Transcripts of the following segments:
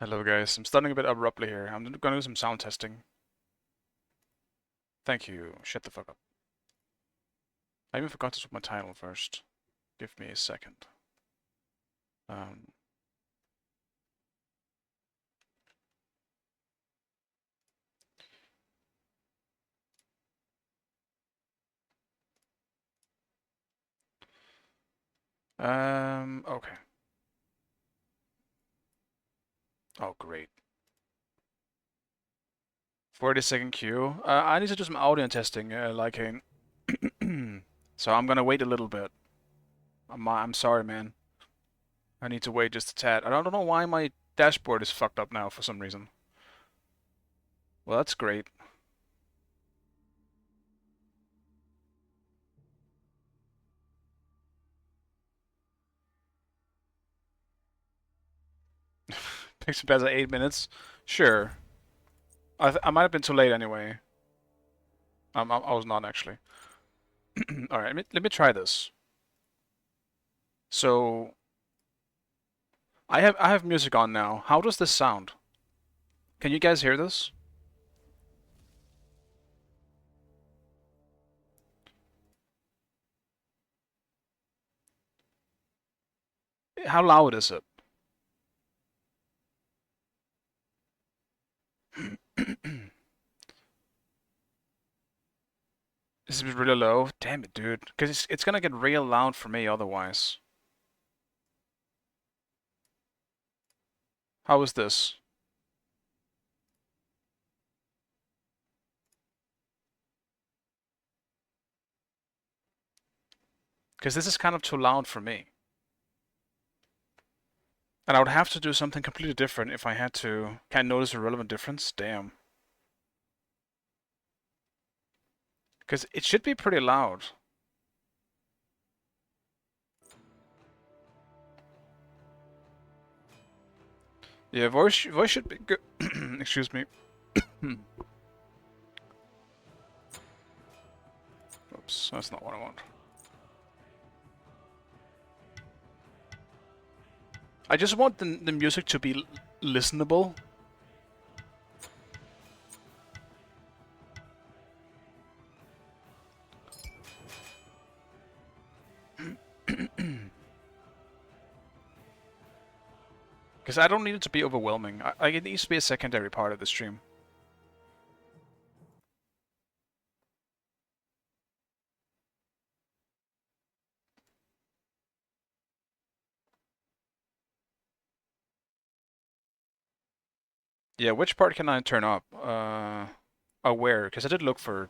Hello guys, I'm starting a bit abruptly here. I'm gonna do some sound testing. Thank you. Shut the fuck up. I even forgot to switch my title first. Give me a second. Um, okay. Oh, great. 40-second queue. I need to do some audio testing, so I'm gonna wait a little bit. I'm sorry, man. I need to wait just a tad. I don't know why my dashboard is fucked up now for some reason. Well, that's great. Picks up as 8 minutes. Sure. I might have been too late anyway. I was not actually. All right, let me try this. So I have music on now. How does this sound? Can you guys hear this? How loud is it? Is it really low? Damn it, dude. Because it's gonna get real loud for me otherwise. How is this? Because this is kind of too loud for me. And I would have to do something completely different if I had to. Can't notice a relevant difference? Damn. Because it should be pretty loud. Yeah, voice should be good. Excuse me. Oops, that's not what I want. I just want the music to be listenable. Because I don't need it to be overwhelming. It needs to be a secondary part of the stream. Yeah, which part can I turn up? Where? Because I did look for...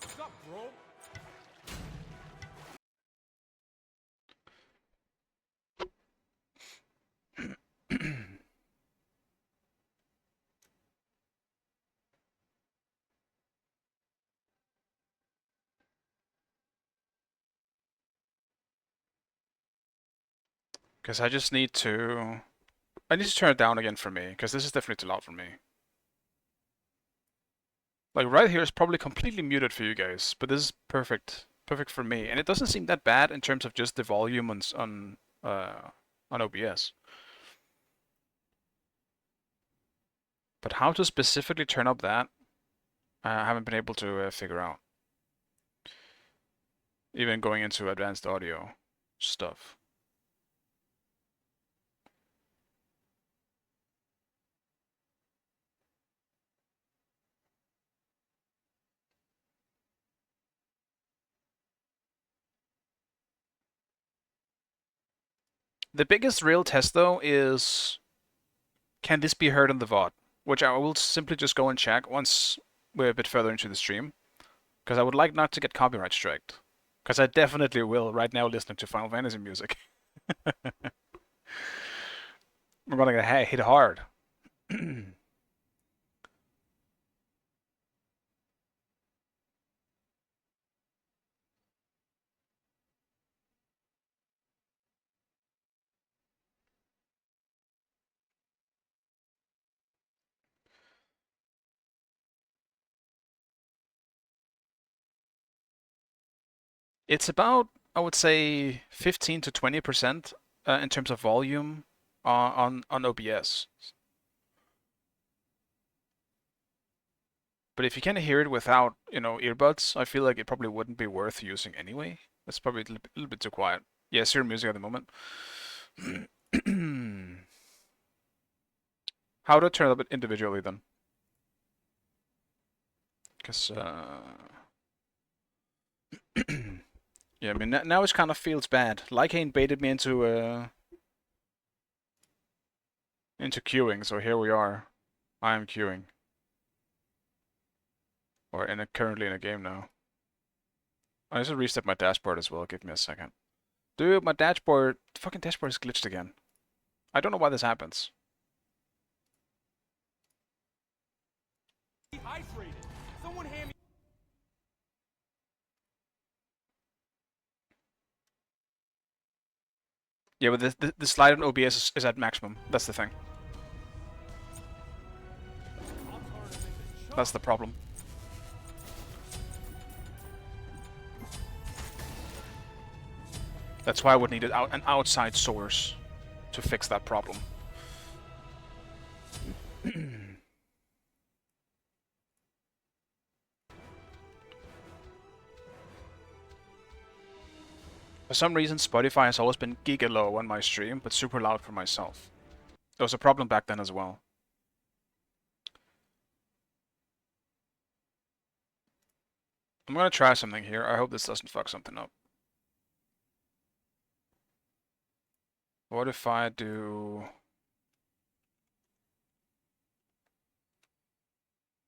What's up, bro? Because I just need to... I need to turn it down again for me, because this is definitely too loud for me. Like, right here is probably completely muted for you guys, but this is perfect. Perfect for me. And it doesn't seem that bad in terms of just the volume on OBS. But how to specifically turn up that, I haven't been able to figure out. Even going into advanced audio stuff. The biggest real test, though, is can this be heard on the VOD? Which I will simply just go and check once we're a bit further into the stream. Because I would like not to get copyright striked. Because I definitely will right now listening to Final Fantasy music. We're gonna get hit hard. It's about, I would say, 15 to 20% in terms of volume on OBS. But if you can hear it without, earbuds, I feel like it probably wouldn't be worth using anyway. It's probably a little bit too quiet. Yeah, zero music at the moment. How do I turn it up individually then? Because, yeah, I mean, now it kind of feels bad. Lycane baited me into queuing, so here we are. I am queuing. Or currently in a game now. I need to reset my dashboard as well. Give me a second. Dude, my fucking dashboard is glitched again. I don't know why this happens. Ice rated. Someone hand me. Yeah, but the slide on OBS is at maximum. That's the thing. That's the problem. That's why I would need an outside source to fix that problem. For some reason, Spotify has always been giga low on my stream, but super loud for myself. There was a problem back then as well. I'm gonna try something here. I hope this doesn't fuck something up. What if I do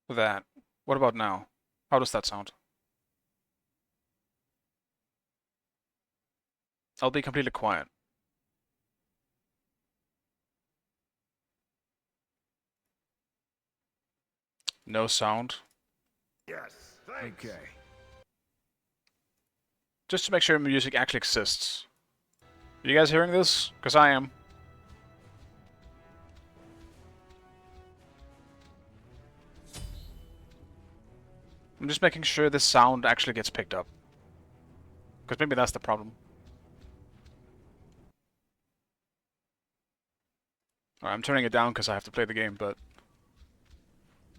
that? What about now? How does that sound? I'll be completely quiet. No sound. Yes, thanks. Okay. Just to make sure music actually exists. Are you guys hearing this? Because I am. I'm just making sure this sound actually gets picked up. Because maybe that's the problem. Alright, I'm turning it down because I have to play the game, but...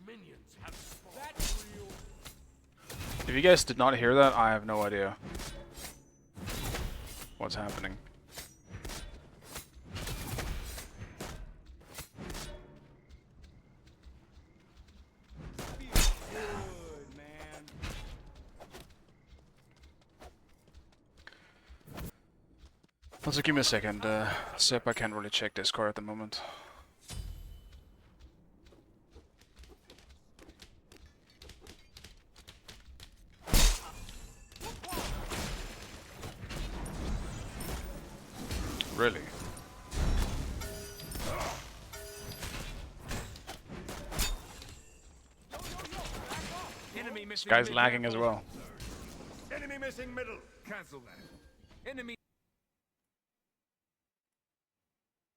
Minions have spawned. That's real. If you guys did not hear that, I have no idea what's happening. Feels good, man. Also, give me a second. Sep, I can't really check Discord at the moment. Really? Enemy This missing. guy's mid lagging as level. well. Enemy missing middle. Cancel that. Enemy.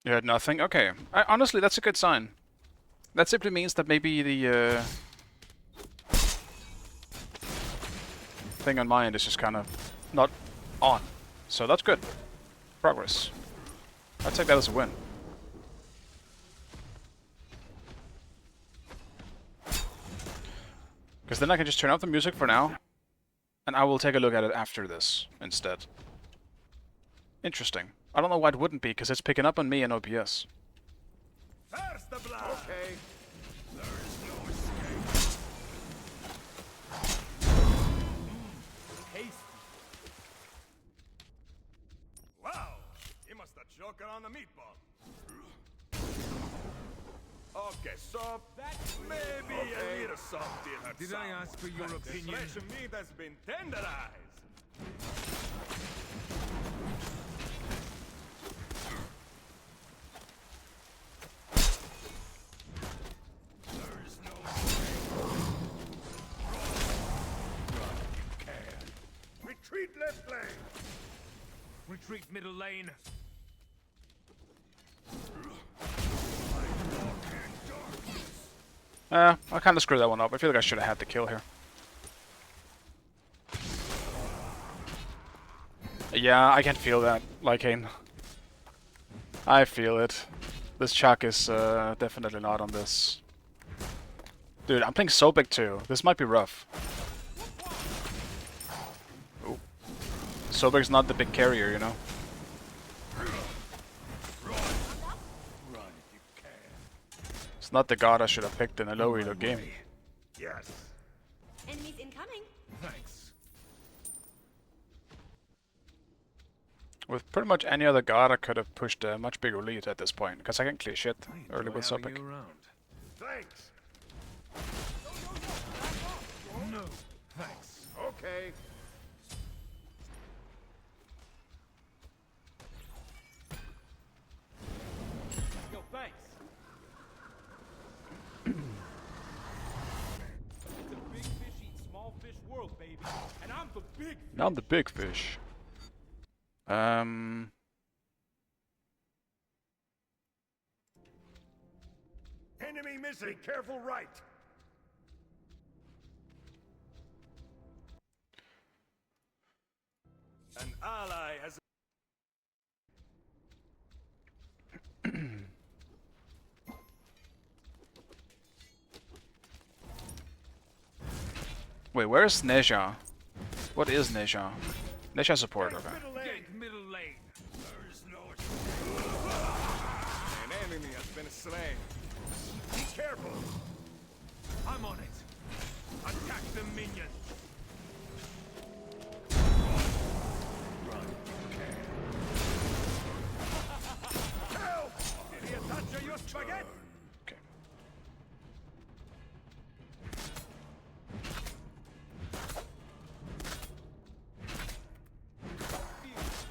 You heard nothing? Okay. Honestly, that's a good sign. That simply means that maybe the thing on my end is just kind of not on. So that's good. Progress. I'd take that as a win. Because then I can just turn off the music for now, and I will take a look at it after this instead. Interesting. I don't know why it wouldn't be, because it's picking up on me and OBS. First the blood. Okay. There is no escape. Hasty. Wow, he must have choked on the meatball. Okay, so maybe a little salty in her Did I ask for your opinion? Fresh meat has been tenderized. There is no retreat left lane. Retreat middle lane. I kind of screwed that one up. I feel like I should have had the kill here. Yeah, I can feel that, Lycane. I feel it. This Chuck is definitely not on this. Dude, I'm playing so big too. This might be rough. Ooh. Sobek's not the big carrier, you know? It's not the god I should have picked in a low elo game. Yes. Enemies incoming. Thanks. With pretty much any other god, I could have pushed a much bigger lead at this point, because I can clear shit early with Enjoy having Sobek. you around. Thanks. No, thanks. Okay. Yo, thanks. It's a big fish eat small fish world, baby. And I'm the big Now I'm the big fish. Enemy missing. Be careful, right. An ally has. Wait, where's Neja? What is Neja? Neja support, okay. Middle lane. Gank middle lane. There is no. An enemy has been slain. Be careful. I'm on it. Attack the minion. Help! Did he attach your spaghetti? Okay.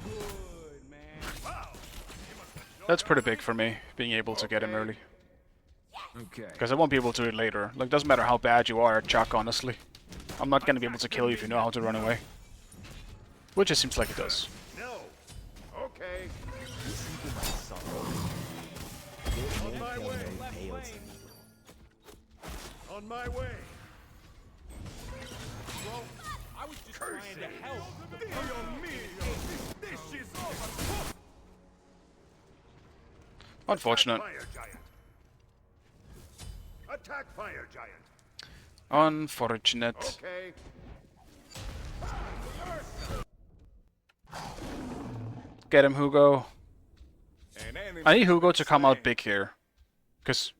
Good, man. Wow. That's pretty big for me, being able to get him early. Okay. Because I won't be able to do it later. Like, doesn't matter how bad you are at Chuck, honestly. I'm not gonna be able to kill you if you know how to run away. Which it seems like it does. No. Okay. On my way. Left lane. On my way. Bro, I was just trying to help. Dio mio. This is over. Unfortunate. Fire giant. Attack fire giant. Unfortunate. Okay. Get him, Hugo. An enemy I need Hugo has to been come out slain. big here. Because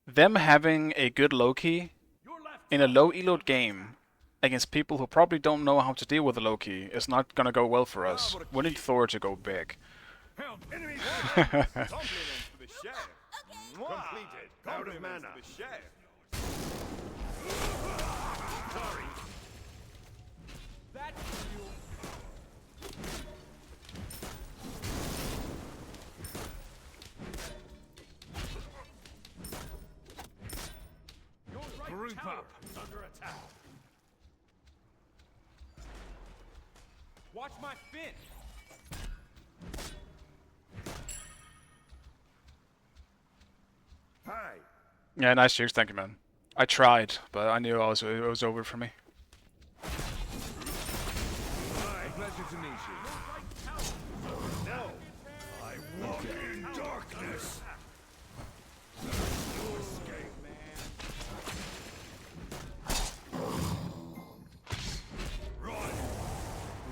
them having a good low-key Your left. in a low-eloed game against people who probably don't know how to deal with a low-key is not gonna go well for us. We need Thor to go big. Help. Enemy compliments to the chef. Completed. Out of mana. To the chef. Sorry. That's you. Your right Group tower up. is under attack. Watch my fin. Hi. Yeah, nice cheers, thank you, man. I tried, but I knew it was over for me. Hi. Pleasure to meet you. No. I walk in darkness. Run.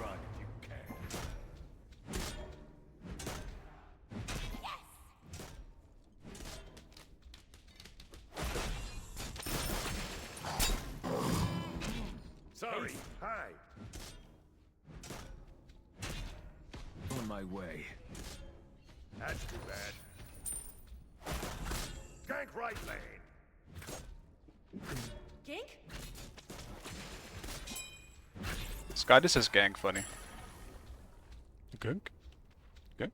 Run if you can. Sorry. Hi. On my way. That's too bad. Gank right lane. Gink? Sky, this is gang funny. Gunk? Gunk?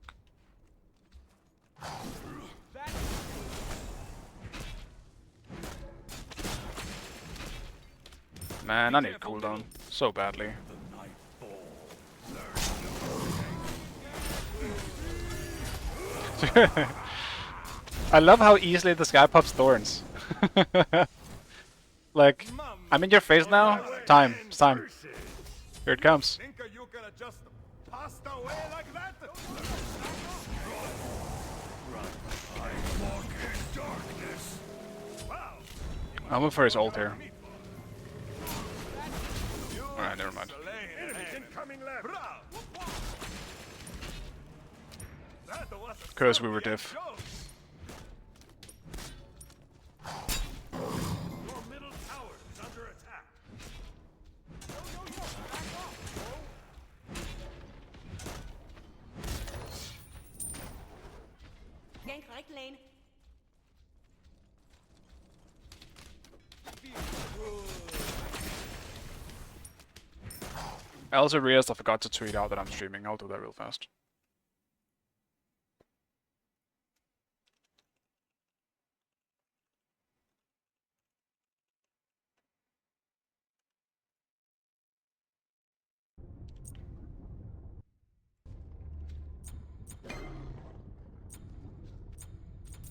Man, I need cooldown so badly. I love how easily this guy pops thorns. Like, I'm in your face now. Time. It's time. Here it comes. Think you can gonna just pass away like that? I walk in darkness. Wow. I'm looking for his ult here. Alright, never mind. Enemies incoming left. That was a Because we were Soviet diff. joke. Your middle tower is under attack. Gank right lane. I also realized I forgot to tweet out that I'm streaming. I'll do that real fast.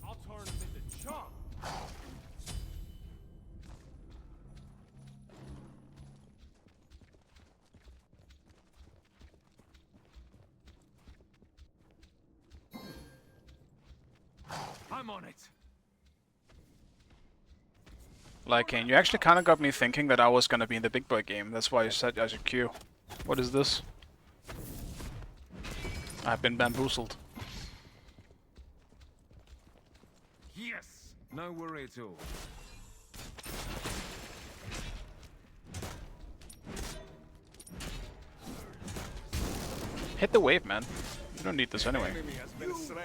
I'll turn him into chunk. I'm on it. Like, Kane, you actually kind of got me thinking that I was gonna be in the big boy game. That's why I said I should queue. What is this? I've been bamboozled. Yes. No worry at all. Hit the wave, man. You don't need this anyway. Enemy has been slain.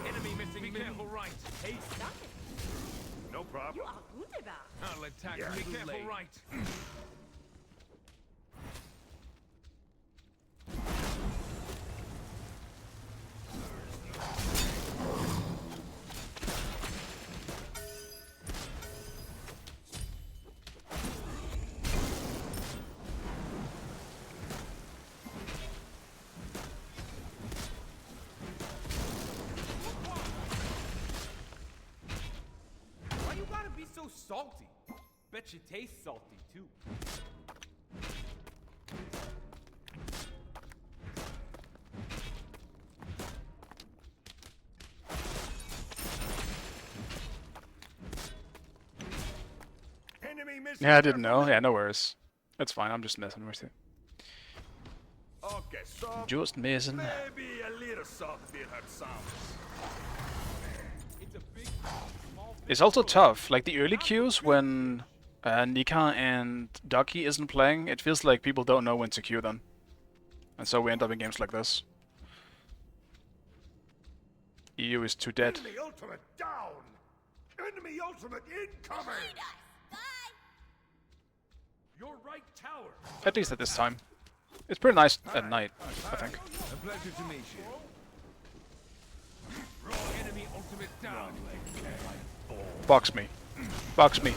Enemy missing. Be careful right. Hey, Stop it. No You problem. are wunderbar. I'll attack. Yeah. Be careful right. Why you gotta be so salty? Bet you taste salty too. Enemy missing. Yeah, I didn't know. Yeah, no worries. It's fine. I'm just messing with you. Okay, so Just messing. maybe a little soft did hurt some. It's a big, small. It's also tough. Like the early queues when Nika and Ducky isn't playing, it feels like people don't know when to queue them. And so we end up in games like this. EU is too dead. Enemy ultimate down. Enemy ultimate incoming. Your right tower. At least at this time. It's pretty nice at night, I think. A pleasure to meet you. Enemy ultimate down. Box me. Box me.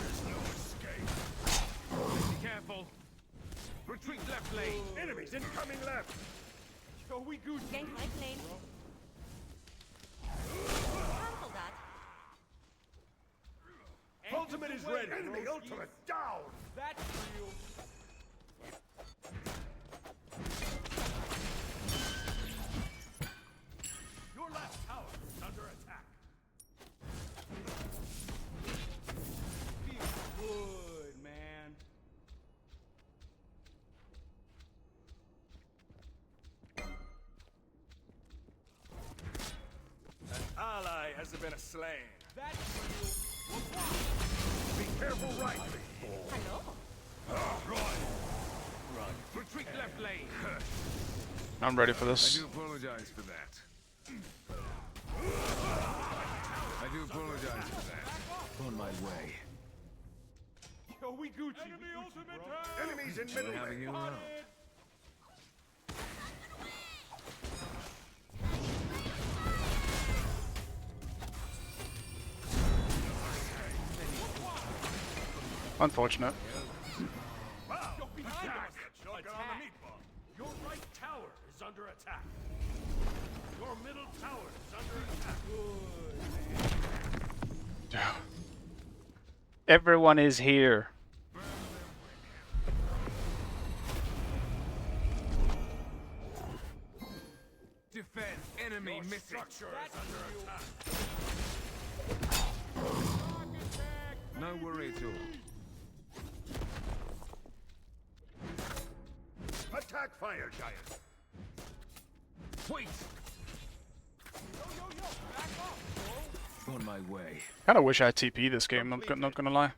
Be careful. Retreat left lane. Enemies incoming left. Yo, we good. Gank right lane. Cancel that. Ultimate is ready. Enemy ultimate down. That's real. Your left tower is under attack. Feels good, man. An ally has been slain. That's real. Be careful right. Hello. Retreat left lane. I'm ready for I this. do apologize for that. I do apologize for that. On my way. Yo, we Gucci. Enemy ultimate down. Enemies in middle Having lane. you around. Unfortunate. Wow. Yo, behind us. Choking on the meatball. Your right tower is under attack. Your middle tower is under attack. Everyone is here. missing. Structure is under attack. No worry at all. Attack fire giant. Wait! On my way. Kinda wish I had TP this game, not gonna lie.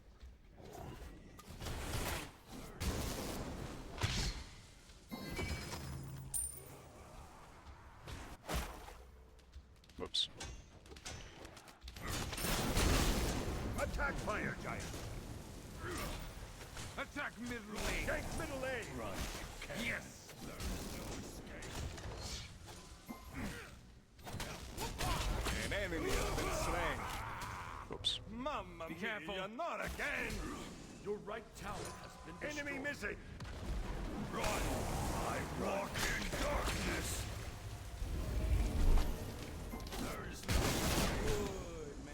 Whoops. Attack fire giant. Attack middle lane. Gank middle lane. Run. Yes. An enemy has been slain. Whoops. Mamma Be careful. mia, not again. Your right tower has been destroyed. Enemy missing. Run. I walk in darkness. There's no good, man.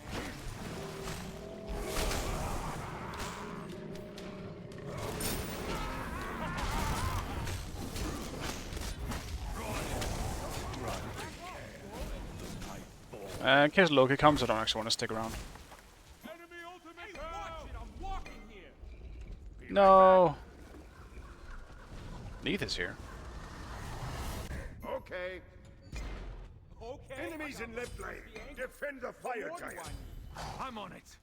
In case Loki comes, I don't actually want to stick around. Enemy ultimate watch it, I'm walking here. No. Neith is here. Okay. Okay. Enemies in left lane. Defend the fire giant. I'm on it.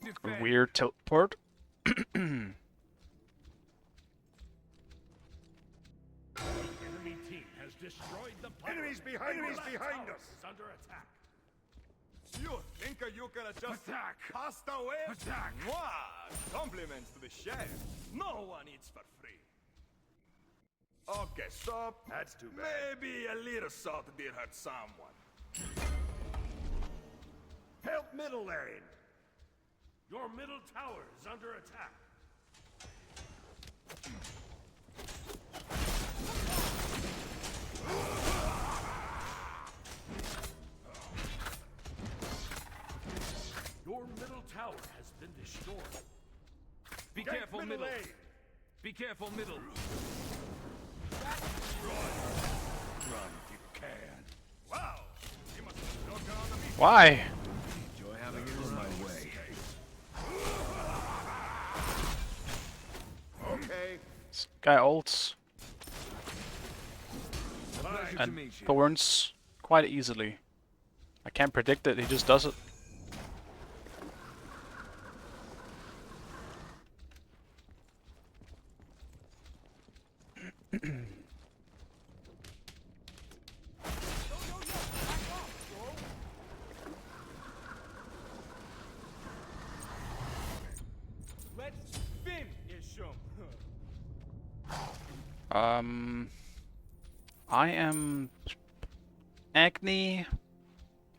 Defend. Weird teleport. Enemy team has destroyed the planet. Enemies behind us. Is under attack. You think you can just Attack. cast away? Attack. What? Compliments to the chef. No one eats for free. Okay, so that's too bad. Maybe a little salt did hurt someone. Help middle lane. Your middle tower is under attack. Your middle tower has been destroyed. Be Gank careful, middle middle. lane. Be careful, middle. Run if you can. Wow. You must have broken on the beat. Why? Enjoy having it on my way. Okay. This guy ults Pleasure to and meet you. thorns quite easily. I can't predict it, he just does it. Let's finish him. I am Agni.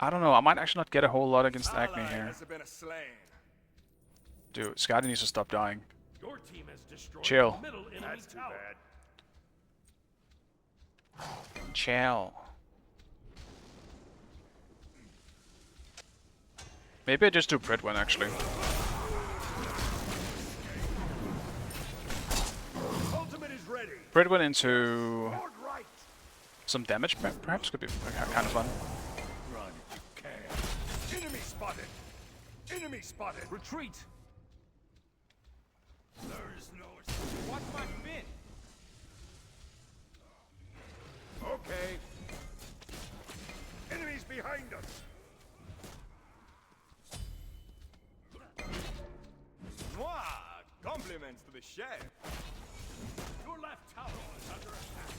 I don't know. I might actually not get a whole lot against Agni Ally here. has been slain. Dude, Scotty needs to stop dying. Your team has destroyed Chill. the middle enemy That's too tower. bad. Chill. Maybe I just do Prit one actually. Ultimate is ready. Prit one into Lord right. some damage, perhaps could be kind of fun. Run if you can. Enemy spotted. Enemy spotted. Retreat. There is no. Watch my fin. Okay. Enemies behind us. Mwah! Compliments to the chef. Your left tower is under attack.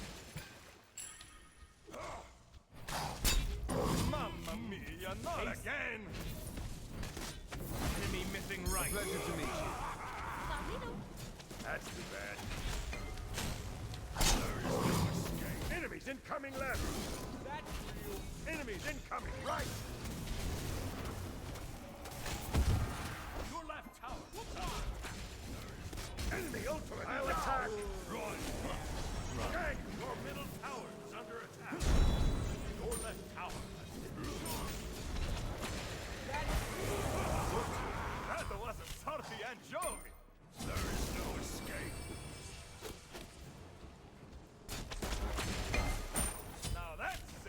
Mamma mia, not again. Enemy missing right. Pleasure to meet you. That's too bad. There is no escape. Enemies incoming left. That's real. Enemies incoming right. Your left tower is under attack. Enemy ultimate. I'll attack. Run. Gang. Your middle tower is under attack. Your left tower has been destroyed. That was a salty anchovy. There is no escape.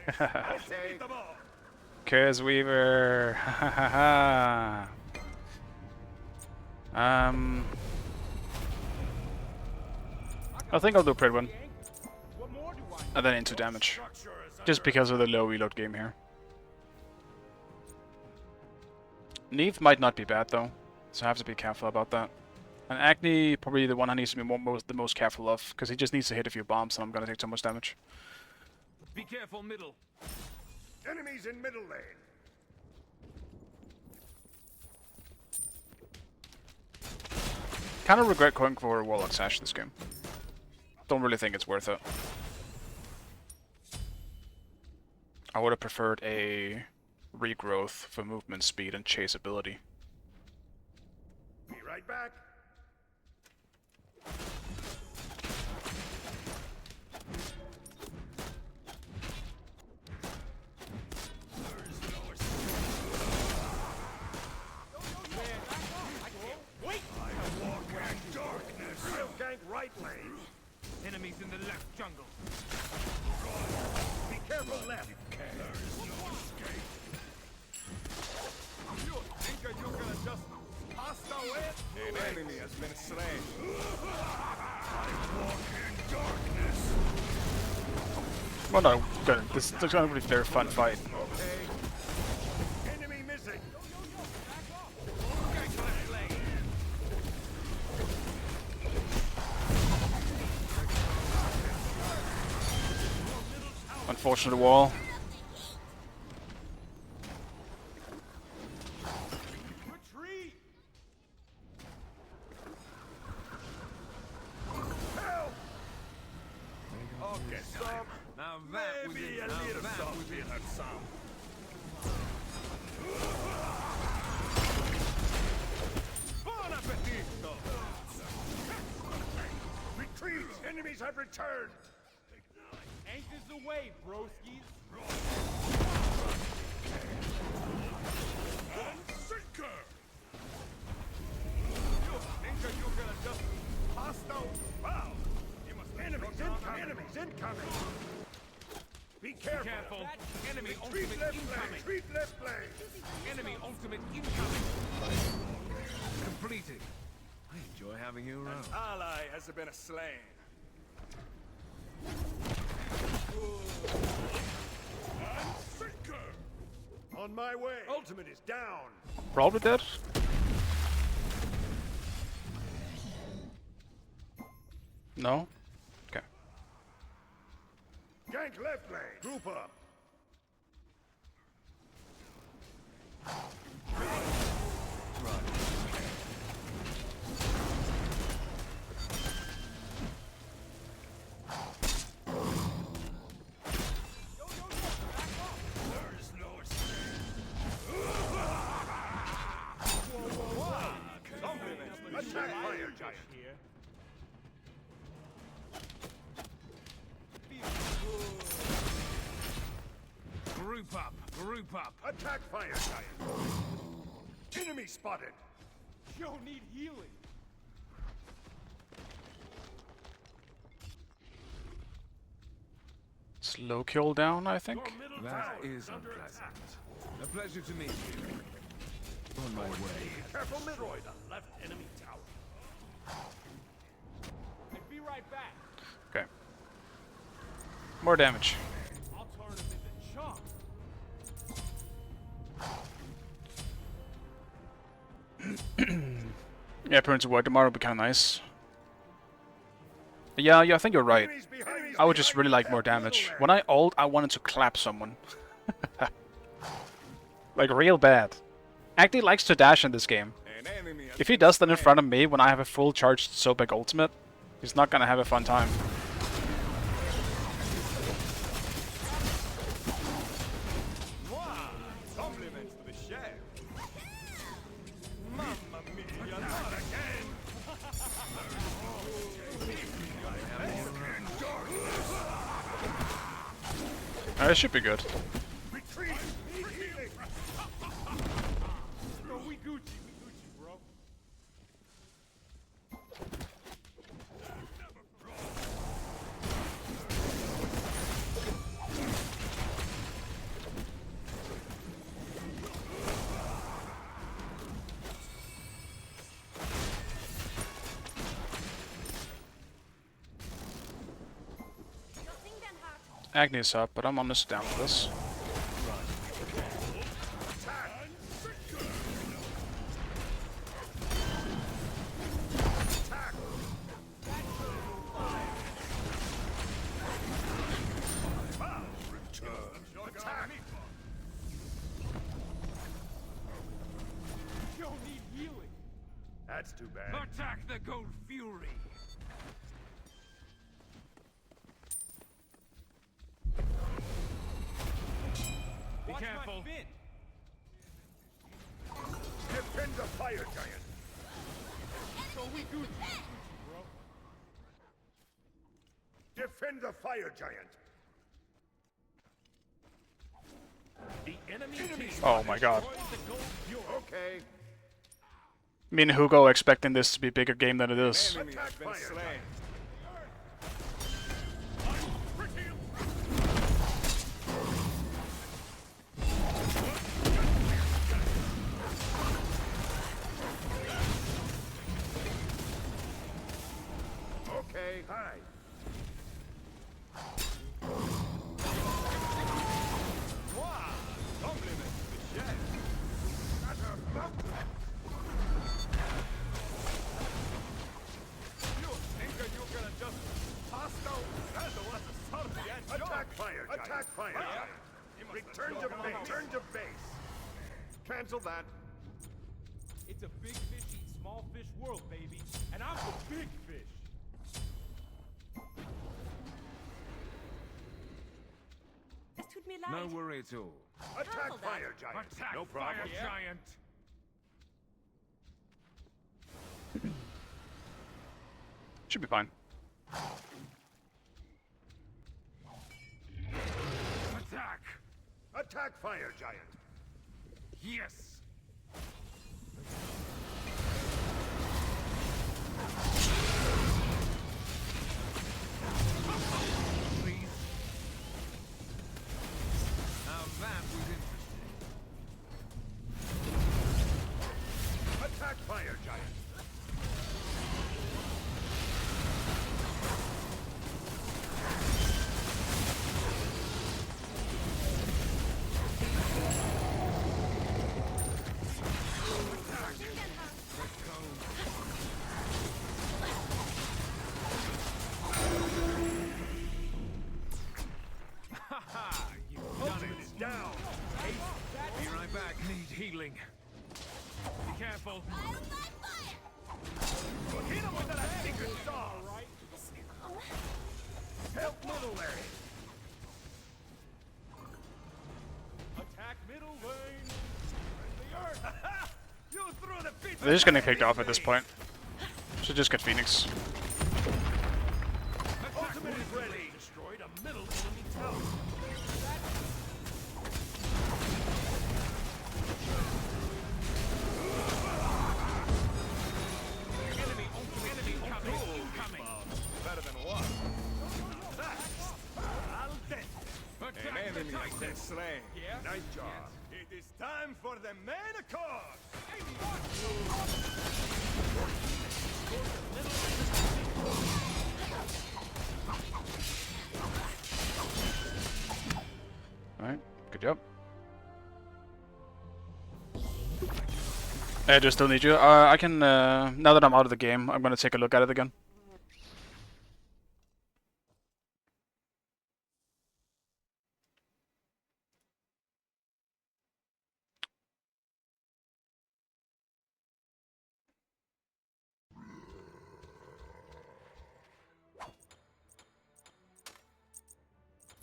Take them all. Curse Weaver. I think I'll do Prid one. What more do I need? And then into damage. Structure is Just under because of the low reload game here. Neith might not be bad though, so I have to be careful about that. And Agni, probably the one I need to be the most careful of, because he just needs to hit a few bombs and I'm gonna take so much damage. Be careful, middle. Enemies in middle lane. Kind of regret going for Warlock Sash this game. Don't really think it's worth it. I would have preferred a regrowth for movement speed and chase ability. Be right back. I'll gank right lane. Enemies in the left jungle. Be careful left. You think that you're gonna just pass away? An enemy has been slain. I walk in darkness. Well, no, good. This is gonna be a very fun fight. Okay. Enemy missing. Unfortunate wall. retreat. Help! Okay, some. Now that was Maybe it. a Now little that some. was it. Some. Buon appetito! Retreat! Enemies have returned! Anchors away, broskies. Sinker! You think that you're gonna just pass out? Wow! You must enemies incoming! Enemies incoming! Be careful! Careful. Enemy Retreat ultimate left lane! incoming. Retreat left lane! Enemy ultimate incoming. Completed. I enjoy having you around. Ally has been slain. Sinker! On my way! Ultimate is down! Probably dead. No? Okay. Gank left lane! Group up! There's no compliments to the attack fire giant! Here. Group up. Group up. Attack fire giant! Enemy spotted! You don't need healing. Slow kill down, I Your think. middle That tower is under unpleasant. attack. A pleasure to meet you. On my way. Careful middle! Destroy the left enemy tower. And be right back. Okay. More damage. I'll turn him into chunks. Yeah, Prince of White tomorrow would be kind of nice. Yeah, I think you're right. Enemies behind I would just really like more damage. When I ult, I wanted to clap someone. Like, real bad. Acti likes to dash in this game. An enemy has If he does that in front of me when I have a full charged Sobek ultimate, he's not gonna have a fun time. Wow! Compliments to the chef! Mamma mia, not again! It should be good. Retreat! Healing! No, we Gucci, bro. Agni's up, but I'm honestly down for this. Don't need healing. That's too bad. Attack the Gold Fury. Be careful. Defend the fire giant. So we do. Defend the fire giant. The enemy team Oh my god. destroys the Gold Fury. Okay. Me and Hugo expecting this to be a bigger game than it is. Enemy has been slain. Okay. Hi. Wow. Compliment to the chef. That's a mountain. You think that you can just pass out? That was a sorry attack fire. Attack fire. Return to base. Return to base. Cancel that. It's a big fish eat small fish world, baby. And I'm the big fish. Es tut mir leid. No worry at all. Attack Cancel that. fire giant. Attack No problem. Fire Giant. Should be fine. Attack. Attack fire giant. Yes. Please. Now that was interesting. Attack fire giant. Haha, you've done Ultimate is it. down. Be right back. Need healing. Be careful. Hit him with that secret saw. Right. Help middle lane. Attack middle lane. The earth. You threw the feet. They're just getting kicked off at this point. Should just get Phoenix. Ultimate is ready. Destroyed a middle enemy tower. Enemy incoming. Better than what? Al dente. Attack the Titan. slain. Yeah? Nice job. It is time for the main course. Alright, good job. I just still need you. I can, now that I'm out of the game, I'm gonna take a look at it again.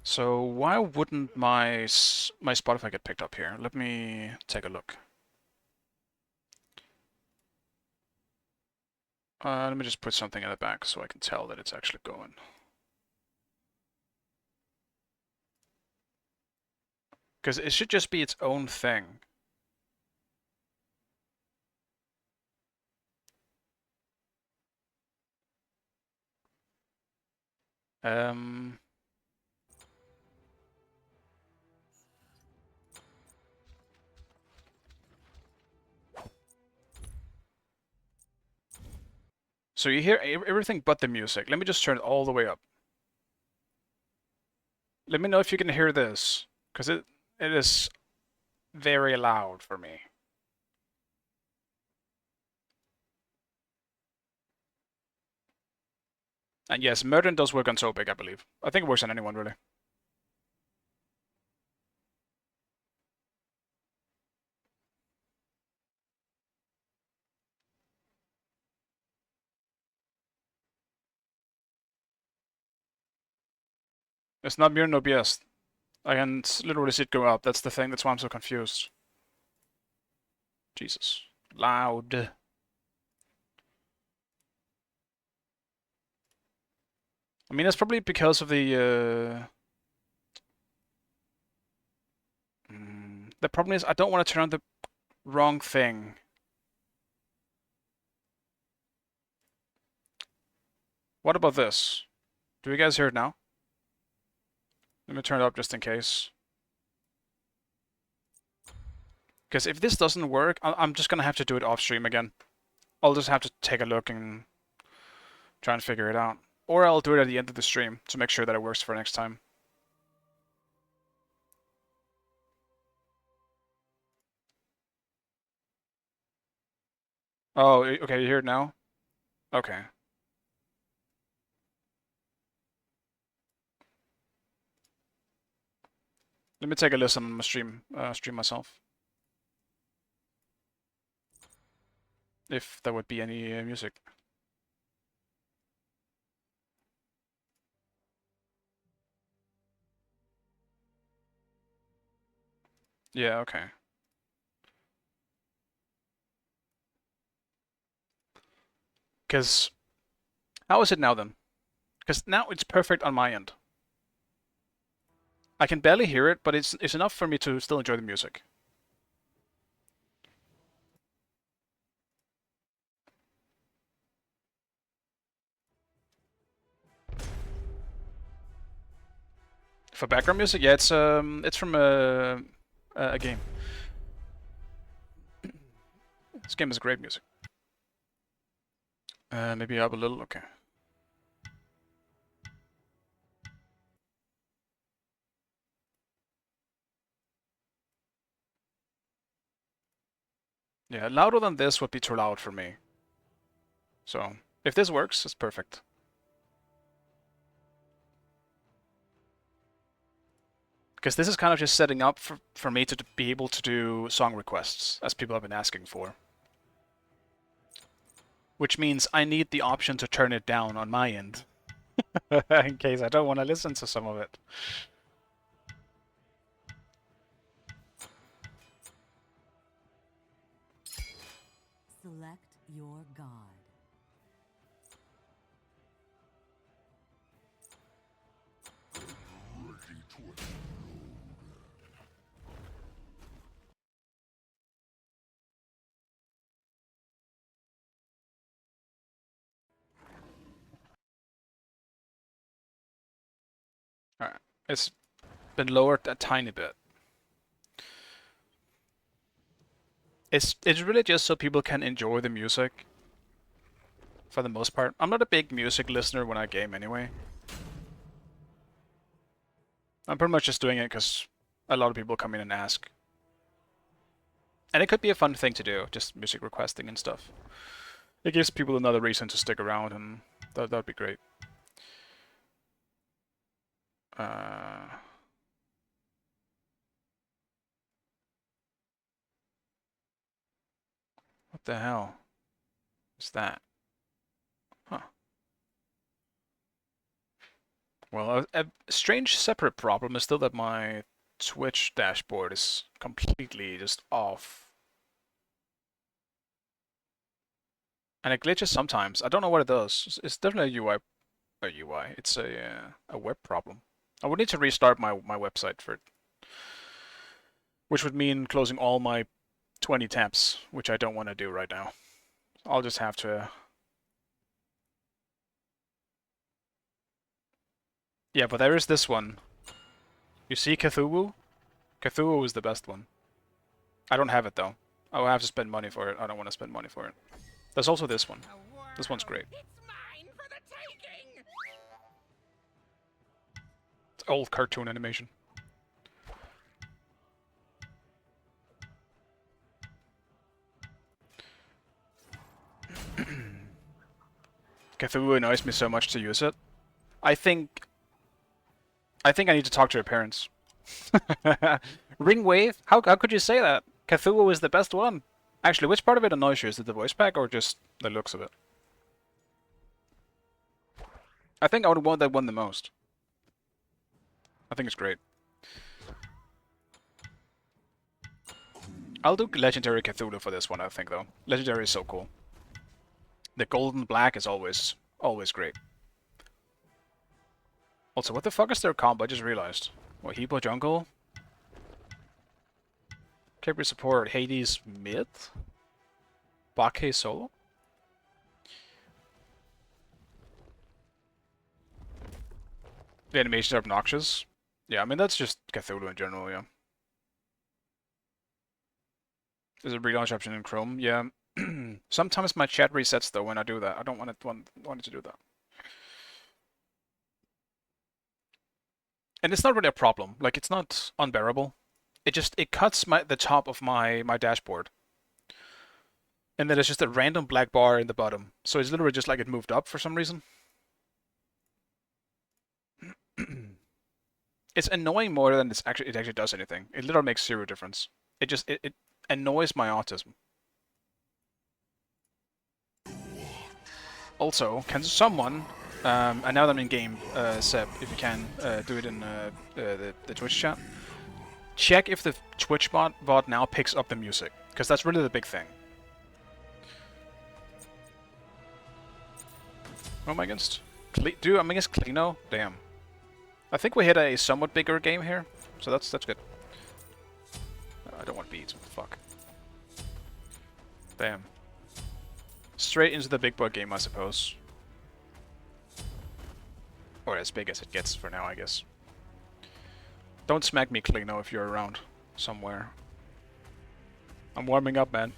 So why wouldn't my Spotify get picked up here? Let me take a look. Let me just put something in the back so I can tell that it's actually going. Because it should just be its own thing. Um... So you hear everything but the music. Let me just turn it all the way up. Let me know if you can hear this, because it is very loud for me. And yes, Murden does work on Sobek, I believe. I think it works on anyone, really. It's not Murden OBS. I can literally see it go up. That's the thing. That's why I'm so confused. Jesus. Loud. I mean, it's probably because of the... The problem is I don't want to turn on the wrong thing. What about this? Do you guys hear it now? Let me turn it up just in case. Because if this doesn't work, I'm just gonna have to do it off stream again. I'll just have to take a look and try and figure it out. Or I'll do it at the end of the stream to make sure that it works for next time. Oh, okay, you hear it now? Okay. Let me take a listen on my stream myself. If there would be any music. Yeah, okay. Because how is it now then? Because now it's perfect on my end. I can barely hear it, but it's enough for me to still enjoy the music. For background music, yeah, it's from a game. This game is great music. Maybe up a little, okay. Yeah, louder than this would be too loud for me. So, if this works, it's perfect. Because this is kind of just setting up for me to be able to do song requests, as people have been asking for. Which means I need the option to turn it down on my end. In case I don't want to listen to some of it. Select your god. Alright, it's been lowered a tiny bit. It's really just so people can enjoy the music. For the most part. I'm not a big music listener when I game anyway. I'm pretty much just doing it because a lot of people come in and ask. And it could be a fun thing to do, just music requesting and stuff. It gives people another reason to stick around, and that'd be great. What the hell is that? Huh. Well, a strange separate problem is still that my Twitch dashboard is completely just off. And it glitches sometimes. I don't know what it does. It's definitely a UI. It's a web problem. I would need to restart my website for it. Which would mean closing all my 20 tabs, which I don't want to do right now. I'll just have to... Yeah, but there is this one. You see Cthulhu? Cthulhu is the best one. I don't have it though. I'll have to spend money for it. I don't want to spend money for it. There's also this one. This one's great. It's Old cartoon animation. Cthulhu annoys me so much to use it. I think I need to talk to your parents. Ring Wave? How could you say that? Cthulhu is the best one. Actually, which part of it annoys you? Is it the voice pack or just the looks of it? I think I would want that one the most. I think it's great. I'll do Legendary Cthulhu for this one, I think, though. Legendary is so cool. The golden black is always great. Also, what the fuck is their combo? I just realized. What, Hippo jungle? Capri support, Hades mid? Bake solo? The animations are obnoxious. Yeah, I mean, that's just Cthulhu in general, yeah. There's a relaunch option in Chrome, yeah. Sometimes my chat resets, though, when I do that. I don't want it to do that. And it's not really a problem. Like, it's not unbearable. It cuts the top of my dashboard. And then it's just a random black bar in the bottom. So it's literally just like it moved up for some reason. It's annoying more than it actually does anything. It literally makes zero difference. It annoys my autism. Also, can someone, and now that I'm in game, Seb, if you can, do it in the Twitch chat, check if the Twitch bot now picks up the music, because that's really the big thing. Who am I against? Dude, I'm against Klino? Damn. I think we hit a somewhat bigger game here, so that's good. I don't want beads, fuck. Damn. Straight into the big boy game, I suppose. Or as big as it gets for now, I guess. Don't smack me, Klino, if you're around somewhere. I'm warming up, man.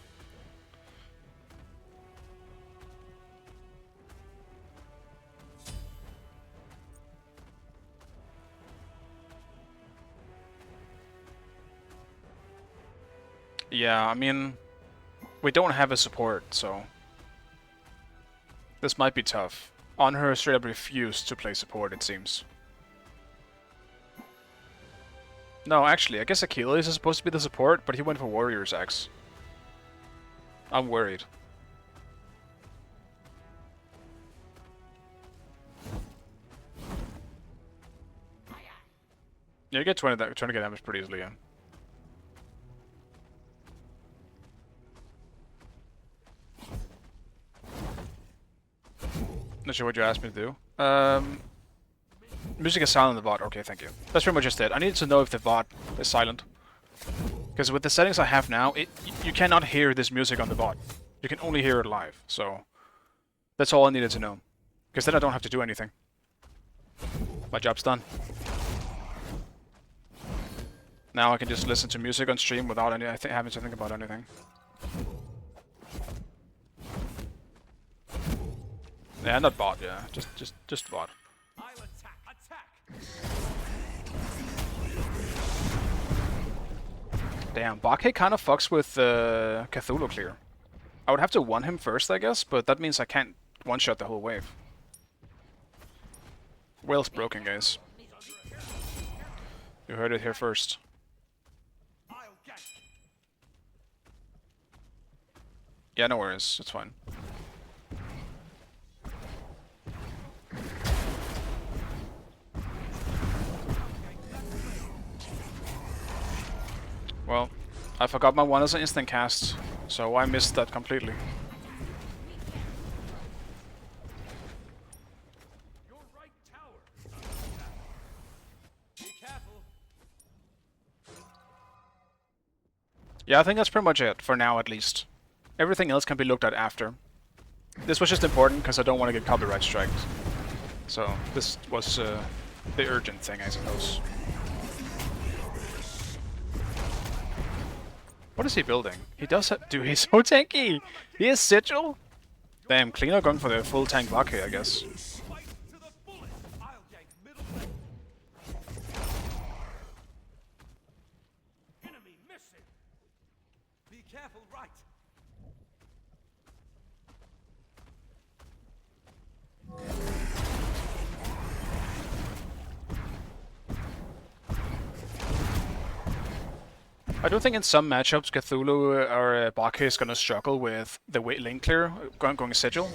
Yeah, I mean, we don't have a support, so this might be tough. Onher straight up refused to play support, it seems. No, actually, I guess Achilles is supposed to be the support, but he went for Warrior's Axe. I'm worried. Yeah, you get 20 damage pretty easily, yeah. Not sure what you asked me to do. Music is silent in the VOD. Okay, thank you. That's pretty much just it. I needed to know if the VOD is silent. Because with the settings I have now, you cannot hear this music on the VOD. You can only hear it live, so that's all I needed to know. Because then I don't have to do anything. My job's done. Now I can just listen to music on stream without having to think about anything. Yeah, not bot, yeah. Just bot. I'll attack. Damn, Bake kind of fucks with Cthulhu clear. I would have to one him first, I guess, but that means I can't one-shot the whole wave. Whale's broken, guys. You heard it here first. Yeah, no worries. It's fine. Well, I forgot my one as an instant cast, so I missed that completely. Your right tower is under attack. Be careful. Yeah, I think that's pretty much it, for now at least. Everything else can be looked at after. This was just important because I don't want to get copyright striked. So, this was the urgent thing, I suppose. What is he building? He does have... Dude, he's so tanky! He has Sigil? Damn, Cleaner going for the full tank Bake, I guess. Fight to the bullet. I'll gank middle lane. I do think in some matchups Cthulhu or Bake is gonna struggle with the lane clear going sigil.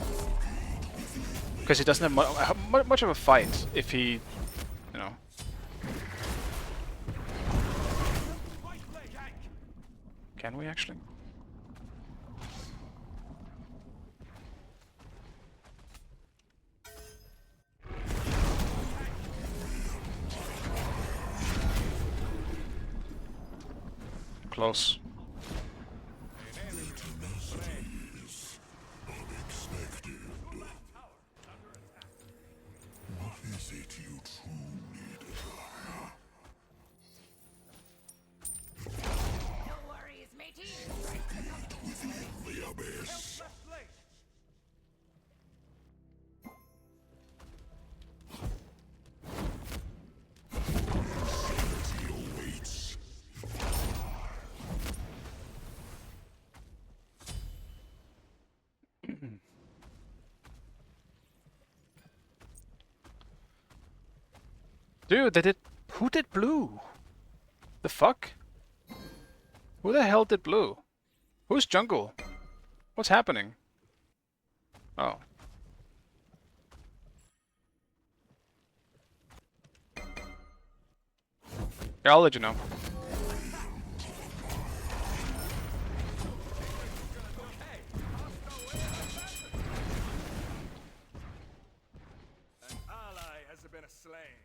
Because he doesn't have much of a fight if he, you know. Can we actually? Close. No worries, matey. Dude, they did. Who did blue? The fuck? Who the hell did blue? Who's jungle? What's happening? Oh. Yeah, I'll let you know. An ally has been slain.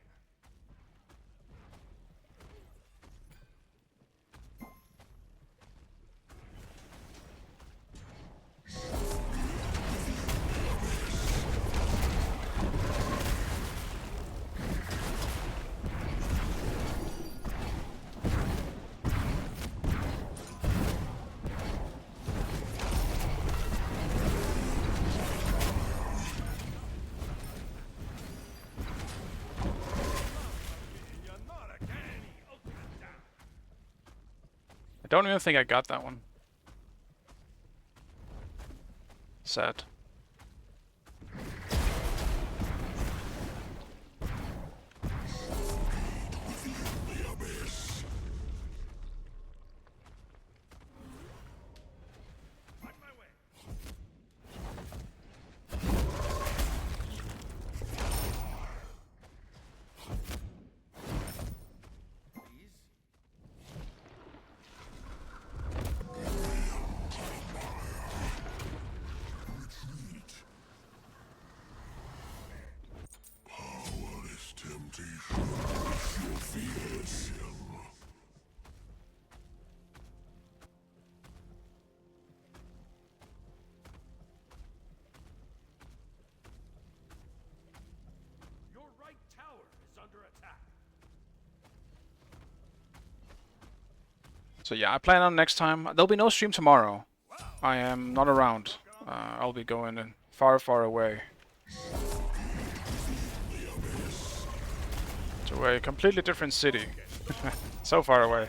I don't even think I got that one. Sad. Your right tower is under attack. So yeah, I plan on next time. There'll be no stream tomorrow. I am not around. I'll be going far, far away. To a completely different city. So far away.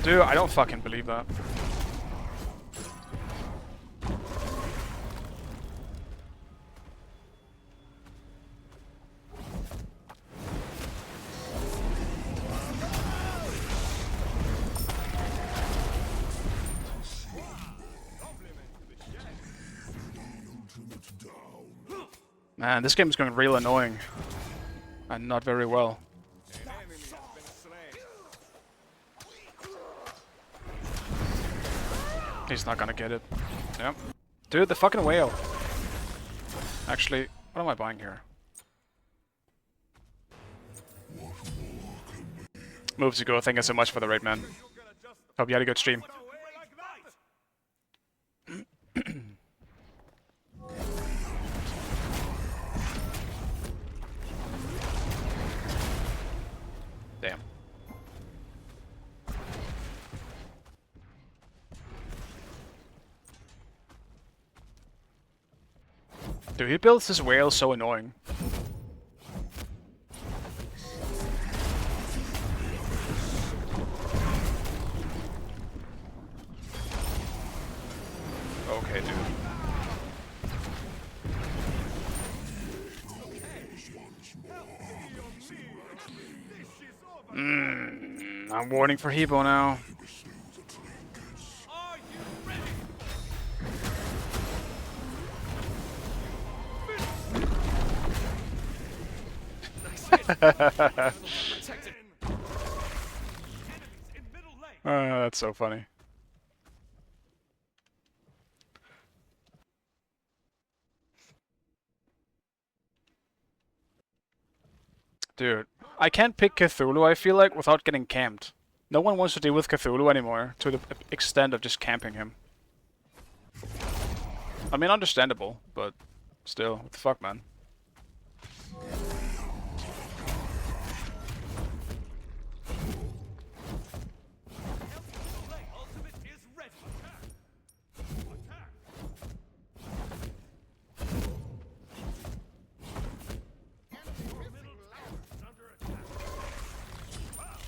Dude, I don't fucking believe that. Man, this game is going real annoying. And not very well. He's not gonna get it. Yep. Dude, the fucking whale. Actually, what am I buying here? Moves to go. Thank you so much for the raid, man. Hope you had a good stream. Damn. Dude, he builds his whale so annoying. I'm warning for Hebo now. Are you ready? Protected. Enemies in middle lane. That's so funny. Dude, I can't pick Cthulhu, I feel like, without getting camped. No one wants to deal with Cthulhu anymore, to the extent of just camping him. I mean, understandable, but still, what the fuck, man? Middle lane. Ultimate is ready. Attack. Your middle tower is under attack. Wow!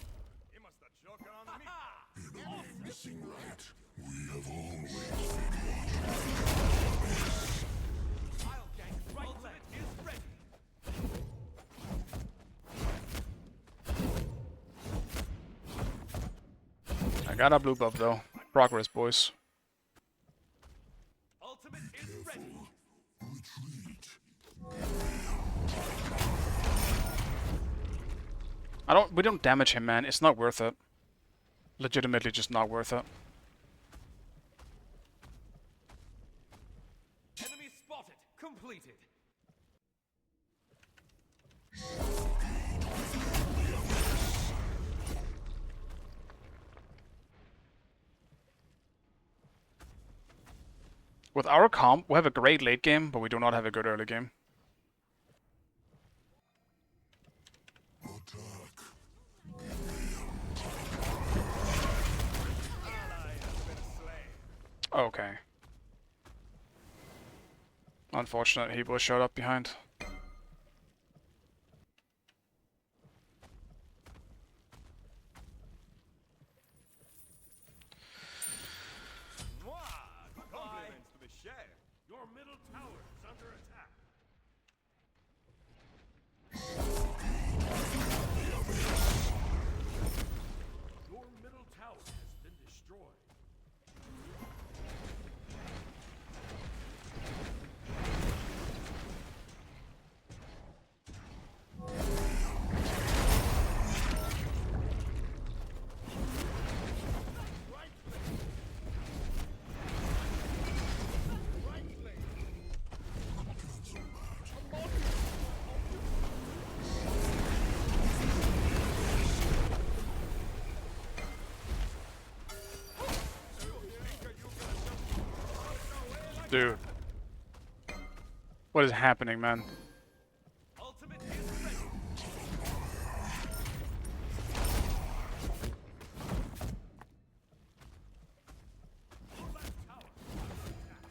He must have choken on the meat. Missing right. We have always I'll gank right lane. Ultimate is ready. I got a blue buff, though. Progress, boys. Ultimate is ready. We don't damage him, man. It's not worth it. Legitimately just not worth it. Enemy spotted. Completed. With our comp, we have a great late game, but we do not have a good early game. Okay. Unfortunate, he was showed up behind. Compliments to be shared. Your middle tower is under attack. Your middle tower has been destroyed. Dude. What is happening, man? Ultimate is ready. Your left tower is under attack.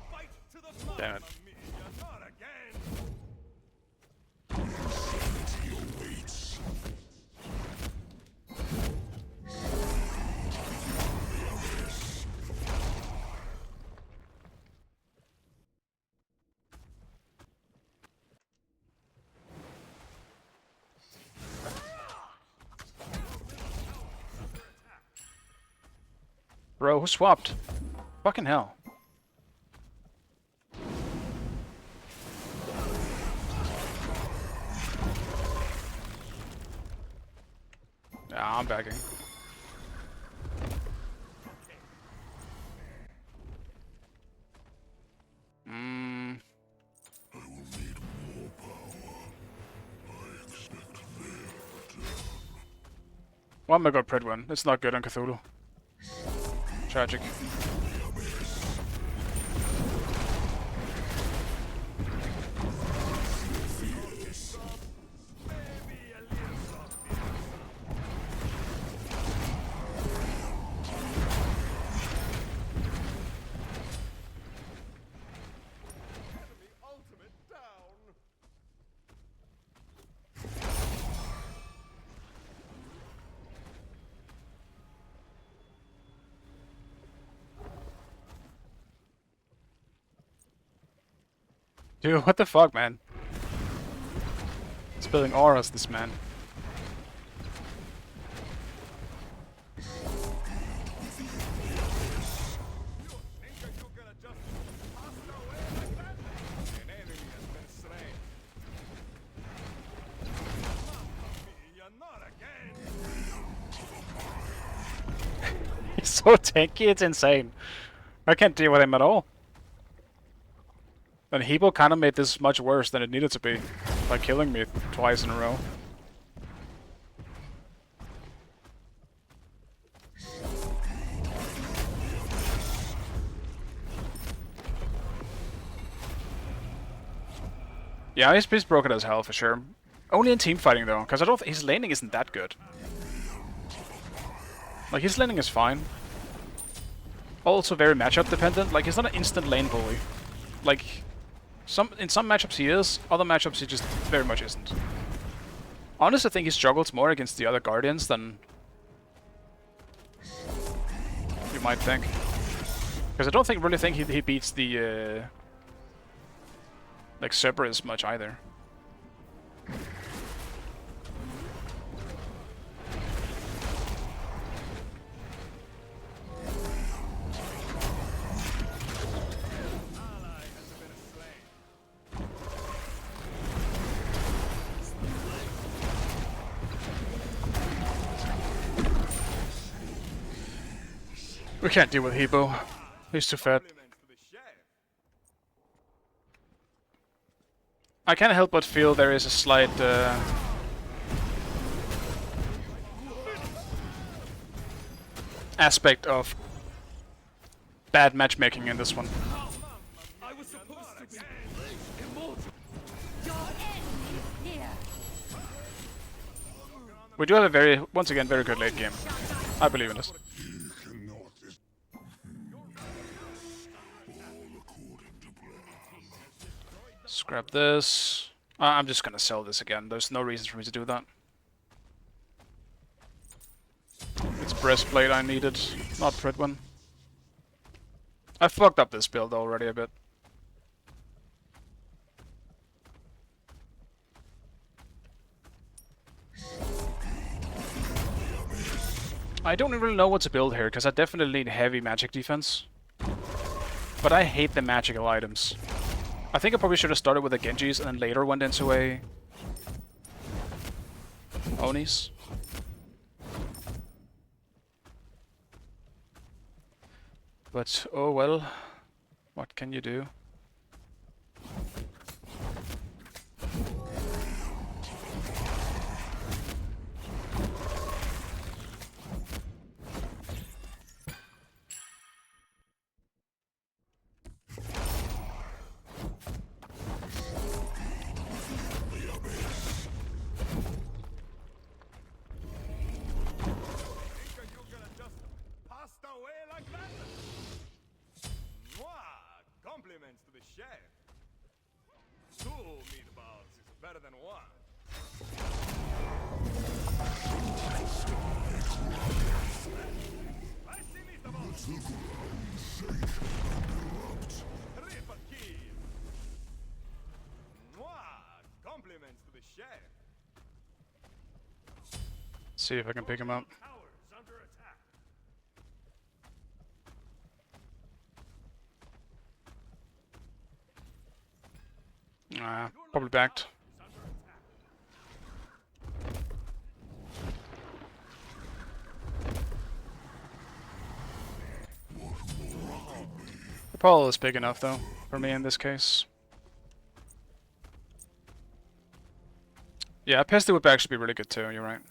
Fight to the blood. Damn it. Not again! Bro, who swapped? Fucking hell. Yeah, I'm backing. Mm. One mega pred win. It's not good on Cthulhu. Tragic. Enemy ultimate down! Dude, what the fuck, man? Spilling auras, this man. He's so tanky, it's insane. I can't deal with him at all. And Hebo kind of made this much worse than it needed to be by killing me twice in a row. Yeah, he's broken as hell for sure. Only in team fighting though, because I don't. His laning isn't that good. Like his laning is fine. Also very matchup dependent. Like he's not an instant lane bully. Like in some matchups he is, other matchups he just very much isn't. Honestly, I think he struggles more against the other Guardians than you might think. Because I don't really think he beats the like Cerberus much either. We can't deal with Hebo. He's too fat. I can't help but feel there is a slight aspect of bad matchmaking in this one. I was supposed to be immortal. Your end is here. We do have a once again, very good late game. I believe in this. Scrap this. I'm just gonna sell this again. There's no reason for me to do that. It's breastplate I needed, not Pridwin. I fucked up this build already a bit. I don't really know what to build here, because I definitely need heavy magic defense. But I hate the magical items. I think I probably should have started with the Genjis and then later went into a Onis. But oh well, what can you do? Compliments to the chef. 2 meatballs is better than 1. I see meatballs. Triple kill. Compliments to the chef. See if I can pick him up. Towers under attack. Probably backed. The pole is big enough though, for me in this case. Yeah, Pesty would actually be really good too, you're right.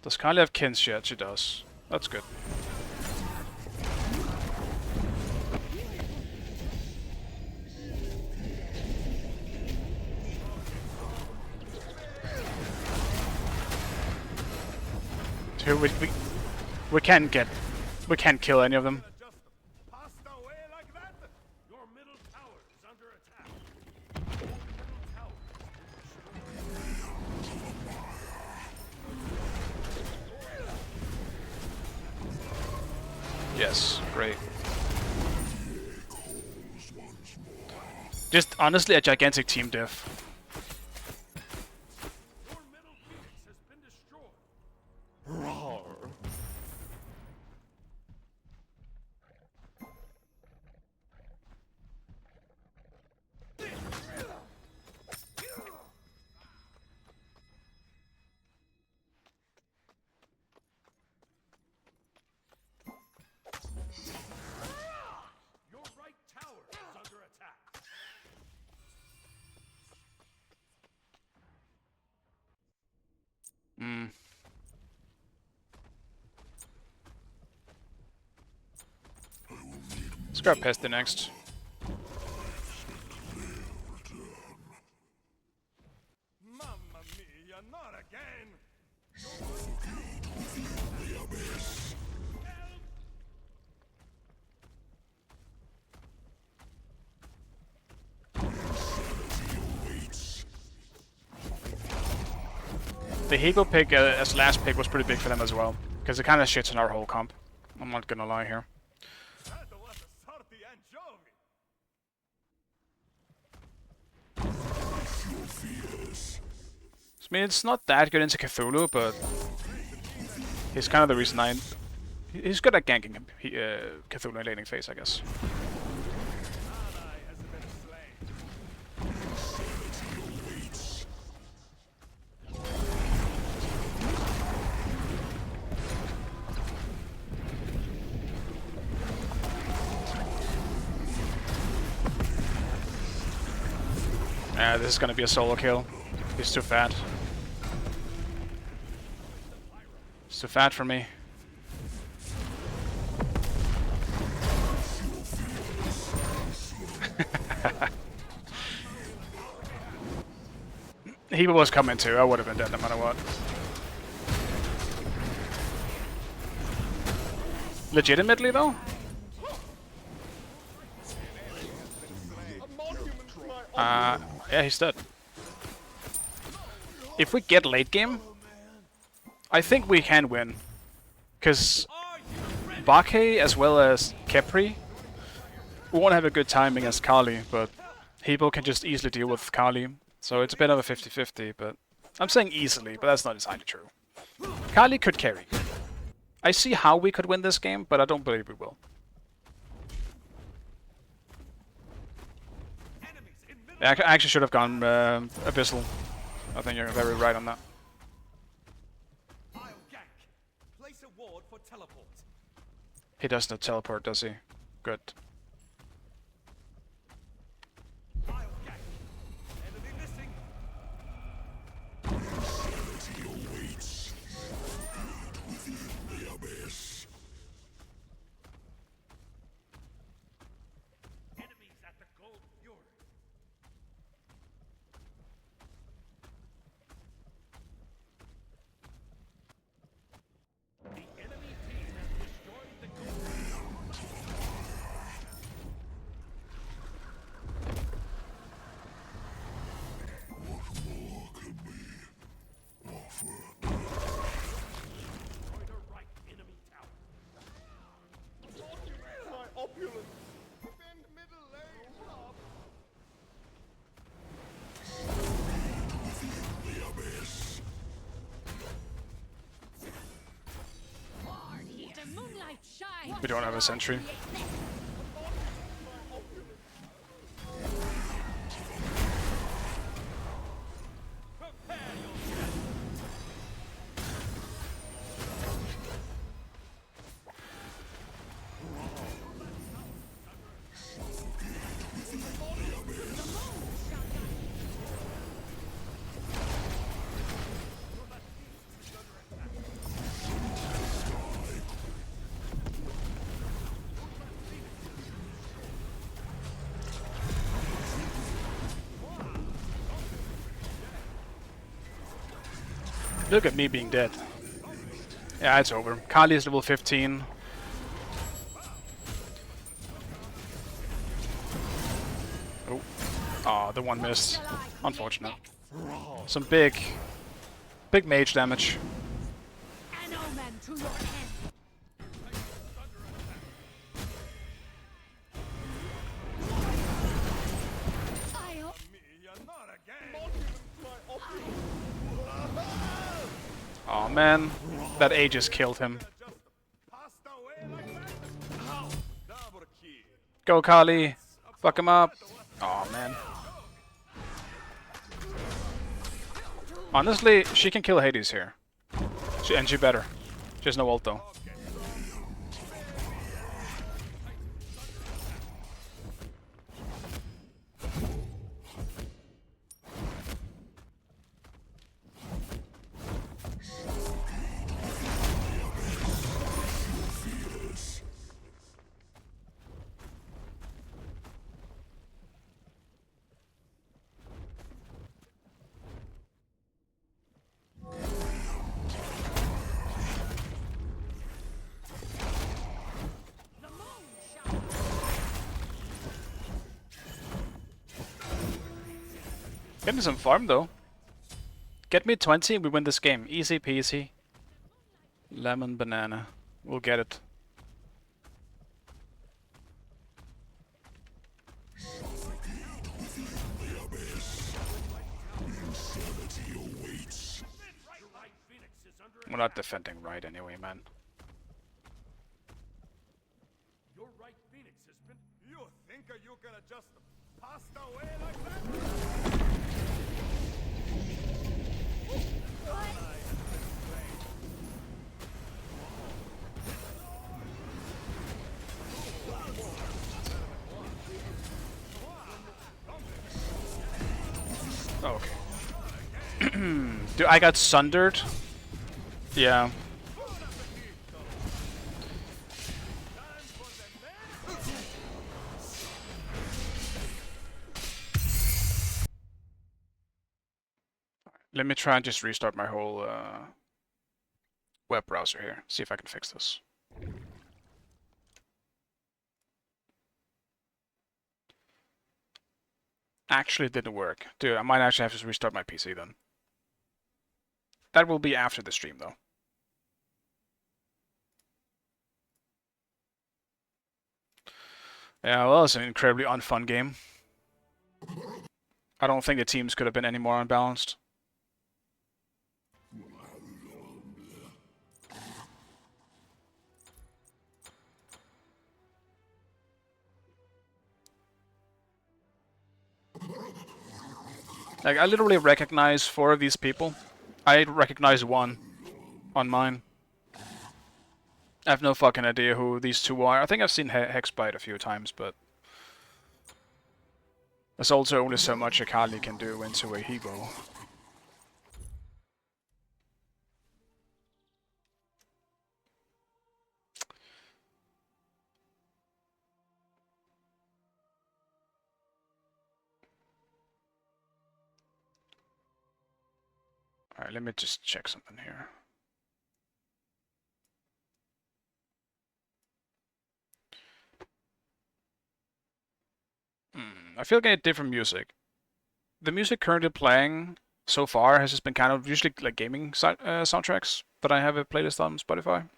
Does Kylie have Kins yet? She does. That's good. Dude, we can't kill any of them. Passed away like that. Your middle tower is under attack. Your middle tower is Yes, great. Just honestly a gigantic team diff. Your middle phoenix has been destroyed. Your right tower is under attack. Hmm. Let's grab Pester next. Mamma mia, not again! The Hego pick as last pick was pretty big for them as well, because it kind of shits on our whole comp. I'm not gonna lie here. I mean, it's not that good into Cthulhu, but he's kind of the reason he's good at ganking Cthulhu in laning phase, I guess. This is gonna be a solo kill. He's too fat. He's too fat for me. He was coming too. I would have been dead no matter what. Legitimately though? Yeah, he's dead. If we get late game, I think we can win. Because Bake as well as Kepri won't have a good time against Kali, but Hebo can just easily deal with Kali. So it's a bit of a 50-50, but I'm saying easily, but that's not entirely true. Kali could carry. I see how we could win this game, but I don't believe we will. I actually should have gone Abyssal. I think you're very right on that. Place a ward for teleport. He does not teleport, does he? Good. Enemy missing. Enemies at the gold fjord. The enemy team has destroyed the gold fjord. Destroyed a right enemy tower. My opulence! Defend middle lane, Rob! The moonlight shines. We don't have a sentry. Look at me being dead. Yeah, it's over. Kali is level 15. Oh. Aw, the one missed. Unfortunate. Some big mage damage. An omen to your end. man, that A just killed him. Pasta away like that? Ow! Double kill. Go Kali, fuck him up. Oh man. Honestly, she can kill Hades here. And she better. She has no ult though. Getting some farm though. Get me 20, we win this game. Easy peasy. Lemon banana. We'll get it. We're not defending right anyway, man. Your right phoenix has been. You think you gonna just pasta away like that? Okay. Dude, I got sundered. Yeah. Let me try and just restart my whole web browser here. See if I can fix this. Actually, it didn't work. Dude, I might actually have to restart my PC then. That will be after the stream though. Yeah, well, it's an incredibly unfun game. I don't think the teams could have been any more unbalanced. Like, I literally recognize 4 of these people. I recognize 1 on mine. I have no fucking idea who these 2 are. I think I've seen Hexbite a few times, but there's also only so much Akali can do into a Hebo. Alright, let me just check something here. I feel like I need different music. The music currently playing so far has just been kind of usually like gaming soundtracks that I have a playlist on Spotify.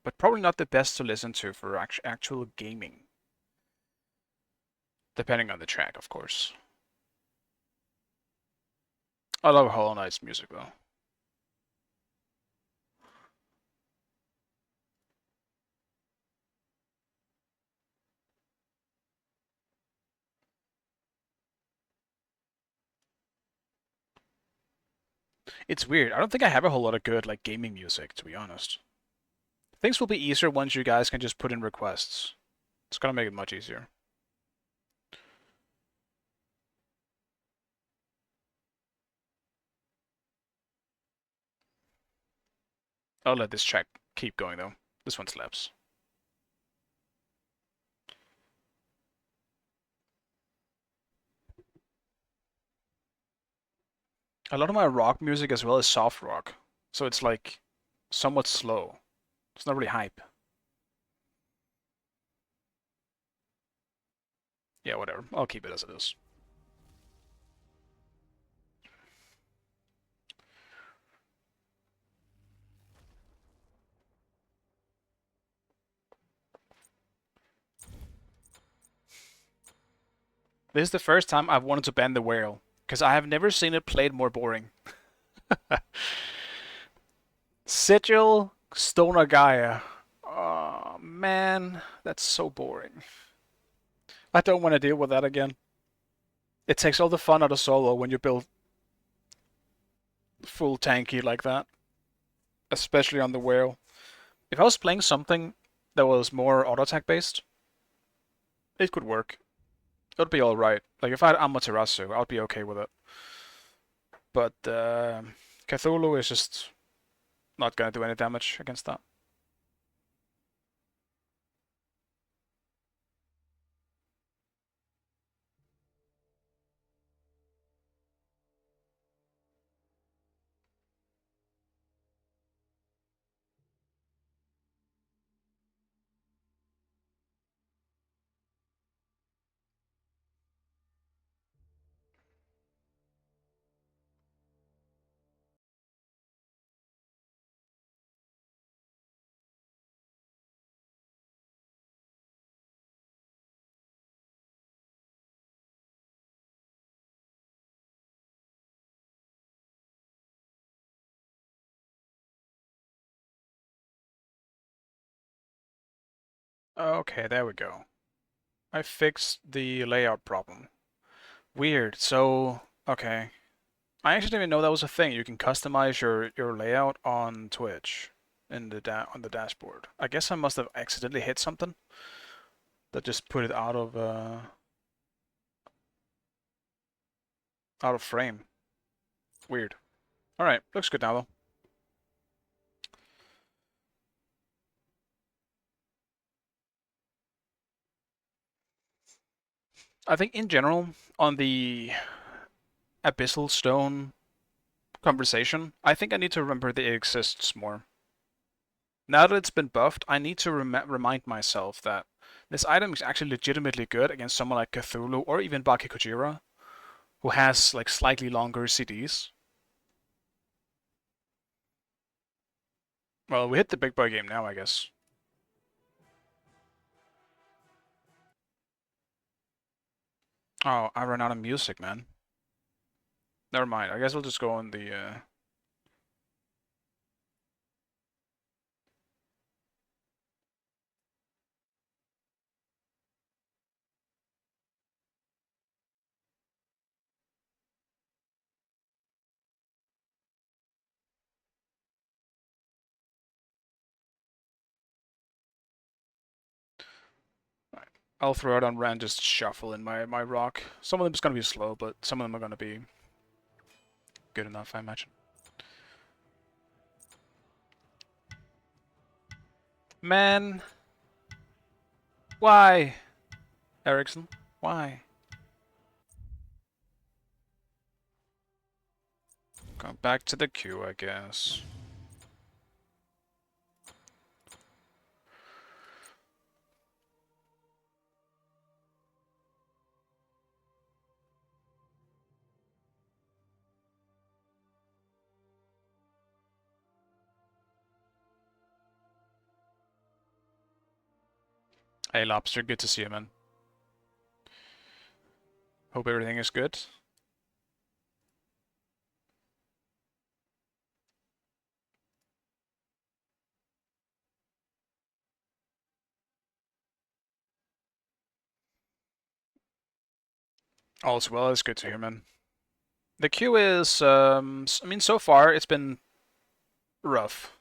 But probably not the best to listen to for actual gaming. Depending on the track, of course. I love Hollow Knight's music though. It's weird. I don't think I have a whole lot of good like gaming music, to be honest. Things will be easier once you guys can just put in requests. It's gonna make it much easier. I'll let this track keep going though. This one slaps. A lot of my rock music as well is soft rock. So it's like somewhat slow. It's not really hype. Yeah, whatever. I'll keep it as it is. This is the first time I've wanted to ban the whale, because I have never seen it played more boring. Sigil Stoner Gaia. Oh man, that's so boring. I don't want to deal with that again. It takes all the fun out of solo when you build full tanky like that, especially on the whale. If I was playing something that was more auto attack based, it could work. It would be alright. Like if I had Amaterasu, I'd be okay with it. But Cthulhu is just not gonna do any damage against that. Okay, there we go. I fixed the layout problem. Weird. So, okay. I actually didn't even know that was a thing. You can customize your layout on Twitch in the on the dashboard. I guess I must have accidentally hit something that just put it out of frame. Weird. All right, looks good now though. I think in general on the Abyssal Stone conversation, I think I need to remember that it exists more. Now that it's been buffed, I need to remind myself that this item is actually legitimately good against someone like Cthulhu or even Baki Kojira, who has like slightly longer CDs. Well, we hit the big boy game now, I guess. Oh, I ran out of music, man. Never mind. I guess we'll just go on the. I'll throw it on Ran, just shuffle in my rock. Some of them is gonna be slow, but some of them are gonna be good enough, I imagine. Man, why, Ericsson? Why? Go back to the queue, I guess. Hey, Lobster, good to see you, man. Hope everything is good. All's well, it's good to hear, man. The queue is, I mean, so far it's been rough.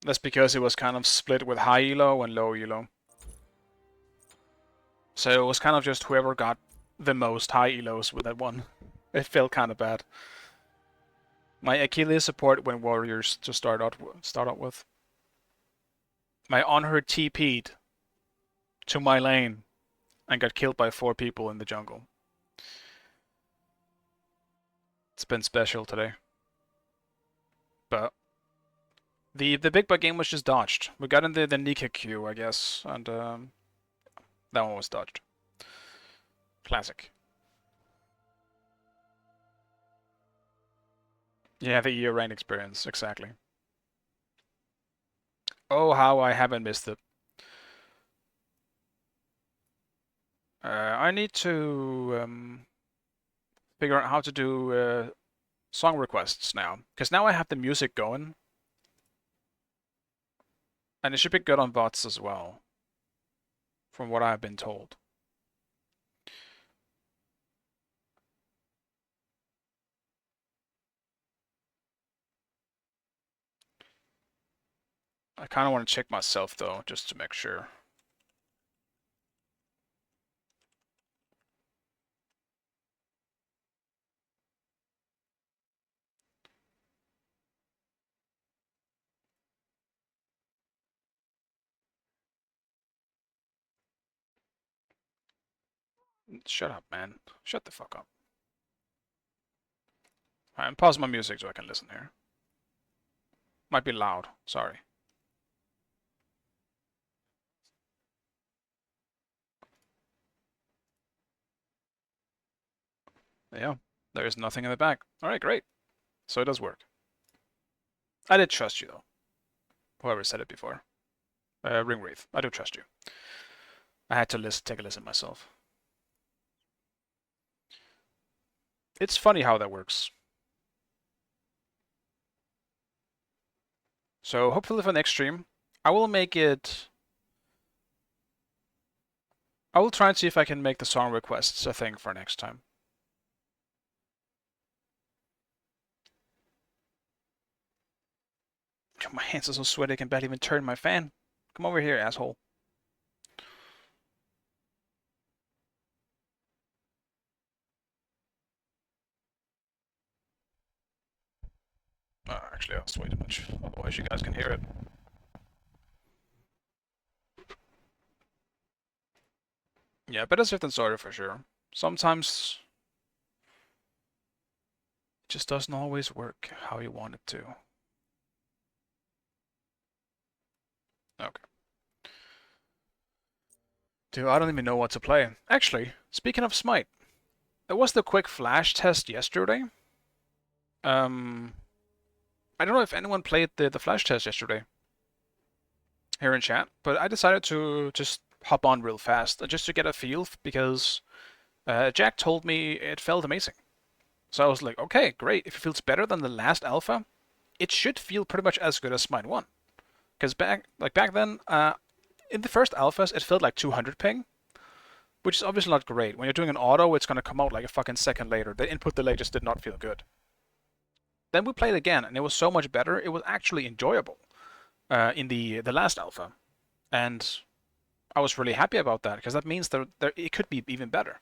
That's because it was kind of split with high elo and low elo. So it was kind of just whoever got the most high elos with that one. It felt kind of bad. My Achilles support went warriors to start out with. My Honor TP'd to my lane and got killed by 4 people in the jungle. It's been special today. But the big bug game was just dodged. We got in the Nika queue, I guess, and that one was dodged. Classic. Yeah, the year rain experience, exactly. Oh, how I haven't missed it. I need to figure out how to do song requests now, because now I have the music going, and it should be good on bots as well, from what I've been told. I kind of want to check myself though, just to make sure. Shut up, man. Shut the fuck up. Alright, I'm pausing my music so I can listen here. Might be loud, sorry. Yeah, there is nothing in the back. Alright, great. So it does work. I did trust you though. Whoever said it before. Ringwraith, I do trust you. I had to take a listen myself. It's funny how that works. So hopefully for next stream, I will make it... I will try and see if I can make the song requests a thing for next time. My hands are so sweaty I can barely even turn my fan. Come over here, asshole. Actually, that's way too much. Otherwise, you guys can hear it. Yeah, better safe than sorry for sure. Sometimes it just doesn't always work how you want it to. Okay. Dude, I don't even know what to play. Actually, speaking of Smite, there was the quick flash test yesterday. I don't know if anyone played the flash test yesterday here in chat, but I decided to just hop on real fast just to get a feel because Jack told me it felt amazing. So I was like, okay, great. If it feels better than the last alpha, it should feel pretty much as good as Smite 1. Because back then, in the first alphas, it felt like 200 ping, which is obviously not great. When you're doing an auto, it's going to come out like a fucking second later. The input delay just did not feel good. Then we played again, and it was so much better. It was actually enjoyable in the last alpha. And I was really happy about that, because that means that it could be even better.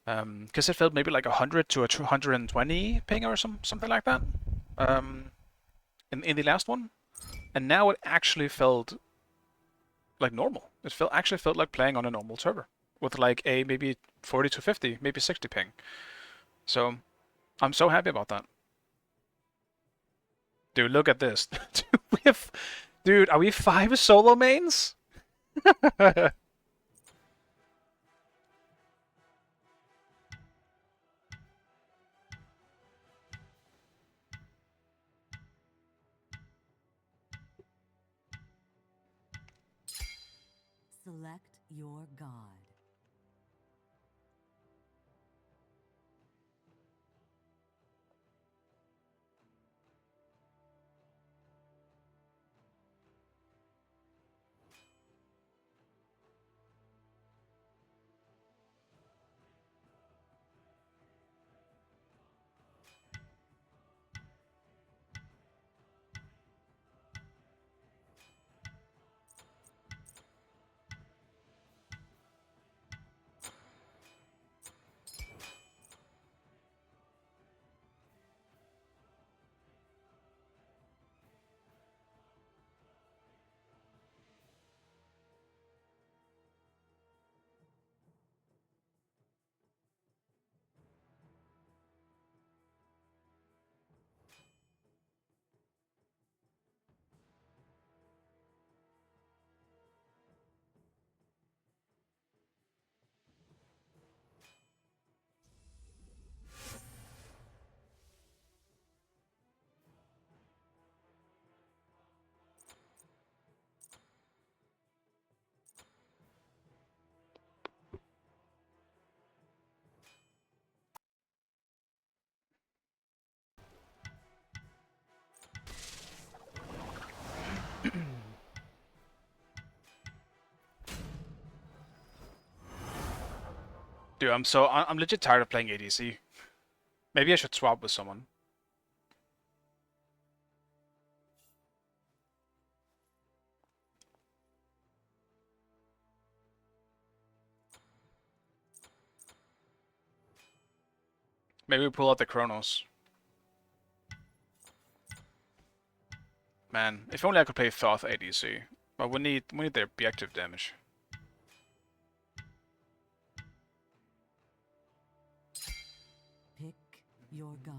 Because it felt maybe like 100 to a 220 ping or something like that in the last one. And now it actually felt like normal. It actually felt like playing on a normal server with like a maybe 40 to 50, maybe 60 ping. So I'm so happy about that. Dude, look at this. Dude, are we 5 solo mains? Select your god. Dude, I'm legit tired of playing ADC. Maybe I should swap with someone. Maybe we pull out the Chronos. Man, if only I could play Thoth ADC. But we need their objective damage. Pick your god.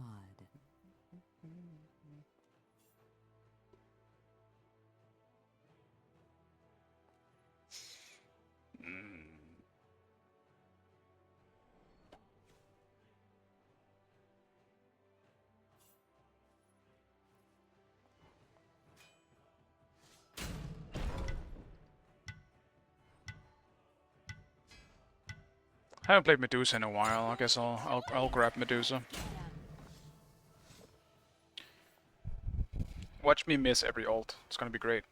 I haven't played Medusa in a while. I guess I'll grab Medusa. Watch me miss every ult. It's gonna be great.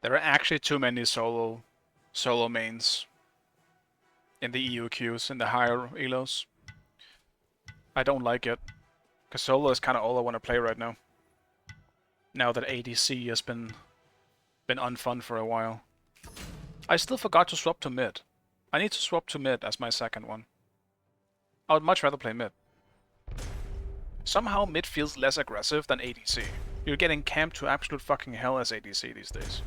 There are actually too many solo mains in the EU queues, in the higher elos. I don't like it. Because solo is kind of all I want to play right now. Now that ADC has been unfun for a while. I still forgot to swap to mid. I need to swap to mid as my second one. I would much rather play mid. Somehow mid feels less aggressive than ADC. You're getting camped to absolute fucking hell as ADC these days.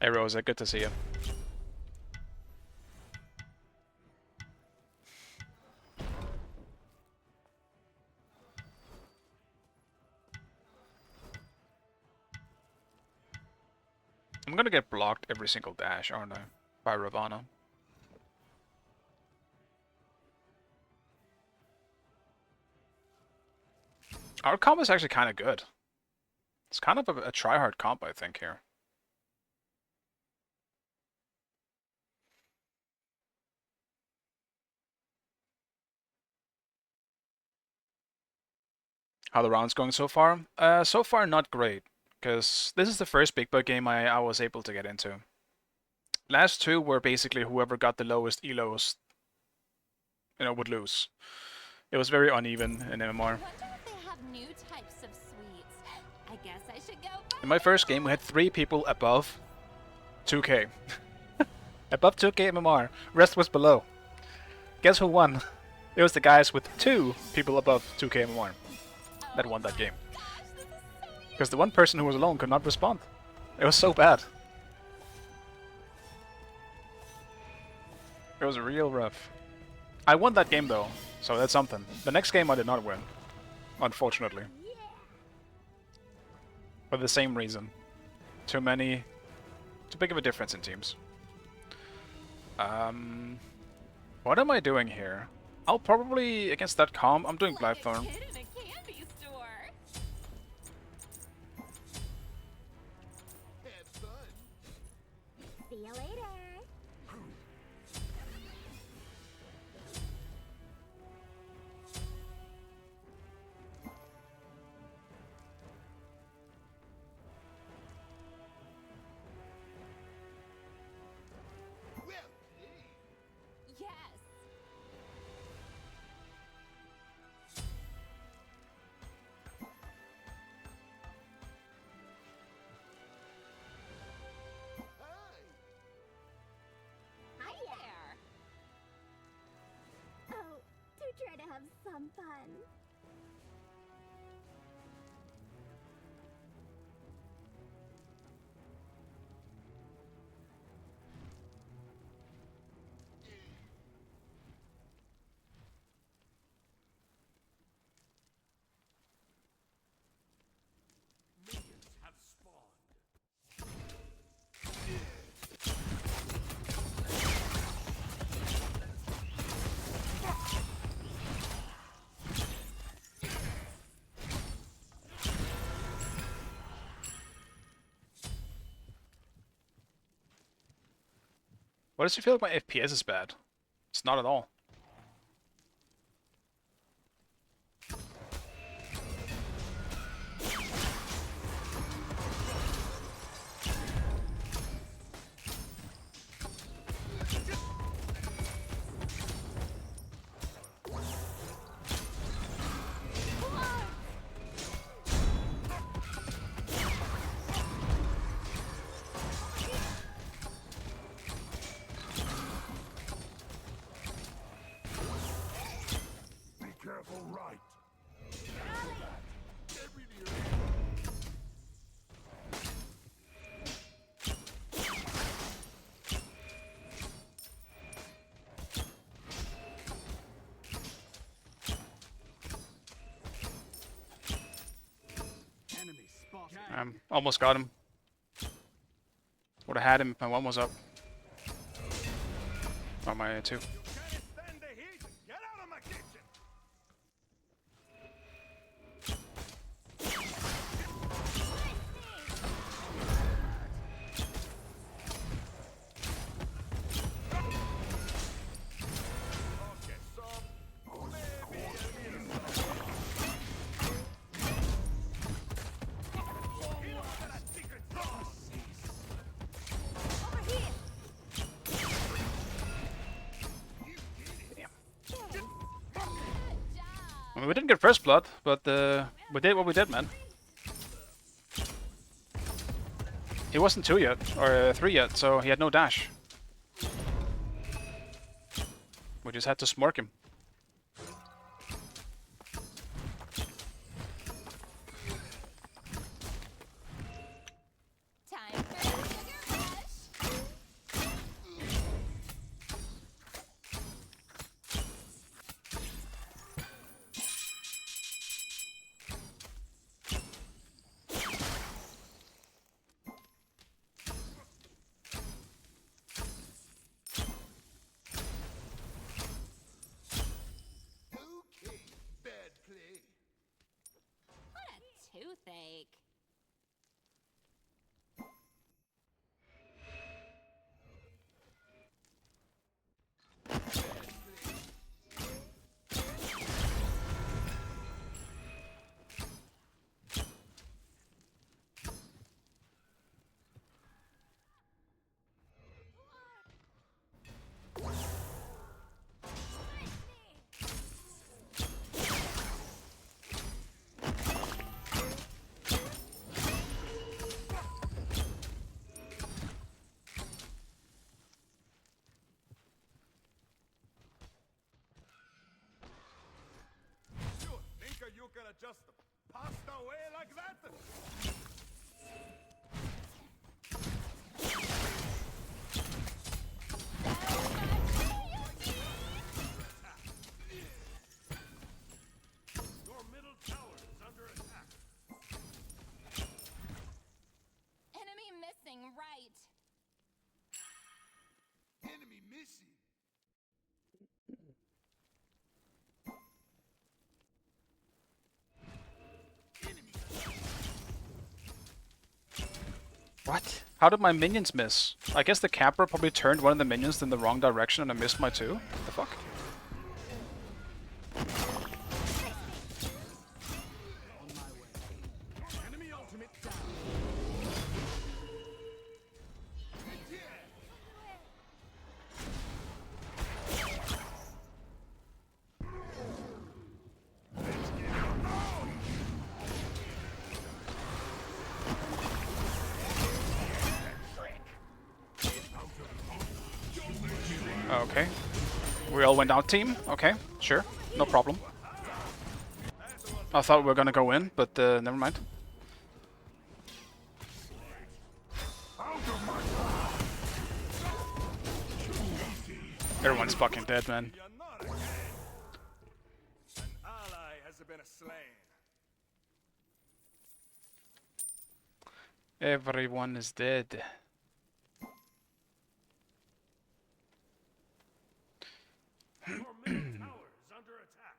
Hey Rosa, good to see you. I'm gonna get blocked every single dash, aren't I? By Ravana. Our comp is actually kind of good. It's kind of a try-hard comp, I think, here. How the round's going so far? So far not great, because this is the first big boy game I was able to get into. Last two were basically whoever got the lowest elos, would lose. It was very uneven in MMR. Wonder if they have new types of sweets. I guess I should go In my first game, we had 3 people above 2k. Above 2k MMR. Rest was below. Guess who won? It was the guys with 2 people above 2k MMR that won that game. Because the one person who was alone could not respond. It was so bad. It was real rough. I won that game though, so that's something. The next game I did not win, unfortunately. For the same reason. Too big of a difference in teams. What am I doing here? I'll probably, against that comp, I'm doing Blackthorn. Like a kid in a candy store. Have fun. See you later. Well, Yes. hi. Hi there. Oh, do try to have some fun. Minions have spawned. Why does it feel like my FPS is bad? It's not at all. Be careful, right. Almost got him. Would have had him if my one was up. Or my two. You can't stand the heat. Get out of my kitchen. Okay, so maybe a little. You know that secret sauce. Over here. I mean, we didn't get first blood, but we did what we did, man. He wasn't 2 yet, or 3 yet, so he had no dash. We just had to smork him. Time for a sugar rush. Okay, bad play. What a toothache. You think you gonna just pass away like that? Your middle tower is under attack. Enemy missing right. Enemy missing. What? How did my minions miss? I guess the capper probably turned one of the minions in the wrong direction and I missed my two? What the fuck? Enemy ultimate down. Okay. We all went down team? Okay, sure. No problem. I thought we were gonna go in, but never mind. Everyone's fucking dead, man. You're not again. An ally has been slain. Everyone is dead. Your middle tower is under attack.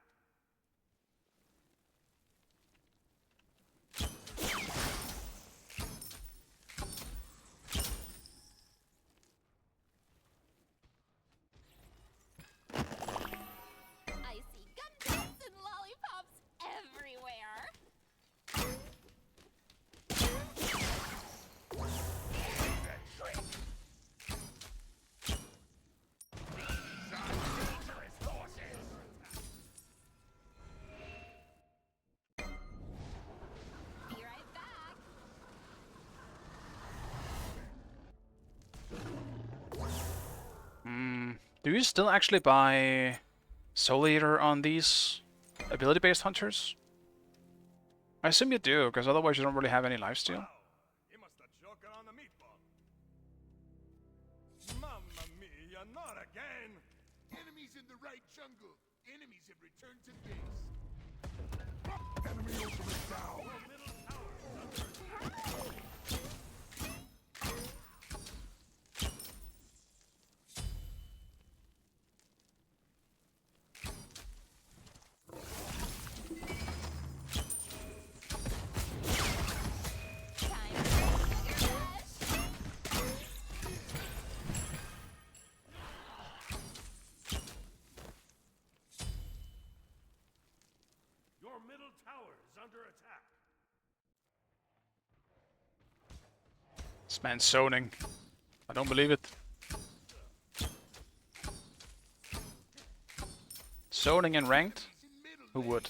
Do you still actually buy Soul Eater on these ability-based hunters? I assume you do, because otherwise you don't really have any lifesteal. He must have choked on the meatball. Mamma mia, not again! Enemies in the right jungle. Enemies have returned to base. Enemy ultimate down. Time for sugar rush. Your middle tower is under attack. This man's zoning. I don't believe it. Zoning and ranked? Who would?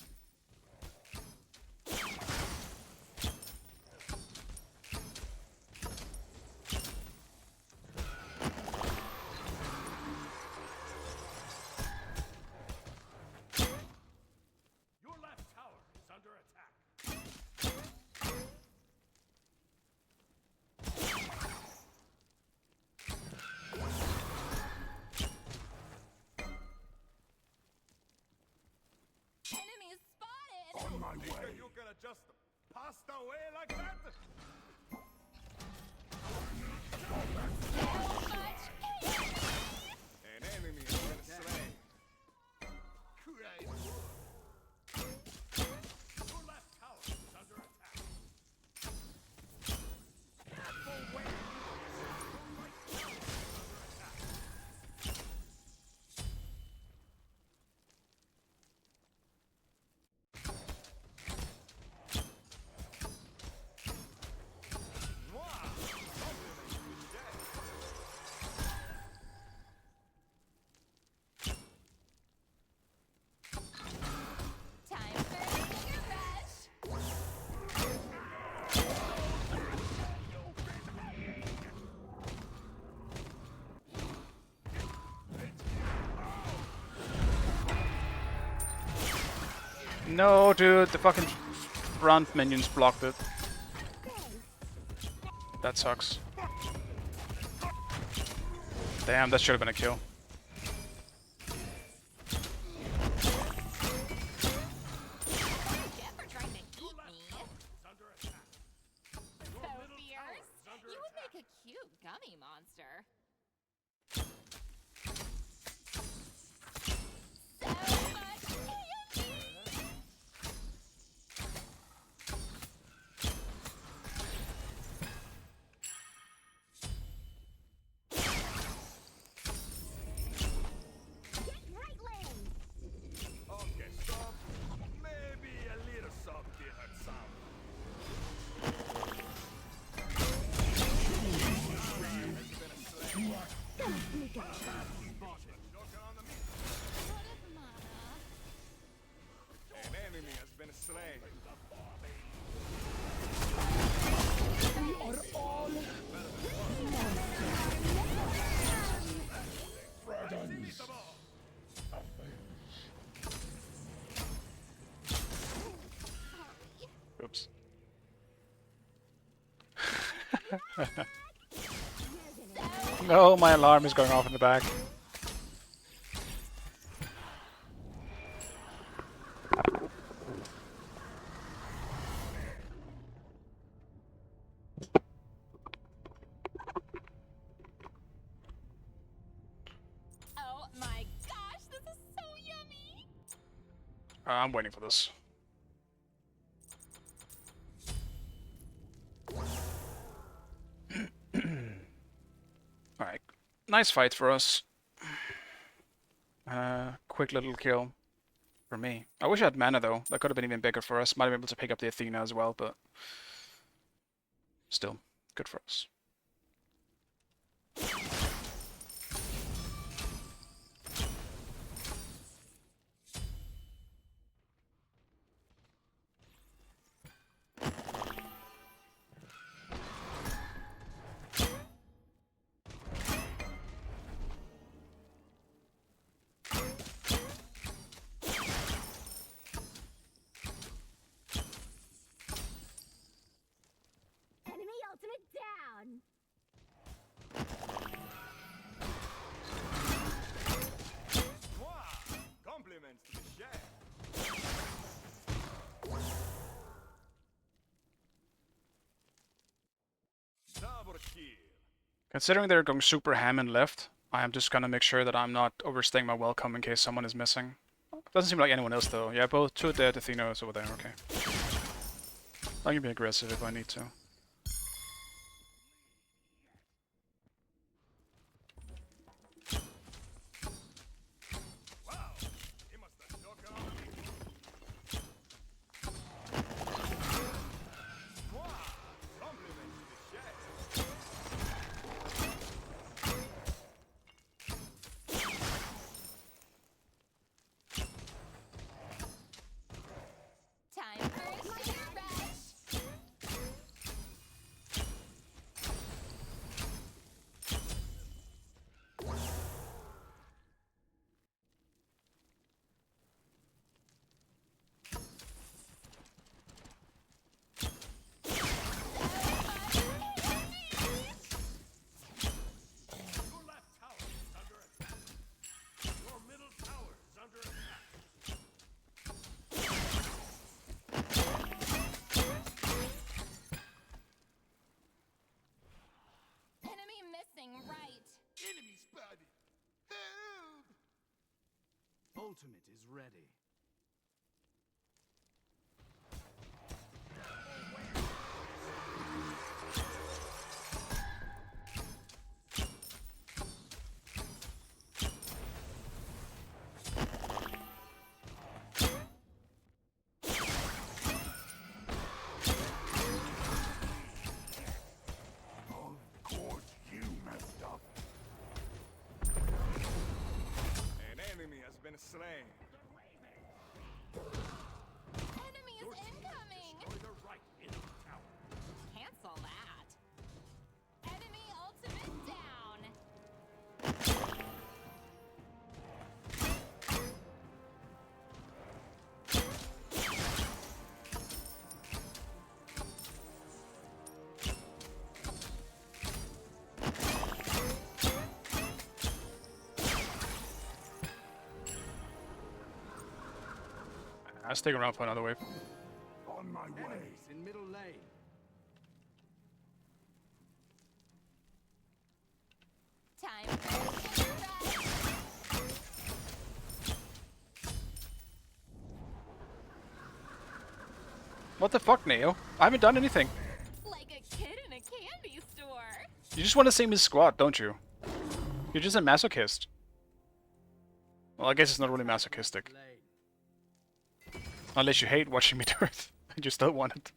Your left tower is under attack. Enemy spotted. On my way. You gonna just pass away like that? So much chaos. An enemy has been slain. Christ. Your left tower is under attack. Time for sugar rush. No, dude, the fucking front minions blocked it. That sucks. Damn, that should have been a kill. Get for trying to eat me. Under attack. So fierce. You would make a cute gummy monster. So much chaos. Okay, stop. Maybe a little soft here hurt some. What if Mama? An enemy has been slain. Oops. No, my alarm is going off in the back. Oh my gosh, this is so yummy. I'm waiting for this. Alright, nice fight for us. Quick little kill for me. I wish I had mana though. That could have been even bigger for us. Might have been able to pick up the Athena as well, but still, good for us. Considering they're going super ham and left, I am just gonna make sure that I'm not overstaying my welcome in case someone is missing. Doesn't seem like anyone else though. Yeah, both two dead, Athena is over there, okay. I can be aggressive if I need to. Time for a sugar rush. Your left tower is under attack. Your middle tower is under attack. Enemy missing right. Enemy spotted. Help! Ultimate is ready. Of course you messed up. An enemy has been slain. Enemies incoming. Destroy the right middle tower. Cancel that. Enemy ultimate down. I'll stick around for another wave. On my way. Enemies in middle lane. Time for a sugar rush. What the fuck, Neo? I haven't done anything. Like a kid in a candy store. You just want to see me squat, don't you? You're just a masochist. Well, I guess it's not really masochistic. Lane. Unless you hate watching me do it, and you still want it.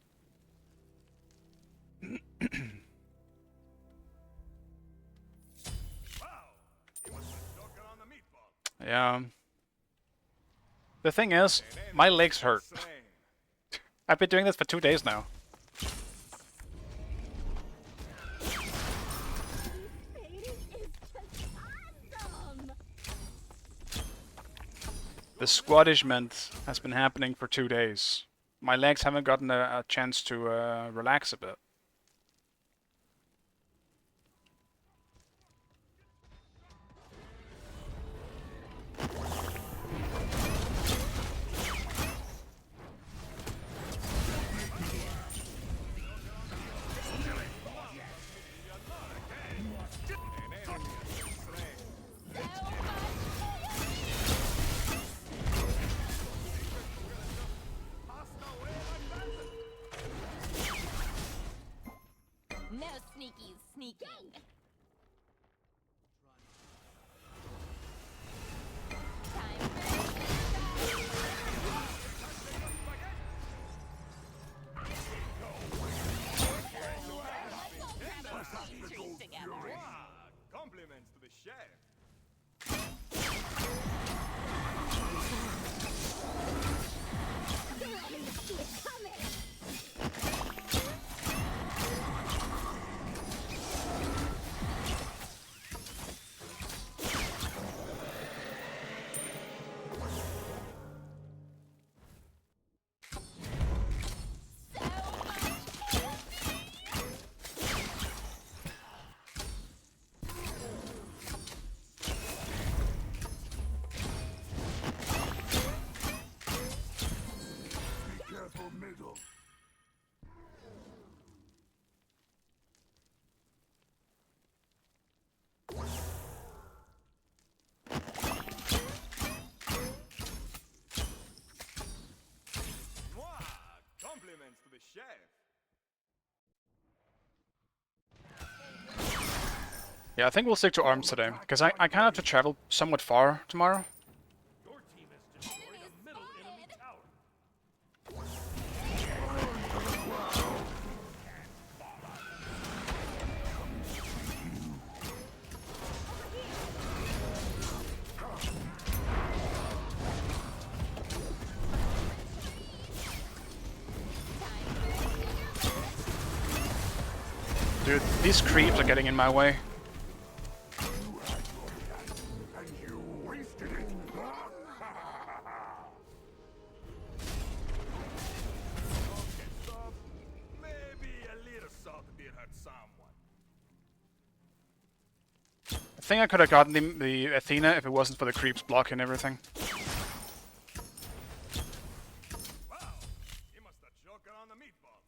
Wow! You must have choking on the meatball. Yeah. The thing is, my legs hurt. Slain. I've been doing this for 2 days now. The squattishment has been happening for 2 days. My legs haven't gotten a chance to relax a bit. chef. Yeah, I think we'll stick to arms today, because I kind of have to travel somewhat far tomorrow. Your team has destroyed a middle enemy tower. Dude, these creeps are getting in my way. Maybe a little salt did hurt someone. I think I could have gotten the Athena if it wasn't for the creeps blocking everything. Wow, he must have choked on the meatball.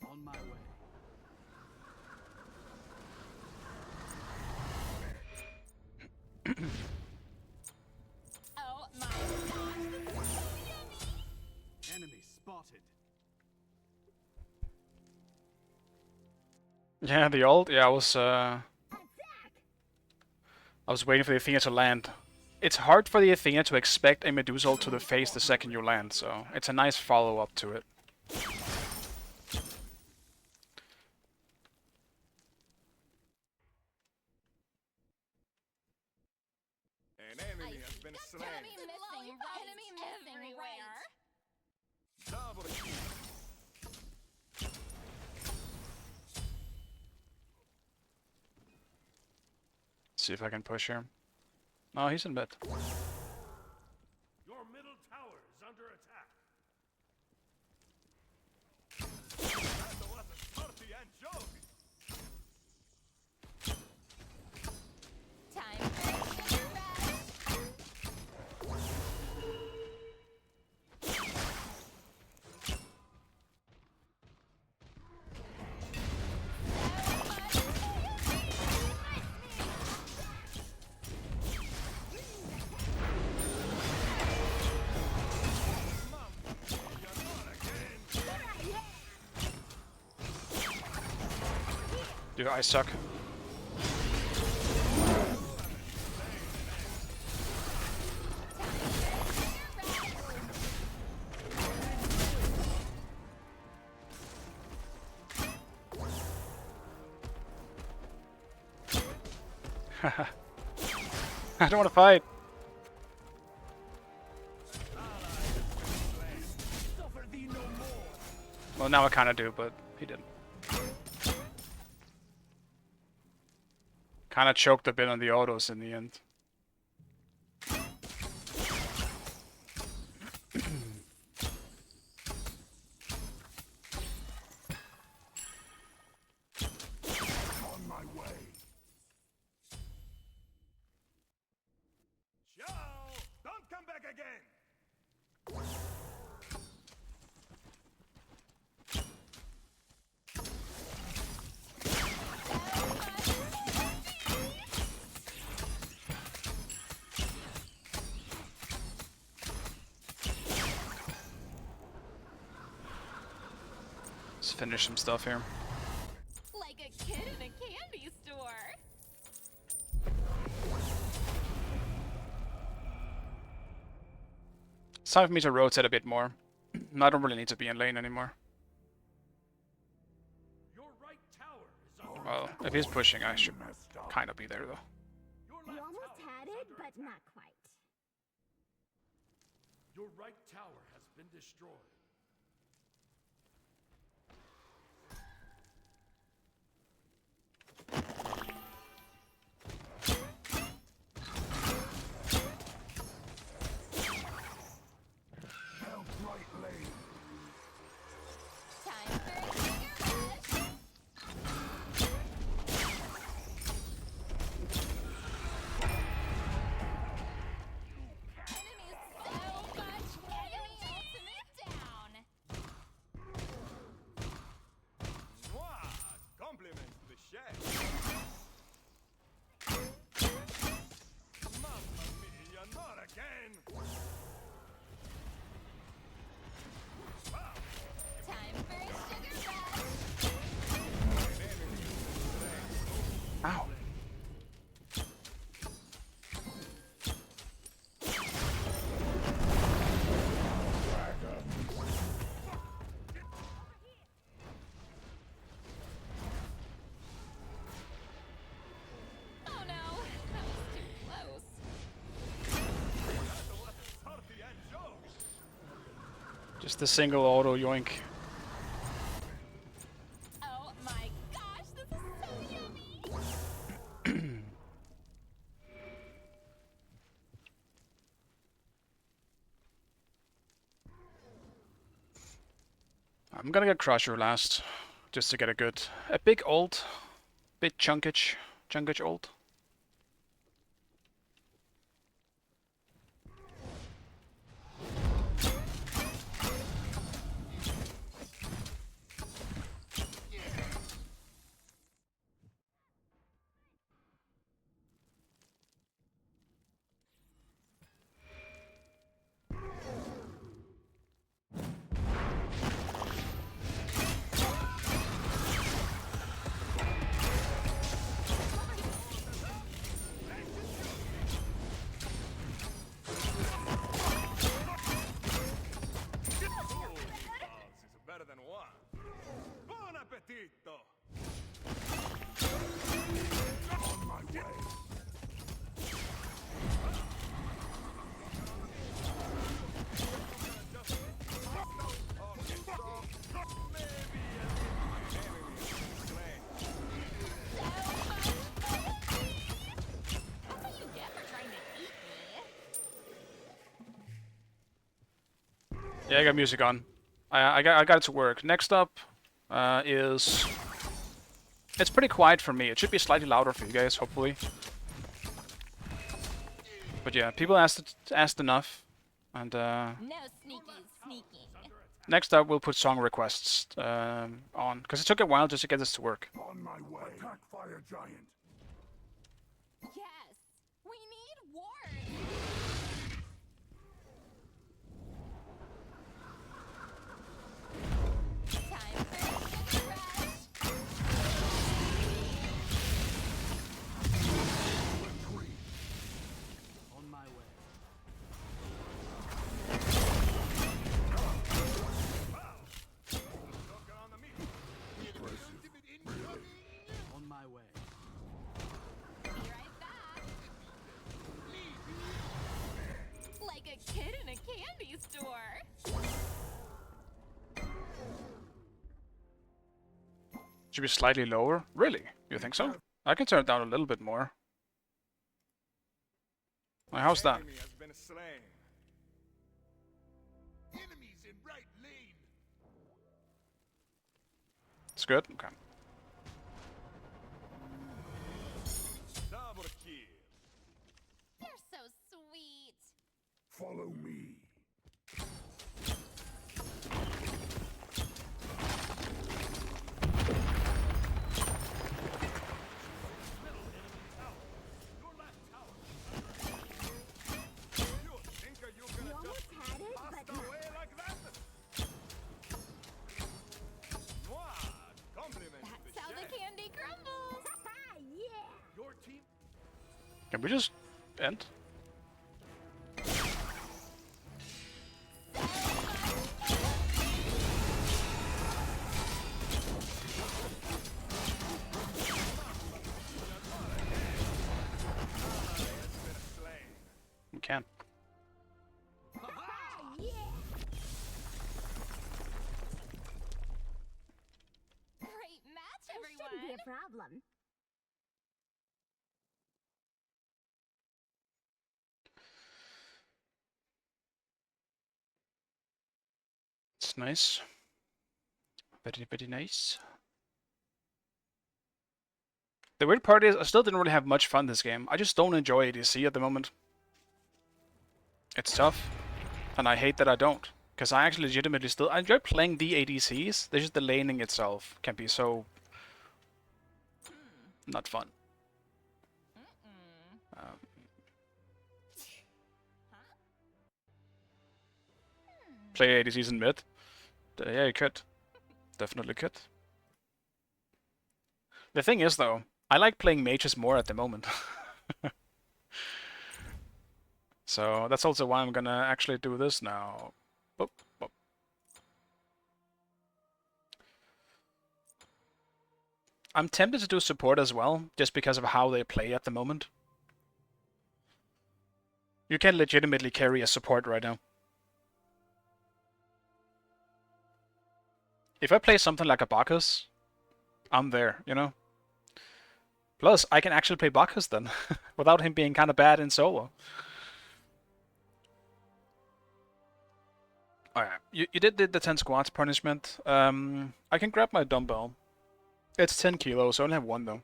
On my way. Oh my gosh, this is so yummy! Enemy spotted. Yeah, the ult. Yeah, I was waiting for the Athena to land. It's hard for the Athena to expect a Medusa ult to the face the second you land, so it's a nice follow-up to it. An enemy has been slain. Enemy missing everywhere. Double kill. See if I can push here. Oh, he's in mid. Your middle tower is under attack. That was a dirty and joke. Time for sugar rush. Dude, I suck. I don't want to fight. Well, now I kind of do, but he didn't. Kind of choked a bit on the autos in the end. On my way. Ciao! Don't come back again! Let's finish some stuff here. Like a kid in a candy store. It's time for me to rotate a bit more. I don't really need to be in lane anymore. Your right tower is under Well, attack. if he's pushing, I should kind of be there though. Your You left almost tower had is it, under but attack. not quite. Your right tower has been destroyed. Help right lane. Time for sugar rush. Enemy so much. Enemy ultimate down. Just a single auto yoink. Oh my gosh, this is so yummy! I'm gonna get Crusher last, just to get a big ult, bit chunkage ult. Is better than one. Buon appetito! On my way. That's what you get for trying to eat me. Yeah, I got music on. I got it to work. Next up is... It's pretty quiet for me. It should be slightly louder for you guys, hopefully. But yeah, people asked enough. And No sneaky sneaking. next up, we'll put song requests on. Because it took a while just to get this to work. On my way. Attack fire giant. Yes, we need wards. Time for a sugar rush. On my way. On my way. Be right back. Like a kid in a candy store. Should be slightly lower. Really? You think so? I can turn it down a little bit more. How's that? Enemy has been slain. Enemies in right lane. It's good? Okay. Double kill. They're so sweet. Follow me. That's how the candy crumbles. Your team. Can we just end? We can. Great match, everyone. Shouldn't be a problem. It's nice. Very, very nice. The weird part is I still didn't really have much fun this game. I just don't enjoy ADC at the moment. It's tough. And I hate that I don't. Because I actually legitimately still... I enjoy playing the ADCs. This is the laning itself. Can be so... not fun. Play ADCs in mid? Yeah, you could. Definitely could. The thing is, though, I like playing mages more at the moment. So that's also why I'm gonna actually do this now. Boop, boop. I'm tempted to do support as well, just because of how they play at the moment. You can legitimately carry a support right now. If I play something like a Bacchus, I'm there, you know? Plus, I can actually play Bacchus then, without him being kind of bad in solo. Alright, you did the 10 squats punishment. I can grab my dumbbell. It's 10 kilos, I only have one though.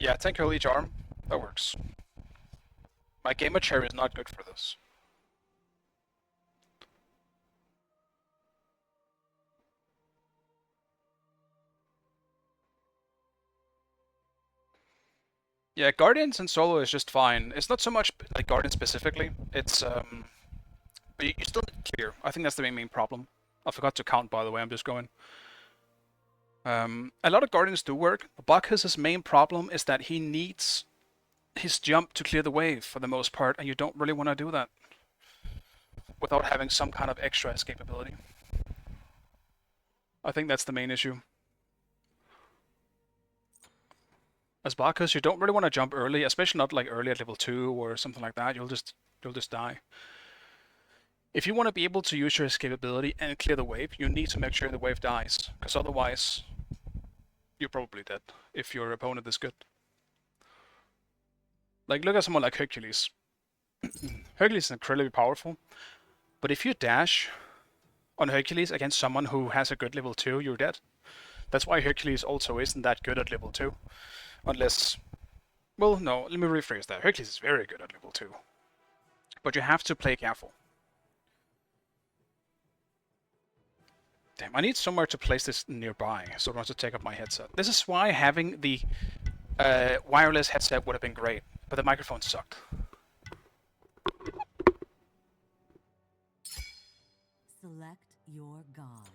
Yeah, 10 kilo each arm. That works. My gamer chair is not good for this. Yeah, Guardians and solo is just fine. It's not so much like Guardian specifically. It's but you still need clear. I think that's the main problem. I forgot to count, by the way. I'm just going. A lot of Guardians do work. Bacchus' main problem is that he needs his jump to clear the wave for the most part, and you don't really want to do that without having some kind of extra escapability. I think that's the main issue. As Bacchus, you don't really want to jump early, especially not like early at level 2 or something like that. You'll just die. If you want to be able to use your escapability and clear the wave, you need to make sure the wave dies, because otherwise you're probably dead if your opponent is good. Like, look at someone like Hercules. Hercules is incredibly powerful, but if you dash on Hercules against someone who has a good level 2, you're dead. That's why Hercules also isn't that good at level 2. Unless... Well, no, let me rephrase that. Hercules is very good at level 2. But you have to play careful. Damn, I need somewhere to place this nearby, so I don't have to take up my headset. This is why having the wireless headset would have been great, but the microphone sucked. Select your god.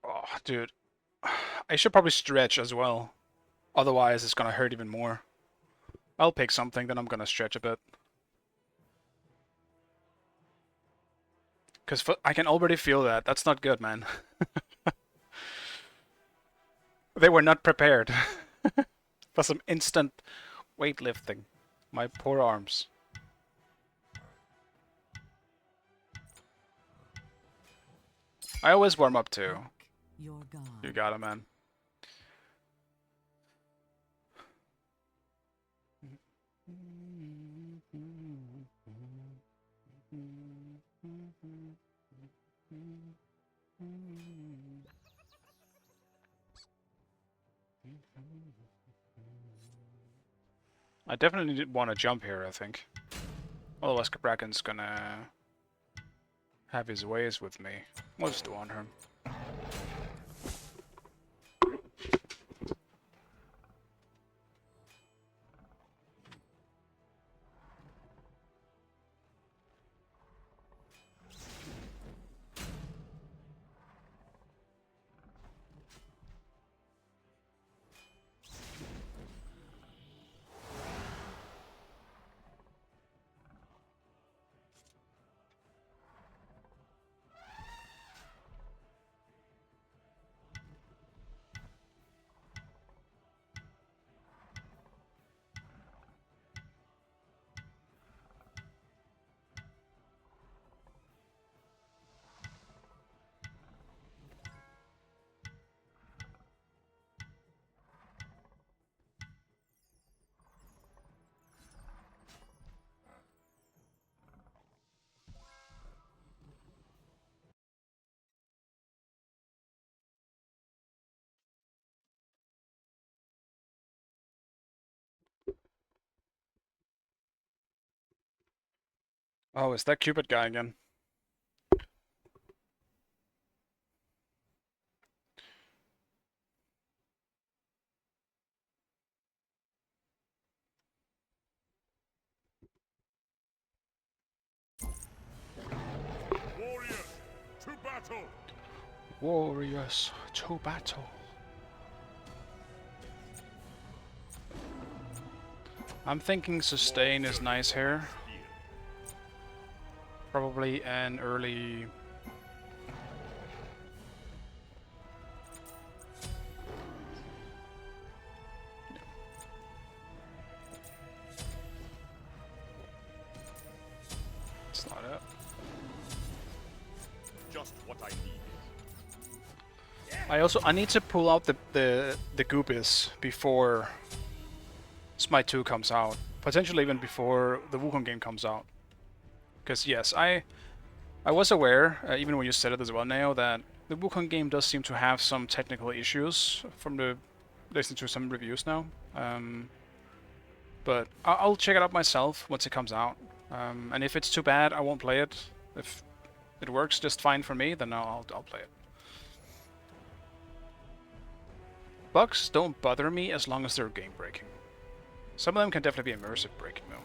Oh, dude. I should probably stretch as well. Otherwise, it's gonna hurt even more. I'll pick something, then I'm gonna stretch a bit. Because I can already feel that. That's not good, man. They were not prepared for some instant weightlifting. My poor arms. I always warm up too. Your god. You got it, man. I definitely want to jump here, I think. Otherwise, Kraken's gonna have his ways with me. We'll just one him. Oh, is that Cupid guy again? Warriors, to battle! Warriors to battle. I'm thinking sustain is nice here. Probably an early... It's not it. Just what I need. I need to pull out the Goobis before Smite 2 comes out. Potentially even before the Wukong game comes out. Because yes, I was aware, even when you said it as well, Neo, that the Wukong game does seem to have some technical issues from the listening to some reviews now. But I'll check it out myself once it comes out. And if it's too bad, I won't play it. If it works just fine for me, then I'll play it. Bugs don't bother me as long as they're game breaking. Some of them can definitely be immersive breaking though.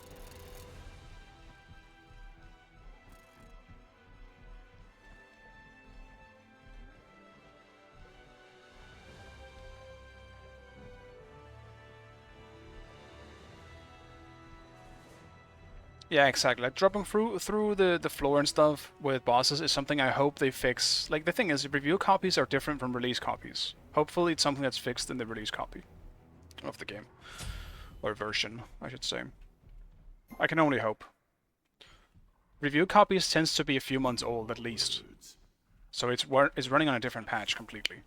Yeah, exactly. Like dropping through the floor and stuff with bosses is something I hope they fix. Like the thing is, review copies are different from release copies. Hopefully, it's something that's fixed in the release copy of the game, or version, I should say. I can only hope. Review copies tends to be a few months old at least, so it's running on a different patch completely.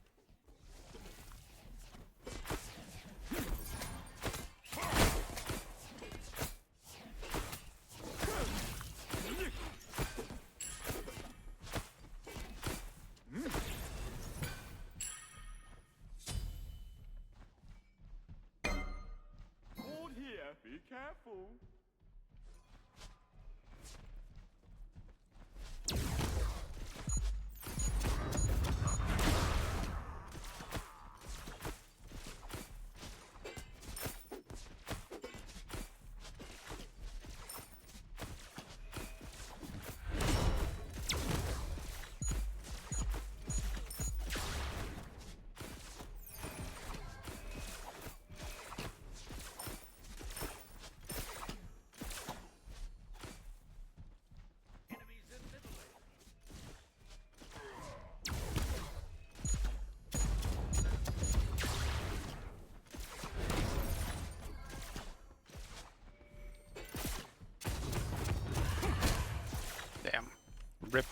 Hold here, be careful. Damn. Rip.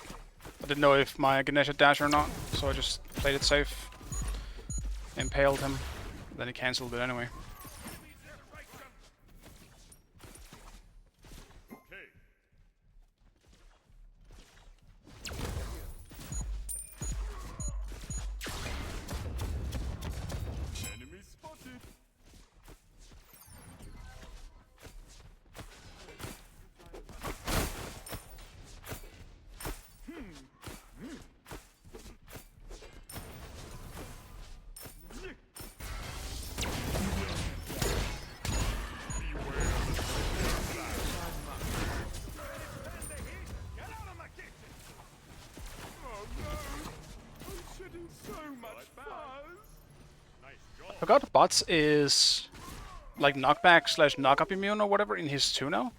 I didn't know if my Ganesh had dash or not, so I just played it safe. Impaled him. Then he cancelled it anyway. Okay. Enemy spotted. Get out of my kitchen! Oh no! I'm shedding so much fuzz! Nice job. I forgot bots is like knockback slash knockup immune or whatever in his 2 now.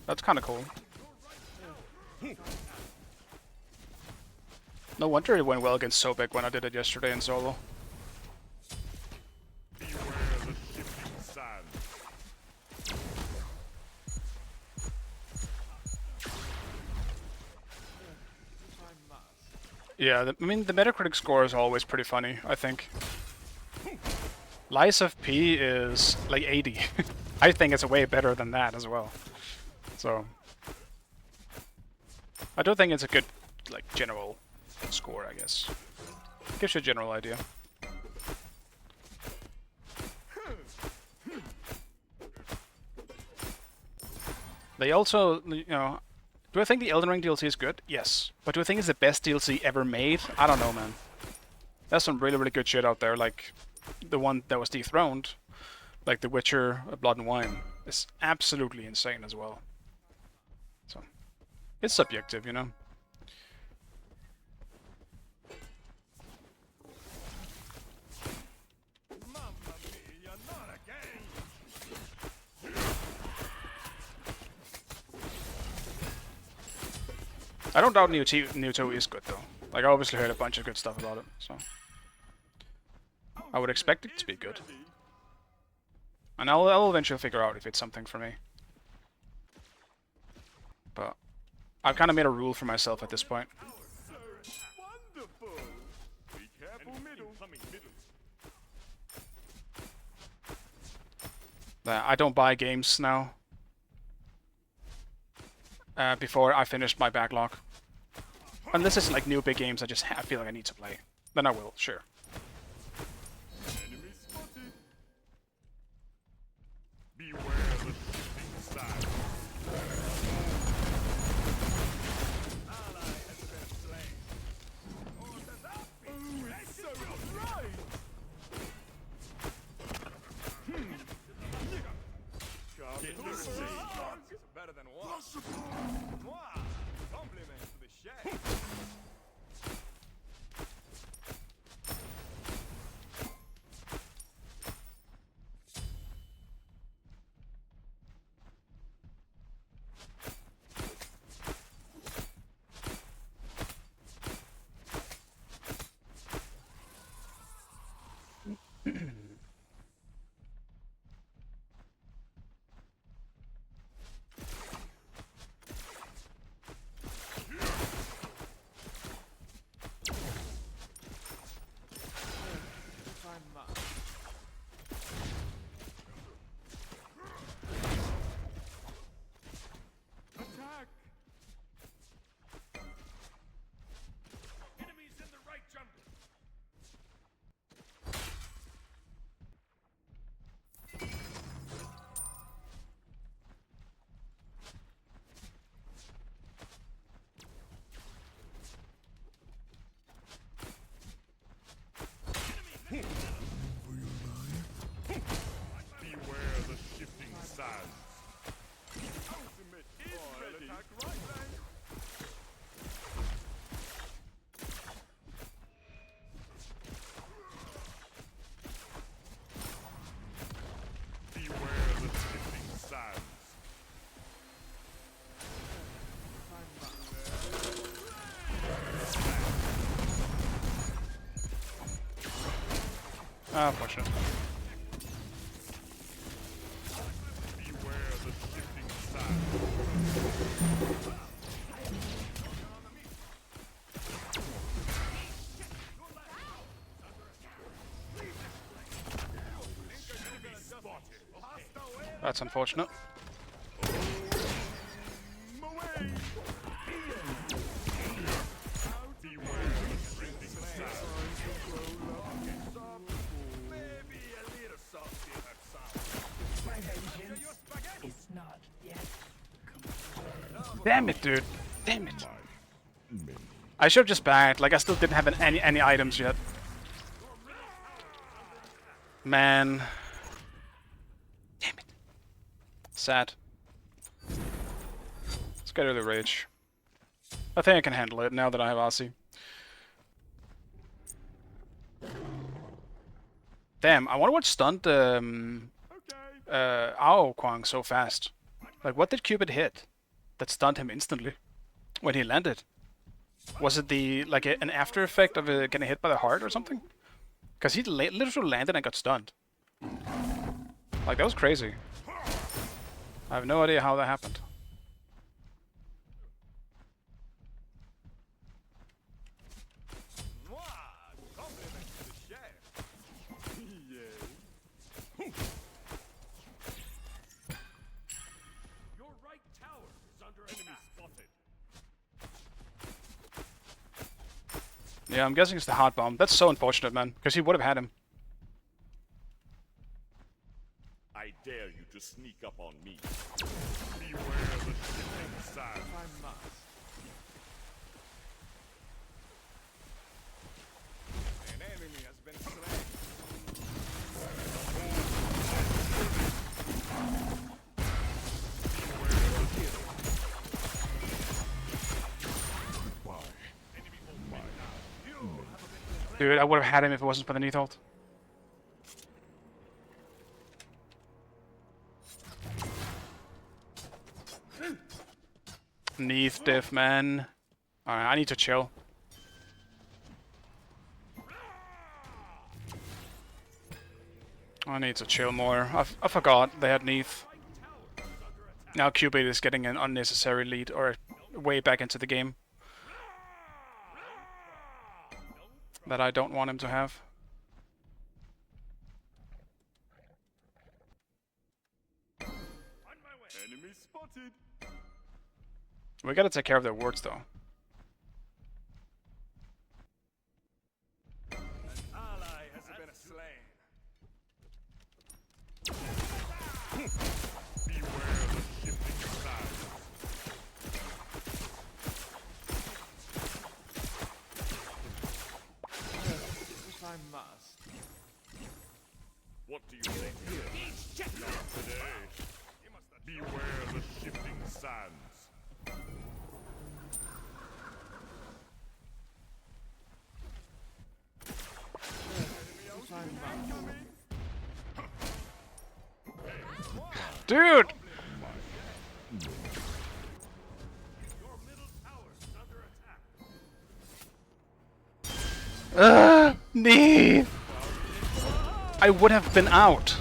That's kind of cool. No wonder it went well against Sobek when I did it yesterday in solo. Beware the shifting sand. Yeah, I mean, the Metacritic score is always pretty funny, I think. Lies of P is like 80. I think it's way better than that as well. So, I don't think it's a good, like, general score, I guess. Gives you a general idea. They also, you know, Do I think the Elden Ring DLC is good? Yes. But do I think it's the best DLC ever made? I don't know, man. There's some really, really good shit out there, like the one that was dethroned, like The Witcher, Blood and Wine, is absolutely insane as well. So, it's subjective, you know? Mamma mia, not again! I don't doubt Newto is good, though. Like, I obviously heard a bunch of good stuff about it, so... I would expect it to be good. And I'll eventually figure out if it's something for me. But I've kind of made a rule for myself at this point. Wonderful! Be careful, middle. That I don't buy games now. Before I finish my backlog. Unless it's like new big games I just feel like I need to play. Then I will, sure. Enemy spotted. Beware the shifting side. Ally has been slain. Orders up! Oh, it's so right! Get the same. Better than one. Mwah! Compliments to the chef. Attack! Enemies in the right jungle. Beware the shifting sands. Ultimate is ready. Attack right flank. Beware the shifting sands. Ah, unfortunate. Beware the shifting sands. That's unfortunate. Damn it, dude. Damn it. I should have just bagged. Like, I still didn't have any items yet. Man. Damn it. Sad. Let's get rid of the rage. I think I can handle it now that I have Aussie. Damn, I wonder what stunned Ao Kwang so fast. Like, what did Cupid hit that stunned him instantly when he landed? Was it the an after effect of getting hit by the heart or something? Because he literally landed and got stunned. Like, that was crazy. I have no idea how that happened. Your right tower is under attack. Spotted. Yeah, I'm guessing it's the heart bomb. That's so unfortunate, man, because he would have had him. I dare you to sneak up on me. Beware the shifting sands. If I must. An enemy has been slain. Dude, I would have had him if it wasn't for the Neath ult. Neath diff, man. Alright, I need to chill. I need to chill more. I forgot they had Neath. Now Cupid is getting an unnecessary lead, or way back into the game. That I don't want him to have. Enemy spotted. We gotta take care of their wards though. An ally has been slain. Beware the shifting sands. If I must. What do you think here? Not today. Beware the shifting sands. Dude! Your middle tower is under attack. Neath! I would have been out.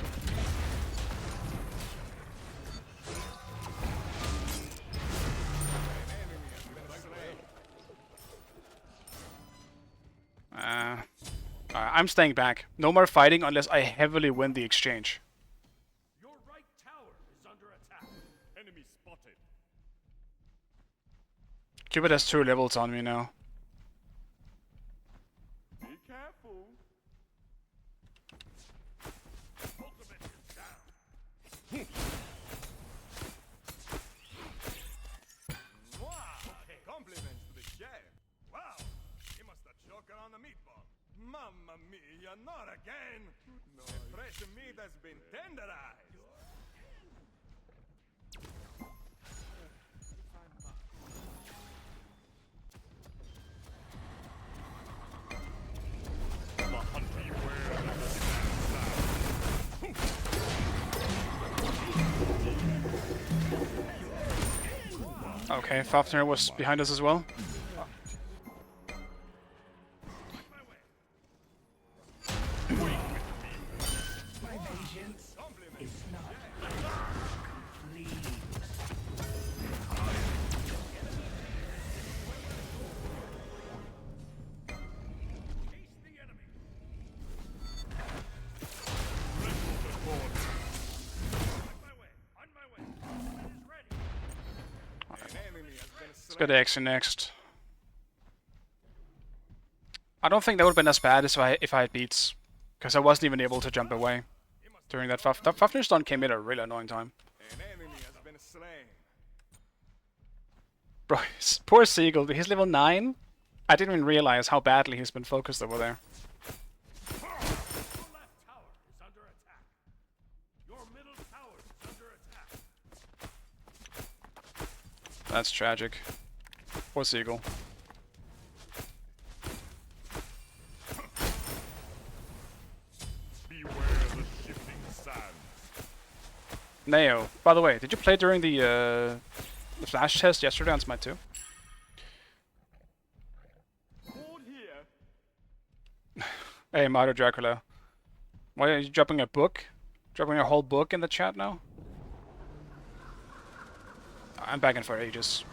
I'm staying back. No more fighting unless I heavily win the exchange. Your right tower is under attack. Enemy spotted. Cupid has 2 levels on me now. Be careful. Ultimate is down. Wow. Compliments to the chef. Wow. He must have choked on the meatball. Mamma mia, not again. No. The fresh meat has been tenderized. The hunt beware the Okay, Fafnir was behind us as well. Let's go to Action next. I don't think that would have been as bad as if I had beats, because I wasn't even able to jump away during that Fafnir stun came in at a really annoying time. An enemy has been slain. Bro, poor Seagull, he's level 9? I didn't even realize how badly he's been focused over there. Your left tower is under attack. Your middle tower is under attack. That's tragic. Poor Seagull. Beware the shifting sands. Neo, by the way, did you play during the flash test yesterday on Smite 2? Hold here. Hey, Mario Dracula. Why are you dropping a book? Dropping a whole book in the chat now? I'm back in for ages.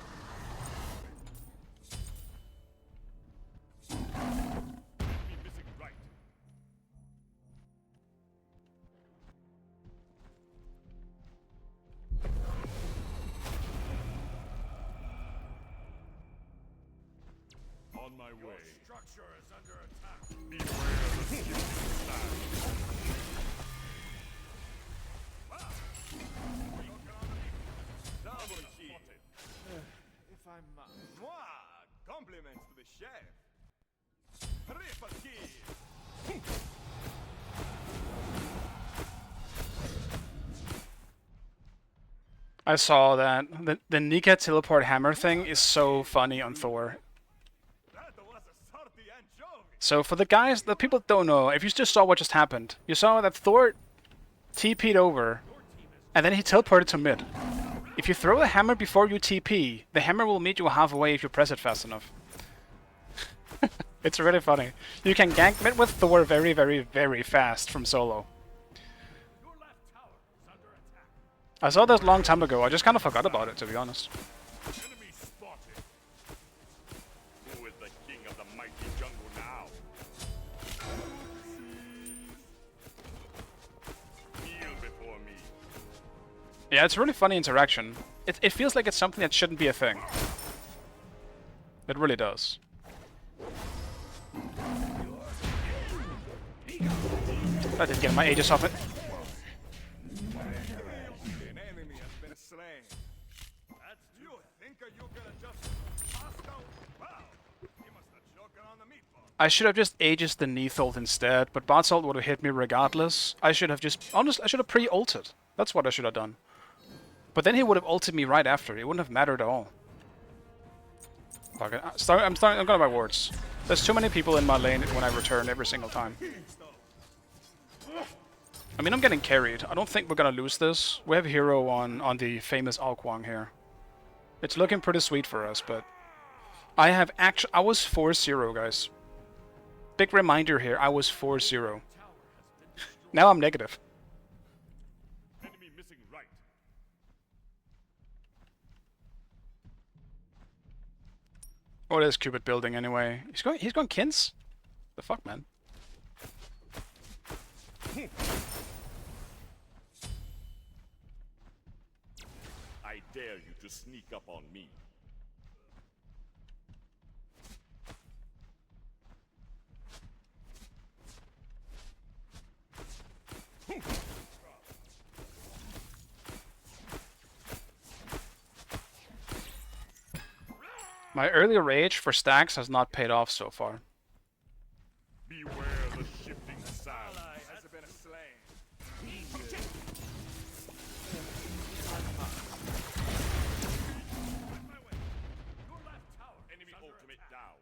Be missing right. On my Your way. structure is under attack. Beware the shifting sands. Double cheat. Moi, compliments to the chef. Ripaki. I saw that. The Nika teleport hammer thing is so funny on Thor. That was a salty anchovy. So for the guys, the people that don't know, if you just saw what just happened, you saw that Thor TP'd over, and then he teleported to mid. If you throw the hammer before you TP, the hammer will meet you halfway if you press it fast enough. It's really funny. You can gank mid with Thor very, very, very fast from solo. Your left tower is under attack. I saw this a long time ago, I just kind of forgot about it, to be honest. Enemy spotted. Who is the king of the mighty jungle now? Kneel before me. Yeah, it's a really funny interaction. It feels like it's something that shouldn't be a thing. It really does. I didn't get my Aegis off it. An enemy has been slain. That's you think you gonna just toss down? Wow, he must have choken on the meatball. I should have just Aegis the Neath ult instead, but Bot's ult would have hit me regardless. I should have just... Honestly, I should have pre-ulted. That's what I should have done. But then he would have ulted me right after. It wouldn't have mattered at all. Fuck it. I'm gonna buy wards. There's too many people in my lane when I return every single time. I mean, I'm getting carried. I don't think we're gonna lose this. We have a hero on the famous Alkwang here. It's looking pretty sweet for us, but... I was 4-0, guys. Big reminder here, I was 4-0. Now I'm negative. Enemy missing right. What is Cupid building anyway? He's going Kins? The fuck, man? I dare you to sneak up on me. My early rage for stacks has not paid off so far. Beware the shifting sands. Has been slain. Your left tower Enemy is under ultimate attack. down.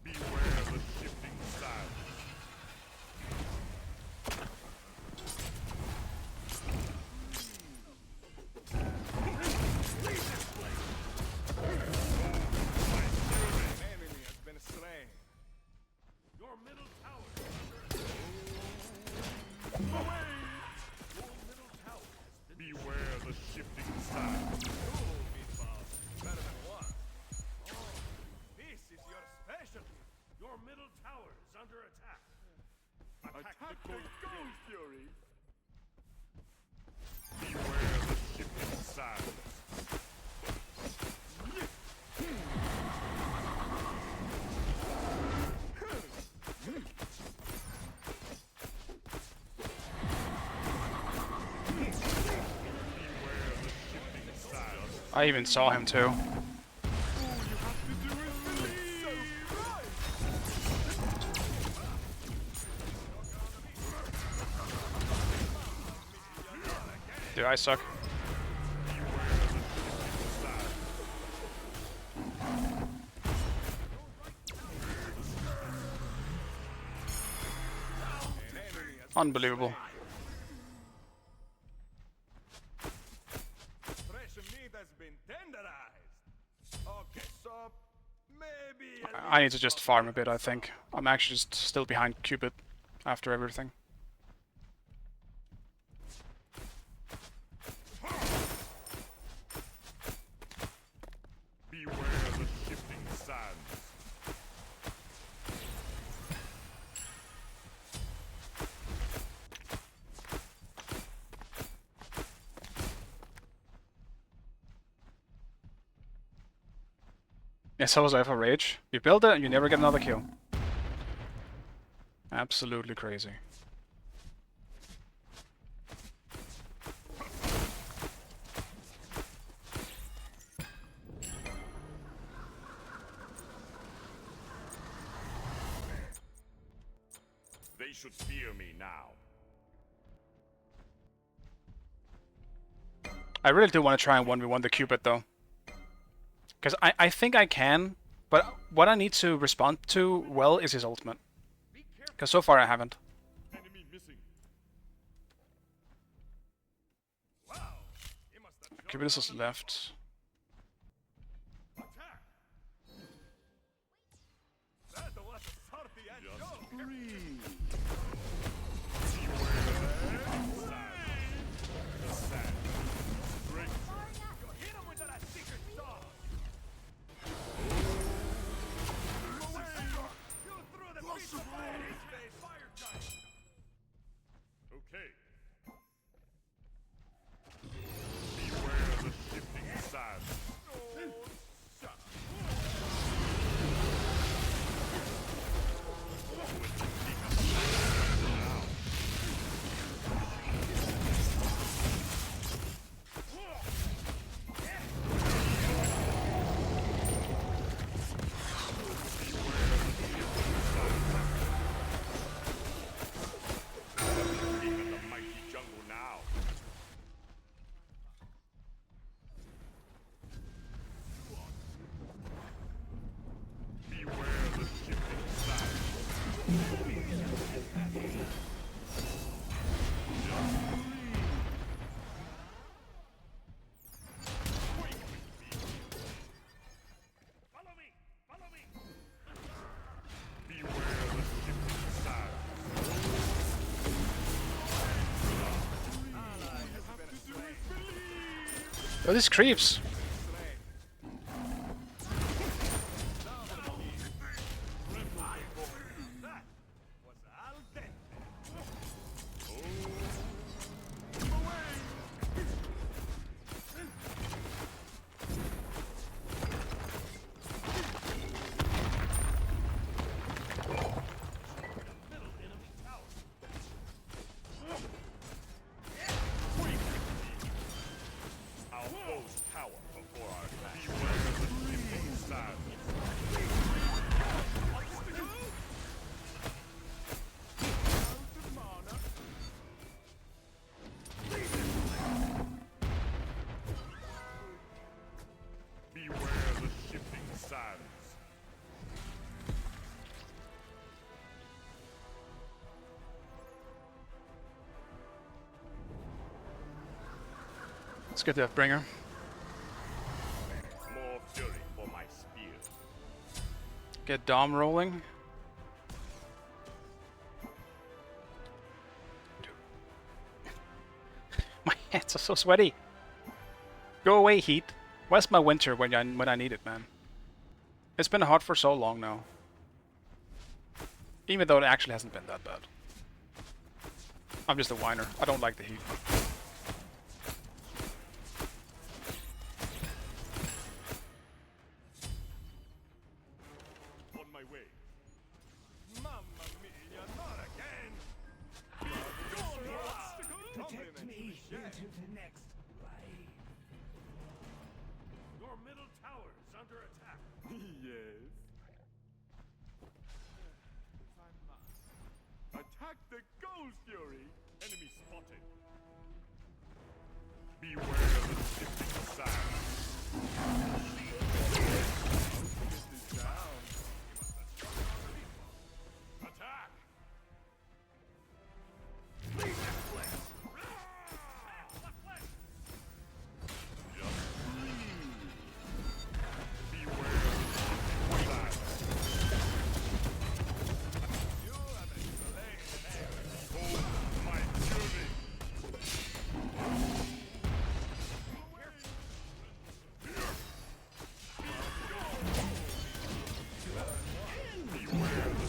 Beware the shifting sands. An enemy has been slain. Your middle tower is under attack. Away! Your middle tower has been Beware the shifting sands. Two meatballs. Better than one. Oh, this is your specialty. Your middle tower is under attack. Attack the Ghost Fury. Beware the shifting sands. Beware the shifting sands. I even saw him too. Dude, I suck. Unbelievable. Fresh meat has been tenderized. Okay, so maybe I need to just farm a bit, I think. I'm actually just still behind Cupid after everything. beware the shifting sands. Yeah, so was I for rage. You build it and you never get another kill. Absolutely crazy. They should fear me now. I really do want to try and 1v1 the Cupid though. Because I think I can, but what I need to respond to well is his ultimate. Because so far I haven't. Enemy missing. Wow! He must have Cupid is just left. attack! That was a sortie and go! The sand. Great. Hit him with that secret sauce! You threw the piece of fire in his face! Fire giant! Okay. Beware the shifting sands. Even the mighty jungle now. Beware the shifting sands. Follow me! Follow me! Beware the shifting sands. Oh, these creeps! That was al dente. Our foes cower before our attack. Beware the shifting sands. Beware the shifting sands. Let's get that bringer. More fury for my spear. Get Dom rolling. My hands are so sweaty. Go away, heat. Where's my winter when I need it, man? It's been hot for so long now. Even though it actually hasn't been that bad. I'm just a whiner. I don't like the heat. On my way. Mamma mia, not again! Protect me into the next life. Your middle tower is under attack. Yes. If I must. Attack the Ghost Fury! Enemy spotted. Beware the shifting sands. This is down. Attack! Beware the shifting sands. You have explained. Behold my fury!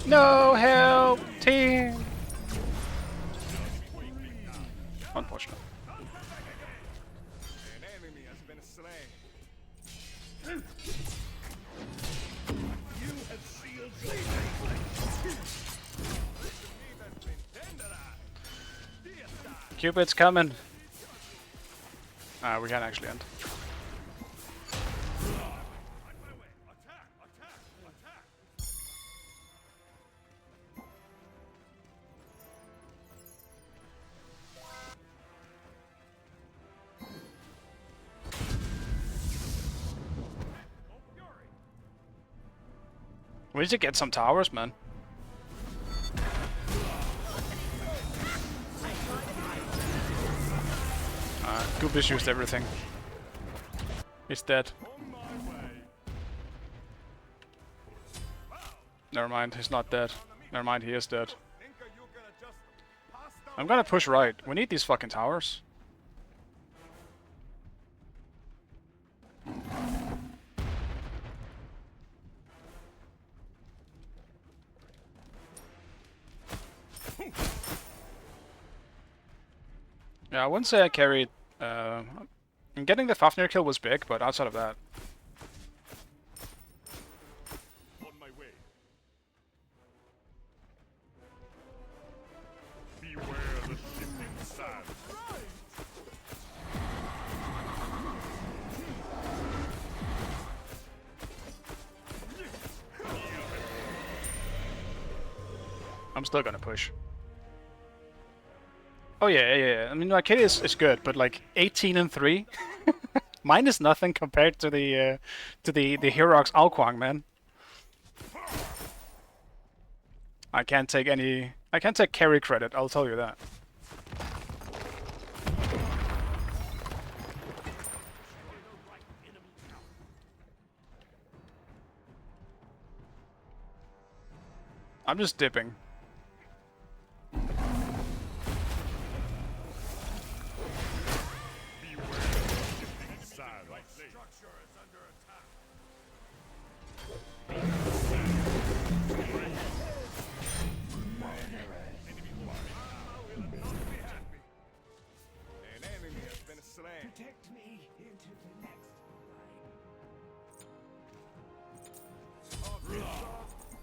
No help, team. Unfortunate. An enemy has been slain. You have sealed your fate. The meat has been tenderized. Deicide. Cupid's coming. We can't actually end. On my way. Attack! Attack! Attack! We need to get some towers, man. Goobis used everything. He's dead. On my way. Never mind, he's not dead. Never mind, he is dead. Think are you gonna just pass down? I'm gonna push right. We need these fucking towers. Yeah, I wouldn't say I carried. Getting the Fafnir kill was big, but outside of that, On my way. Beware the shifting sands. I'm still gonna push. Oh yeah. I mean, Arcadia is good, but like 18 and 3, mine is nothing compared to the Herox Alquang, man. I can't take carry credit. I'll tell you that. I'm just dipping. An enemy has been slain.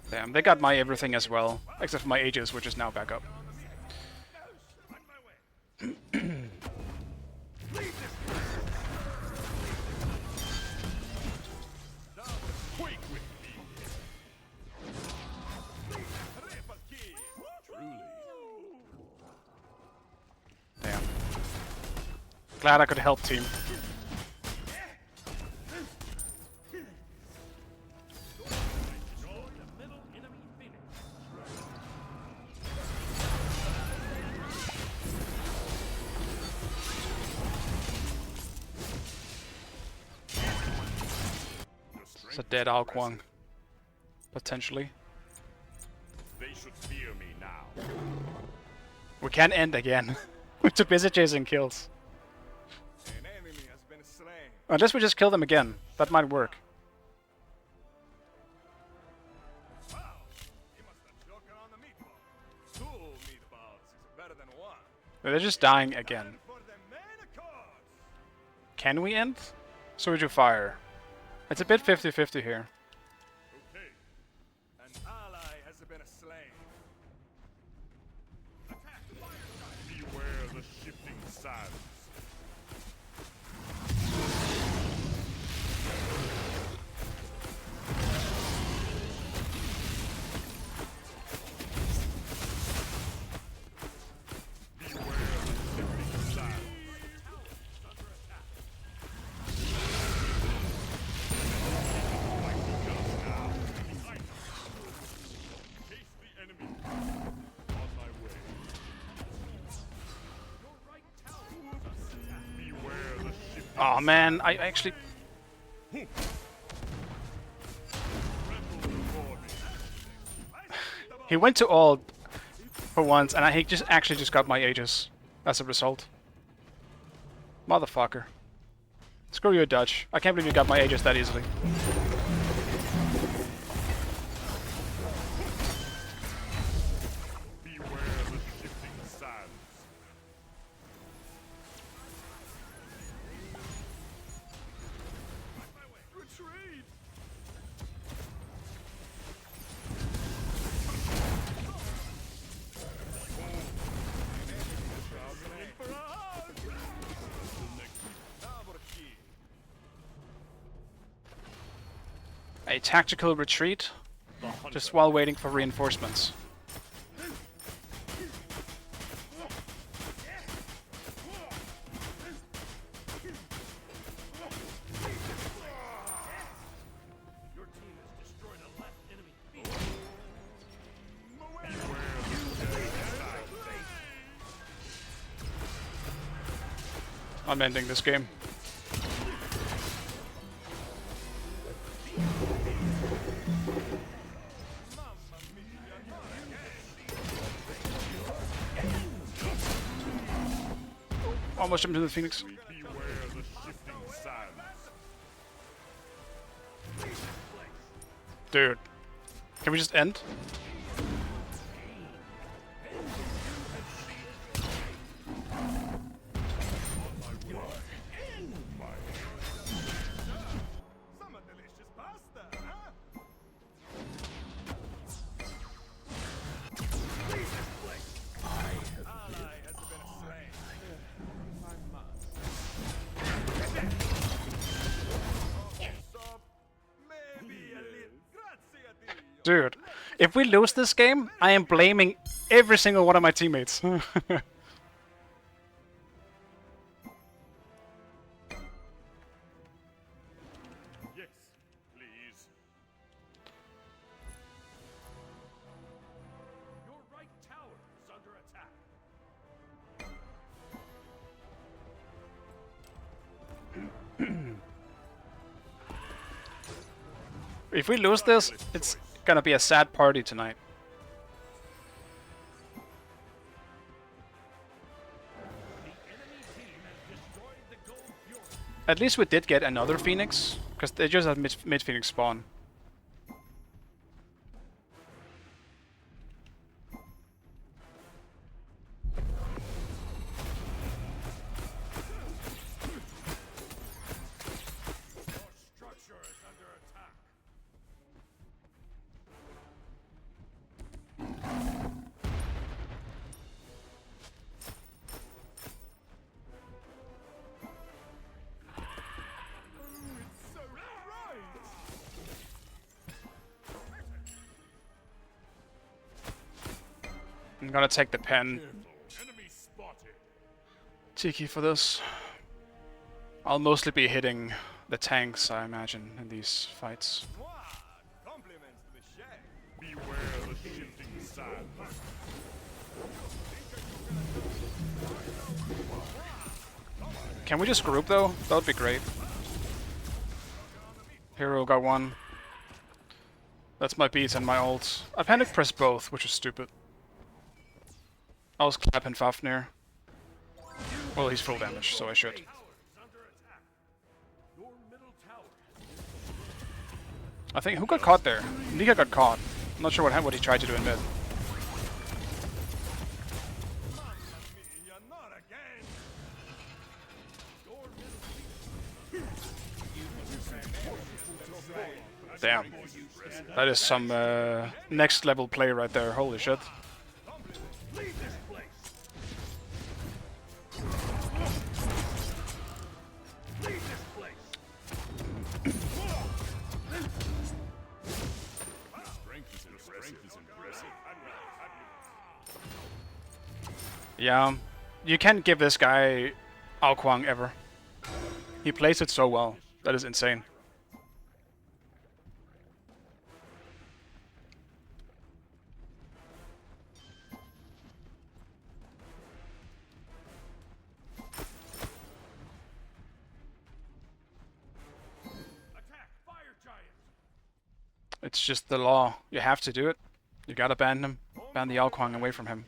Damn, they got my everything as well, except for my Aegis, which is now back up. Quake with me. Triple kill. Truly. Damn. Glad I could help team. It's a dead Alquang. Potentially. They should fear me now. We can end again. We're too busy chasing kills. An enemy has been slain. Unless we just kill them again. That might work. Wow, you must have choking on the meatball. Two meatballs is better than one. They're just dying again. And for the main cause. Can we end? Surge of Fire. It's a bit 50-50 here. Okay. An ally has been slain. Attack! Beware the shifting sands. Beware the shifting sands. Chase the enemy. On my way. Beware the shifting Oh man, I actually... tremble before me. He went to ult for once, and he just actually just got my Aegis as a result. Motherfucker. Screw you, Dutch. I can't believe you got my Aegis that easily. Beware the shifting sands. Retreat! A tactical retreat, just while waiting for reinforcements. Your team has destroyed a left enemy field. I'm ending this game. Almost jumped into the Phoenix. Beware the shifting sands. Dude. Can we just end? Some delicious pasta, huh? Leave this place. Ally has been slain. If I must. So, maybe a little. Grazie a Dio. Dude, if we lose this game, I am blaming every single one of my teammates. Yes, please. Your right tower is under attack. If we lose this, it's gonna be a sad party tonight. At least we did get another Phoenix, because they just had mid Phoenix spawn. Your structure is under attack. So right. I'm gonna take the pen. Enemy spotted. Tiki for this. I'll mostly be hitting the tanks, I imagine, in these fights. Mwah! Compliments to the chef. Beware the shifting sands. Can we just group though? That would be great. Hero got one. That's my beats and my ult. I panic pressed both, which was stupid. I was clapping Fafnir. Well, he's full damage, so I should. Tower is under attack. Your middle tower. I think who got caught there? Nika got caught. I'm not sure what he tried to do in mid. Mamma mia, not again. Damn. That is some next level play right there. Holy shit. Leave this place. Leave this place. Strength is impressive. Yeah, you can't give this guy Ao Kuang ever. He plays it so well. That is insane. Attack, fire giant. It's just the law. You have to do it. You gotta ban him. Ban the Ao Kuang away from him.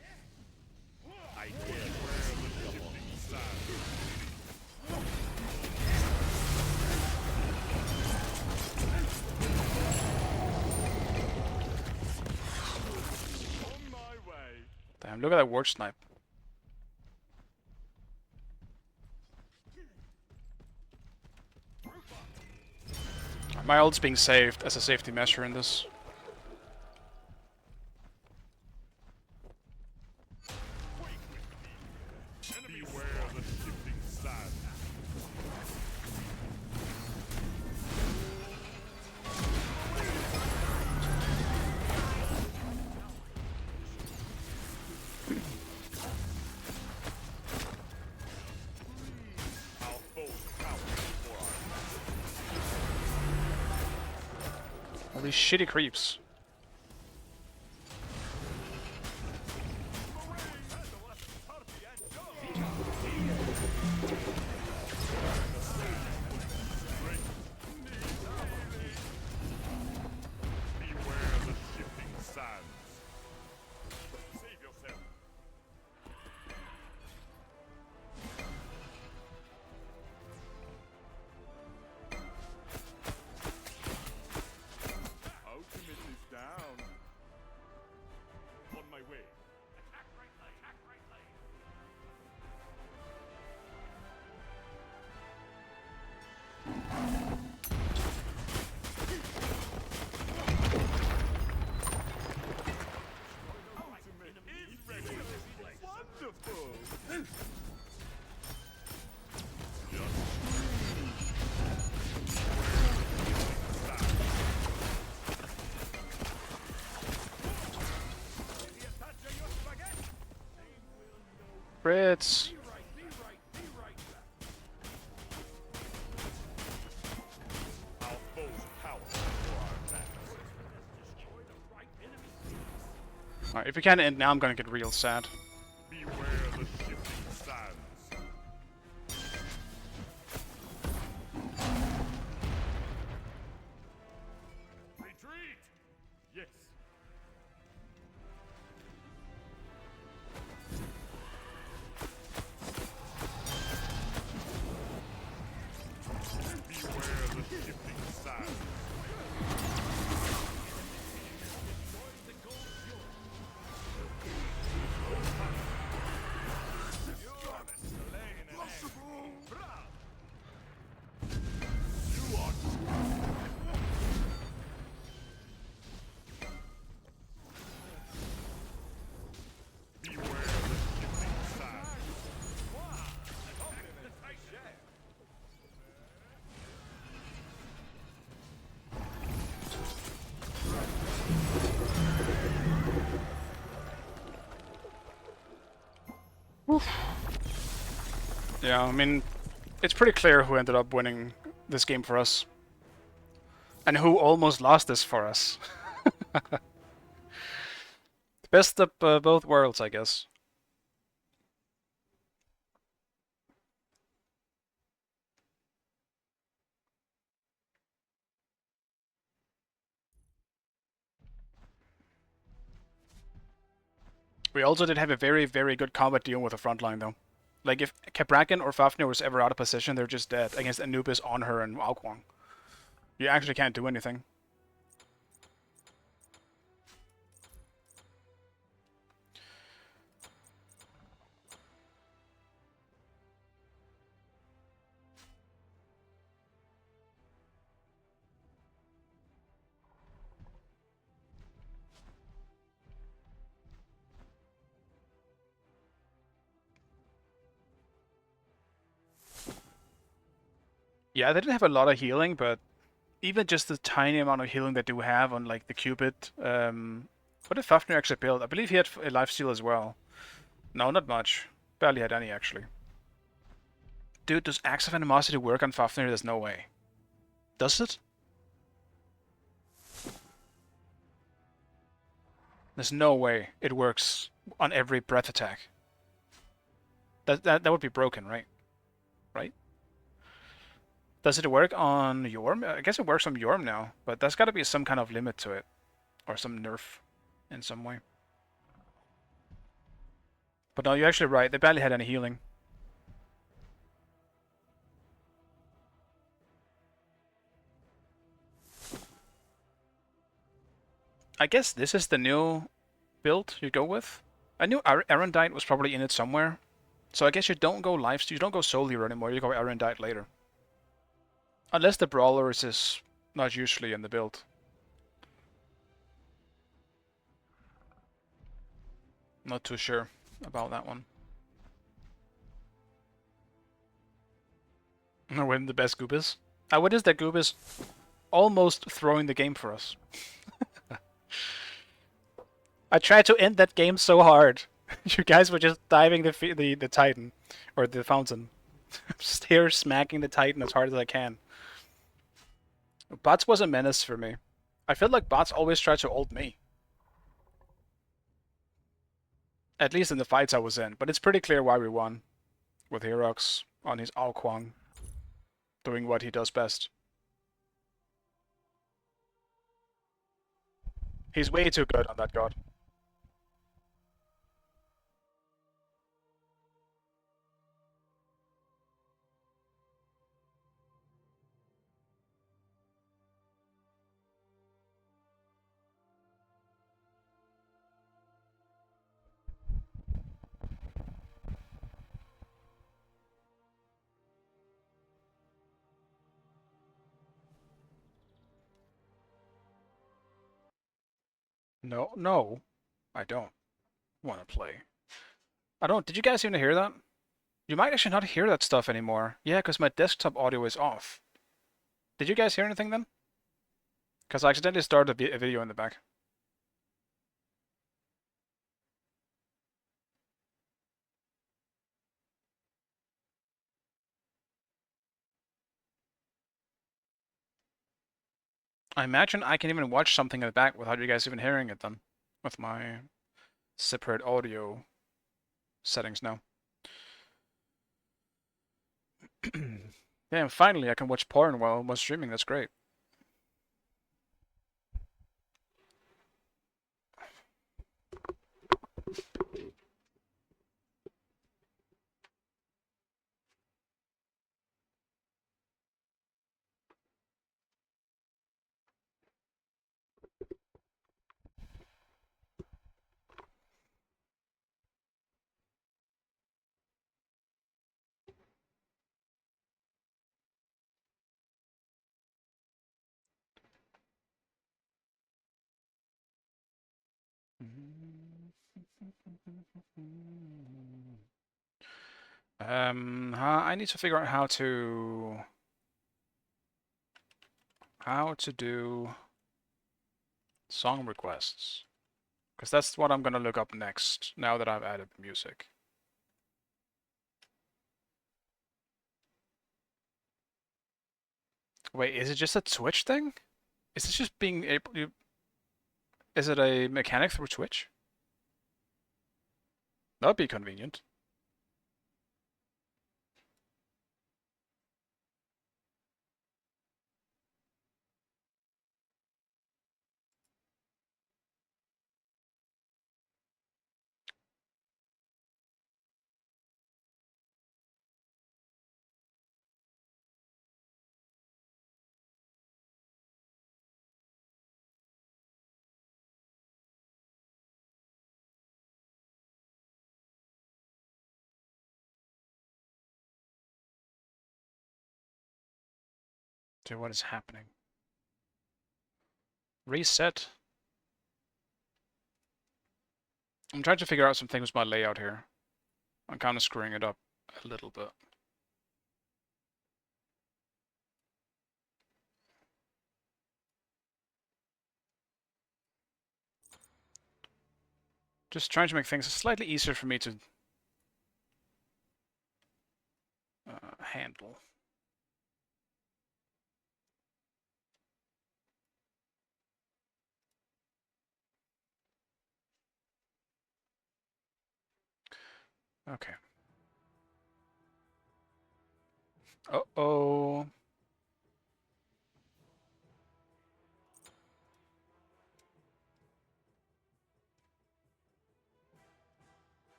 On my way. Damn, look at that ward snipe. My ult's being saved as a safety measure in this. Beware the shifting sands. I'll fold the tower before I All these shitty creeps. Brits. Our foes cower before our attacks. Alright, if we can't end now, I'm gonna get real sad. Beware the shifting sands. Retreat! Yes. Beware the shifting sands. Beware the shifting sands. Yeah, I mean, it's pretty clear who ended up winning this game for us. And who almost lost this for us. Best of both worlds, I guess. We also did have a very, very good combat deal with the front line, though. Like, if Cabrakan or Fafnir was ever out of position, they're just dead against Anubis, on her, and Alquang. You actually can't do anything. Yeah, they didn't have a lot of healing, but even just the tiny amount of healing they do have on, like, the Cupid, what did Fafnir actually build? I believe he had a lifesteal as well. No, not much. Barely had any, actually. Dude, does Axe of Animosity work on Fafnir? There's no way. Does it? There's no way it works on every breath attack. That would be broken, right? Right? Does it work on Yorm? I guess it works on Yorm now, but there's got to be some kind of limit to it. Or some nerf in some way. But no, you're actually right. They barely had any healing. I guess this is the new build you go with. I knew Arendite was probably in it somewhere. So I guess you don't go lifesteal, you don't go Soul Hero anymore, you go Arendite later. Unless the Brawler is not usually in the build. Not too sure about that one. When the best Goop is? What is that Goop is almost throwing the game for us. I tried to end that game so hard. You guys were just diving the Titan. Or the Fountain. Just here smacking the Titan as hard as I can. Bots was a menace for me. I feel like bots always try to ult me. At least in the fights I was in. But it's pretty clear why we won. With Herox on his Alquang. Doing what he does best. He's way too good on that god. No, I don't want to play. I don't. Did you guys even hear that? You might actually not hear that stuff anymore. Yeah, because my desktop audio is off. Did you guys hear anything then? Because I accidentally started a video in the back. I imagine I can even watch something in the back without you guys even hearing it then, with my separate audio settings now. Yeah, and finally I can watch porn while streaming. That's great. I need to figure out how to do song requests, because that's what I'm gonna look up next now that I've added the music. Wait, is it just a Twitch thing? Is it just being able to? Is it a mechanic through Twitch? That'd be convenient. Dude, what is happening? Reset. I'm trying to figure out some things with my layout here. I'm kind of screwing it up a little bit. Just trying to make things slightly easier for me to handle. Okay. Uh-oh.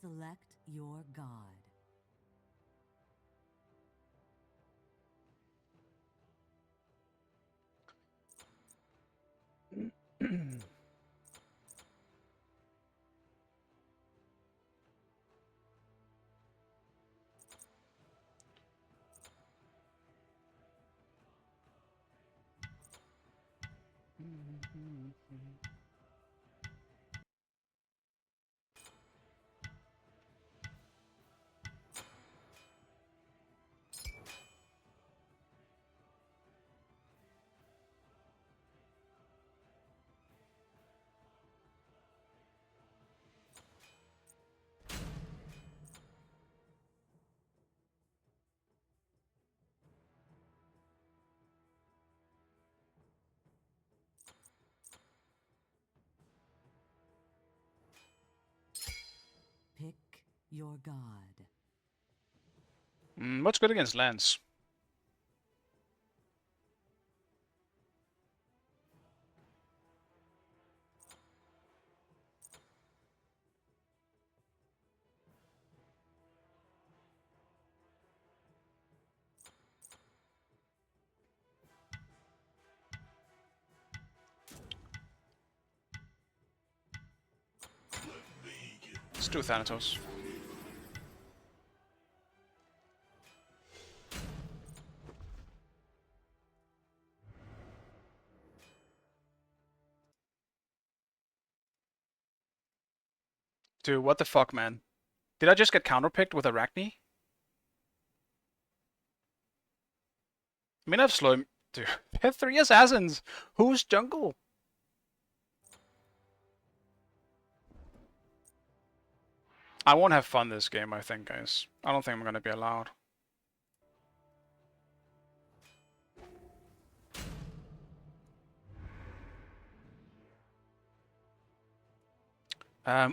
Select your god. Pick your god. What's good against Lance? Let's do Thanatos. Dude, what the fuck, man? Did I just get counterpicked with Arachne? I mean, I've slowed. Dude, they have 3 assassins! Who's jungle? I won't have fun this game, I think, guys. I don't think I'm gonna be allowed.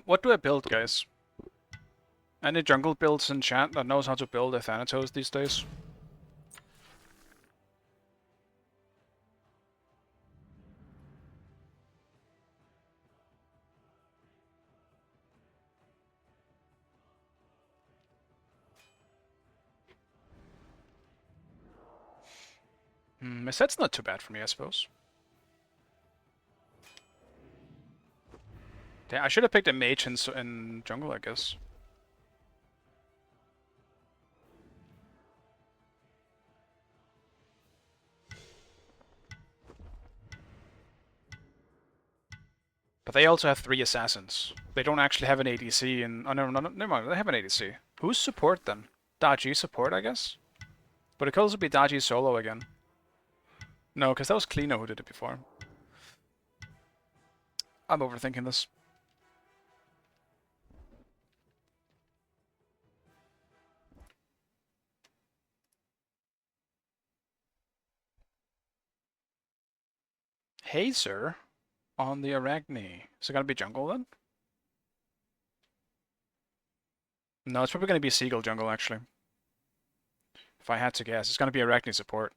What do I build, guys? Any jungle builds in chat that knows how to build a Thanatos these days? My set's not too bad for me, I suppose. Yeah, I should have picked a mage in jungle, I guess. But they also have 3 assassins. They don't actually have an ADC in... Oh, no, never mind, they have an ADC. Who's support then? Daji support, I guess? But it could also be Daji solo again. No, because that was Cleano who did it before. I'm overthinking this. Hazer on the Arachne. Is it gonna be jungle then? No, it's probably gonna be Seagull jungle actually. If I had to guess, it's gonna be Arachne support.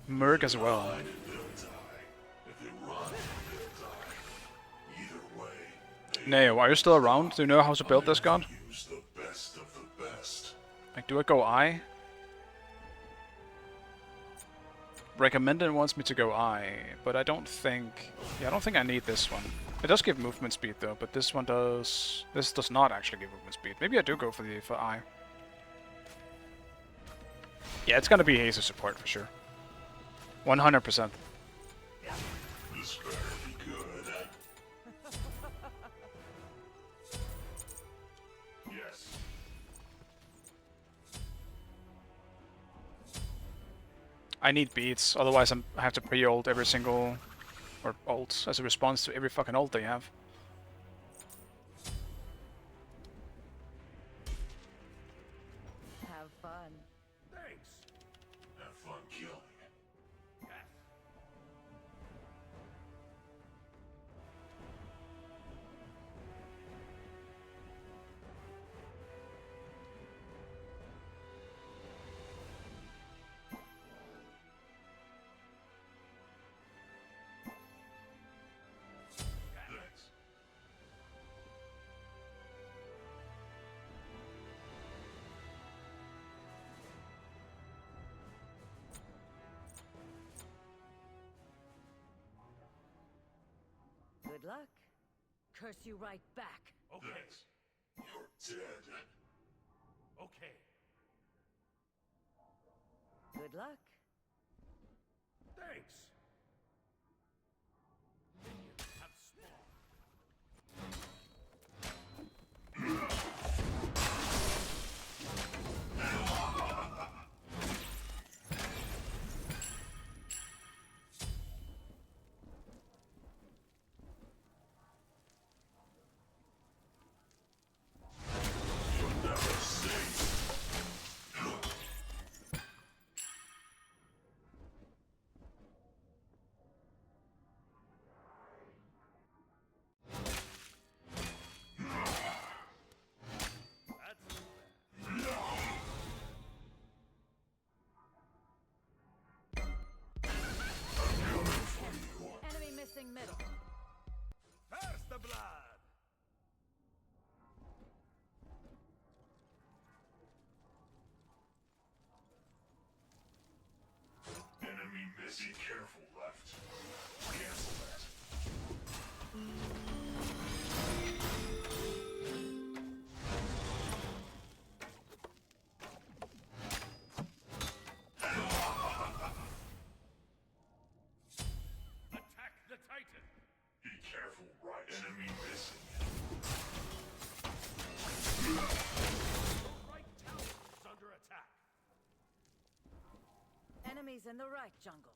Merc as well. Neo, are you still around? Do you know how to build this god? Like, do I go I? Recommended wants me to go I, but I don't think... Yeah, I don't think I need this one. It does give movement speed though, but this one does... This does not actually give movement speed. Maybe I do go for I. Yeah, it's gonna be Hazer support for sure. 100%. This better be good. Yes. I need beats, otherwise I have to pre-ult every single... Or ult, as a response to every fucking ult they have. Have fun. Thanks. Have fun killing. Yes. Thanks. Good luck. Curse you right back. Okay. Thanks. You're dead. Okay. Good luck. Thanks. Minions have spawned. Enemy missing middle. There's the blood. Enemy missing. Careful left. Cancel that. Enemies in the right jungle.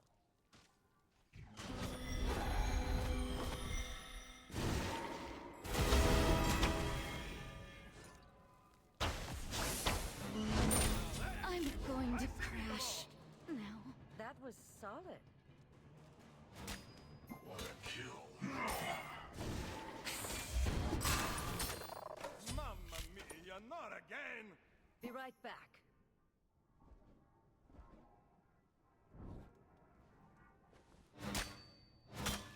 I'm going to crash now. That was solid. What a kill. Mamma mia, not again! Be right back.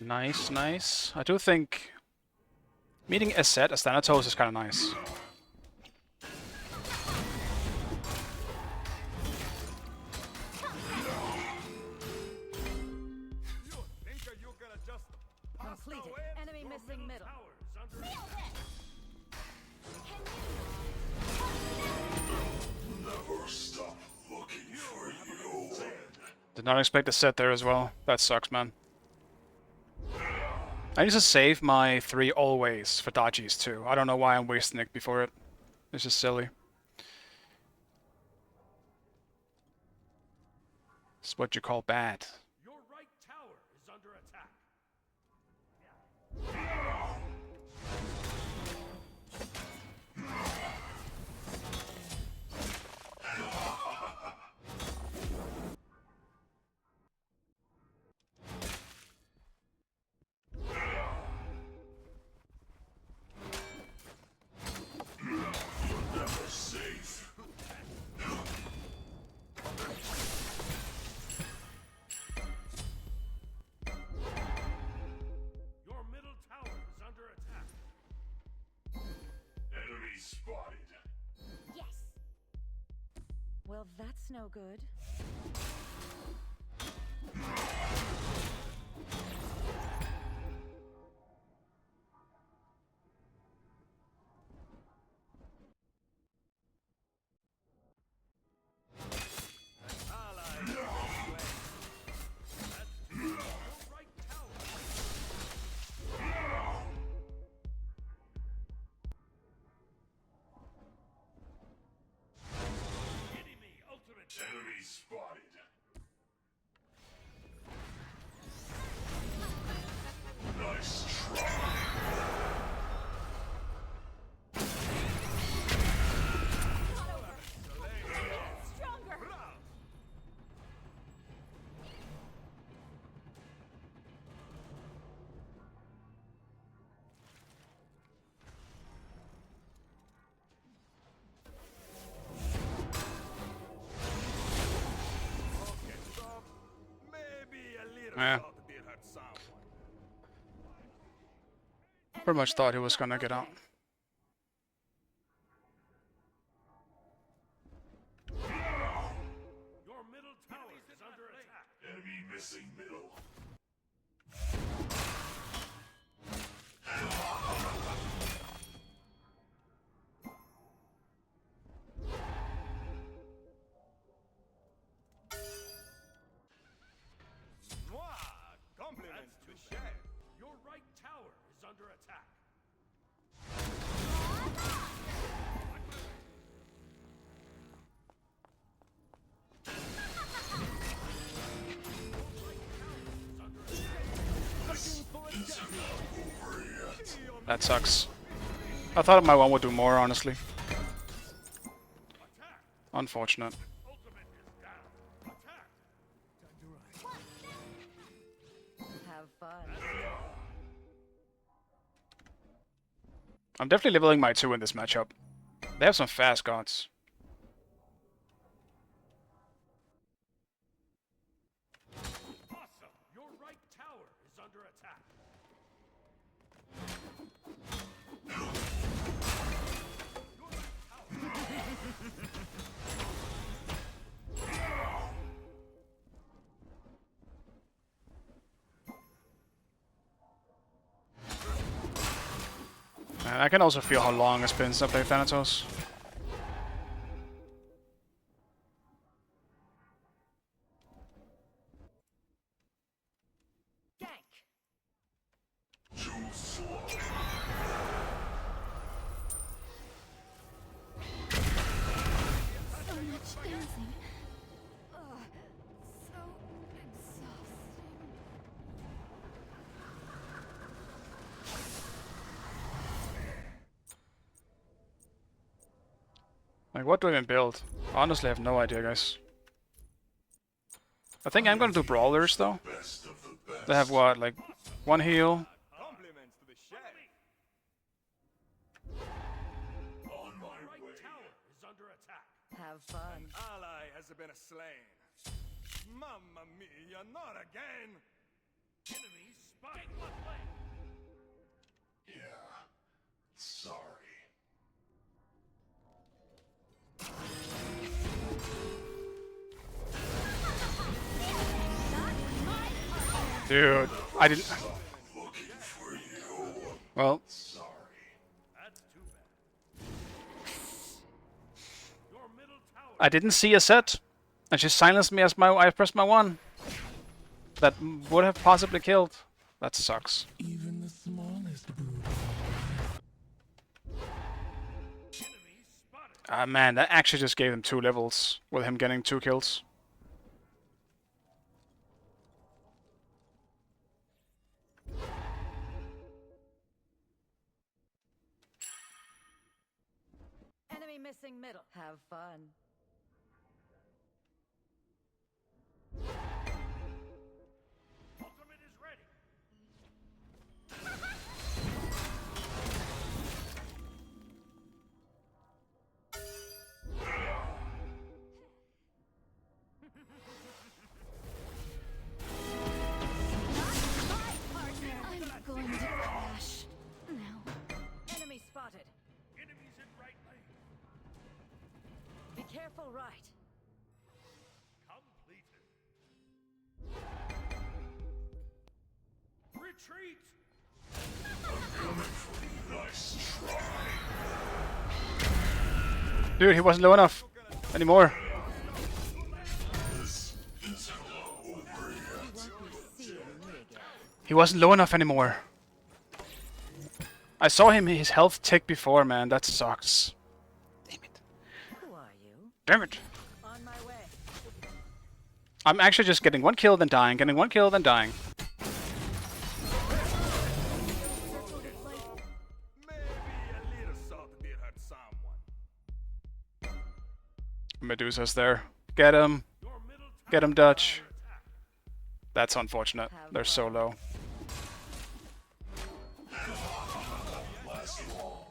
Nice, nice. I do think meeting a set as Thanatos is kind of nice. You think you're gonna just pass the Completed. way? Enemy Your missing middle. tower's under Feel attack. this! Never stop looking for you. Did not expect a set there as well. That sucks, man. I need to save my 3 always for dodgies too. I don't know why I'm wasting it before it. It's just silly. It's what you call bad. Your right tower is under attack. Never safe. Your middle tower is under attack. Enemy spotted. Yes! Well, that's no good. Allies this way. That's your right tower. Enemy ultimate. Enemy spotted. Nice try. Stronger! Okay, stop. Maybe a little Yeah. salt did hurt someone. Pretty much thought he was gonna get out. Your middle tower is under attack. Enemy missing middle. Mwah! Compliments to chef. Your right tower is under attack. That sucks. I thought my one would do more, honestly. Unfortunate. Ultimate is down. Attack. Have fun. I'm definitely leveling my 2 in this matchup. They have some fast gods. Awesome. Your right tower is under attack. Your right tower. And I can also feel how long it's been since I played Thanatos. Gank. Too slow. So much dancing. So Like, what do I even build? Honestly, I have no idea, guys. I think I'm gonna do brawlers though. They have what, like one heal? Compliments to the chef. On my right tower is under attack. Have fun. Ally has been slain. Mamma mia, not again! Enemies spotted left lane. Yeah. Sorry. Dude, I didn't. Looking for you. Well, Sorry. That's too bad. Your middle tower. I didn't see a set, and she silenced me as I pressed my one. That would have possibly killed. That sucks. Even the smallest brood. Enemies spotted. Ah man, that actually just gave him 2 levels with him getting 2 kills. Enemy missing middle. Have fun. Ultimate is ready. I'm going to crash. No. Enemy spotted. Enemies in right lane. Be careful, right. Completed. Retreat. Nice try. Dude, he wasn't low enough anymore. This isn't over yet. Seeing me again. He wasn't low enough anymore. I saw him his health tick before, man. That sucks. Damn it. Who are you? Damn it. On my way. I'm actually just getting 1 kill then dying, getting 1 kill then dying. Maybe a little salt did hurt someone. Medusa's there. Get him. Your middle tower. Get him, Dutch. That's unfortunate. They're so low. Last long.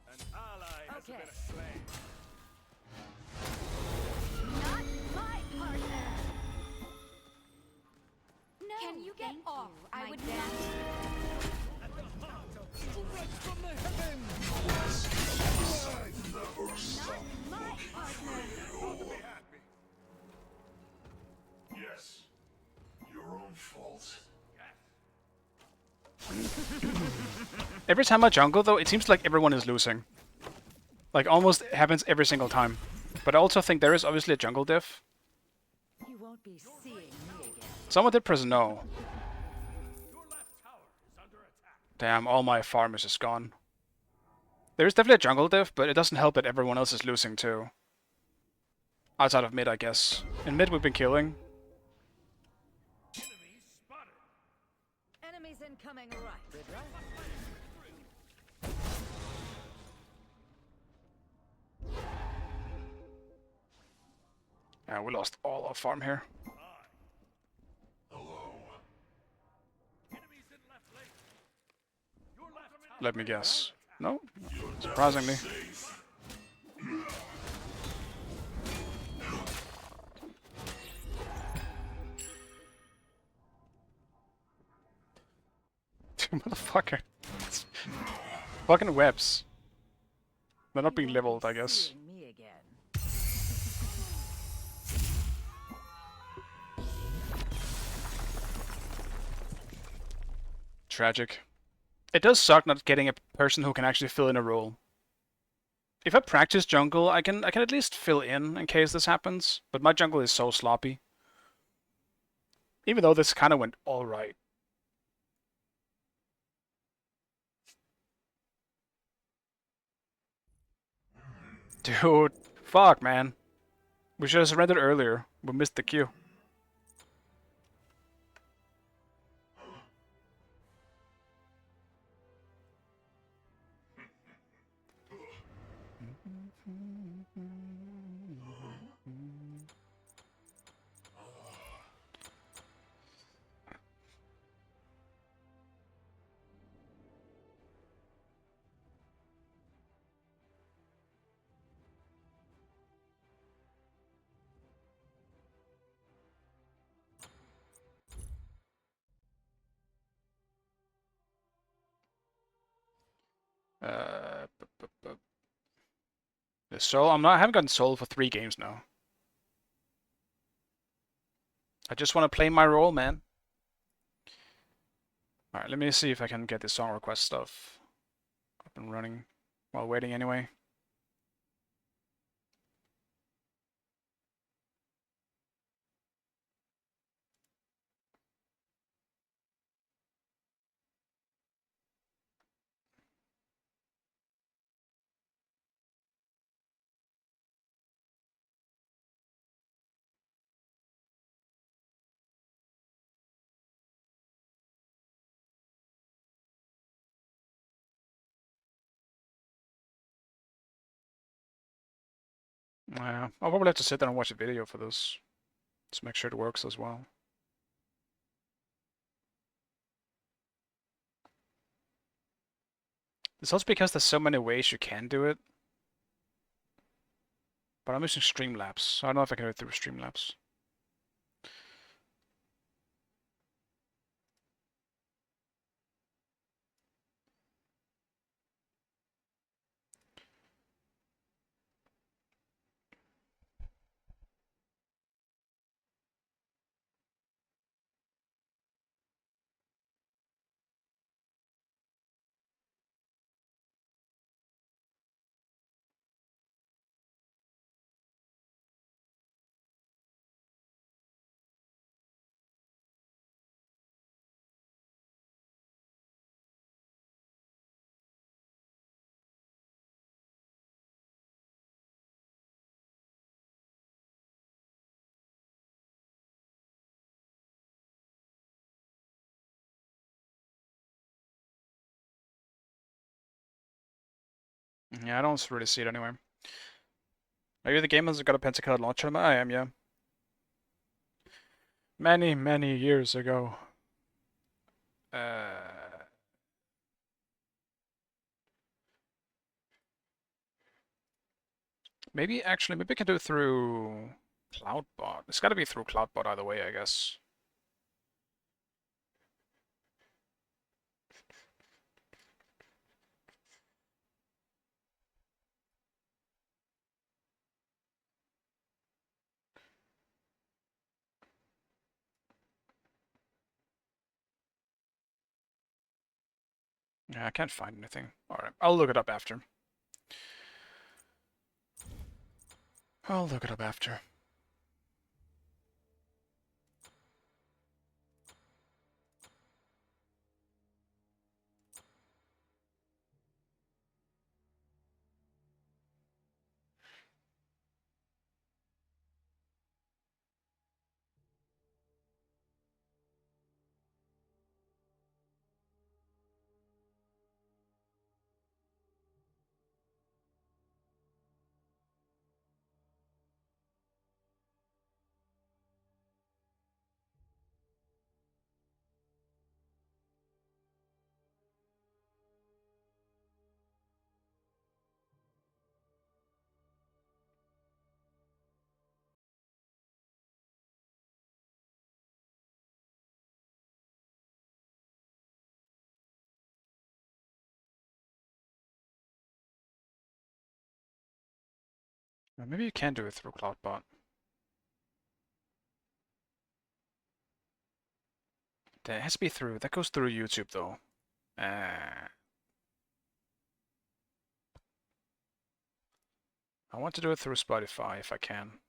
An ally has Okay. been slain. Not my partner. No. Can you get off? I would not. Never stop. My partner. To be happy. Yes. Your own fault. Every time I jungle, though, it seems like everyone is losing. Like, almost happens every single time. But I also think there is obviously a jungle diff. You won't be seeing me again. Someone did press no. Your left tower is under attack. Damn, all my farm is just gone. There is definitely a jungle diff, but it doesn't help that everyone else is losing too. Outside of mid, I guess. In mid, we've been killing. Enemies spotted. Enemies incoming right. Good right. Yeah, we lost all our farm here. Hello. Enemies in left lane. Your left tower. Let me guess. No? Surprisingly. Safe. Motherfucker. Fucking webs. They're not being You won't leveled, be I guess. seeing me again. Tragic. It does suck not getting a person who can actually fill in a role. If I practice jungle, I can at least fill in case this happens, but my jungle is so sloppy. Even though this kind of went alright. Dude, fuck, man. We should have surrendered earlier. We missed the queue. The soul. I haven't gotten soul for 3 games now. I just want to play my role, man. Alright, let me see if I can get the song request stuff up and running while waiting anyway. Yeah, I'll probably have to sit there and watch a video for this. Just make sure it works as well. It's also because there's so many ways you can do it. But I'm using Streamlabs, so I don't know if I can do it through Streamlabs. Yeah, I don't really see it anyway. Maybe the game has got a pentacolored launcher. I am, yeah. Many, many years ago. Maybe I can do it through Cloudbot. It's got to be through Cloudbot either way, I guess. Yeah, I can't find anything. Alright, I'll look it up after. I'll look it up after. Maybe you can do it through Cloudbot. That has to be through. That goes through YouTube though. I want to do it through Spotify if I can.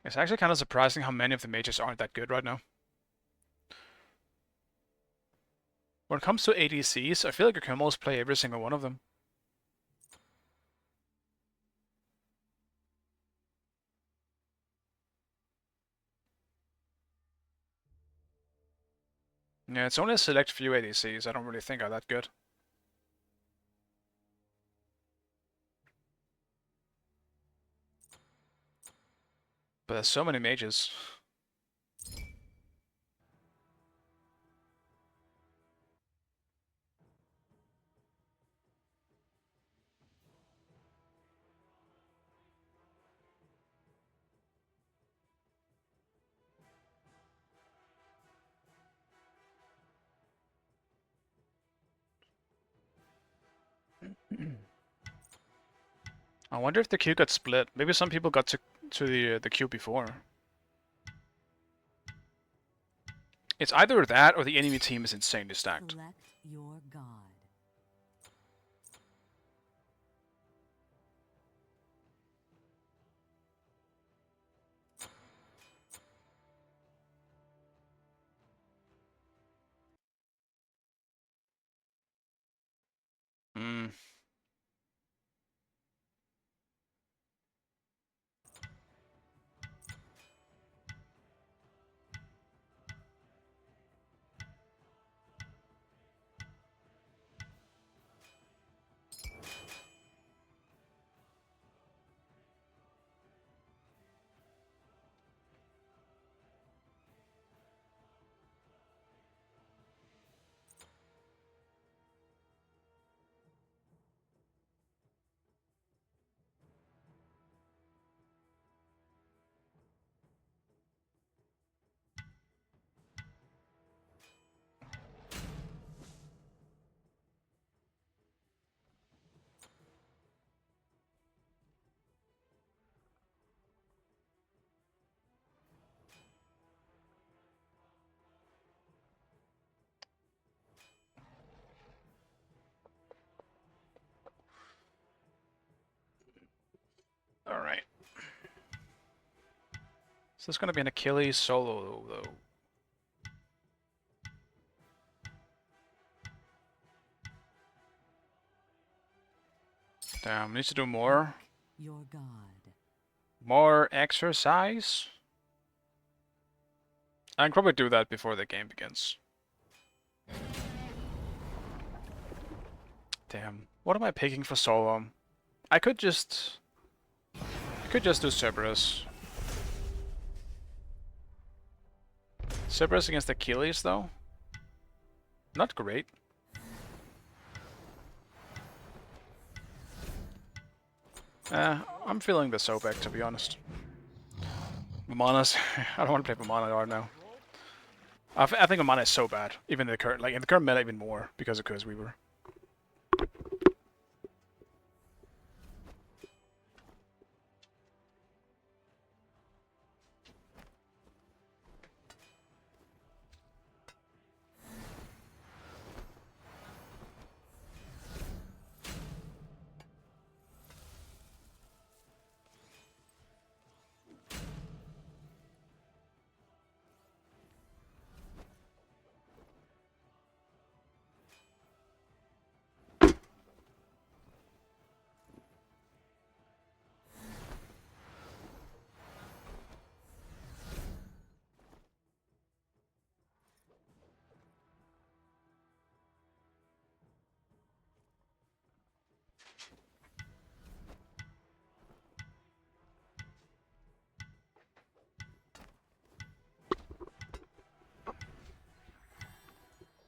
It's actually kind of surprising how many of the mages aren't that good right now. When it comes to ADCs, I feel like I can almost play every single one of them. Yeah, it's only a select few ADCs I don't really think are that good. But there's so many mages. I wonder if the queue got split. Maybe some people got to the queue before. It's either that or the enemy team is insanely stacked. Select your god. Hmm. Alright. So there's gonna be an Achilles solo, though. Damn, needs to do more. Your god. More exercise? I can probably do that before the game begins. Damn. What am I picking for solo? I could just do Cerberus. Cerberus against Achilles, though? Not great. I'm feeling the Sobek, to be honest. Mamana's... I don't want to play Mamana right now. I think Mamana is so bad. Even in the current... Like, in the current meta, even more, because of Curse Weaver.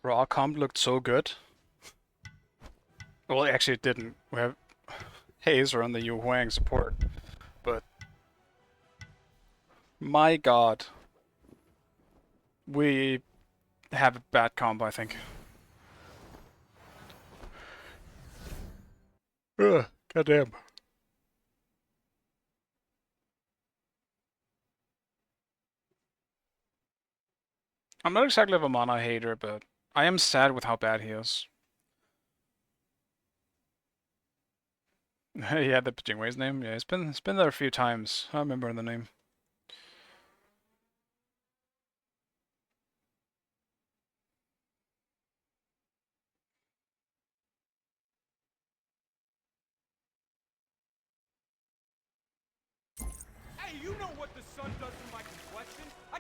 Raw comp looked so good. Well, actually it didn't. We have Hazer on the Yu Huang support. But... my god. We have a bad comp, I think. Ugh, goddamn. I'm not exactly a Vamana hater, but I am sad with how bad he is. Yeah, the Jingwei's name. Yeah, it's been there a few times. I remember the name.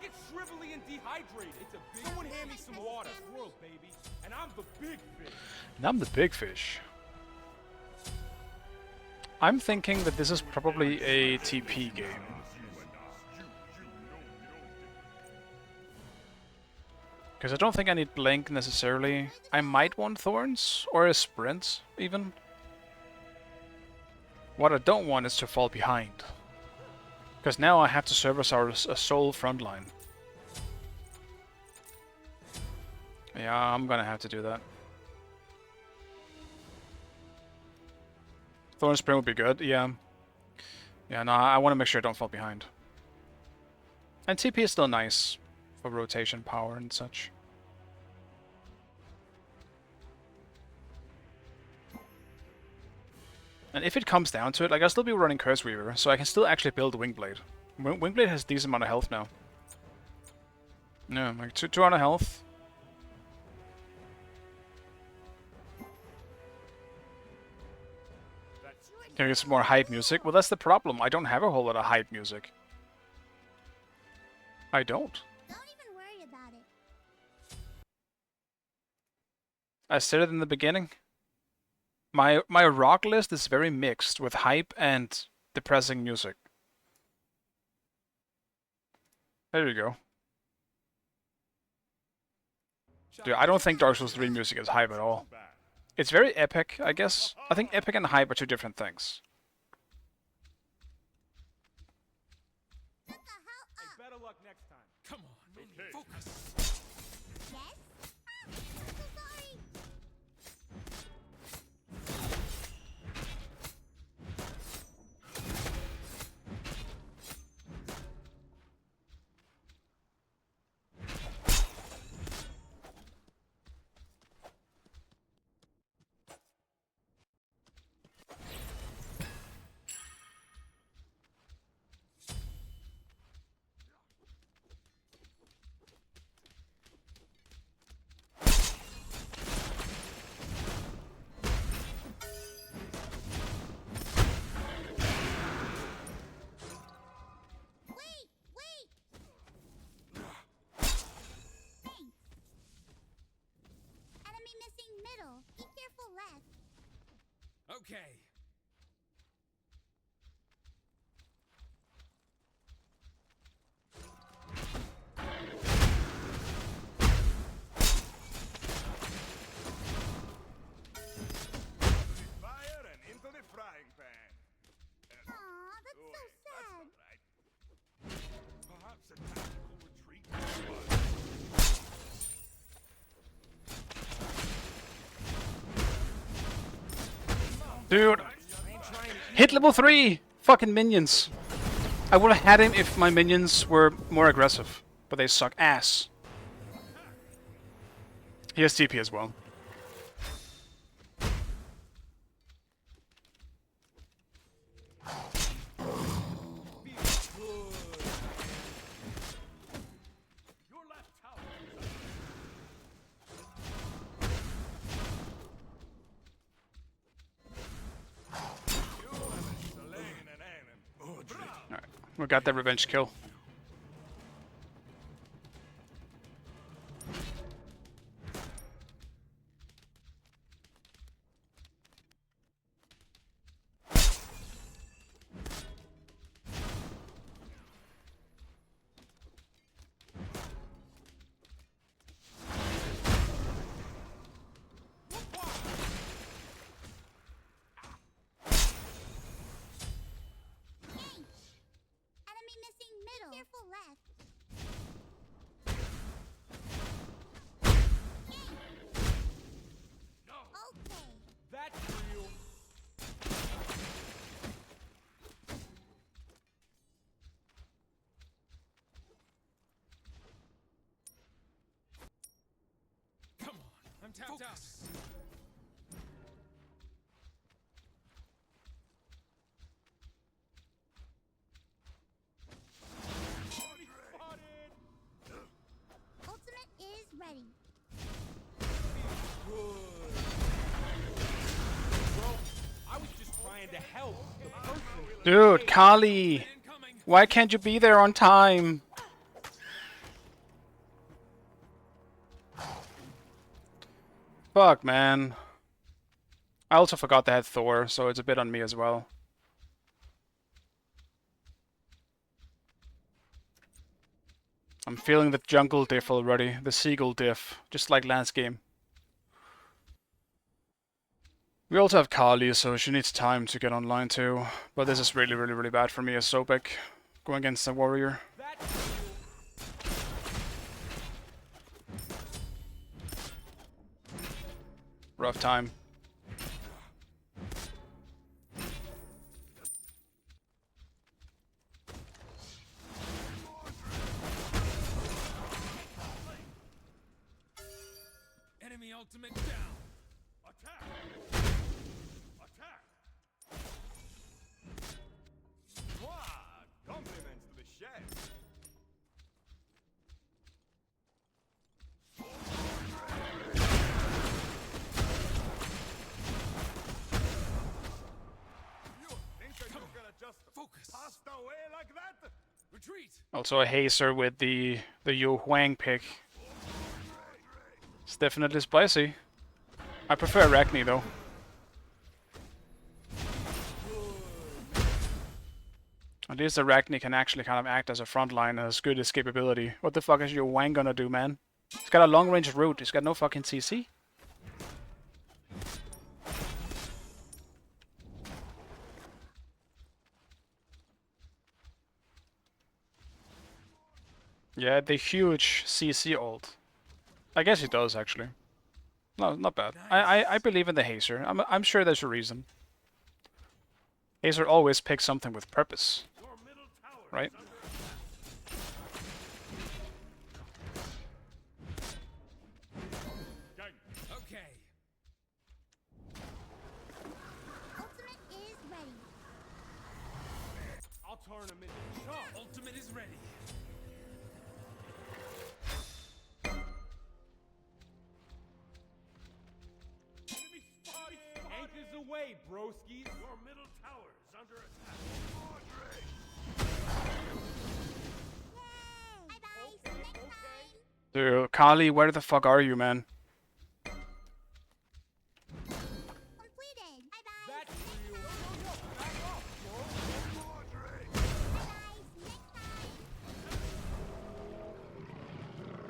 get shrivelly and dehydrated. It's a big Someone hand me some water. World, baby. And I'm the big fish. And I'm the big fish. I'm thinking that this is probably a TP game. Because I don't think I need Blink necessarily. I might want Thorns, or a Sprint, even. What I don't want is to fall behind. Because now I have to service our sole frontline. Yeah, I'm gonna have to do that. Thorn Spring would be good, yeah. Yeah, no, I want to make sure I don't fall behind. And TP is still nice for rotation power and such. And if it comes down to it, like, I'll still be running Curse Weaver, so I can still actually build Wingblade. Wingblade has a decent amount of health now. Yeah, like 200 health. Can I get some more hype music? Well, that's the problem. I don't have a whole lot of hype music. I don't. Don't even worry about it. I said it in the beginning. My rock list is very mixed with hype and depressing music. There you go. Dude, I don't think Dark Souls 3 music is hype at all. It's very epic, I guess. I think epic and hype are two different things. What the hell Hey, up? better luck next time. Come on. Okay. Focus. Yes? I'm so sorry. Wait, wait. Thanks. Enemy missing middle. Be careful left. Okay. Fire and into the frying pan. Aw, that's so sad. Right. Perhaps a tactical retreat. Dude! Hit level 3! Fucking minions! I would have had him if my minions were more aggressive, but they suck ass. He has TP as well. Your left tower. Slain an enemy. Alright, we got that revenge kill. Enemy missing middle. Be careful left. Okay. That's real. Come on. I'm tapped out. Ultimate is ready. Bro, I was just trying to help the person. Dude, Kali! Incoming. Why can't you be there on time? Fuck, man. I also forgot they had Thor, so it's a bit on me as well. I'm feeling the jungle diff already, the seagull diff, just like last game. We also have Kali, so she needs time to get online too. But this is really, really, really bad for me as Sobek, going against the warrior. Rough time. Enemy ultimate down. Attack! Attack! Wow, compliments to the chef. You think that you're gonna just Focus. pass away like that? Retreat. Also a hazer with the Yu Huang pick. It's definitely spicy. I prefer Arachne though. At least Arachne can actually kind of act as a frontline and has good escapability. What the fuck is Yu Huang gonna do, man? He's got a long range route, he's got no fucking CC. Yeah, the huge CC ult. I guess he does actually. No, not bad. I believe in the hazer. I'm sure there's a reason. Hazer always picks something with purpose, Your middle tower right? is under attack. Okay. Ultimate is ready. I'll turn him into chump. Ultimate is ready. Enemy spotted! Anchors away, broskies! Your middle tower is under attack. Bye bye. See you next time. Dude, Kali, where the fuck are you, man? Completed. Bye bye. That's See you real. next time. Back off, bro! Bye bye. See you next time.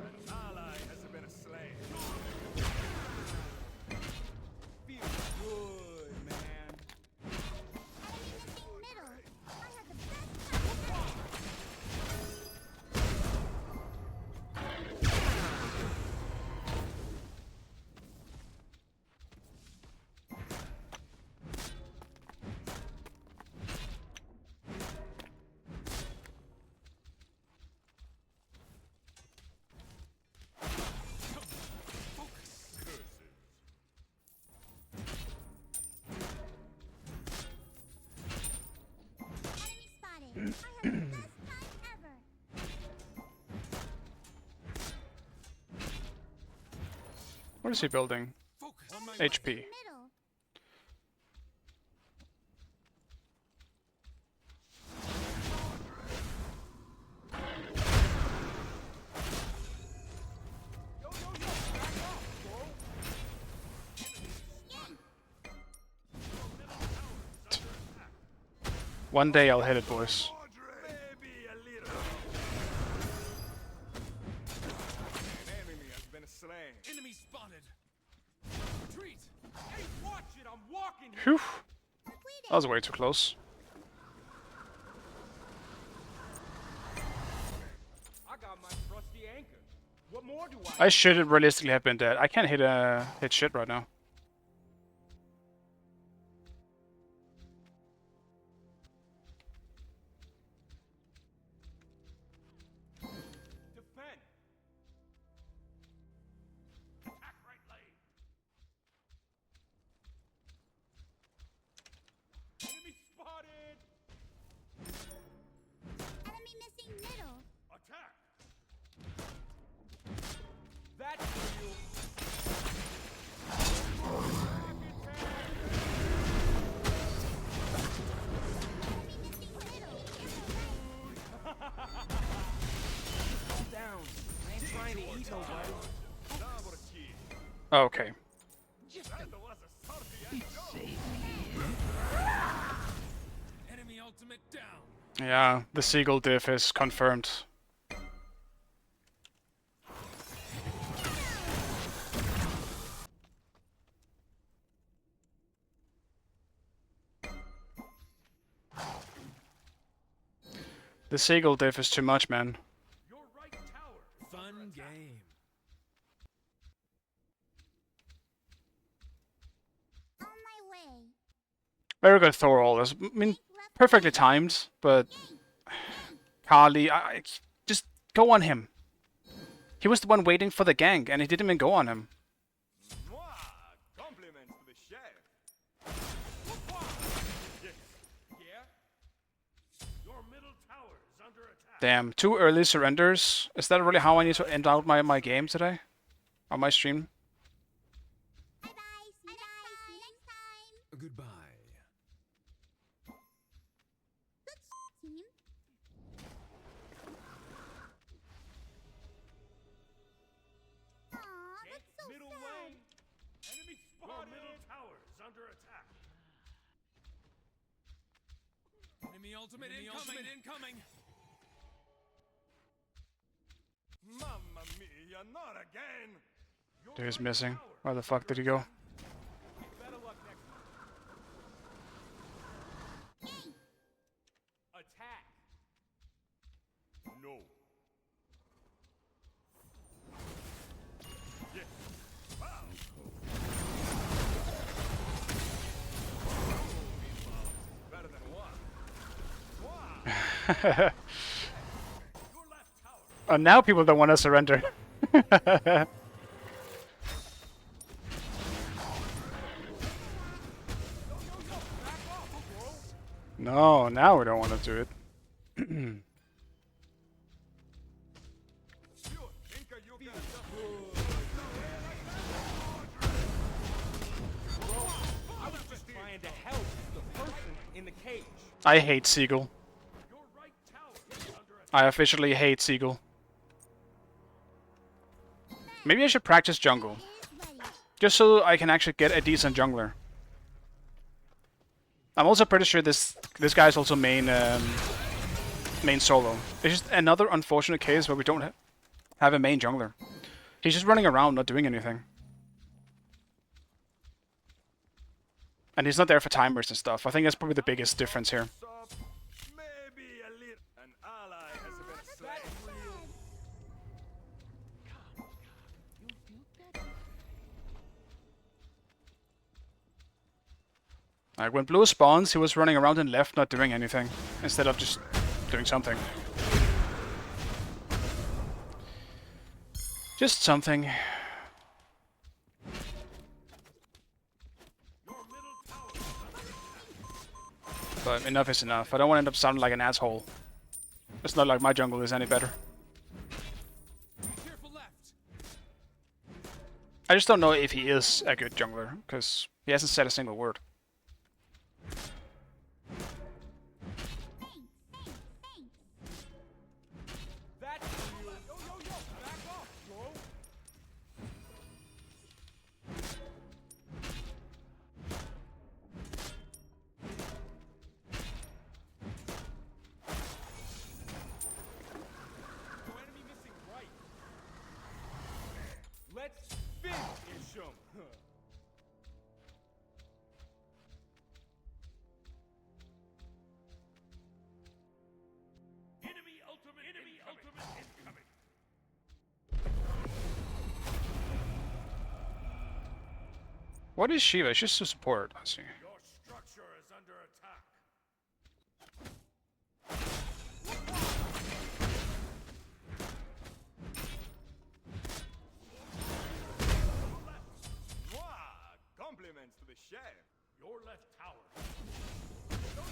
An ally has been slain. Feels good, man. Enemy missing middle. I have the best time. Enemy spotted. I have the best time ever. What is he building? Focus. HP. Middle. One day I'll hit it, boys. Maybe a little. An enemy has been slain. Enemy spotted. Retreat. Hey, watch it! I'm walking here! Whew. Completed. That was way too close. I got my trusty anchor. What more do I should realistically have been dead. I can't hit shit right now. defend? Attack right lane. Enemy spotted! Enemy missing middle. Attack! That's for you. Enemy missing middle. Down. I ain't trying to eat nobody. Double kill. Okay. Yeah, the Seagull diff is confirmed. The Seagull diff is too much, man. Your right tower. Fun game. On my way. Very good Thor always. I mean, perfectly timed, but Carly, just go on him. He was the one waiting for the gank, and he didn't even go on him. Mwah! Compliments to the chef. Your middle tower is under attack. Damn, 2 early surrenders. Is that really how I need to end out my game today? On my stream? Bye bye. See you next time. Goodbye. Good team. Aw, that's so Middle sad. lane. Enemy spotted. Your middle tower is under attack. Enemy ultimate incoming. Mamma mia, not again! Dude, he's missing. Where the fuck did he go? Better luck next time. Attack. No. Better than what? Your left tower. Oh, now people don't want to surrender. No, now we don't want to do it. I was just trying to help the person in the cage. I hate Seagull. Your right tower is under attack. I officially hate Seagull. Maybe I should practice jungle. Just so I can actually get a decent jungler. I'm also pretty sure this guy is also main solo. It's just another unfortunate case where we don't have a main jungler. He's just running around, not doing anything. And he's not there for timers and stuff. I think that's probably the biggest difference here. Maybe a little. An ally has been slain. Like when Blue spawns, he was running around and left, not doing anything, instead of just doing something. Just something. Your middle tower is under attack. But enough is enough. I don't want to end up sounding like an asshole. It's not like my jungle is any better. Careful left. I just don't know if he is a good jungler, because he hasn't said a single word. That's you. Yo, back off, bro. Your enemy missing right. Let's finish him. Enemy ultimate incoming. What is Shiva? She's just support, I see. Your structure is under attack. Mwah! Compliments to the chef. Your left tower.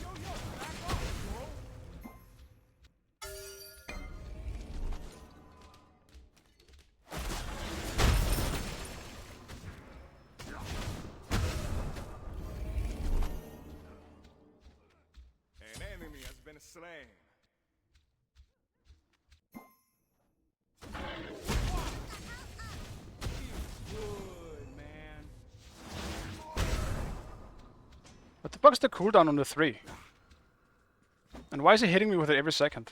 Yo, back off, bro. An enemy has been slain. Good, man. What the fuck's the cooldown on the 3? And And why is he hitting me with it every second?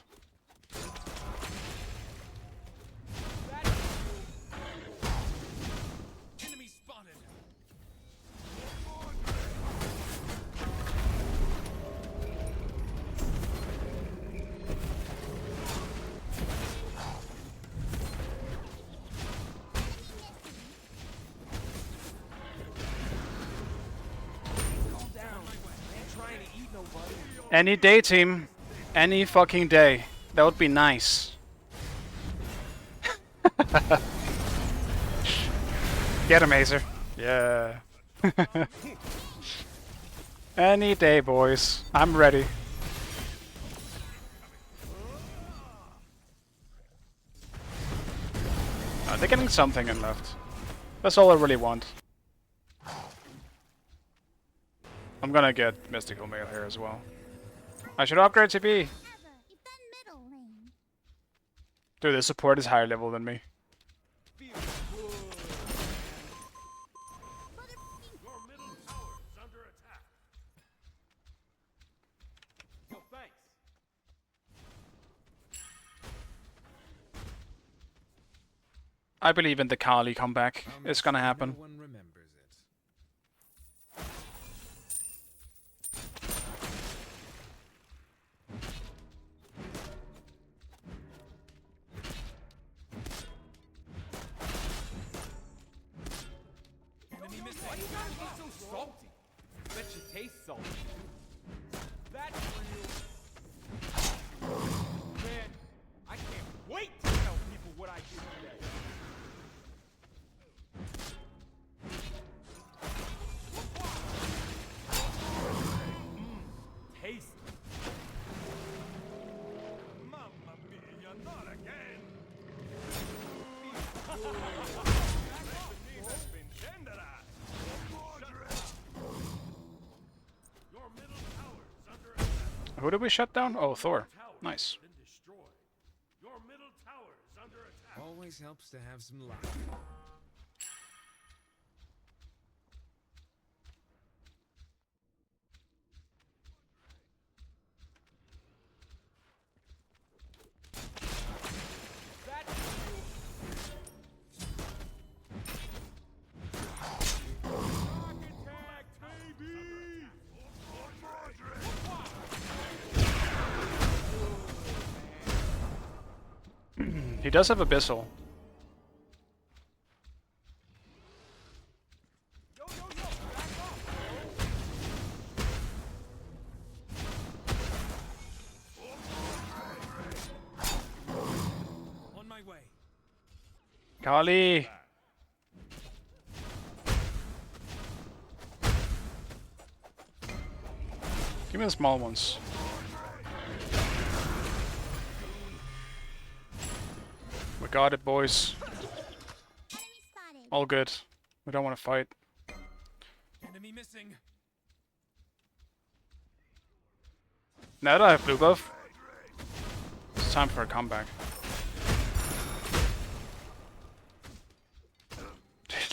Enemy spotted. Any day, team. Any fucking day. That would be nice. Get him, Acer. Yeah. Any day, boys. I'm ready. They're getting something in left. That's all I really want. I'm gonna get Mystical Mail here as well. I should upgrade TP. Dude, this support is higher level than me. Your middle tower is under attack. Yo, thanks. I believe in the Kali comeback. It's gonna happen. No one remembers it. Enemy missing. Why you gotta be so salty? Bet you taste salty. That's real. Man, I can't wait to tell people what I did today. Taste. Mamma mia, not again. Your middle tower is under attack. Who did we shut down? Oh, Thor. Nice. Been destroyed. Your middle tower is under attack. Always helps to have some luck. That's real. Rock attack, baby! He does have Abyssal. Yo, yo, yo, back off, On my way. Kali! Give me the small ones. We got it, boys. All good. We don't want to fight. Enemy missing. Now that I have blue buff, it's time for a comeback.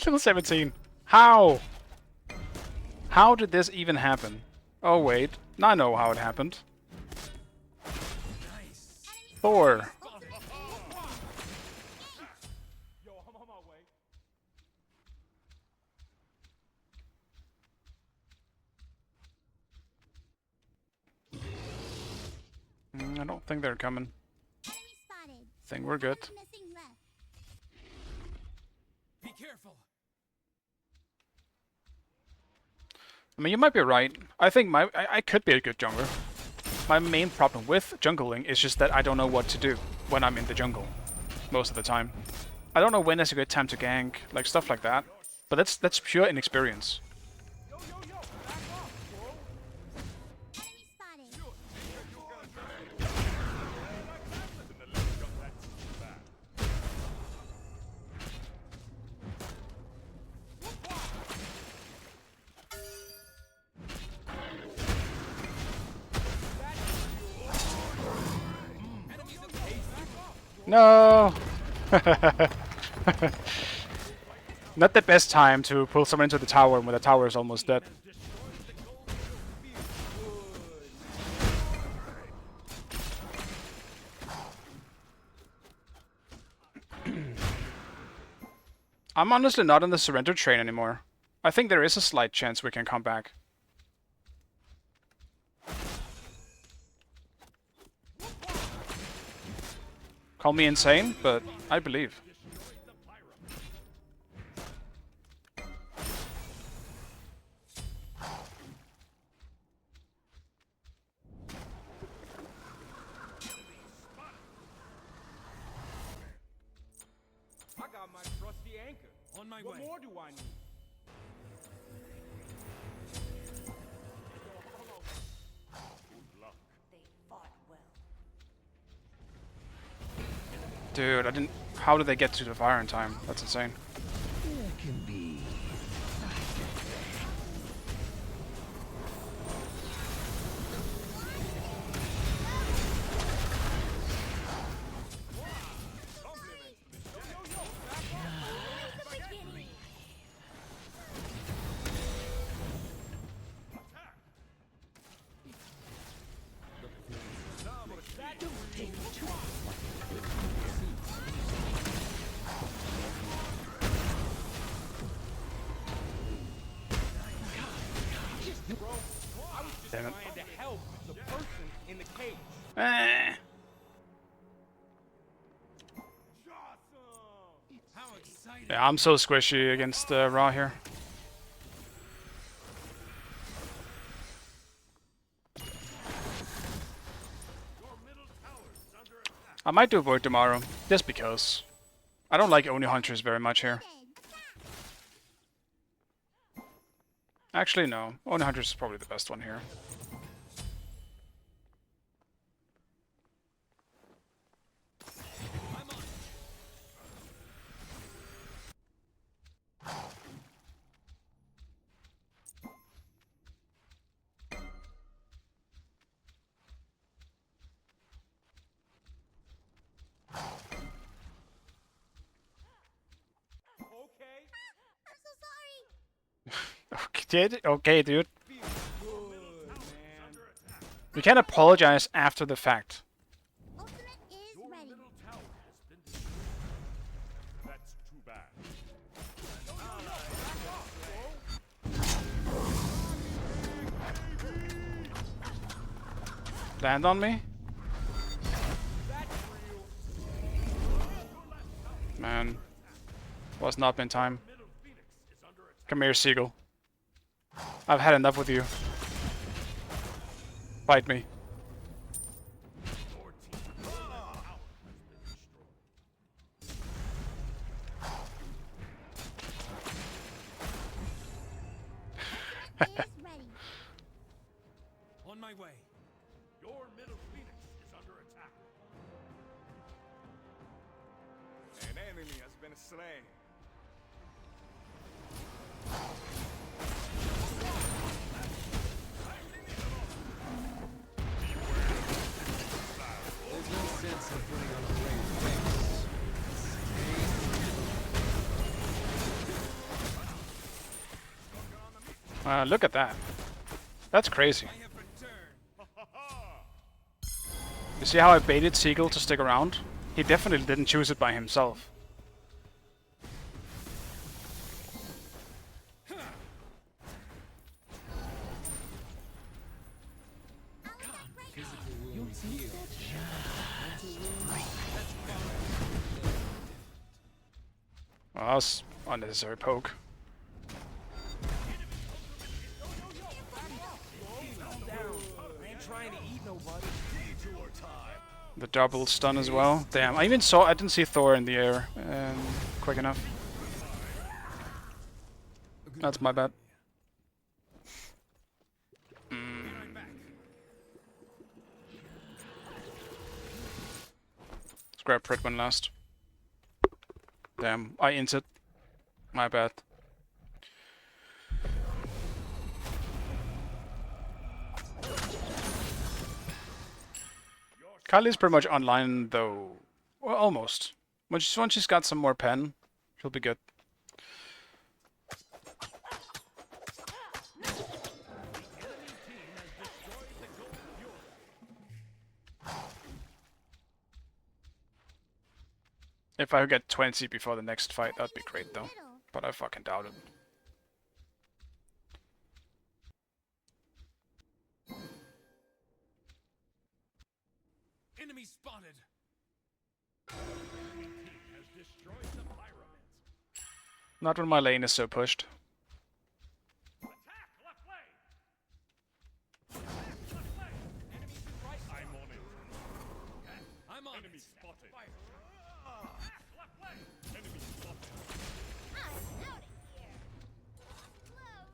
Level 17. How? How did this even happen? Oh wait, now I know how it happened. Nice. Thor. yo, I'm on my way. I don't think they're coming. Think we're good. Be careful. I mean, you might be right. I think I could be a good jungler. My main problem with jungling is just that I don't know what to do when I'm in the jungle most of the time. I don't know when is a good time to gank, like stuff like that. But that's pure inexperience. Yo, yo, yo, back off, bro. No! Not the best time to pull someone into the tower when the tower is almost dead. I'm honestly not on the surrender train anymore. I think there is a slight chance we can come back. Call me insane, but I believe. I got my trusty anchor. On my What way. more do I need? They fought well. Dude, I didn't... How did they get to the fire in time? That's insane. Damn it. Trying to help the person in the cage. Eh. How exciting. Yeah, I'm so squishy against Raw here. I might do Void tomorrow, just because. I don't like Oni Hunters very much here. Actually, no. Oni Hunters is probably the best one here. Okay. I'm so sorry. Okay, dude. Feel good, man. You can't apologize after the fact. Ultimate is ready. Middle tower has been destroyed. That's too bad. Land on me? Man. Was not in time. Come here, Seagull. I've had enough with you. Fight me. Is ready. On my way. Your middle phoenix is under attack. An enemy has been slain. There's no sense in putting on a brave face. Look at that. That's crazy. I have returned. You see how I baited Seagull to stick around? He definitely didn't choose it by himself. Physical wounds heal. Well, that was unnecessary poke. I ain't trying to eat nobody. The double stun as well. Damn, I didn't see Thor in the air quick enough. That's my bad. Let's grab Pritman last. Damn, I inted. My bad. Kylie's pretty much online though. Well, almost. Once she's got some more pen, she'll be good. If I get 20 before the next fight, that'd be great though. Middle. But I fucking doubt it. Enemy spotted. Has destroyed the pyramids. Not when my lane is so pushed. Attack left lane. Attack left lane. Enemies in right. I'm on it. I'm on Enemy it. spotted. Fire. Attack left lane. Enemy spotted. I'm out of here. Load.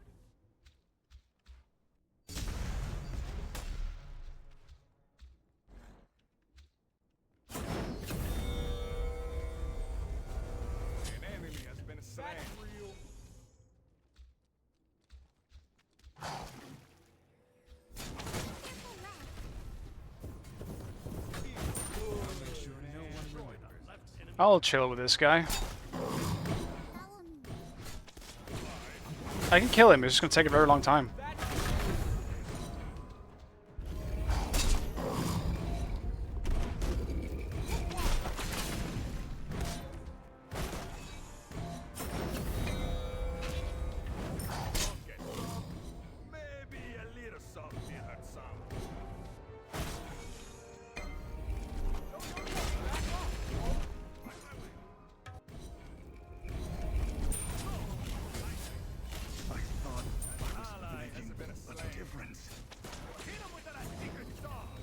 An enemy has been slain. Real. Make sure no one remembers. I'll chill with this guy. I can kill him, it's just gonna take a very long time. Maybe a little soft did hurt some. I thought I was bleeding, but the difference. Hit him with that secret sauce.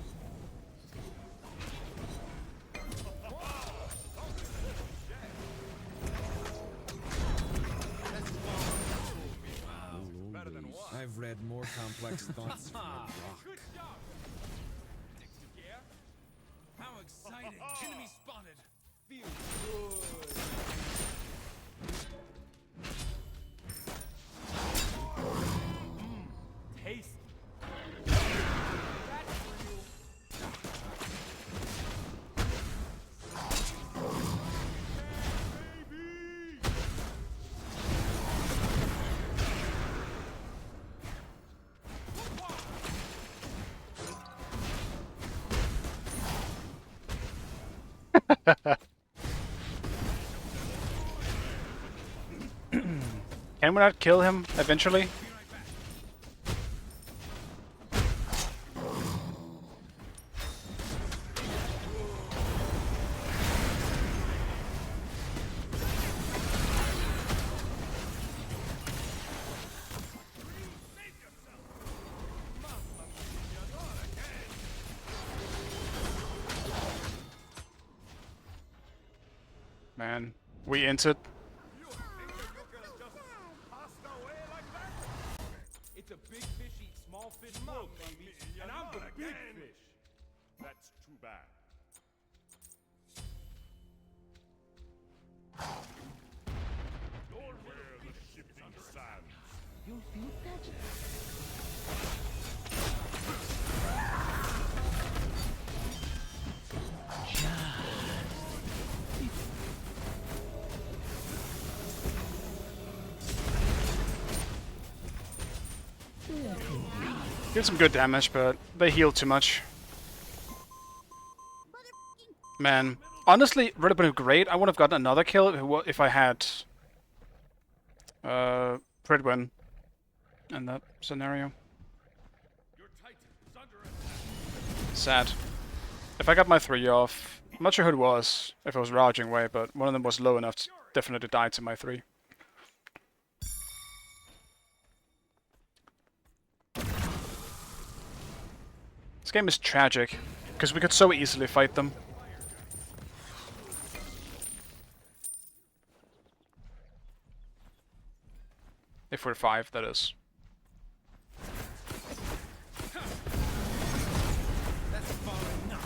Better than one. I've read more complex thoughts from a rock. Good job. Next to gear. How exciting! Enemy spotted. Feel good. Tasty. That's real. Can we not kill him eventually? Man, we entered. It's a big fish eat small fish world, baby. And I'm the big fish. That's too bad. Beware the shifting sands. Did some good damage, but they healed too much. Man, honestly, would have been great. I would have gotten another kill if I had Pridwin in that scenario. Your Titan is under attack. Sad. If I got my 3 off, I'm not sure who it was, if it was Raging Way, but one of them was low enough to definitely die to my 3. This game is tragic, because we could so easily fight them. If we're 5, that is. That's far enough.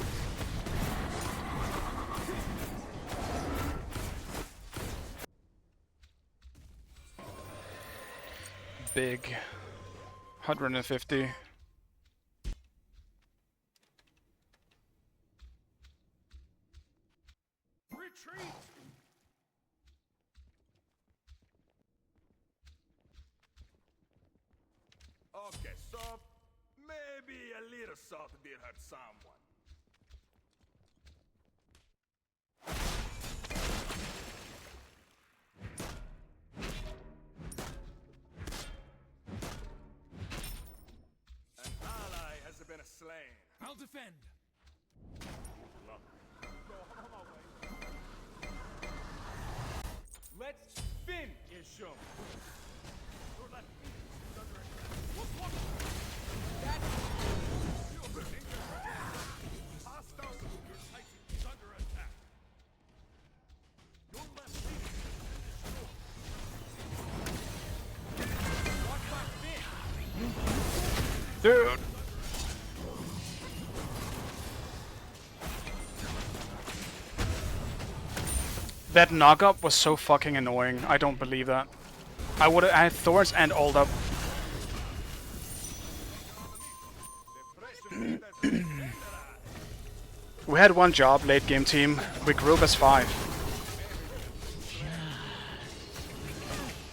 Big. 150. Retreat! Okay, so maybe a little salt did hurt someone. defend. Let's spin. Is shown. Your left hostile. Your Titan is under attack. Your left Dude. That knock-up was so fucking annoying. I don't believe that. I would have had Thorns and ult up. We had one job, late game team. We group as 5.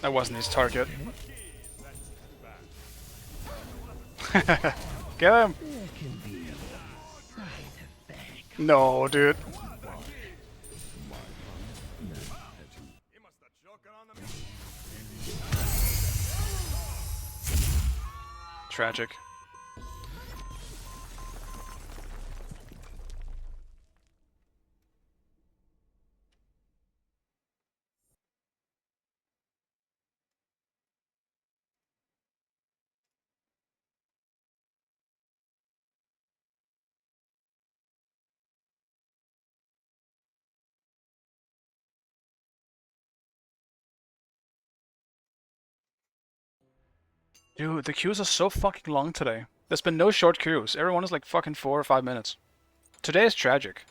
That wasn't his target. Get him! No, dude. Tragic. Dude, the queues are so fucking long today. There's been no short queues. Everyone is like fucking 4 or 5 minutes. Today is tragic.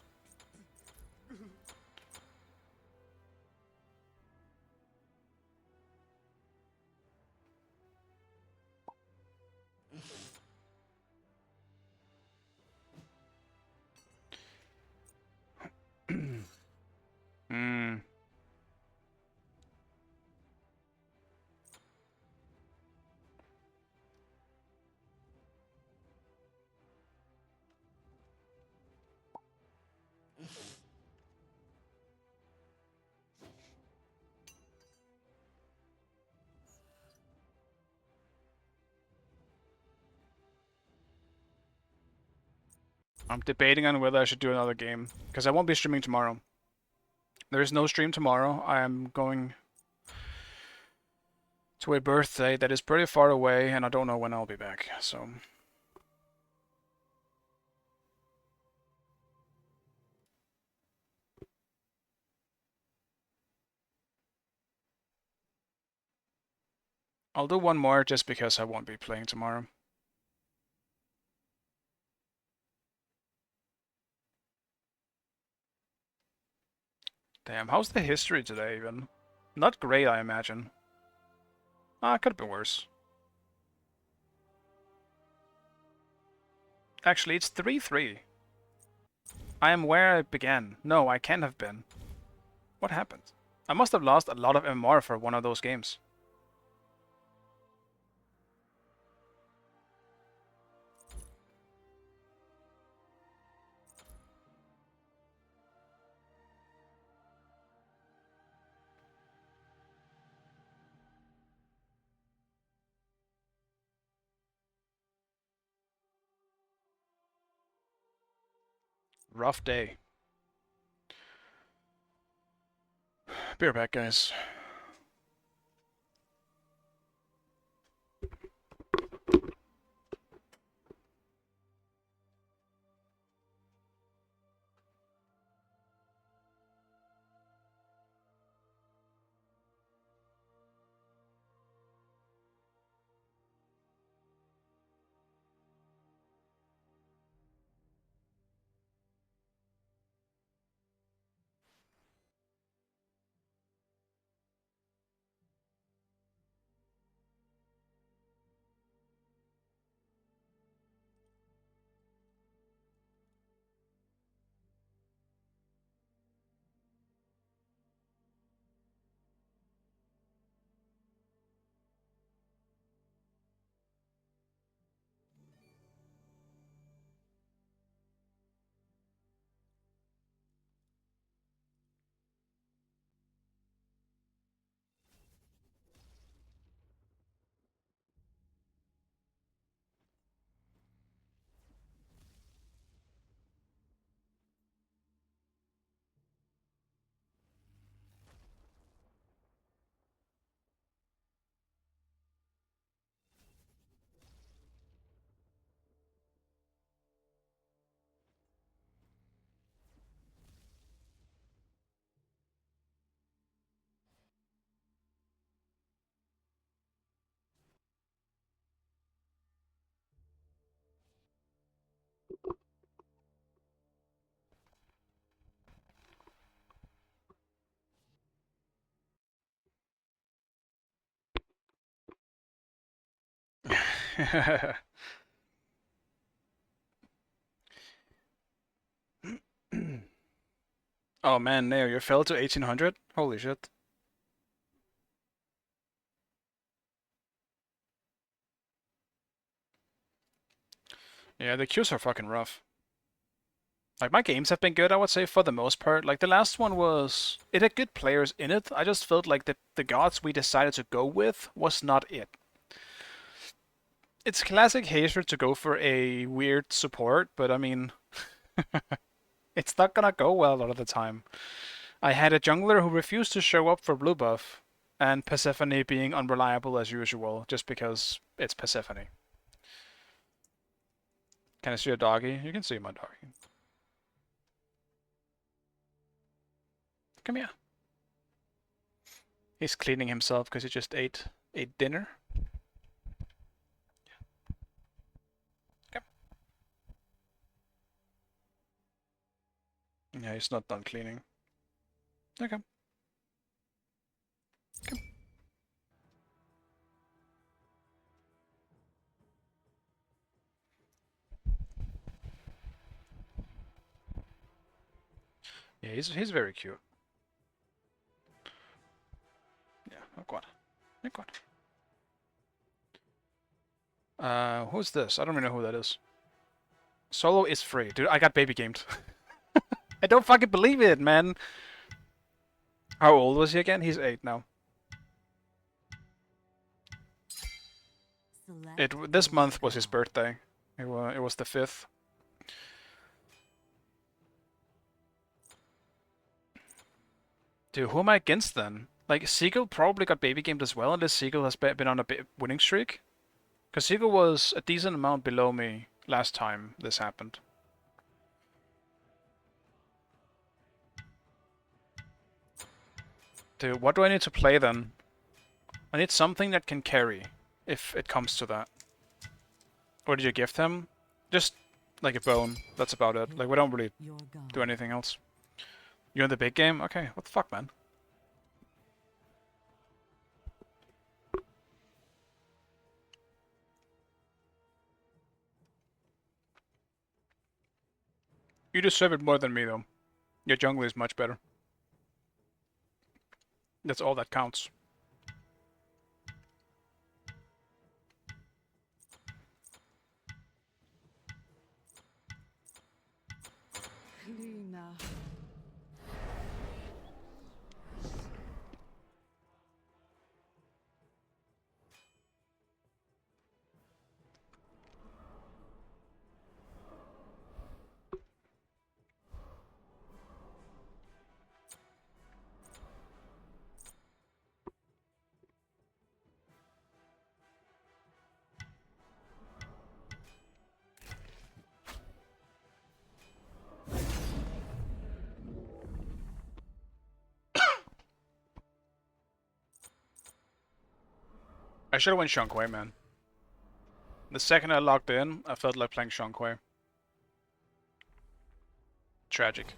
Hmm. I'm debating on whether I should do another game, because I won't be streaming tomorrow. There is no stream tomorrow. I am going to a birthday that is pretty far away, and I don't know when I'll be back, so... I'll do one more just because I won't be playing tomorrow. Damn, how's the history today even? Not great, I imagine. Ah, could have been worse. Actually, it's 3-3. I am where I began. No, I can't have been. What happened? I must have lost a lot of MMR for one of those games. Rough day. Be right back, guys. Oh man, Neo, you fell to 1800? Holy shit. Yeah, the queues are fucking rough. Like, my games have been good, I would say, for the most part. Like, the last one was... It had good players in it. I just felt like the gods we decided to go with was not it. It's classic Hazer to go for a weird support, but I mean... it's not gonna go well a lot of the time. I had a jungler who refused to show up for blue buff, and Persephone being unreliable as usual, just because it's Persephone. Can I see a doggy? You can see my doggy. Come here. He's cleaning himself because he just ate dinner. Come. Yeah, he's not done cleaning. Okay. Come. Yeah, he's very cute. Yeah, oh god. Oh god. Who's this? I don't even know who that is. Solo is free. Dude, I got baby gamed. I don't fucking believe it, man. How old was he again? He's 8 now. This month was his birthday. It was the 5th. Dude, who am I against then? Like, Seagull probably got baby gamed as well, unless Seagull has been on a winning streak. Because Seagull was a decent amount below me last time this happened. Dude, what do I need to play then? I need something that can carry, if it comes to that. What did you gift him? Just like a bone. That's about it. Like, we don't really do anything else. You're in the big game? Okay, what the fuck, man? You deserve it more than me, though. Your jungle is much better. That's all that counts. Lina. I should have went Shunkui, man. The second I logged in, I felt like playing Shunkui. Tragic.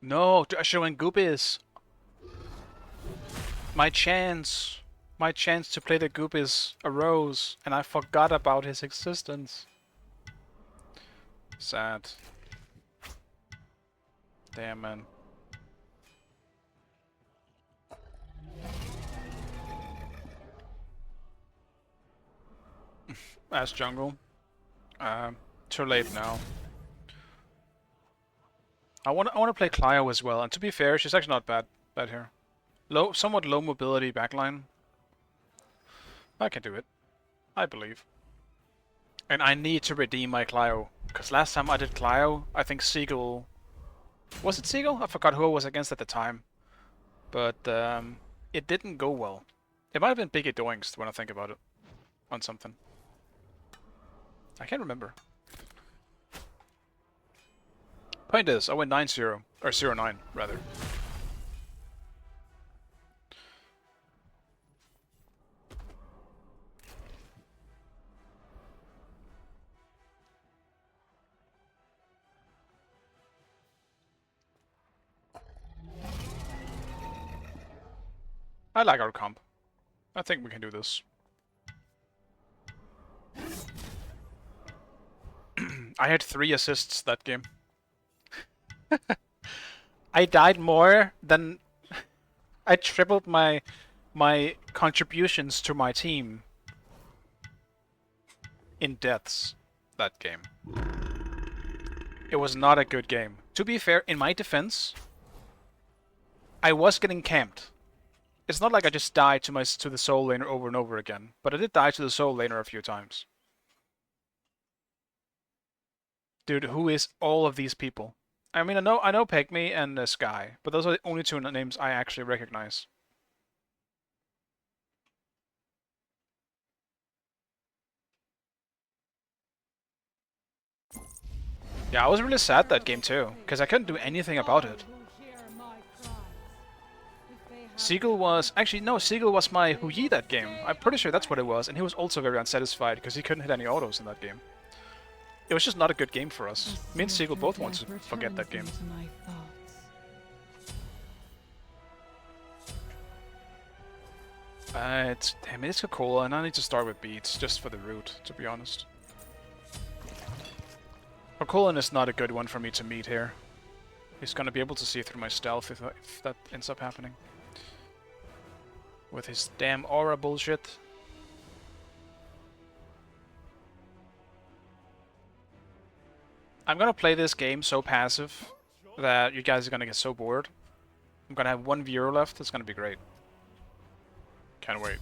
No, I should have went Goopies. My chance to play the Goopies arose, and I forgot about his existence. Sad. Damn, man. As jungle. Too late now. I want to play Clio as well, and to be fair, she's actually not bad here. Somewhat low mobility backline. I can do it. I believe. And I need to redeem my Clio, because last time I did Clio, I think Seagull... Was it Seagull? I forgot who I was against at the time. But it didn't go well. It might have been Biggie Doings when I think about it. On something. I can't remember. Point is, I went 9-0. Or 0-9, rather. I like our comp. I think we can do this. I had 3 assists that game. I died more than... I tripled my contributions to my team in deaths that game. It was not a good game. To be fair, in my defense, I was getting camped. It's not like I just died to the soul laner over and over again, but I did die to the soul laner a few times. Dude, who is all of these people? I mean, I know Pygmy and Sky, but those are the only 2 names I actually recognize. Yeah, I was really sad that game too, because I couldn't do anything about it. Seagull was... Actually, no, Seagull was my Hu Yi that game. I'm pretty sure that's what it was, and he was also very unsatisfied because he couldn't hit any autos in that game. It was just not a good game for us. Me and Seagull both want to forget that game. Damn, it's Coca-Cola, and I need to start with beats, just for the root, to be honest. Coca-Cola is not a good one for me to meet here. He's gonna be able to see through my stealth if that ends up happening. With his damn aura bullshit. I'm gonna play this game so passive that you guys are gonna get so bored. I'm gonna have 1 viewer left, it's gonna be great. Can't wait.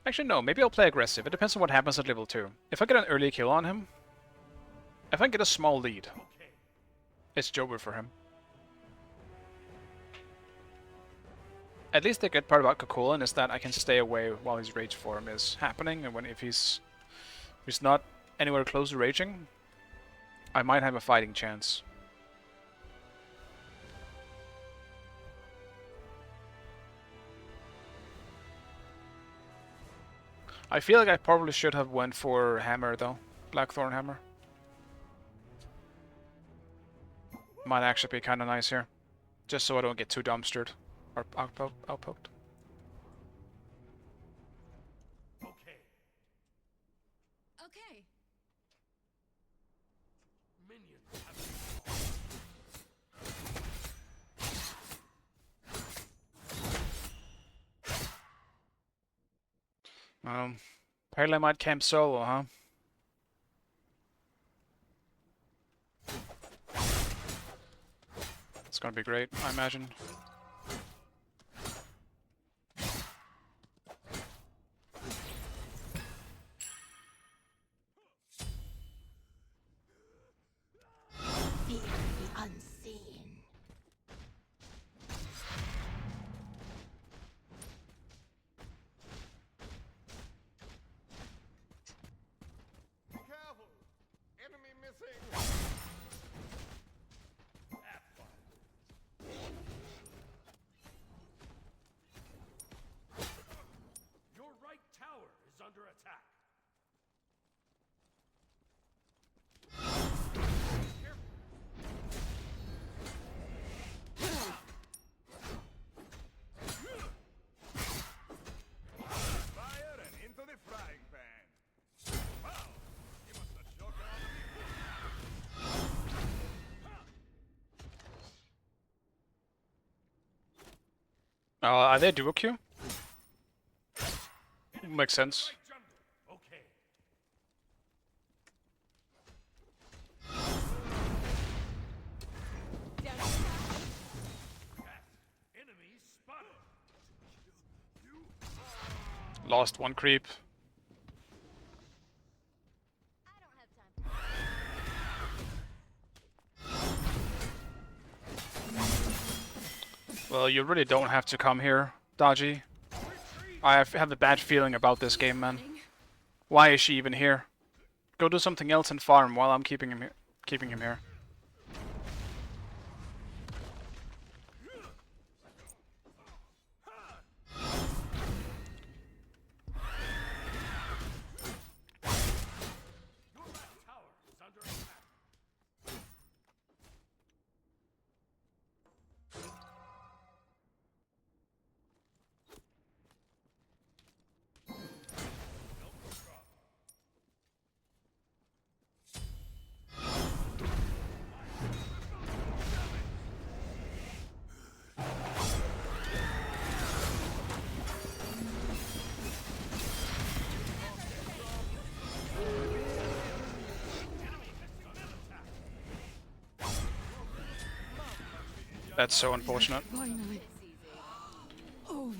Actually, no, maybe I'll play aggressive. It depends on what happens at level 2. If I get an early kill on him, if I get a small lead, it's over for him. At least the good part about Coca-Cola is that I can stay away while his rage form is happening, and if he's not anywhere close to raging, I might have a fighting chance. I feel like I probably should have went for Hammer though. Blackthorn Hammer. Might actually be kinda nice here. Just so I don't get too dumpstered or outpoked. Okay. Okay. Minions have Apparently I might camp solo, huh? It's gonna be great, I imagine. Fear the unseen. Careful! Enemy missing! Your right tower is under attack. Fire and into the frying pan! Wow! Give us a shocker on Are they duo queue? Makes sense. Right jungle. Okay. Enemies spotted. Lost 1 creep. Well, you really don't have to come here, Dodgy. I have a bad feeling about this game, man. Why is she even here? Go do something else and farm while I'm keeping him here. Your left tower is under attack. That's so unfortunate. Finally. Over.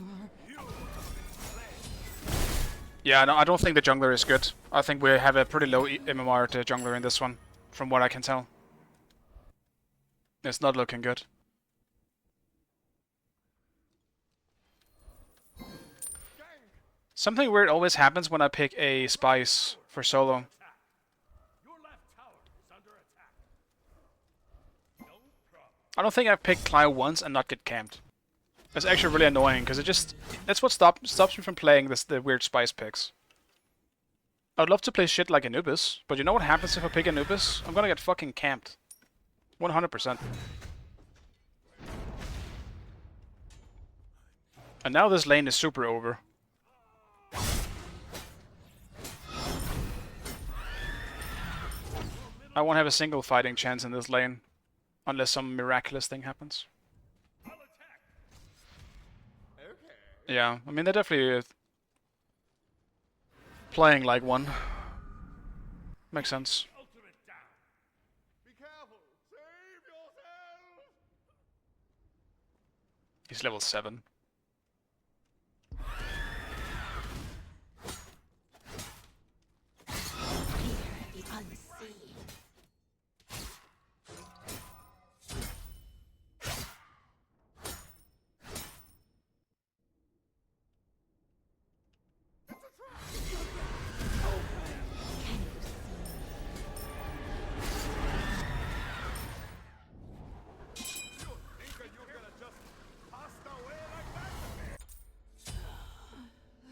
Yeah, no, I don't think the jungler is good. I think we have a pretty low MMR to jungler in this one, from what I can tell. It's not looking good. Something weird always happens when I pick a Spice for solo. Your left tower is under attack. No problem. I don't think I've picked Clive once and not get camped. It's actually really annoying, because that's what stops me from playing the weird Spice picks. I'd love to play shit like Anubis, but you know what happens if I pick Anubis? I'm gonna get fucking camped. 100%. And now this lane is super over. I won't have a single fighting chance in this lane, unless some miraculous thing happens. Yeah, I mean, they're definitely playing like one. Makes sense. Ultimate down. Be careful! Save yourself! He's level 7.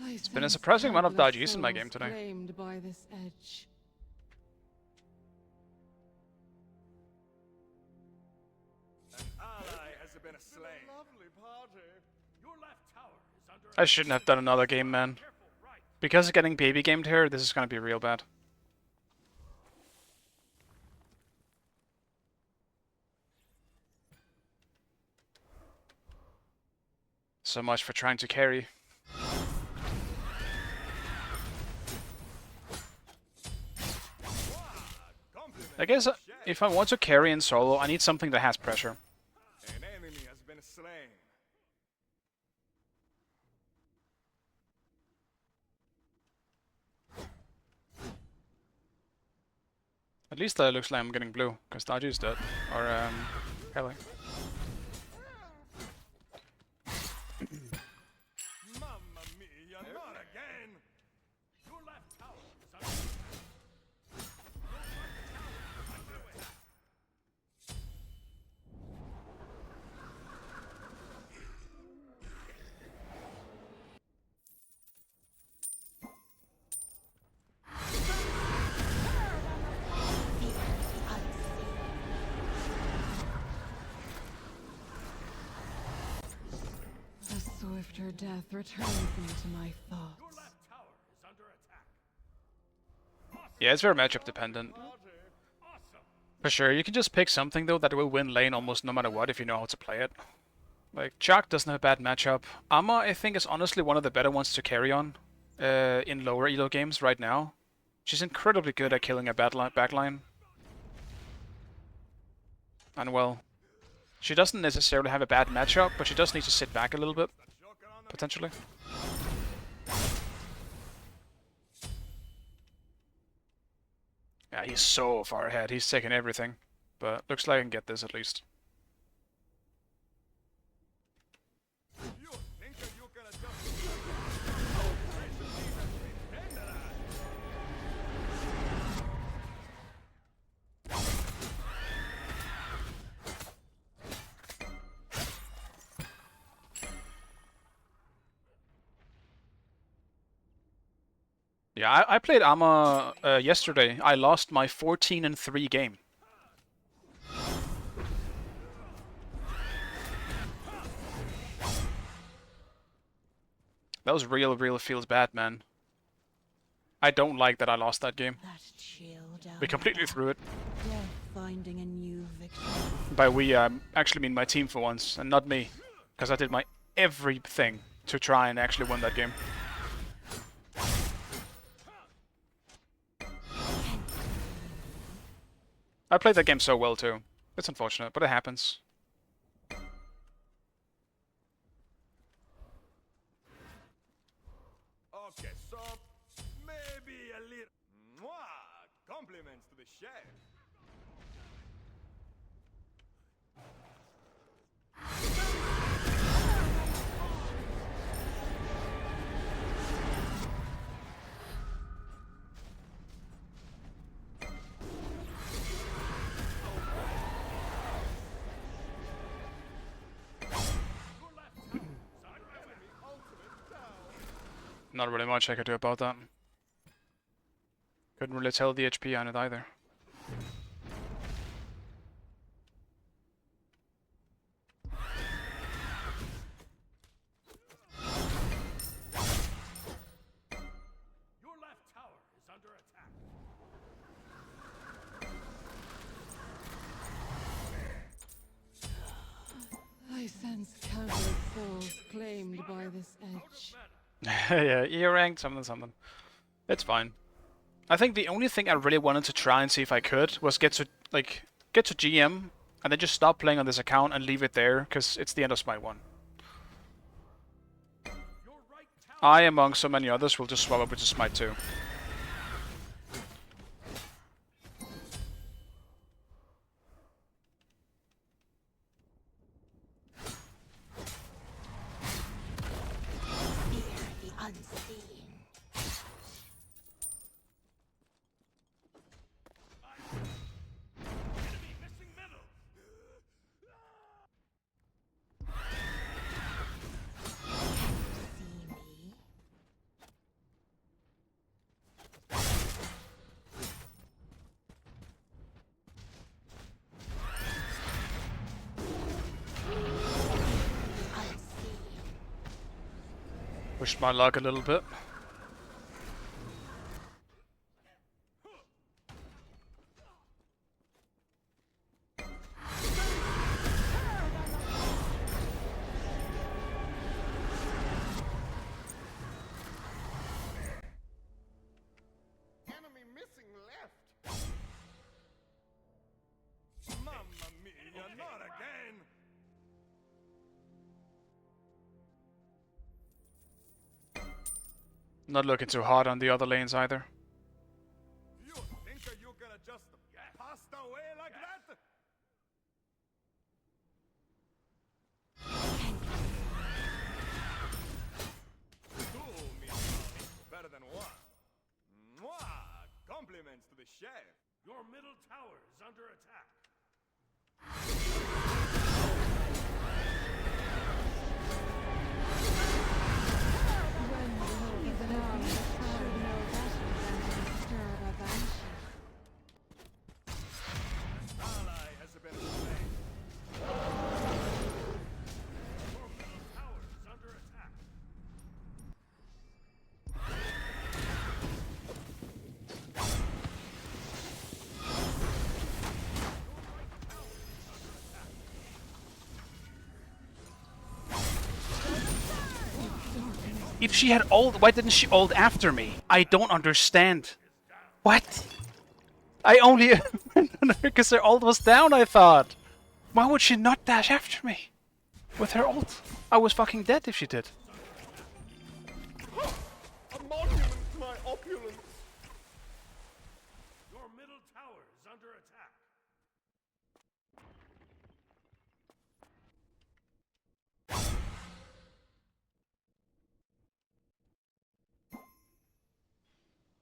It's been a surprising amount of dodges in my game today. Claimed by this edge. An ally has been slain. Lovely party. Your left tower is under I shouldn't have done another game, man. careful right. Because of getting baby gamed here, this is gonna be real bad. So much for trying to carry. I guess if I want to carry in solo, I need something that has pressure. An enemy has been slain. At least it looks like I'm getting blue, because Daji is dead. Or, Kelly. Mamma mia, not again! Your left tower is under attack. A swifter death returns me to my Your thoughts. left tower is under attack. Yeah, it's very matchup dependent. Awesome. For sure, you can just pick something though that will win lane almost no matter what if you know how to play it. Like, Chuck doesn't have a bad matchup. Amma, I think, is honestly one of the better ones to carry on in lower elo games right now. She's incredibly good at killing a backline. And well, she doesn't necessarily have a bad matchup, but she does need to sit back a little bit, potentially. Yeah, he's so far ahead. He's taking everything. But looks like I can get this at least. You think that you can adjust Yeah, I played Amma yesterday. I lost my 14-3 game. That was real feels bad, man. I don't like that I lost that game. That chill down. We completely threw it. Death finding a new victim. By we, I actually mean my team for once, and not me. Because I did my everything to try and actually win that game. I played that game so well too. It's unfortunate, but it happens. sheriff. Not really much I could do about that. Couldn't really tell the HP on it either. Your left tower is under attack. I sense countless souls claimed by this edge. Yeah, E ranked, something. It's fine. I think the only thing I really wanted to try and see if I could was get to GM and then just stop playing on this account and leave it there, because it's the end of Smite 1. I, among so many others, will just swap over to Smite 2. Enemy missing middle. Pushed my luck a little bit. Enemy missing left. Mamma mia, not again. Not looking too hard on the other lanes either. You think you gonna just pass away like that? Two, me better than one. Mwah! Compliments to the sheriff. Your middle tower is under attack. When the hope of an army should know better than to disturb a banshee. Ally has been slain. Your middle tower is under attack. If she had ult, why didn't she ult after me? I don't understand. What? I only because her ult was down, I thought. Why would she not dash after me? With her ult. I was fucking dead if she did. A monument to my opulence. Your middle tower is under attack.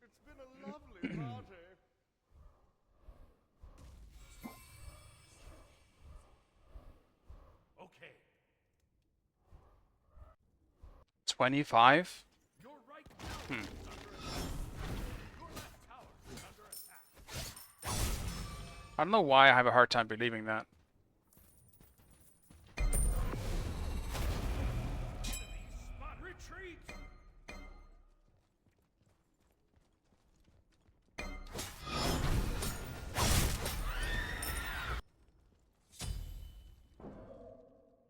It's been a lovely party. Okay. 25? Your right tower is under attack. Your left tower is under attack. I don't know why I have a hard time believing that. Spot retreat.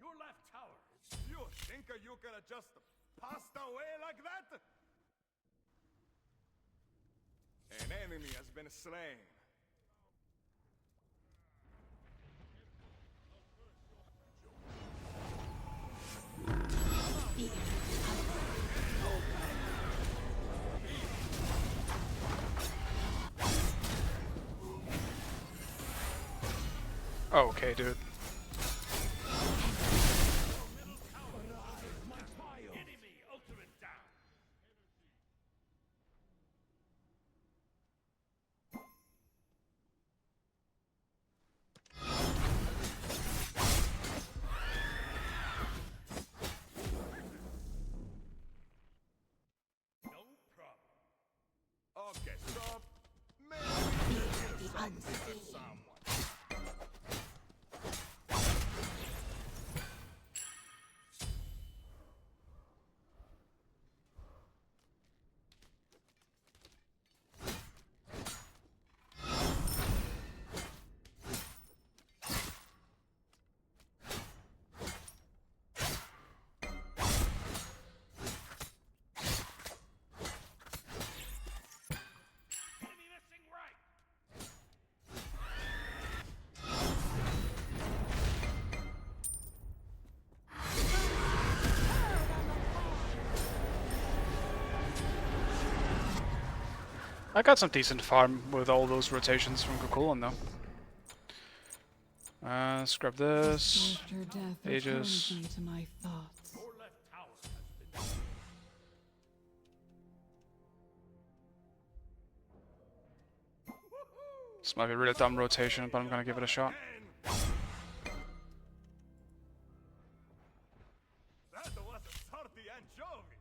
Your left tower is You think you gonna just pass away like that? An enemy has been slain. Oh, okay, dude. Enemy ultimate down. No problem. Okay, so maybe there's something for someone. Enemy missing right. I got some decent farm with all those rotations from Kukulon though. Let's grab this. Softer death Aegis. returns me to my thoughts. Your left tower has been. This might be a really dumb rotation, but I'm gonna give it a shot. That was a salty anchovy.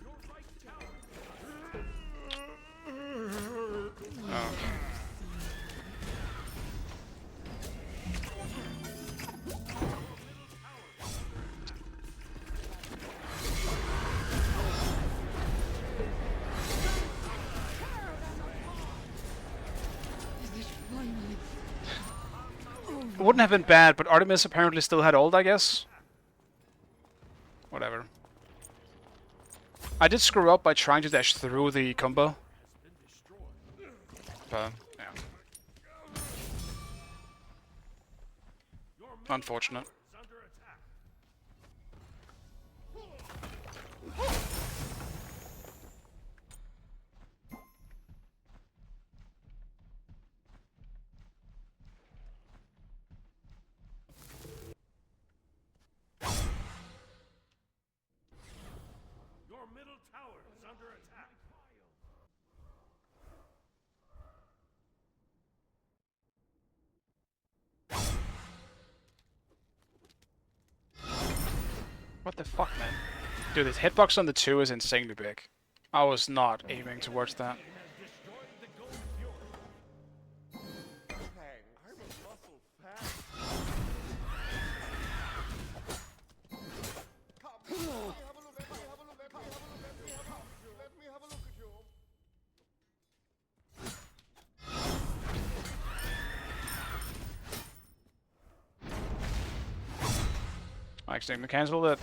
Your right tower. Okay. Is it finally? It wouldn't have been bad, but Artemis apparently still had ult, I guess. Whatever. I did screw up by trying to dash through the combo. But, yeah. Unfortunate. Is under attack. Your middle tower is under attack. What the fuck, man? Dude, this hitbox on the 2 is insanely big. I was not aiming towards that. Hang, I'm a muscle fat. Come, let me have a look, let me have a look, let me have a look, let me have a look, let me have a look at you. Actually, I'm gonna cancel it.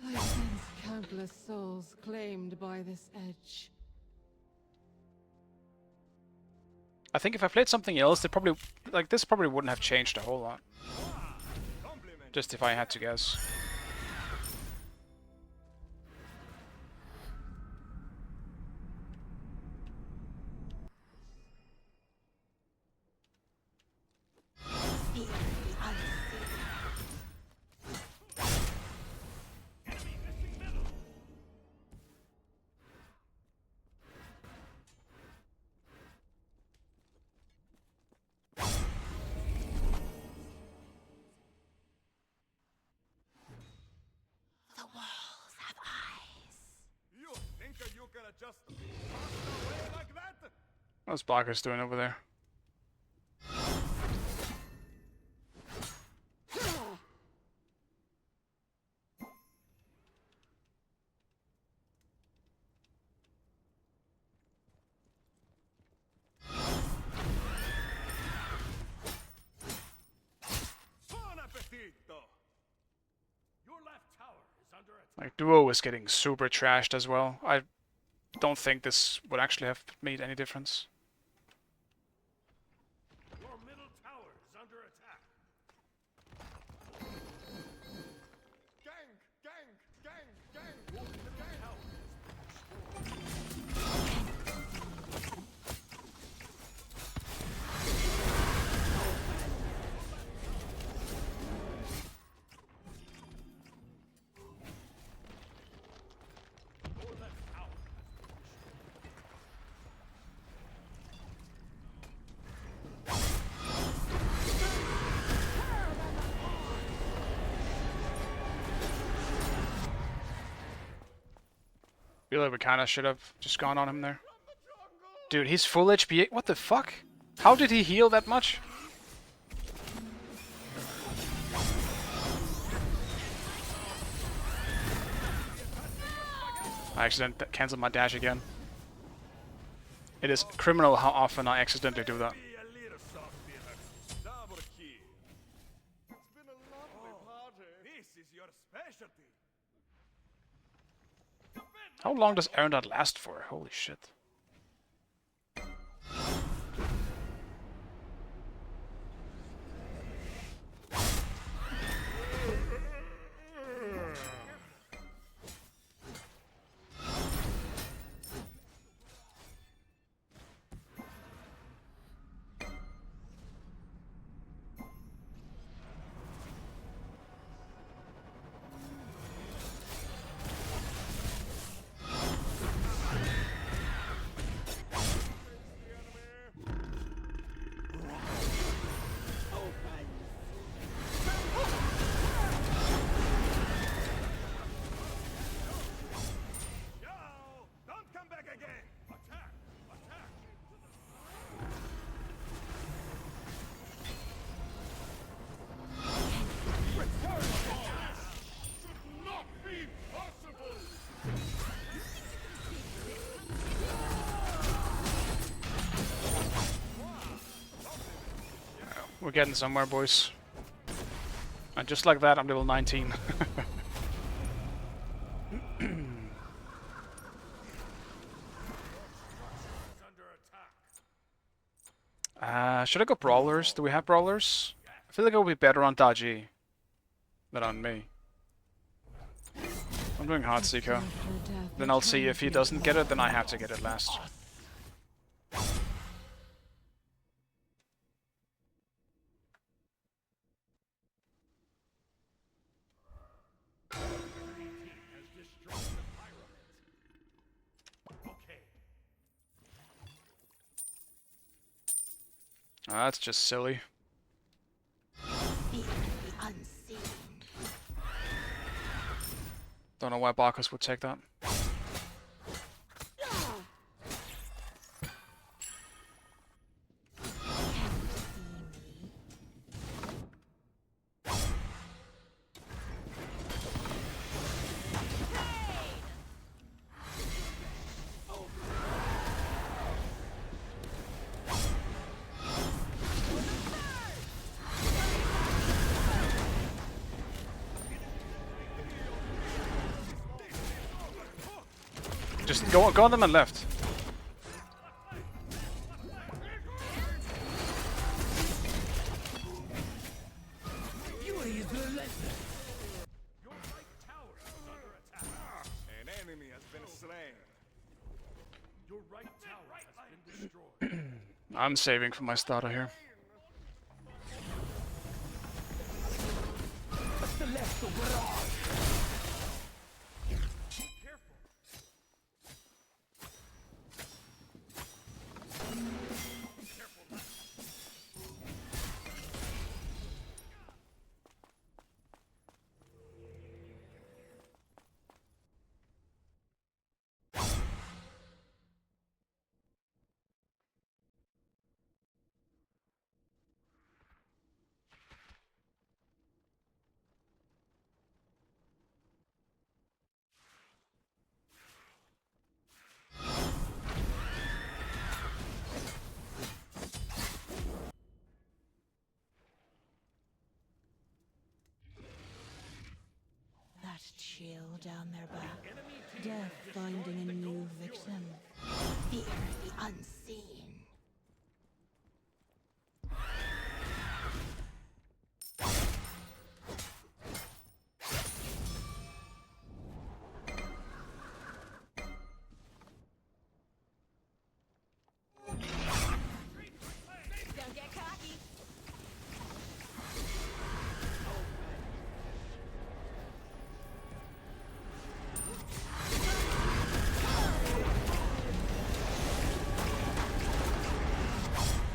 I sense countless souls claimed by this edge. I think if I played something else, it probably, like, this probably wouldn't have changed a whole lot. Compliment. Just if I had to guess. The walls have eyes. You think you can just pass away like that? What's Blockers doing over there? Buon appetito! Your left tower is under attack. Like, Duo is getting super trashed as well. I don't think this would actually have made any difference. Your middle Feel like we kind of should have just gone on him there. Dude, he's full HP. What the fuck? How did he heal that much? I accidentally canceled my dash again. It is criminal how often I accidentally do that. Be a little soft in her. Double kill. It's been a lovely party. This is your specialty. How long does Erendad last for? Holy shit. Yo! Don't come back again. Attack! Attack! Should not be possible. We're getting somewhere, boys. And just like that, I'm level 19. Should I go brawlers? Do we have brawlers? I feel like it would be better on Daji than on me. I'm doing Heartseeker. Then I'll see if he doesn't get it, then I have to get it last. That's just silly. Don't know why Bacchus would take that. Just go on them and left. An enemy has been slain. Your right tower has been destroyed. I'm saving for my starter here. That chill down their back. Death finding a new victim. Fear the unseen. Don't get cocky.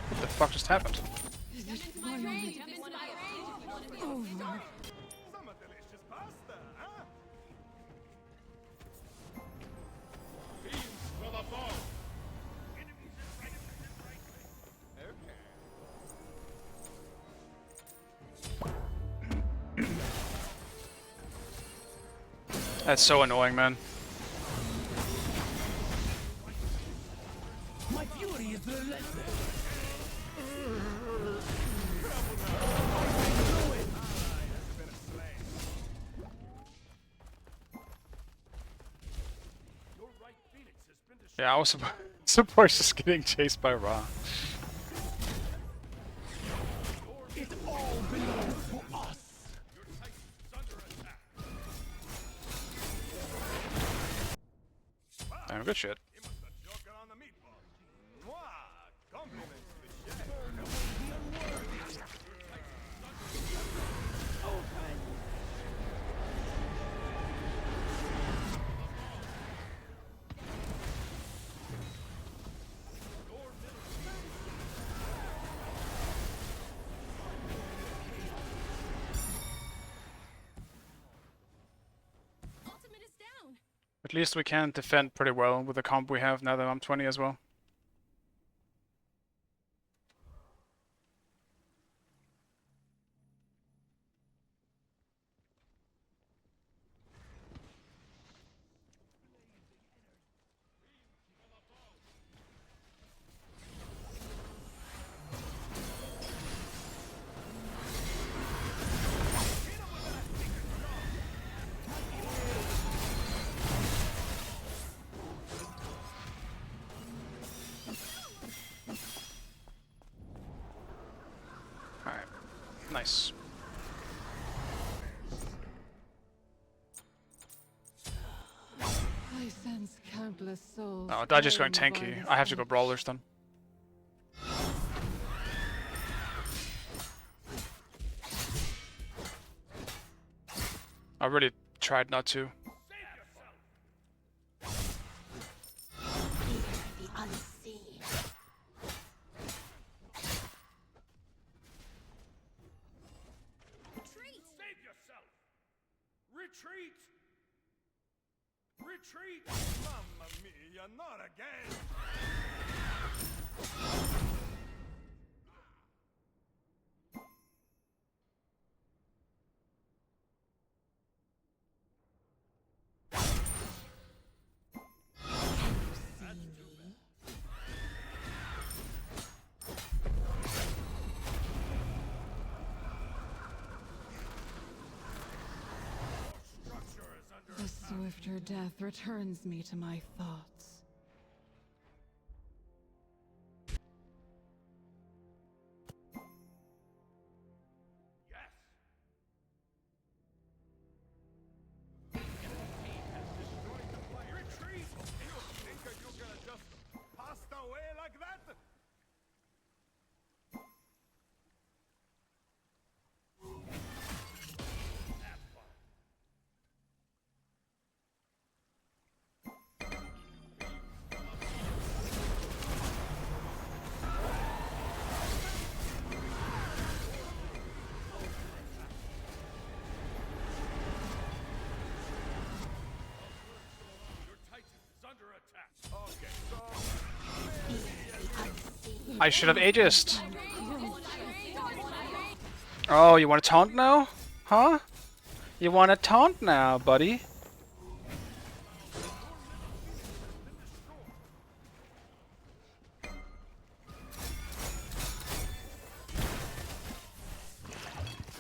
What the fuck just happened? Some delicious pasta, huh? That's so annoying, man. My fury is relentless. Your right Phoenix has been destroyed. Yeah, I was surprised just getting chased by Ra. It all belongs to us. Your Titan is under attack. Damn, good shit. He must have choking on the meatball. Mwah! Compliments, Michelle. Ultimate is down. At least we can defend pretty well with the comp we have now that I'm 20 as well. Alright, nice. I sense countless souls. Oh, Dodge is going claimed by tanky. this I have to go witch. Brawlers then. I really tried not to. The unseen. Retreat. Save yourself. Retreat. Retreat. Mamma mia, not again! Structure is under The swifter death returns me to my thoughts. yes. Retreat! You think that you're gonna just pass away like that? Your Titan is under attack. Okay, so I should have Aegis'd. Oh, you want to taunt now? Huh? You want to taunt now, buddy?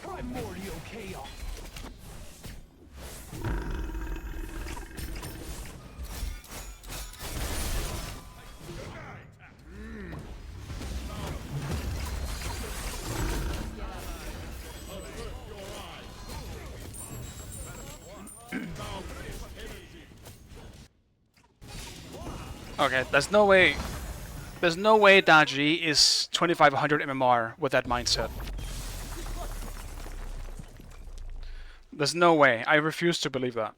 Primordial chaos. Okay, there's no way. There's no way Daji is 2500 MMR with that mindset. There's no way. I refuse to believe that.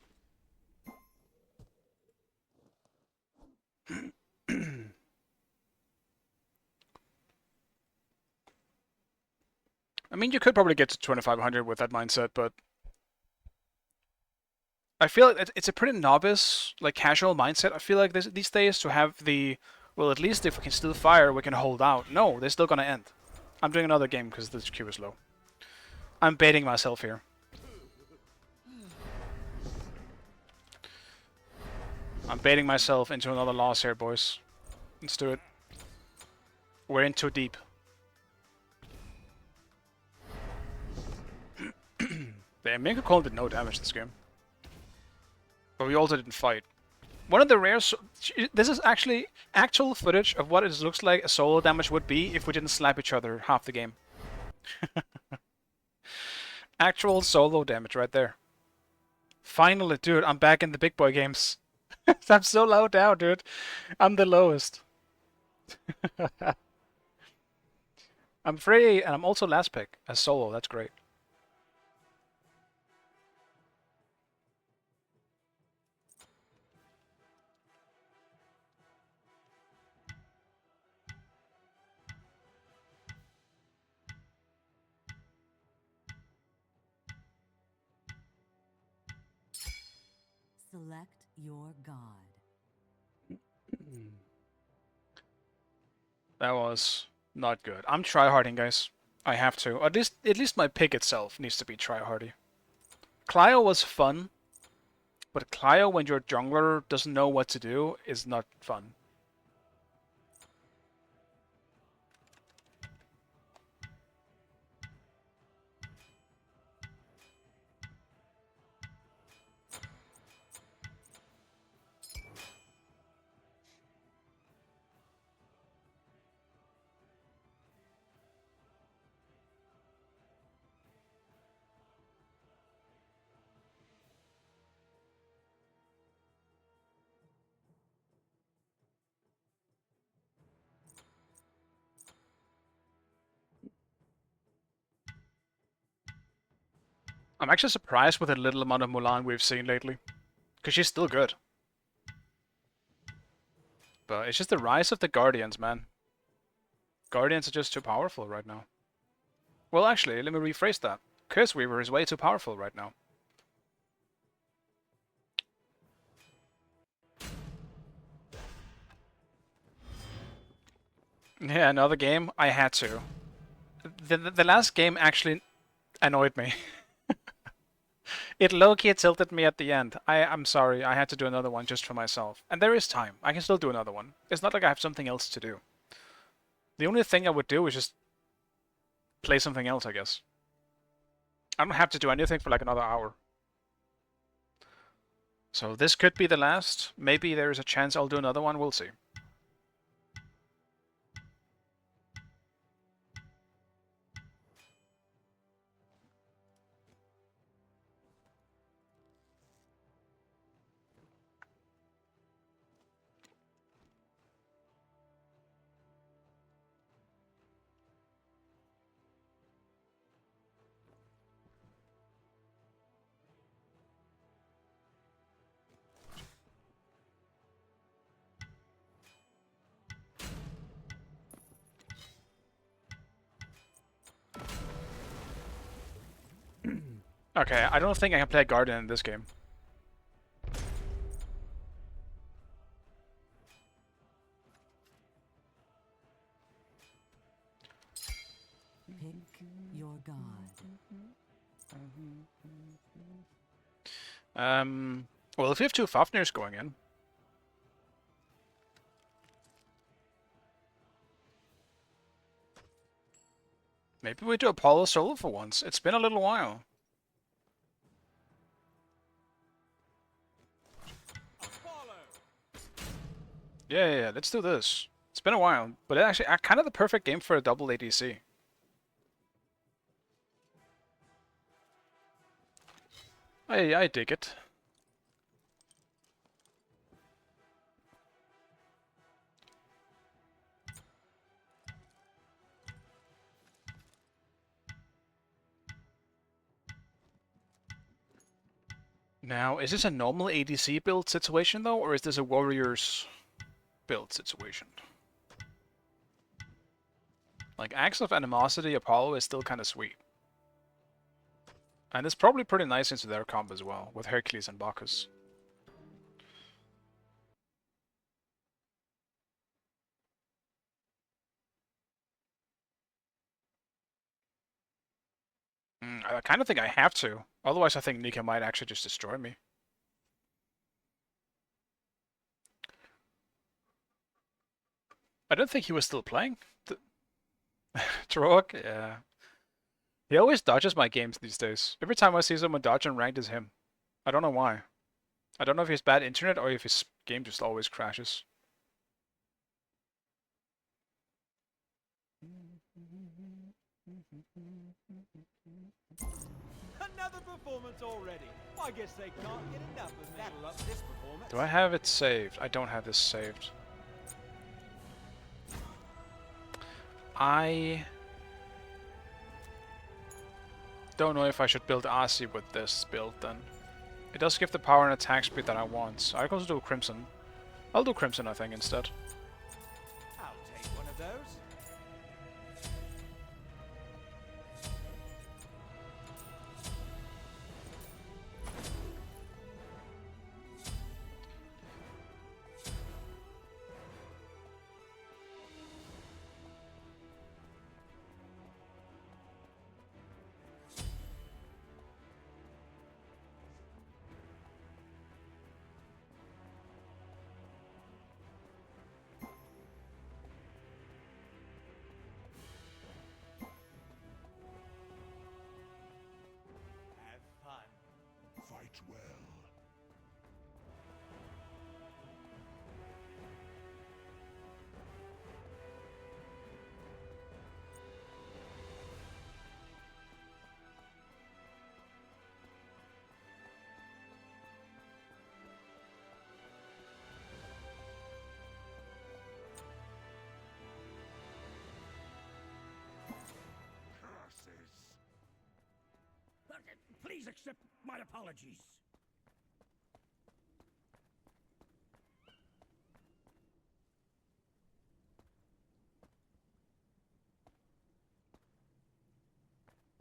I mean, you could probably get to 2500 with that mindset, but I feel like it's a pretty novice, like casual mindset. I feel like these days to have the, well, at least if we can still fire, we can hold out. No, they're still gonna end. I'm doing another game because this Q is low. I'm baiting myself here. I'm baiting myself into another loss here, boys. Let's do it. We're in too deep. The Mega Clone did no damage this game. But we also didn't fight. One of the rare... This is actually actual footage of what it looks like a solo damage would be if we didn't slap each other half the game. Actual solo damage right there. Finally, dude, I'm back in the big boy games. I'm so low down, dude. I'm the lowest. I'm free, and I'm also last pick as solo. That's great. Select your god. That was not good. I'm tryharding, guys. I have to. At least my pick itself needs to be tryhardy. Clio was fun, but Clio when your jungler doesn't know what to do is not fun. I'm actually surprised with the little amount of Mulan we've seen lately. Because she's still good. But it's just the rise of the Guardians, man. Guardians are just too powerful right now. Well, actually, let me rephrase that. Curse Weaver is way too powerful right now. Yeah, another game? I had to. The last game actually annoyed me. It low-key tilted me at the end. I'm sorry, I had to do another one just for myself. And there is time. I can still do another one. It's not like I have something else to do. The only thing I would do is just play something else, I guess. I don't have to do anything for like another hour. So this could be the last. Maybe there's a chance I'll do another one. We'll see. Okay, I don't think I can play Guardian in this game. Pick your god. Well, if we have two Fafnirs going in. Maybe we do Apollo solo for once. It's been a little while. Yeah, let's do this. It's been a while, but it actually kind of the perfect game for a double ADC. I dig it. Now, is this a normal ADC build situation though, or is this a Warriors build situation? Like, Acts of Animosity Apollo is still kind of sweet. And it's probably pretty nice into their comp as well, with Hercules and Bacchus. I kind of think I have to. Otherwise, I think Nika might actually just destroy me. I don't think he was still playing. Troak, yeah. He always dodges my games these days. Every time I see someone dodge and ranked is him. I don't know why. I don't know if he has bad internet or if his game just always crashes. Another performance already. I guess they can't get enough of me. That'll up this performance. Do I have it saved? I don't have this saved. I don't know if I should build RC with this build then. It does give the power and attack speed that I want, so I can also do Crimson. I'll do Crimson, I think, instead. I'll take one of those. Have fun. Fight well. Curses. Please accept my apologies.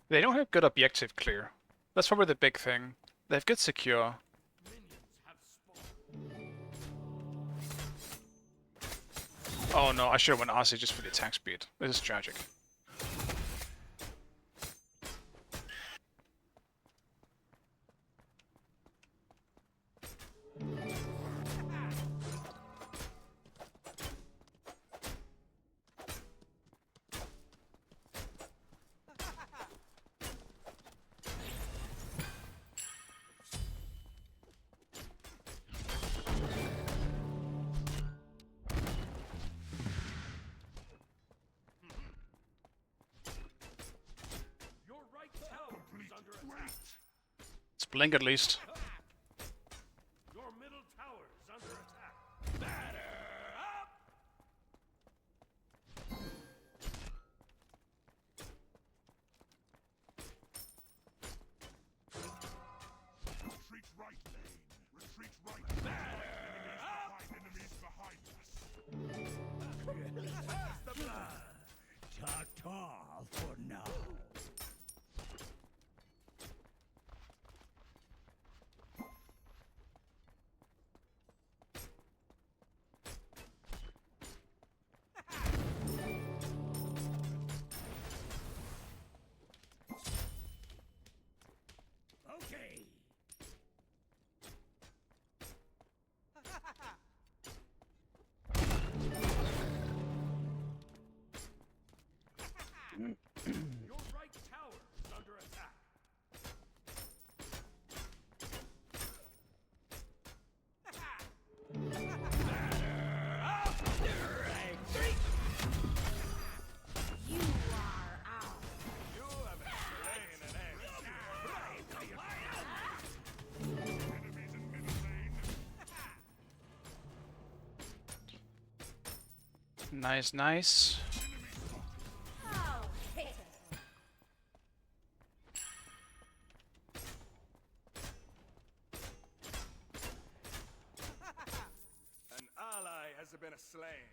They don't have good objective clear. That's probably the big thing. They have good secure. Oh no, I should have went RC just for the attack speed. This is tragic. Your right tower is under attack. Let's blink at least. Your middle tower is under attack. Batter up! Retreat right lane. Retreat right. Batter up! Enemies behind us. Ta-ta for now. Okay. Your right tower is under attack. You are out. You have slain an enemy. Enemies in middle lane. Nice, nice. I'll hit it. An ally has been slain.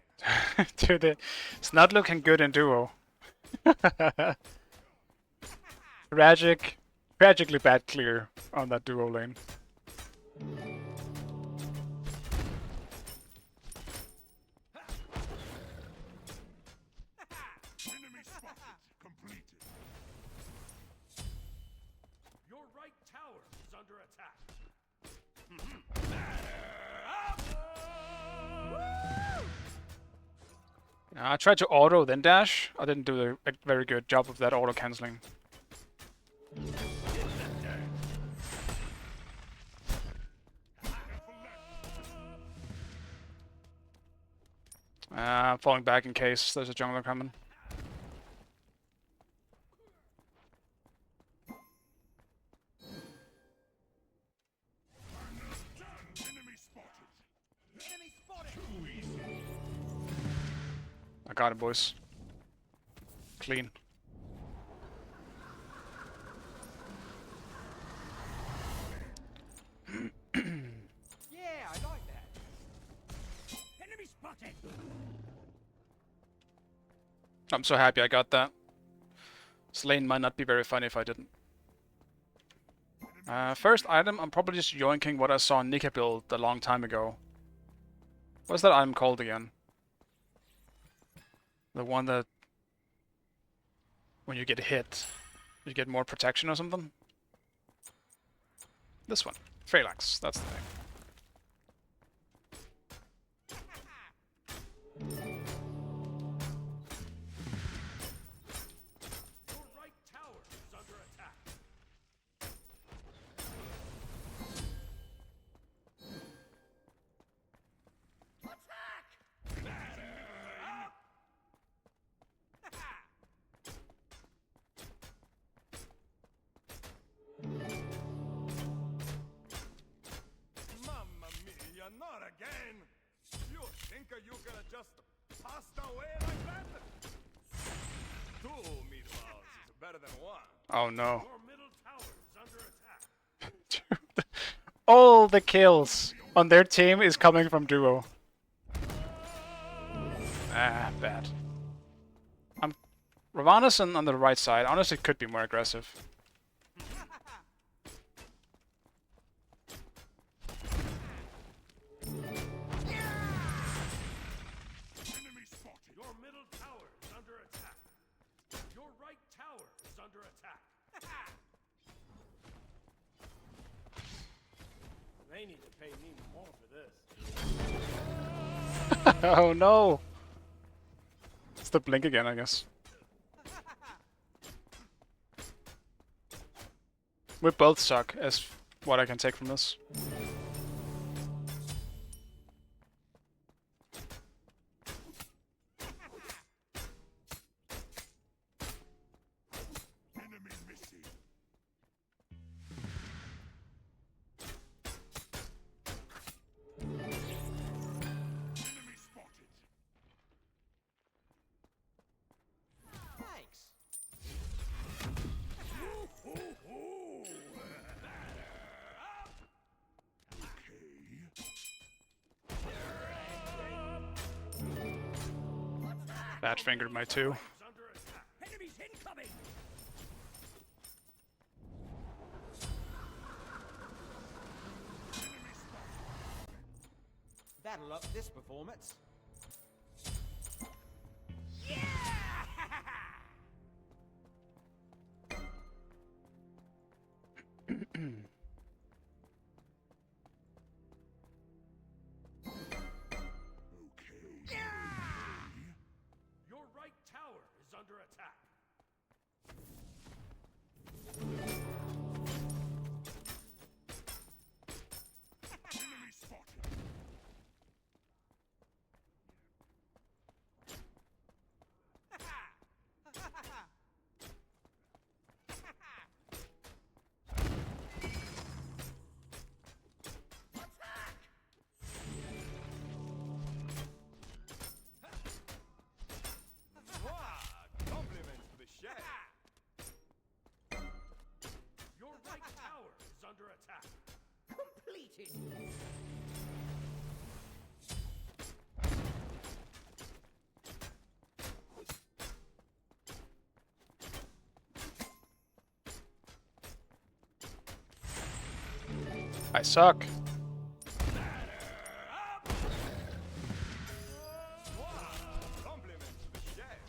Dude, it's not looking good in duo. Tragically bad clear on that duo lane. Enemy spotted. Completed. Your right tower is under attack. I tried to auto then dash. I didn't do a very good job of that auto cancelling. I'm falling back in case there's a jungler coming. I got it, boys. Clean. Yeah, I like that. Enemy spotted. I'm so happy I got that. This lane might not be very funny if I didn't. First item, I'm probably just yoinking what I saw Nika build a long time ago. What's that item called again? The one that when you get hit, you get more protection or something? This one. Phalanx, that's the name. Your right tower is under attack. Mamma mia, not again! You think you gonna just pass away like that? Two meatballs is better than one. Oh no. Your middle tower is under attack. All the kills on their team is coming from duo. Ah, bad. Ravana's on the right side. Honestly, could be more aggressive. Enemy spotted. Your middle tower is under attack. Your right tower is under attack. They need to pay me more for this. Oh no! It's the blink again, I guess. We both suck, as what I can take from this. Enemy missing. Enemy spotted. Thanks. Bad fingered my two. Is under attack. Enemies incoming. That'll up this performance. Your right tower is under attack. Enemy spotted. Compliments to the chef. Your right tower is under attack. Completed. I suck. Compliments to the chef.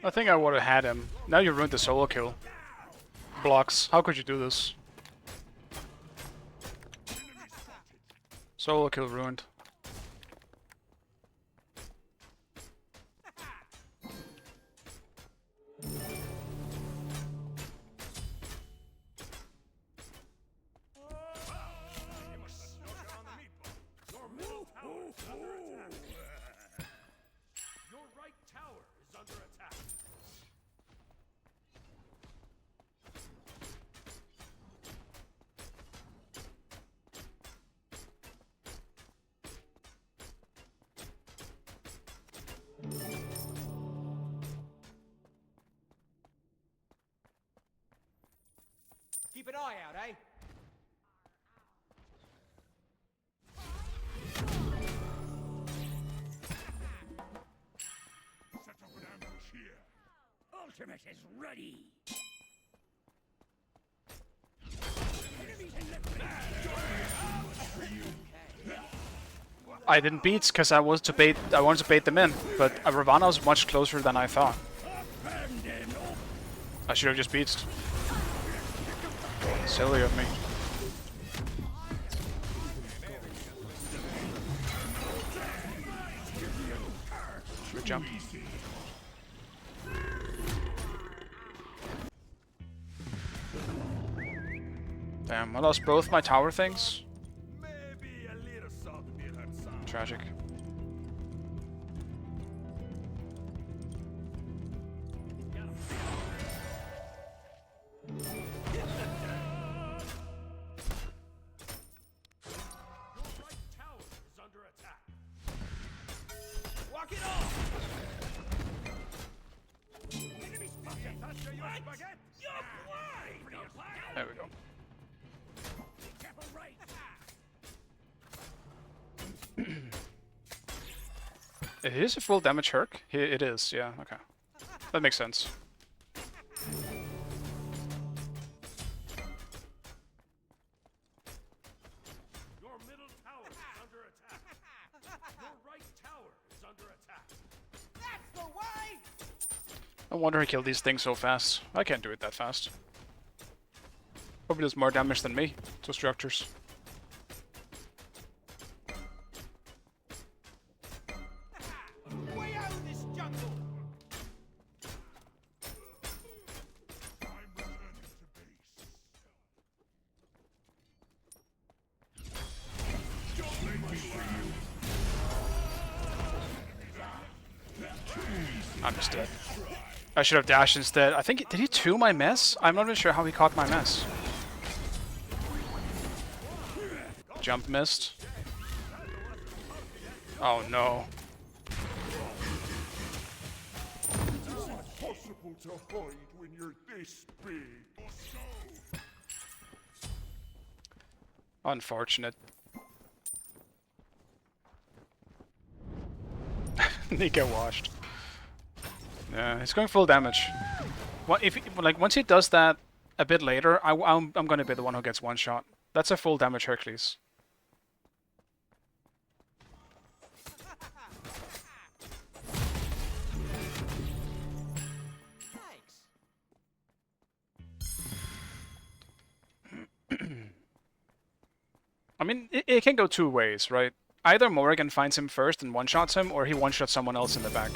I think I would have had him. Now you ruined the solo kill. Blocks. How could you do this? Solo kill ruined. Your middle tower is under attack. Your right tower is under attack. Keep an eye out, eh? Set up an ambush here. Ultimate is ready. I didn't beat because I wanted to bait them in, but Ravana was much closer than I thought. I should have just beated. Silly of me. Good jump. Damn, I lost both my tower things. Maybe a little salt will hurt some. Tragic. Your right tower is under attack. Walk it off! Enemy spotted! Touch your spaghetti! You're blind! There we go. Careful right. It is a full damage Herc? It is, yeah, okay. That makes sense. Your middle tower is under attack. Your right tower is under attack. That's the way! No wonder he killed these things so fast. I can't do it that fast. Probably does more damage than me to structures. We own this jungle! I'm returning to base. I'm just dead. I should have dashed instead. I think, did he 2 my mess? I'm not even sure how he caught my mess. Jump missed. Oh no. Possible to hide when you're this big. Unfortunate. He get washed. Yeah, he's going full damage. What if like once he does that a bit later, I'm gonna be the one who gets one shot. That's a full damage Hercules. I mean, it can go two ways, right? Either Morrigan finds him first and one-shots him, or he one-shots someone else in the back.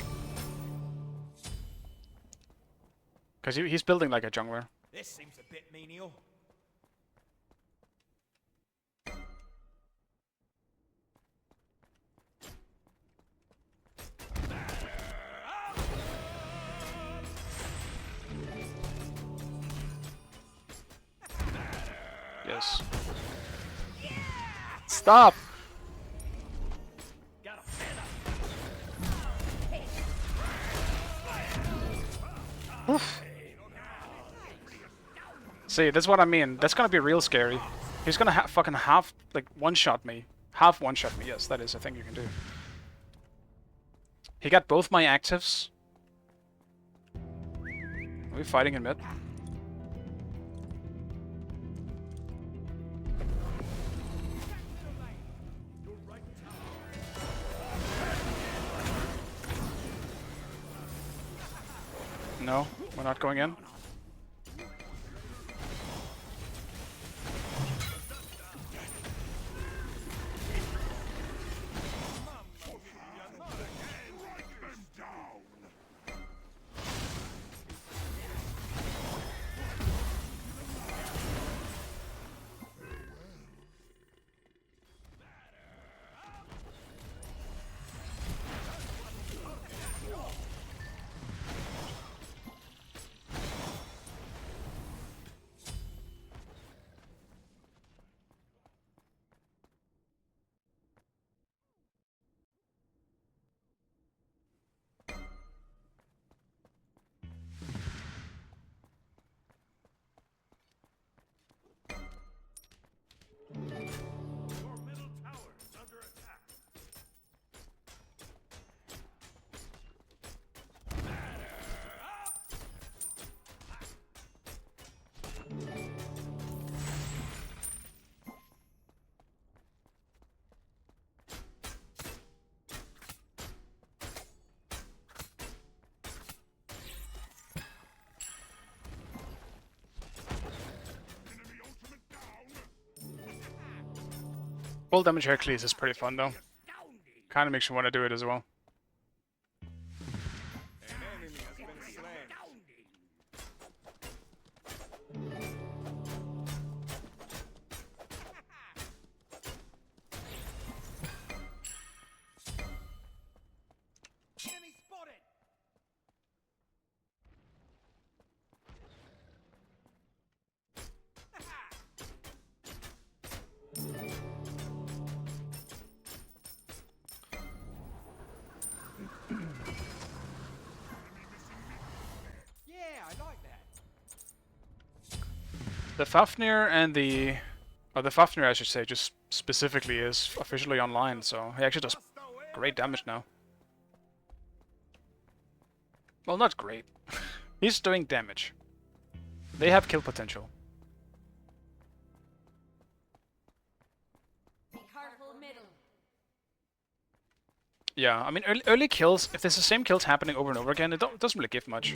Because he's building like a jungler. This seems a bit menial. Yes. Stop! Oof. See, that's what I mean. That's gonna be real scary. He's gonna fucking half, like, one-shot me. Half one-shot me, yes, that is a thing you can do. He got both my actives. Are we fighting in mid? No, we're not going in. Full damage Hercules is pretty fun though. Kind of makes you want to do it as well. An enemy has been slain. Enemy spotted! Yeah, I like that. The Fafnir and the... Or the Fafnir, I should say, just specifically is officially online, so he actually does great damage now. Well, not great. He's doing damage. They have kill potential. Be careful middle. Yeah, I mean, early kills, if there's the same kills happening over and over again, it doesn't really give much.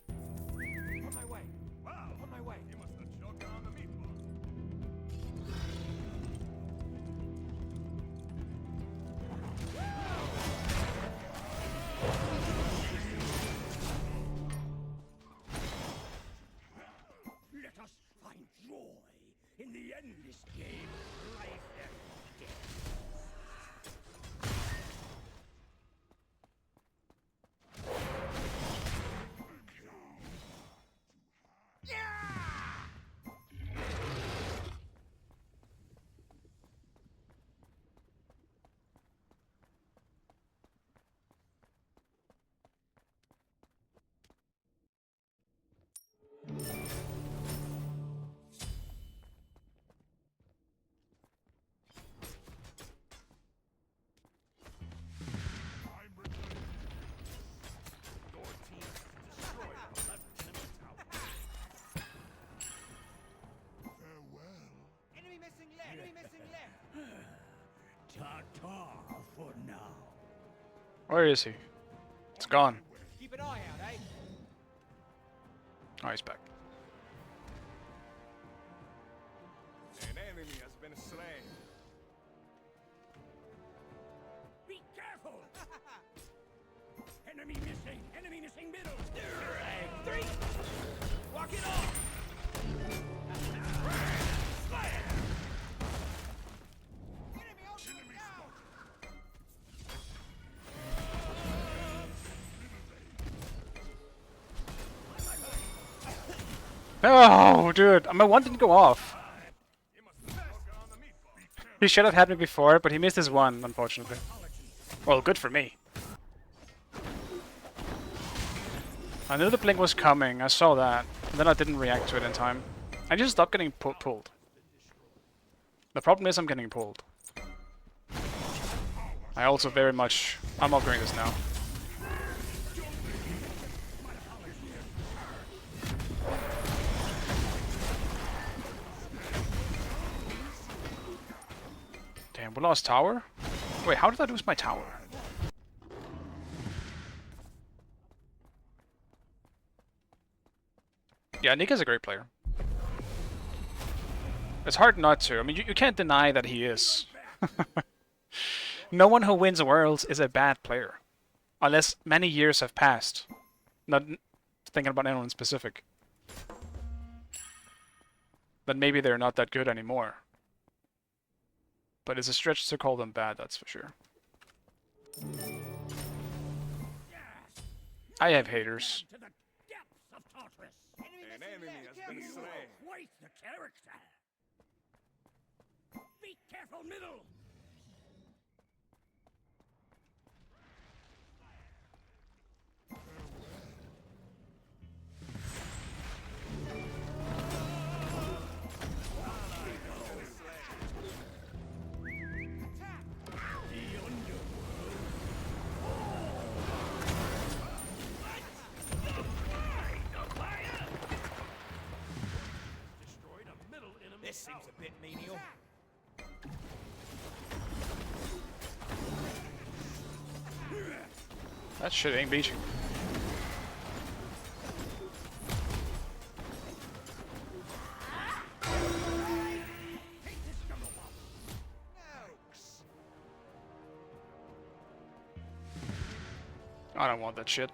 On my way. Wow, On my way. you must have choked on the meatball. Let us find joy in the endless game of life and death. Your team has destroyed the left enemy tower. Enemy missing left. Enemy missing left. Ta-ta for now. Where is he? It's gone. Keep an eye out, eh? Oh, he's back. An enemy has been slain. Be careful! Enemy missing! Enemy missing middle! Three! Walk it off! Enemy ultimate down. Oh, dude, my one didn't go off. You must have choked on the meatball. He should have had me before, but he missed his one, unfortunately. Well, good for me. I knew the blink was coming, I saw that, and then I didn't react to it in time. I just stopped getting pulled. The problem is I'm getting pulled. I also very much... I'm not doing this now. Damn, we lost tower? Wait, how did I lose my tower? Yeah, Nick is a great player. It's hard not to. I mean, you can't deny that he is. No one who wins Worlds is a bad player. Unless many years have passed. Not thinking about anyone specific. Then maybe they're not that good anymore. But it's a stretch to call them bad, that's for sure. I have haters. To the depths of Tartarus! An enemy has been slain. Quite the character! Be careful, middle! Destroyed a middle enemy This seems tower. a bit menial. That shit ain't beaching. I don't want that shit.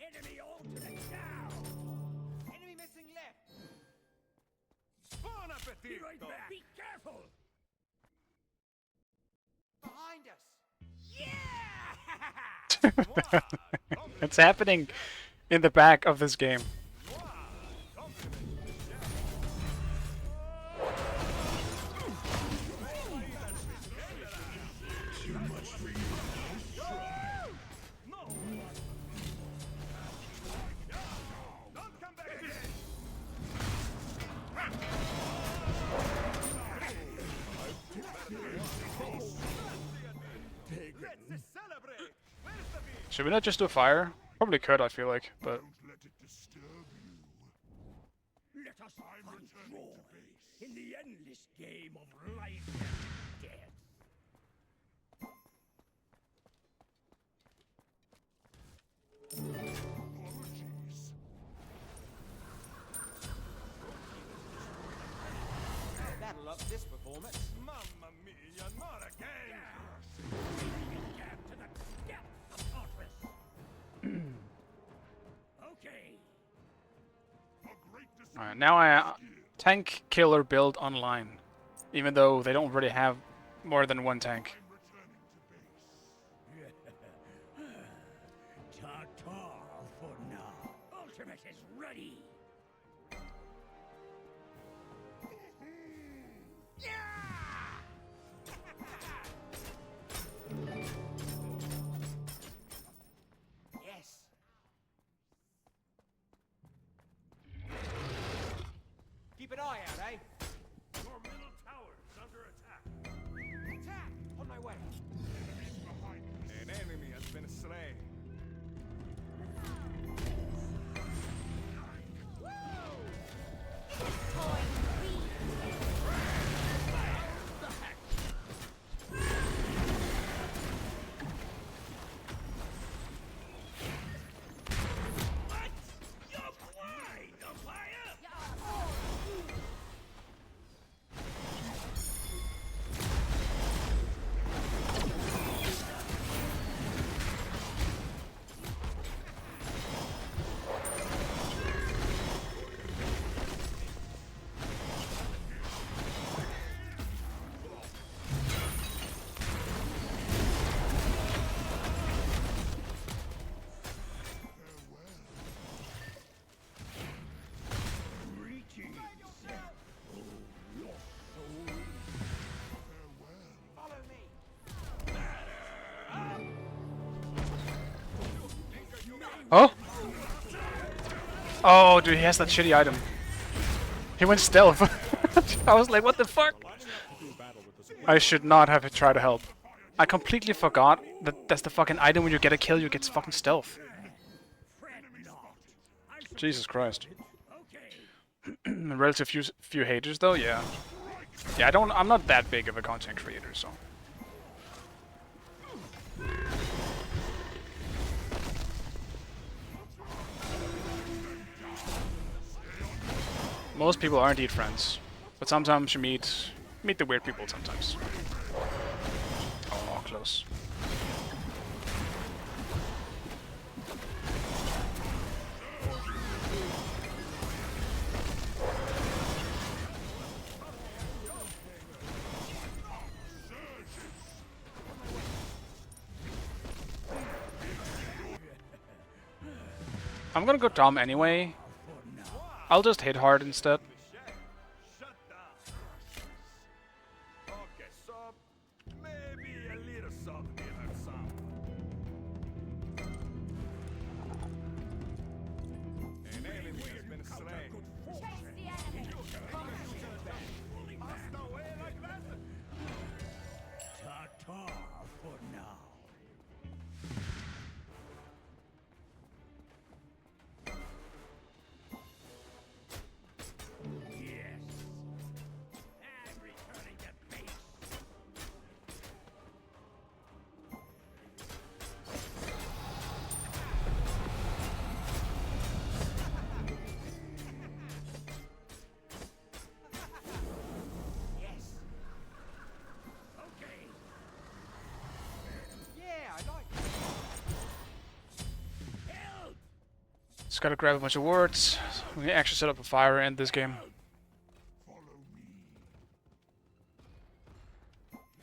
Enemy ultimate down! Enemy missing left. Bon Be appetit! right back! Be careful! Behind us. It's happening in the back of this game. Don't come back again! Let's celebrate! Where's the beat? Should we not just do fire? Probably could, I feel like, but Let it disturb you. Let us find joy in the endless game of life and death. Apologies. That'll up this performance. Mamma mia, not again! Down to the depth of fortress. Okay. A great alright, now I tank killer build online, even though they don't really have more than one tank. returning to base. Ta-ta for now. Ultimate is ready. Yes. Keep an eye out, eh? Your middle tower is under attack. Attack! On my way. Enemies behind us. An enemy has been slain. Follow me. Oh? Oh, dude, he has that shitty item. He went stealth. I was like, what the fuck? I should not have tried to help. I completely forgot that that's the fucking item when you get a kill, you get fucking stealth. Jesus Christ. Relative few haters though, yeah. Yeah, I'm not that big of a content creator, so. Most people are indeed friends, but sometimes you meet the weird people sometimes. Oh, close. I'm gonna go Dom anyway. I'll just hit hard instead. Shut down. Okay, so maybe a little salt will hurt some. An enemy has been slain. Just gotta grab a bunch of wards. We can actually set up a fire and this game.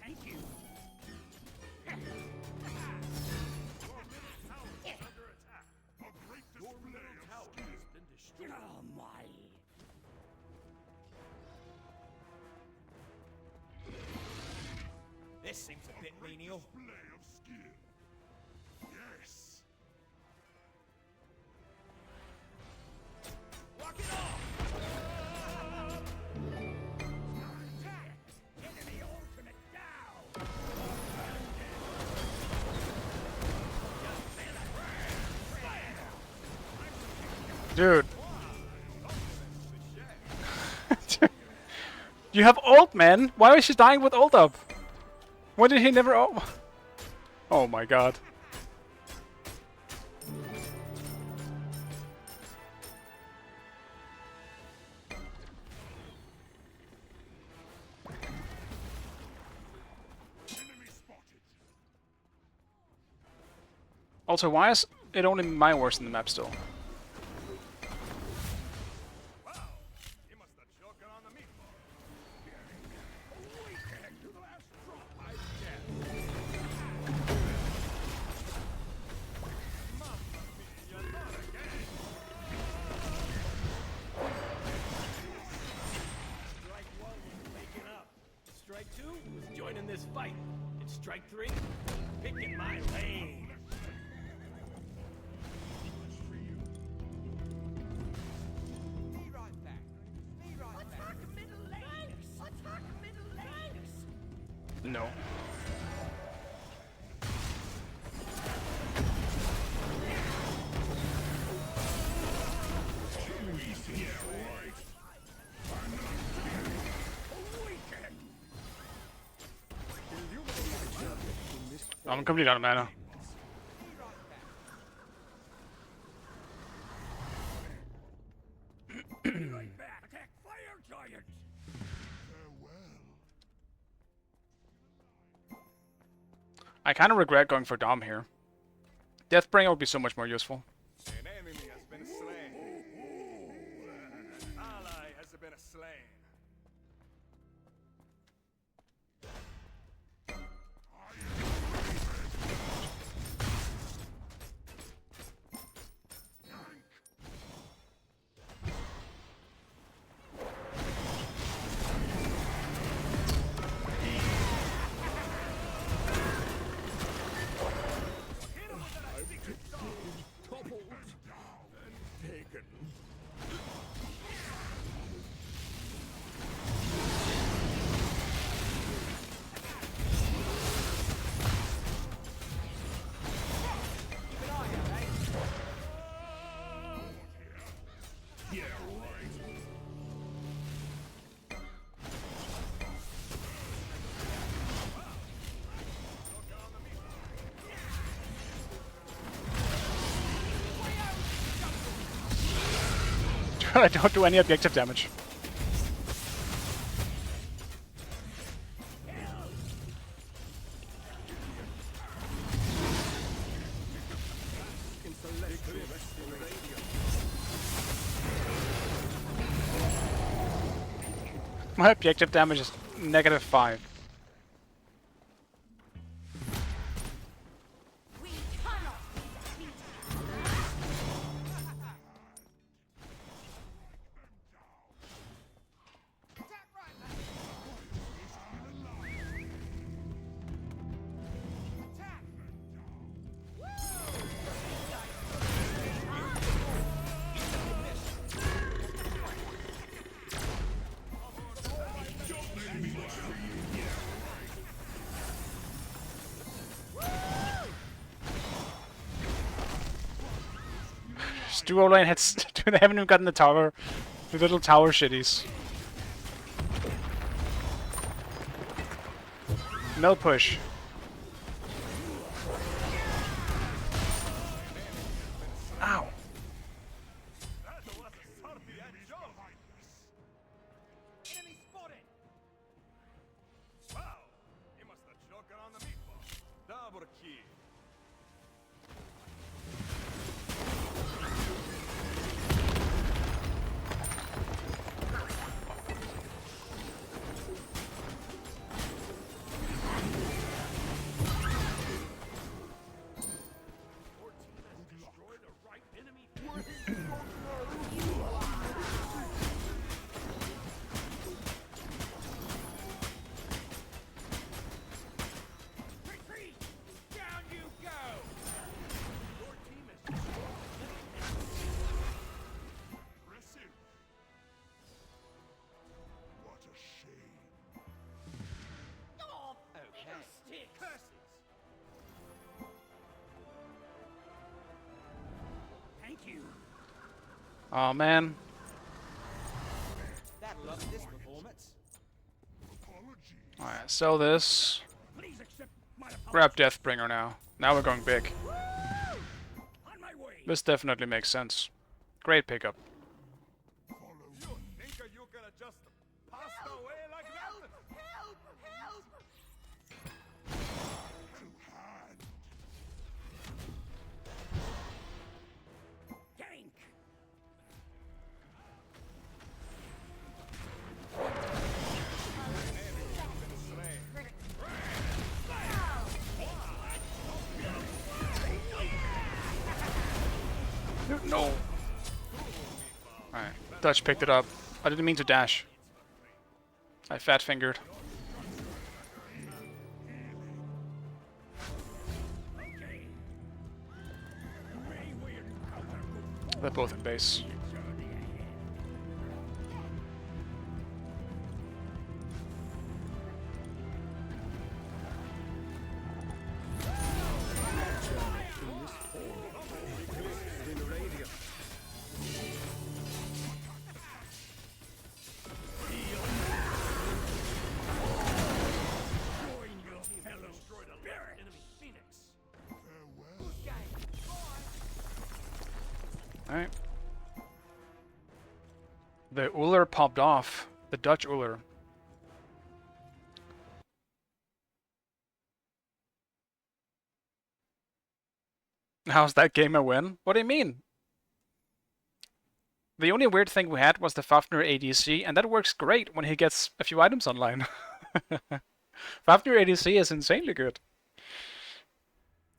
Thank you. Oh my. This seems a bit menial. Yes. Walk it off! Attack! Enemy ultimate down! Dude. You have ult, man. Why is she dying with ult up? Why did he never ult? Oh my god. Also, why is it only my worst in the map still? Wow. You must have choking on the meatball. Weekend to the last drop I Mamma mia, not again. Strike 1 was waking up. Strike 2 was joining this fight. And strike 3, picking my lane. Be right back. Be right back. Attack middle laners! Attack middle laners! No. I'm completely out of mana. Right back! Attack fire giant! I kind of regret going for Dom here. Deathbringer would be so much more useful. An enemy has been slain. An ally has been slain. I don't do any objective damage. My objective damage is -5. Duo lane hits. They haven't even gotten the tower. The little tower shitties. No push. Ow. That was a sortie and jump. Enemy spotted! Wow. You must have choking on the meatball. Double kill. you. Oh man. That'll love this performance. Alright, sell this. Please accept my apology. Grab Deathbringer now. Now we're going big. On my way. This definitely makes sense. Great pickup. You think you gonna just pass away like that? Help! Help! Gank. No! Alright, Dutch picked it up. I didn't mean to dash. I fat fingered. They're both in base. Alright. The Uller popped off. The Dutch Uller. How's that game a win? What do you mean? The only weird thing we had was the Fafnir ADC, and that works great when he gets a few items online. Fafnir ADC is insanely good.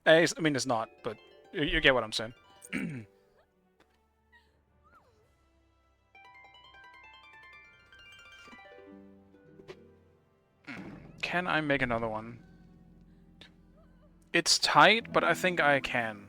I mean, it's not, but you get what I'm saying. Can I make another one? It's tight, but I think I can.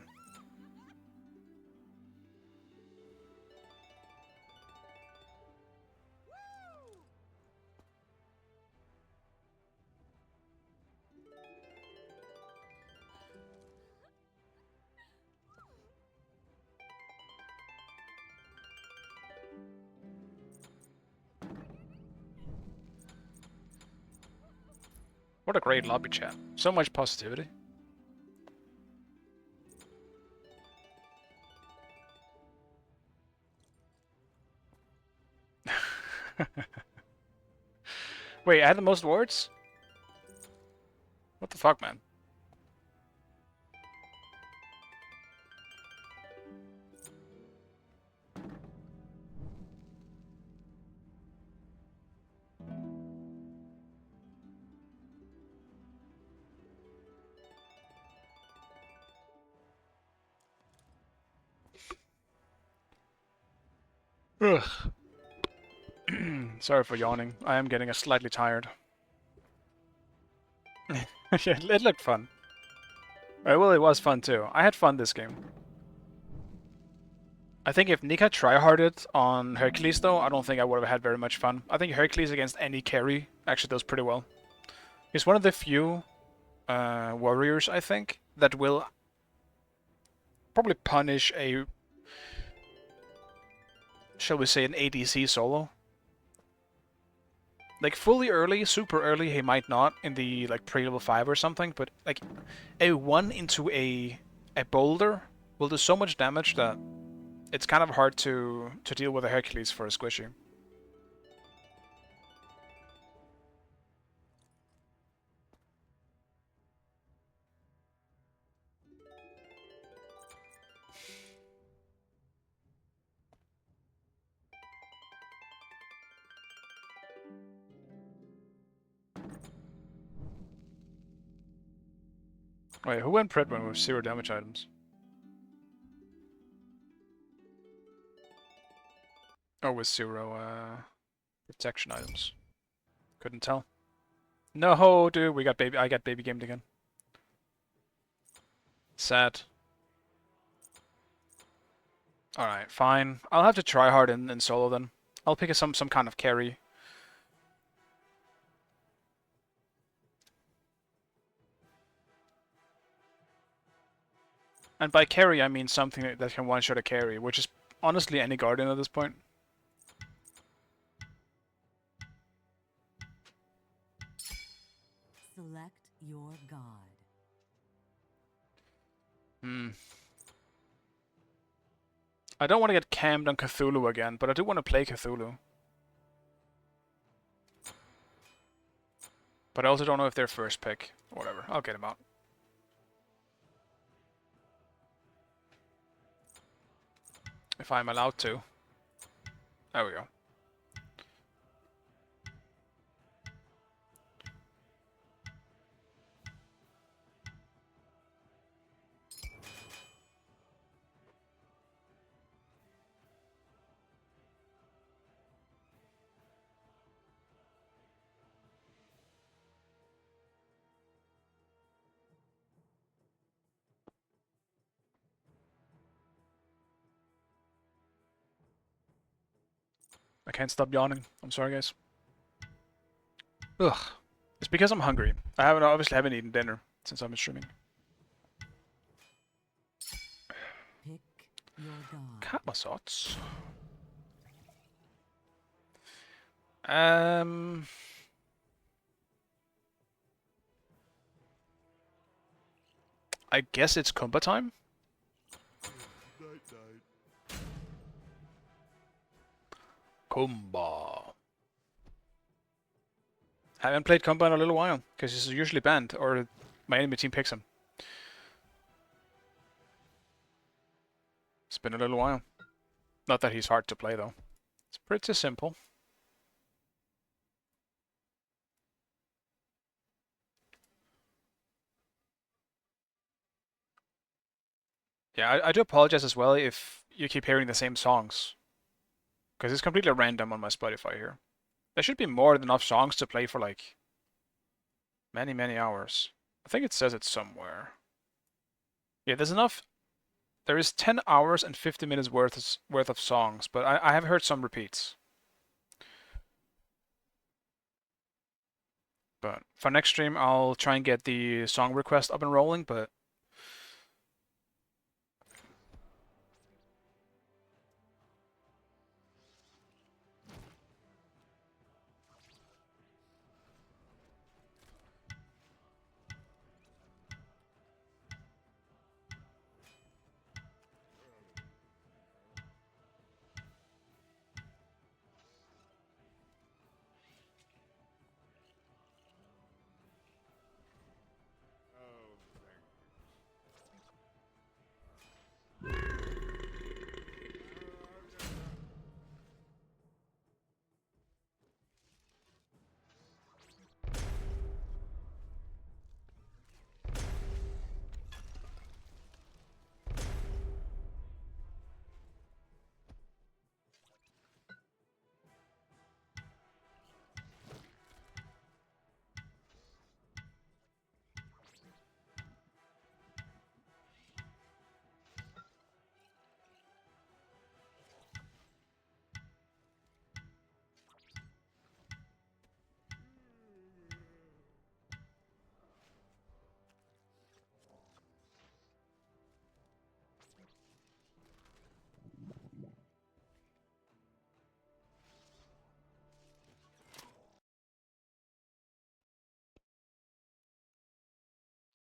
What a great lobby chat. So much positivity. Wait, I had the most words? What the fuck, man? Ugh. Sorry for yawning. I am getting slightly tired. Yeah, it looked fun. Well, it was fun too. I had fun this game. I think if Nika tryharded on Hercules though, I don't think I would have had very much fun. I think Hercules against any carry actually does pretty well. He's one of the few warriors, I think, that will probably punish a, shall we say, an ADC solo. Like fully early, super early, he might not in the like pre-level 5 or something, but like a 1 into a boulder will do so much damage that it's kind of hard to deal with a Hercules for a squishy. Wait, who went Predman with 0 damage items? Oh, with 0 protection items. Couldn't tell. No, dude, we got baby. I got baby gamed again. Sad. Alright, fine. I'll have to try hard in solo then. I'll pick some kind of carry. And by carry, I mean something that can one-shot a carry, which is honestly any Guardian at this point. Select your god. I don't want to get cammed on Cthulhu again, but I do want to play Cthulhu. But I also don't know if they're first pick. Whatever, I'll get him out. If I'm allowed to. There we go. I can't stop yawning. I'm sorry, guys. Ugh. It's because I'm hungry. I obviously haven't eaten dinner since I've been streaming. Pick your god. Kamasots. I guess it's Kumba time? Kumba. Haven't played Kumba in a little while, because he's usually banned, or my enemy team picks him. It's been a little while. Not that he's hard to play, though. It's pretty simple. Yeah, I do apologize as well if you keep hearing the same songs. Because it's completely random on my Spotify here. There should be more than enough songs to play for like many, many hours. I think it says it somewhere. Yeah, there's enough. There is 10 hours and 50 minutes worth of songs, but I have heard some repeats. But for next stream, I'll try and get the song request up and rolling, but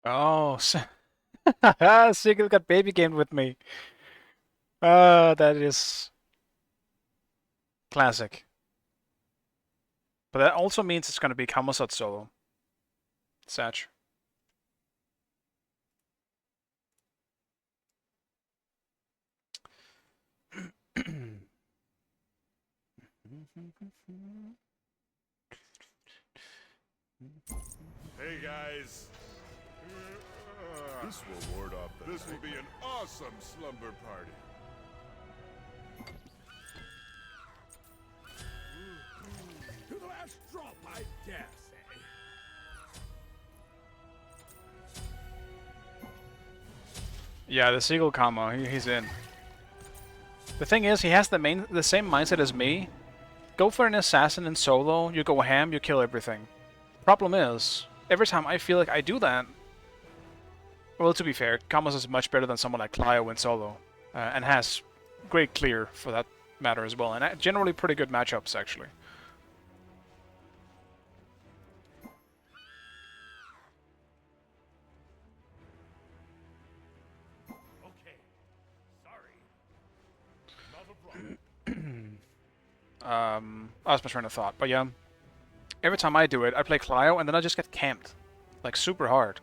oh, Sigil got baby gamed with me. That is classic. But that also means it's going to be Kamasot solo. Satch. Hey guys. This will ward off the This will be an awesome slumber party. To the last drop, I dare say. Yeah, the Seagull combo, he's in. The thing is, he has the same mindset as me. Go for an assassin in solo, you go ham, you kill everything. Problem is, every time I feel like I do that, Well, to be fair, Kamos is much better than someone like Clio in solo, and has great clear for that matter as well, and generally pretty good matchups actually. Okay. Sorry. Not a problem. I lost my train of thought, but yeah. Every time I do it, I play Clio, and then I just get camped. Like, super hard.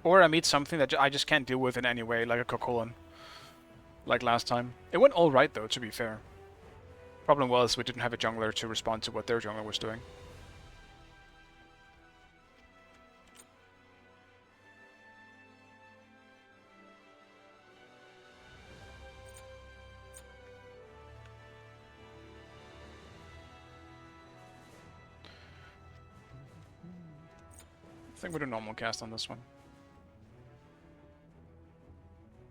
Or I meet something that I just can't deal with in any way, like a Coquelan. Like last time. It went alright though, to be fair. Problem was, we didn't have a jungler to respond to what their jungler was doing. I think we do normal cast on this one.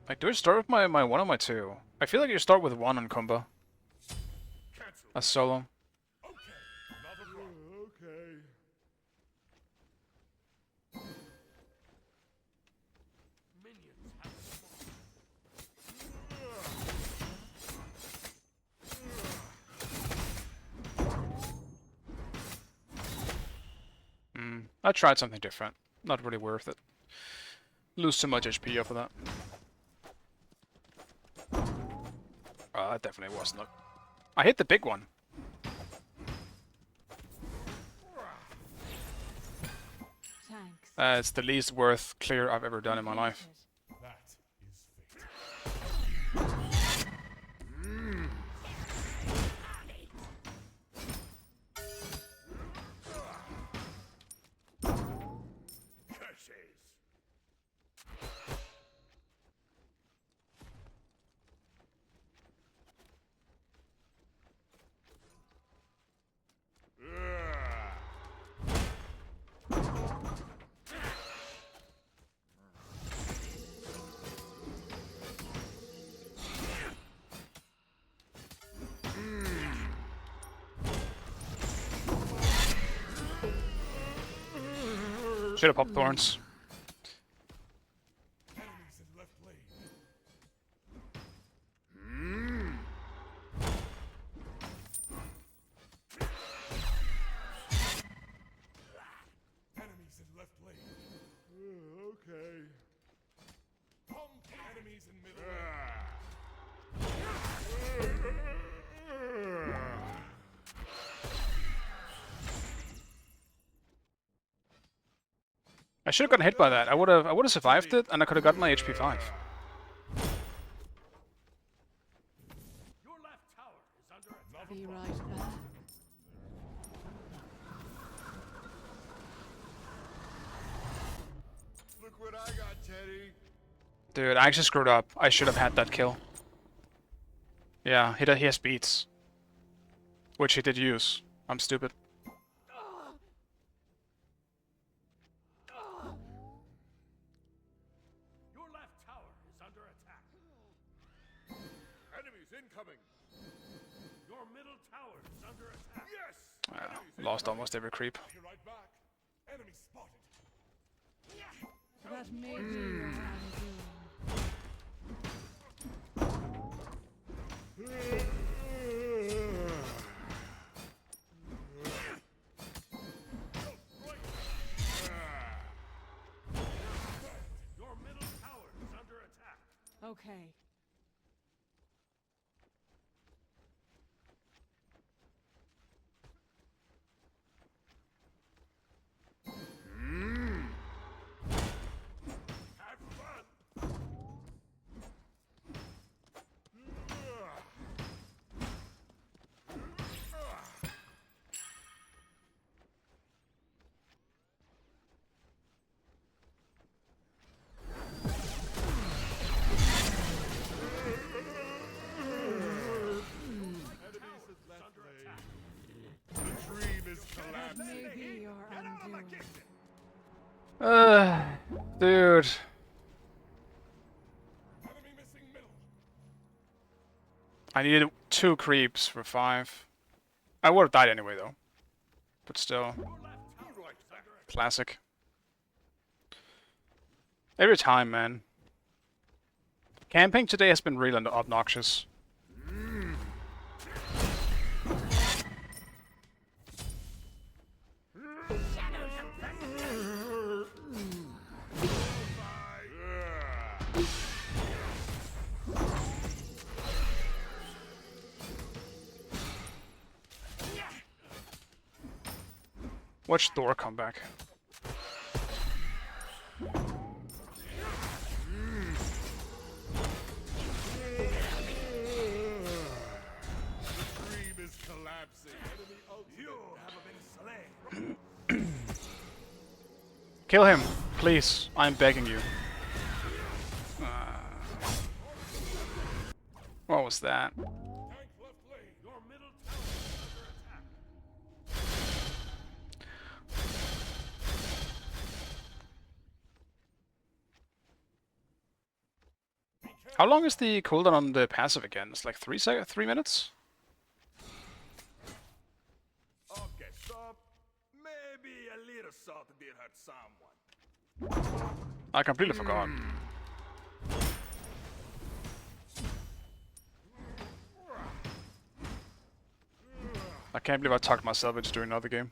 Like, do I start with my 1 or my 2? I feel like you start with 1 on Kumba. Cancel. As solo. Okay. Not a problem. Okay. Minions have I tried something different. Not really worth it. Lose too much HP off of that. That definitely wasn't it. I hit the big one. Thanks. It's the least worth clear I've ever done in my life. that is fate. Curses. Should have popped thorns. Enemies in left lane. Enemies in left lane. Okay. Pump enemies in middle I should have gotten hit by that. I would have survived it, and I could have gotten my HP 5. Your left tower is under attack. Be right back. Look what I got, Teddy. Dude, I actually screwed up. I should have had that kill. Yeah, he has beats. Which he did use. I'm stupid. Your left tower is under attack. Enemies incoming. Your middle tower is under attack. Yes. Lost almost every creep. Be right back. Enemy spotted. That may be your undoing. Your middle tower is under attack. Okay. Have fun. Enemies in left lane. The dream is That collapsing. may be your undoing. Dude. Enemy missing middle. I needed 2 creeps for 5. I would have died anyway, though. But still. Your left tower is under attack. Classic. Every time, man. Camping today has been really obnoxious. Watch Thor come back. Kill him, please. I'm begging you. What was that? How long is the cooldown on the passive again? It's like 3 minutes? Okay, so maybe a little salt did hurt someone. I completely forgot. I can't believe I talked myself into doing another game.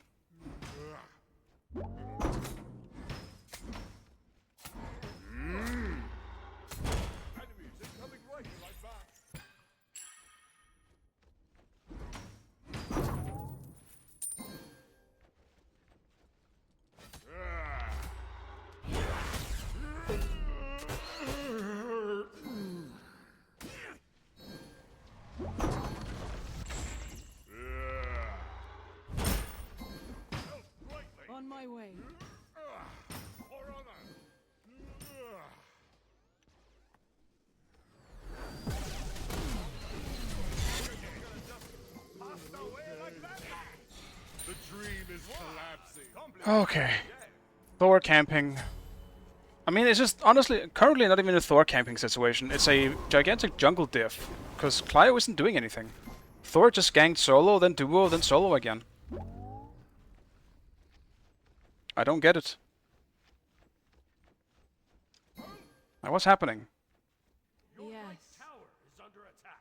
On my way. The dream is collapsing. Okay. Thor camping. I mean, it's just, honestly, currently not even a Thor camping situation. It's a gigantic jungle diff. Because Clio isn't doing anything. Thor just ganked solo, then duo, then solo again. I don't get it. Now, what's happening? Yes. Tower is under attack.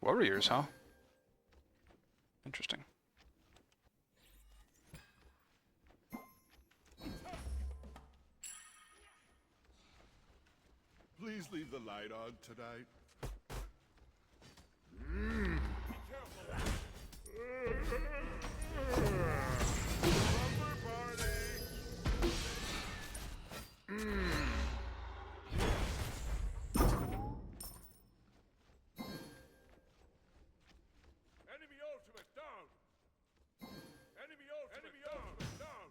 Warriors, huh? Interesting. Please leave the light on tonight. Enemy ultimate down. Enemy ultimate down.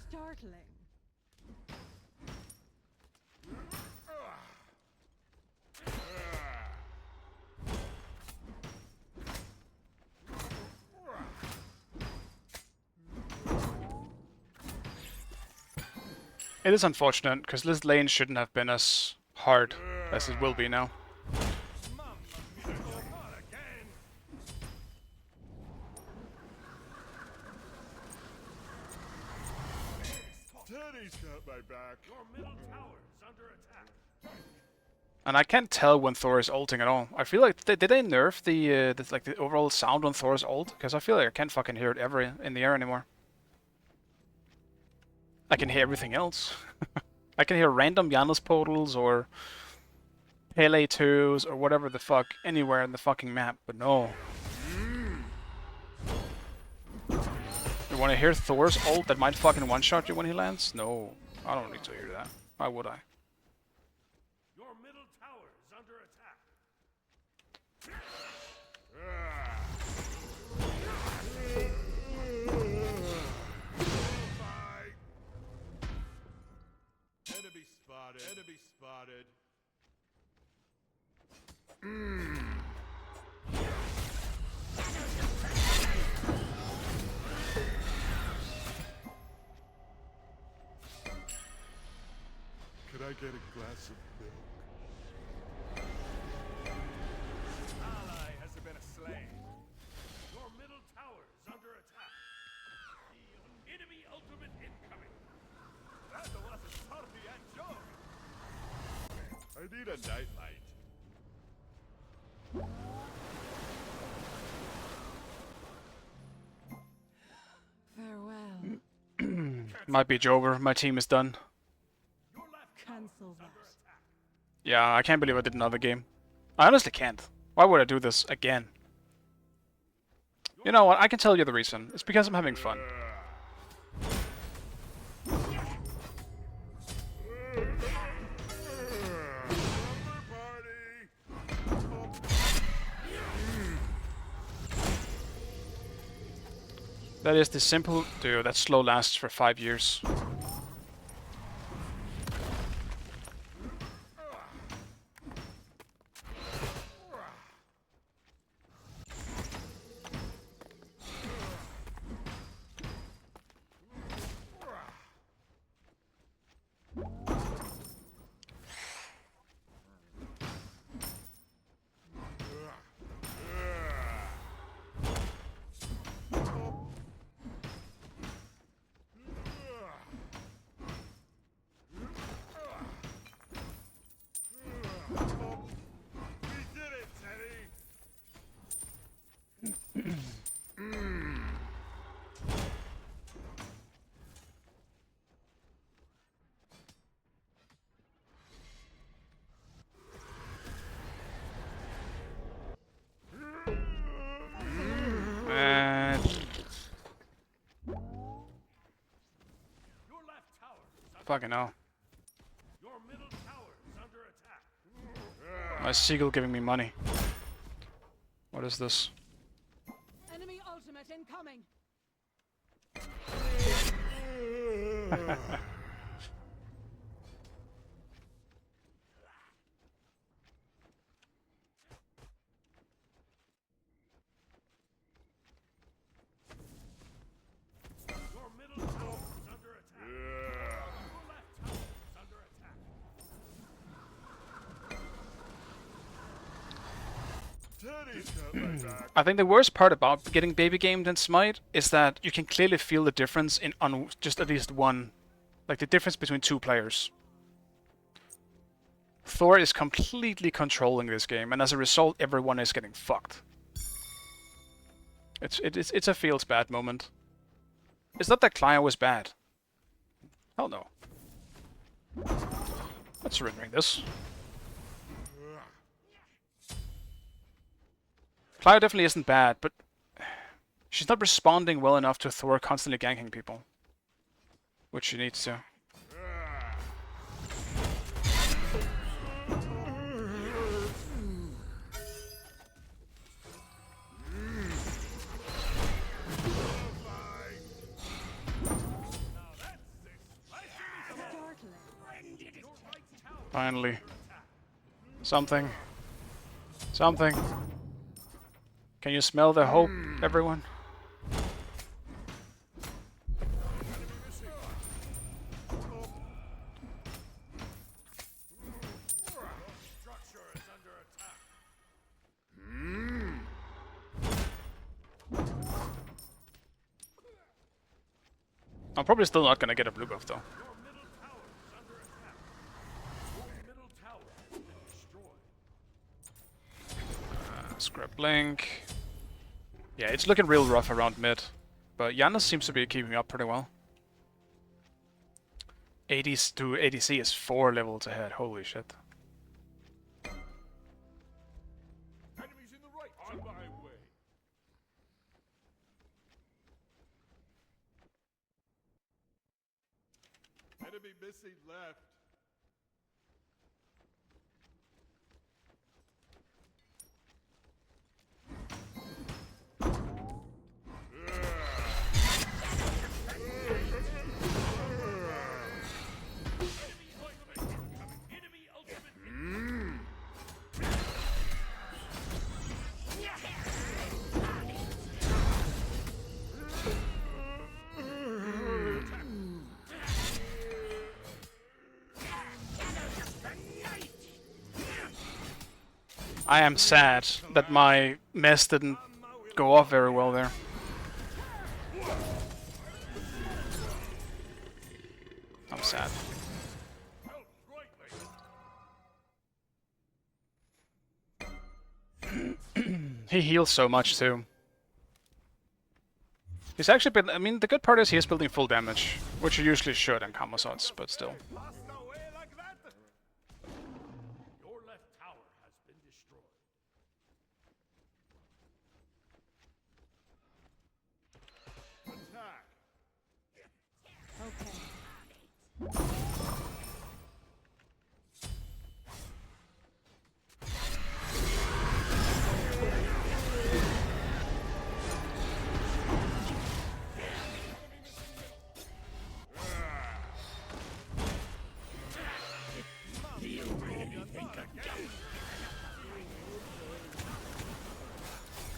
Startling. It is unfortunate, because this lane shouldn't have been as hard as it will be now. Teddy's got my back. Your middle tower is under attack. And I can't tell when Thor is ulting at all. I feel like, did they nerf the overall sound on Thor's ult? Because I feel like I can't fucking hear it ever in the air anymore. I can hear everything else. I can hear random Janus portals or Pele 2s or whatever the fuck anywhere in the fucking map, but no. You want to hear Thor's ult that might fucking one-shot you when he lands? No, I don't need to hear that. Why would I? Your middle tower is under attack. Enemy spotted. Enemy spotted. Could I get a glass of milk? I need a nightlight. Farewell. Might be over. My team is done. Cancel that. Yeah, I can't believe I did another game. I honestly can't. Why would I do this again? You know what? I can tell you the reason. It's because I'm having fun. That is the simple... Dude, that slow lasts for 5 years. Fucking hell. Your middle tower is under attack. My seagull giving me money. What is this? Enemy ultimate incoming. Your middle tower is under attack. Your left tower is under attack. Teddy's got my back. I think the worst part about getting baby gamed in Smite is that you can clearly feel the difference in on just at least one, like the difference between two players. Thor is completely controlling this game, and as a result, everyone is getting fucked. It's a feels bad moment. It's not that Clio was bad. Hell no. Not surrendering this. Clio definitely isn't bad, but she's not responding well enough to Thor constantly ganking people. Which she needs to. Finally. Something. Something. Can you smell the hope, everyone? Structure is under attack. I'm probably still not gonna get a blue buff though. Your middle tower is under attack. Your middle tower has been destroyed. Scrap Blink. Yeah, it's looking real rough around mid. But Janus seems to be keeping up pretty well. 80s to ADC is 4 levels ahead. Holy shit. Enemies in the right. On my way. Enemy missing left. Enemy ultimate. I am sad that my mess didn't go off very well there. I'm sad. He heals so much too. He's actually been. I mean, the good part is he is building full damage, which you usually should in combo slots, but still. Pasta away like that? Your left tower has been destroyed. Attack. Okay.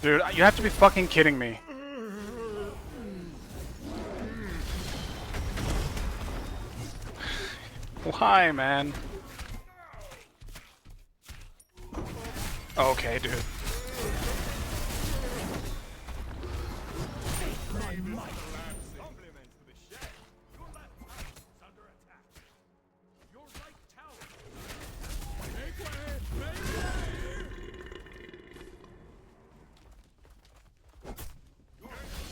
Dude, you have to be fucking kidding me. Why, man? Okay, dude. Compliments to the chef. Your left tower is under attack. Your right tower. Your middle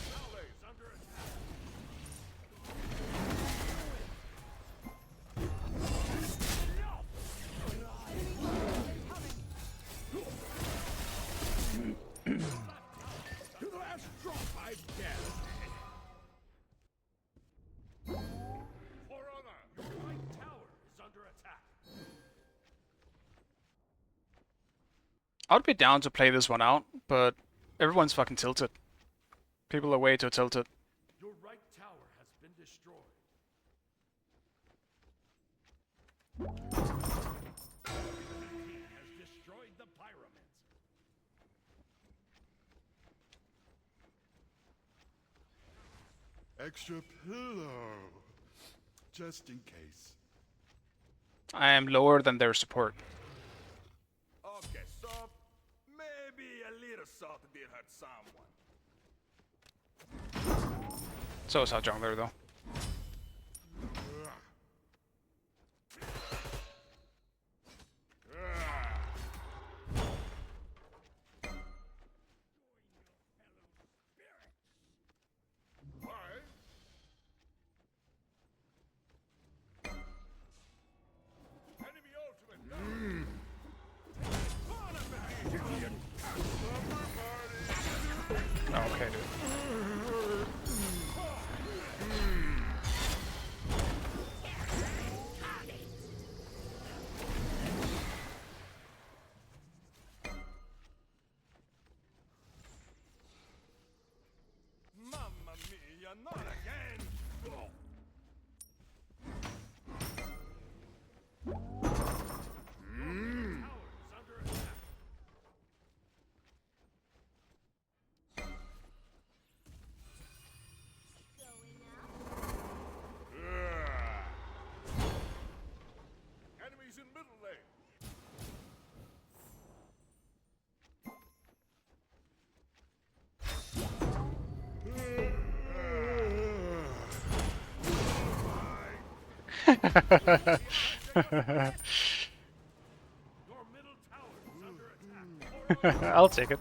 tower is under attack. To the last drop I dare. For honor. Your right tower is under attack. I'd be down to play this one out, but everyone's fucking tilted. People are way too tilted. Your right tower has been destroyed. He has destroyed the pyramids. Extra pillow. Just in case. I am lower than their support. Okay, so maybe a little salt did hurt someone. So is our jungler, though. Enemy ultimate. Okay, dude. Mamma mia, not again! Tower is under attack. Enemies in middle lane. Your middle tower is under attack. I'll take it.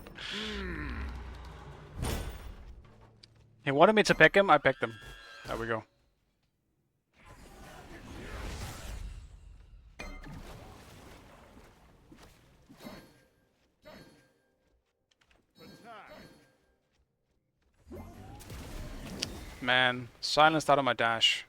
He wanted me to pick him, I picked him. There we go. Man, silenced out of my dash.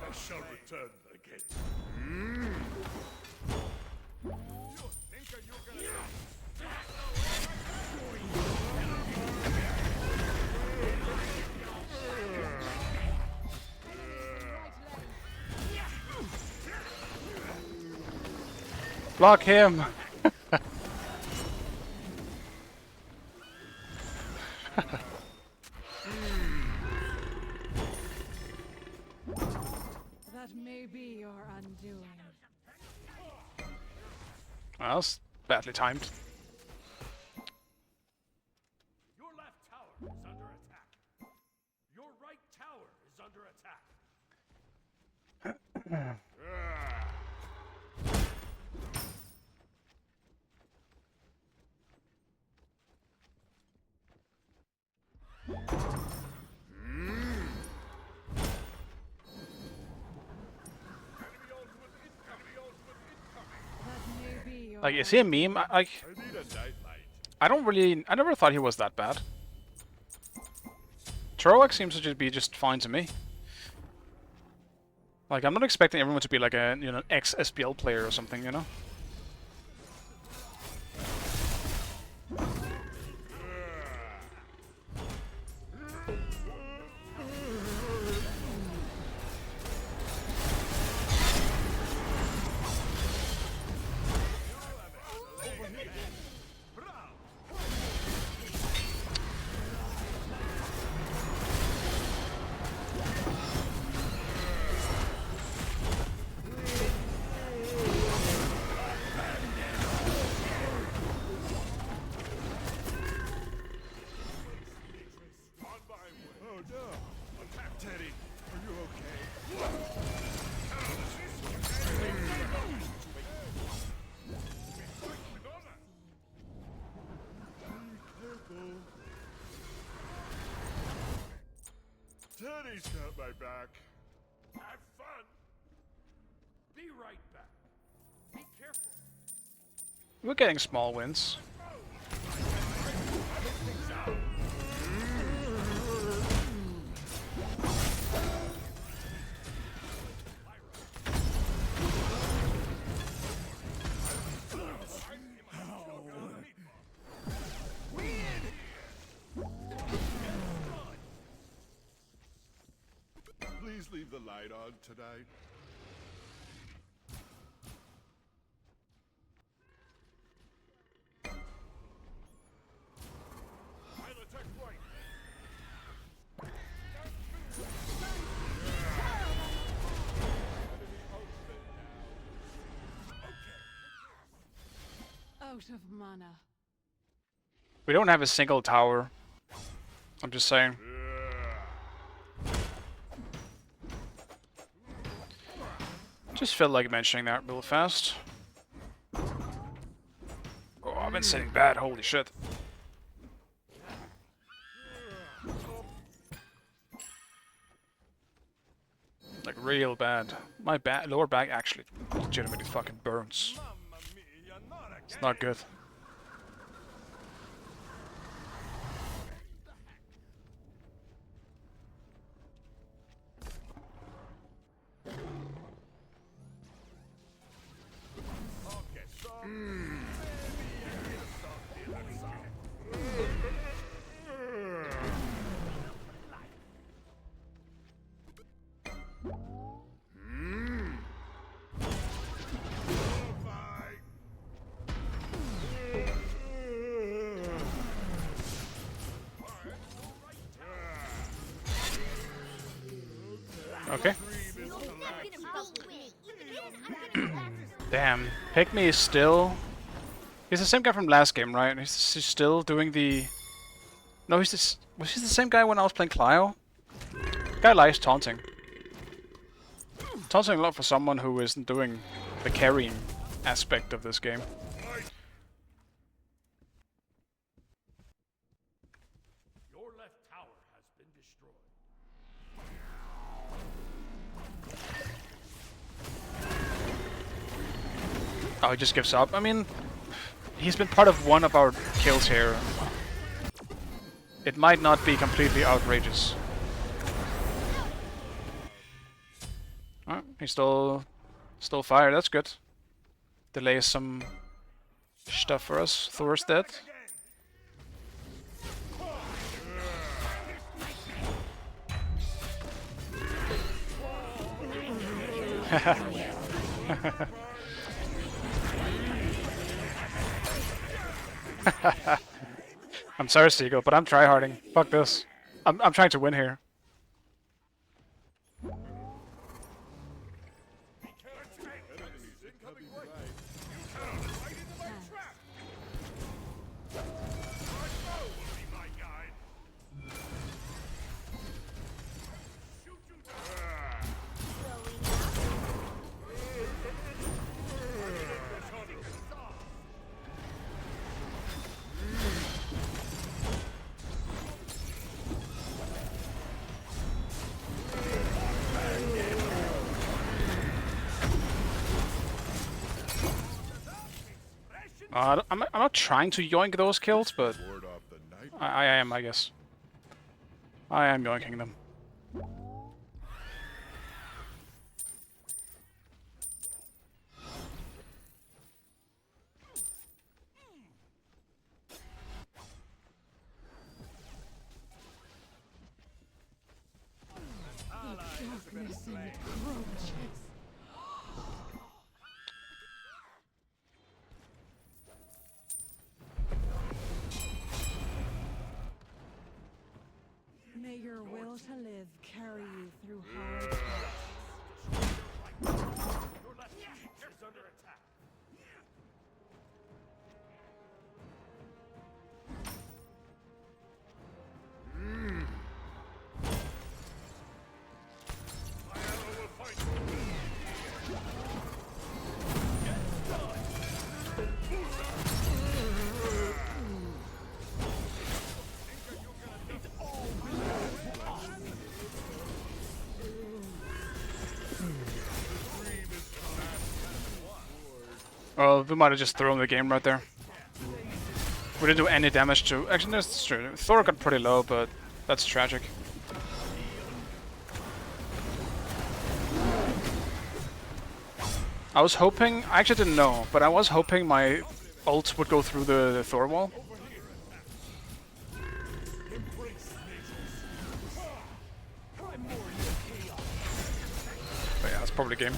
I shall return again. You think you gonna... Block him! That may be your undoing. Well, that was badly timed. Your left tower is under attack. Your right tower Like, is he a meme? Like, I need a nightlight. I don't really... I never thought he was that bad. Troax seems to just be just fine to me. Like, I'm not expecting everyone to be like a, you know, ex-SPL player or something, you know? On my way. Oh no. Attack Teddy. Are you okay? Teddy's got my back. Have fun. Be right back. Be careful. We're getting small wins. Please leave the light on tonight. I'll attack right. Out of mana. We don't have a single tower. I'm just saying. Just felt like mentioning that real fast. Oh, I've been sitting bad. Holy shit. Like real bad. My lower back actually legitimately fucking burns. Mamma mia, not again. It's not good. Okay, so maybe I need a soft deal or something. Bye. Okay. Damn. Pygmy is still... He's the same guy from last game, right? He's still doing the... No, he's this... Was he the same guy when I was playing Clio? Guy likes taunting. Taunting a lot for someone who isn't doing the carrying aspect of this game. Your left tower has been destroyed. Oh, he just gives up. I mean, he's been part of one of our kills here. It might not be completely outrageous. Oh, he's still fired. That's good. Delays some stuff for us. Thor's dead. I'm sorry, Seagull, but I'm tryharding. Fuck this. I'm trying to win here. I'm not trying to yoink those kills, but Ward off the night. I am, I guess. I am yoinking them. Darkness encroaches. May your will to live carry you through hard times. Your left cheek is under attack. My arrow will fight you. Well, we might have just thrown the game right there. We didn't do any damage to... Actually, that's true. Thor got pretty low, but that's tragic. I was hoping... I actually didn't know, but I was hoping my ult would go through the Thor wall. But yeah, that's probably game.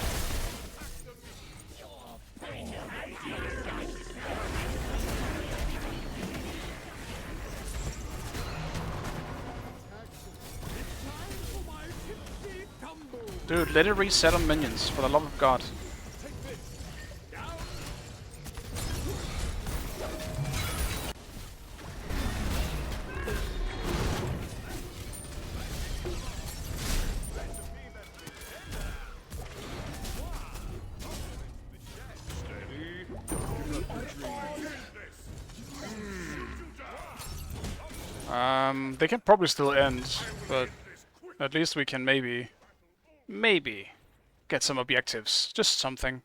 Dude, let it reset on minions, for the love of God. They can probably still end, but at least we can maybe get some objectives. Just something.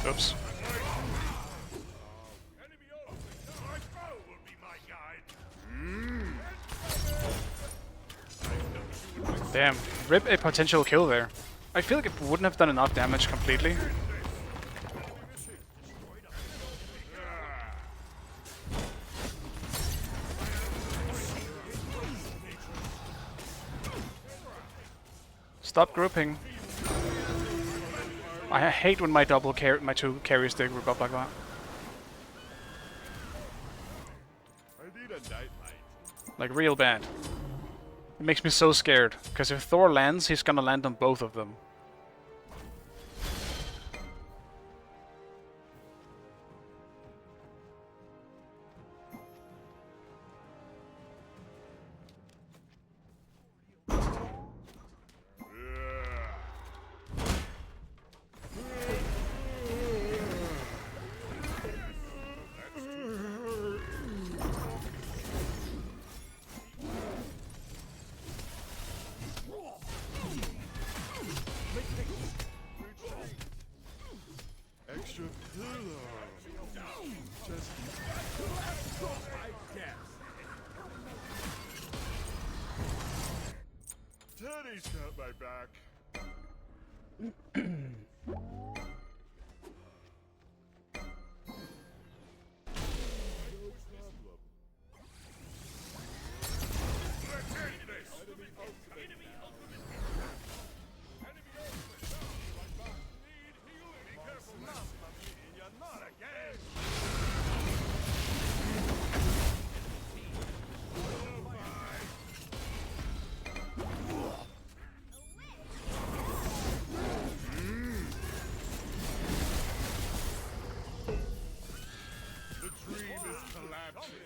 Oops. Damn, rip a potential kill there. I feel like it wouldn't have done enough damage completely. Stop grouping. I hate when my my two carries they group up like that. I need a nightlight. Like real bad. It makes me so scared, because if Thor lands, he's gonna land on both of them. Extra pillow. Just Teddy's got my back.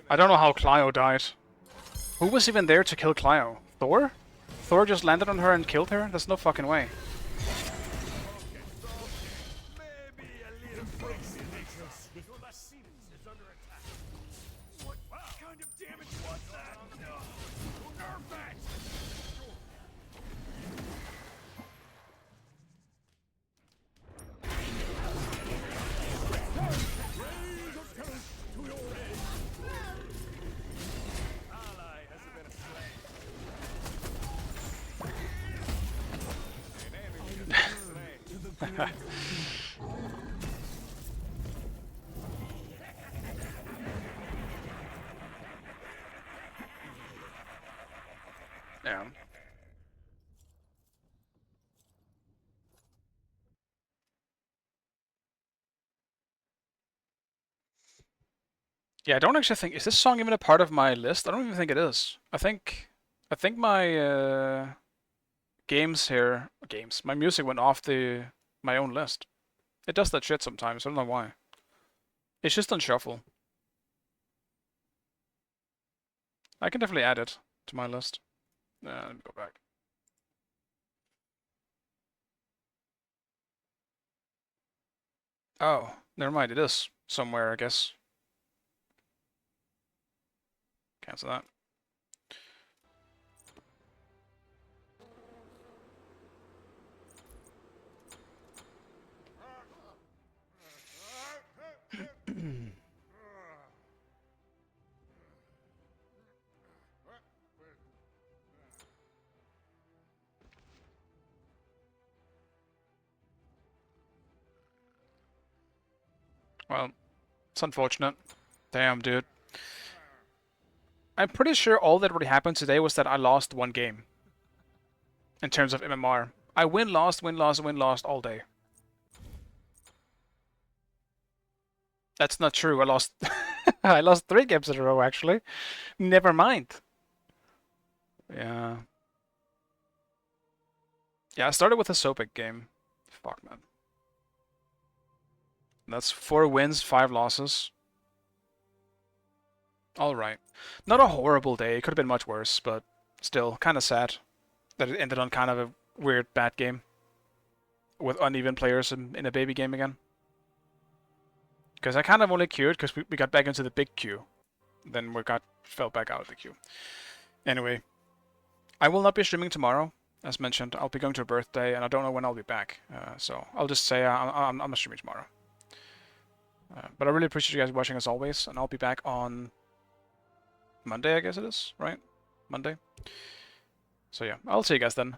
I don't know how Clio died. Who was even there to kill Clio? Thor? Thor just landed on her and killed her? There's no fucking way. Maybe a little crazy. Your Lacetus is under attack. What kind of damage was that? Nerf that! Ally has been slain. An enemy has been slain. Yeah. Yeah, I don't actually think, is this song even a part of my list? I don't even think it is. I think my my music went off my own list. It does that shit sometimes. I don't know why. It's just on shuffle. I can definitely add it to my list. Let me go back. Oh, never mind. It is somewhere, I guess. Cancel that. Well, it's unfortunate. Damn, dude. I'm pretty sure all that really happened today was that I lost one game. In terms of MMR. I win, lost, win, lost, win, lost all day. That's not true. I lost I lost 3 games in a row, actually. Never mind. Yeah. Yeah, I started with a Sopic game. Fuck, man. That's 4 wins, 5 losses. Alright. Not a horrible day. It could have been much worse, but still, kind of sad that it ended on kind of a weird, bad game. With uneven players in a baby game again. Because I kind of only queued because we got back into the big queue. Then fell back out of the queue. Anyway, I will not be streaming tomorrow. As mentioned, I'll be going to a birthday, and I don't know when I'll be back. So I'll just say I'm not streaming tomorrow. But I really appreciate you guys watching as always, and I'll be back on Monday, I guess it is, right? Monday. So yeah, I'll see you guys then.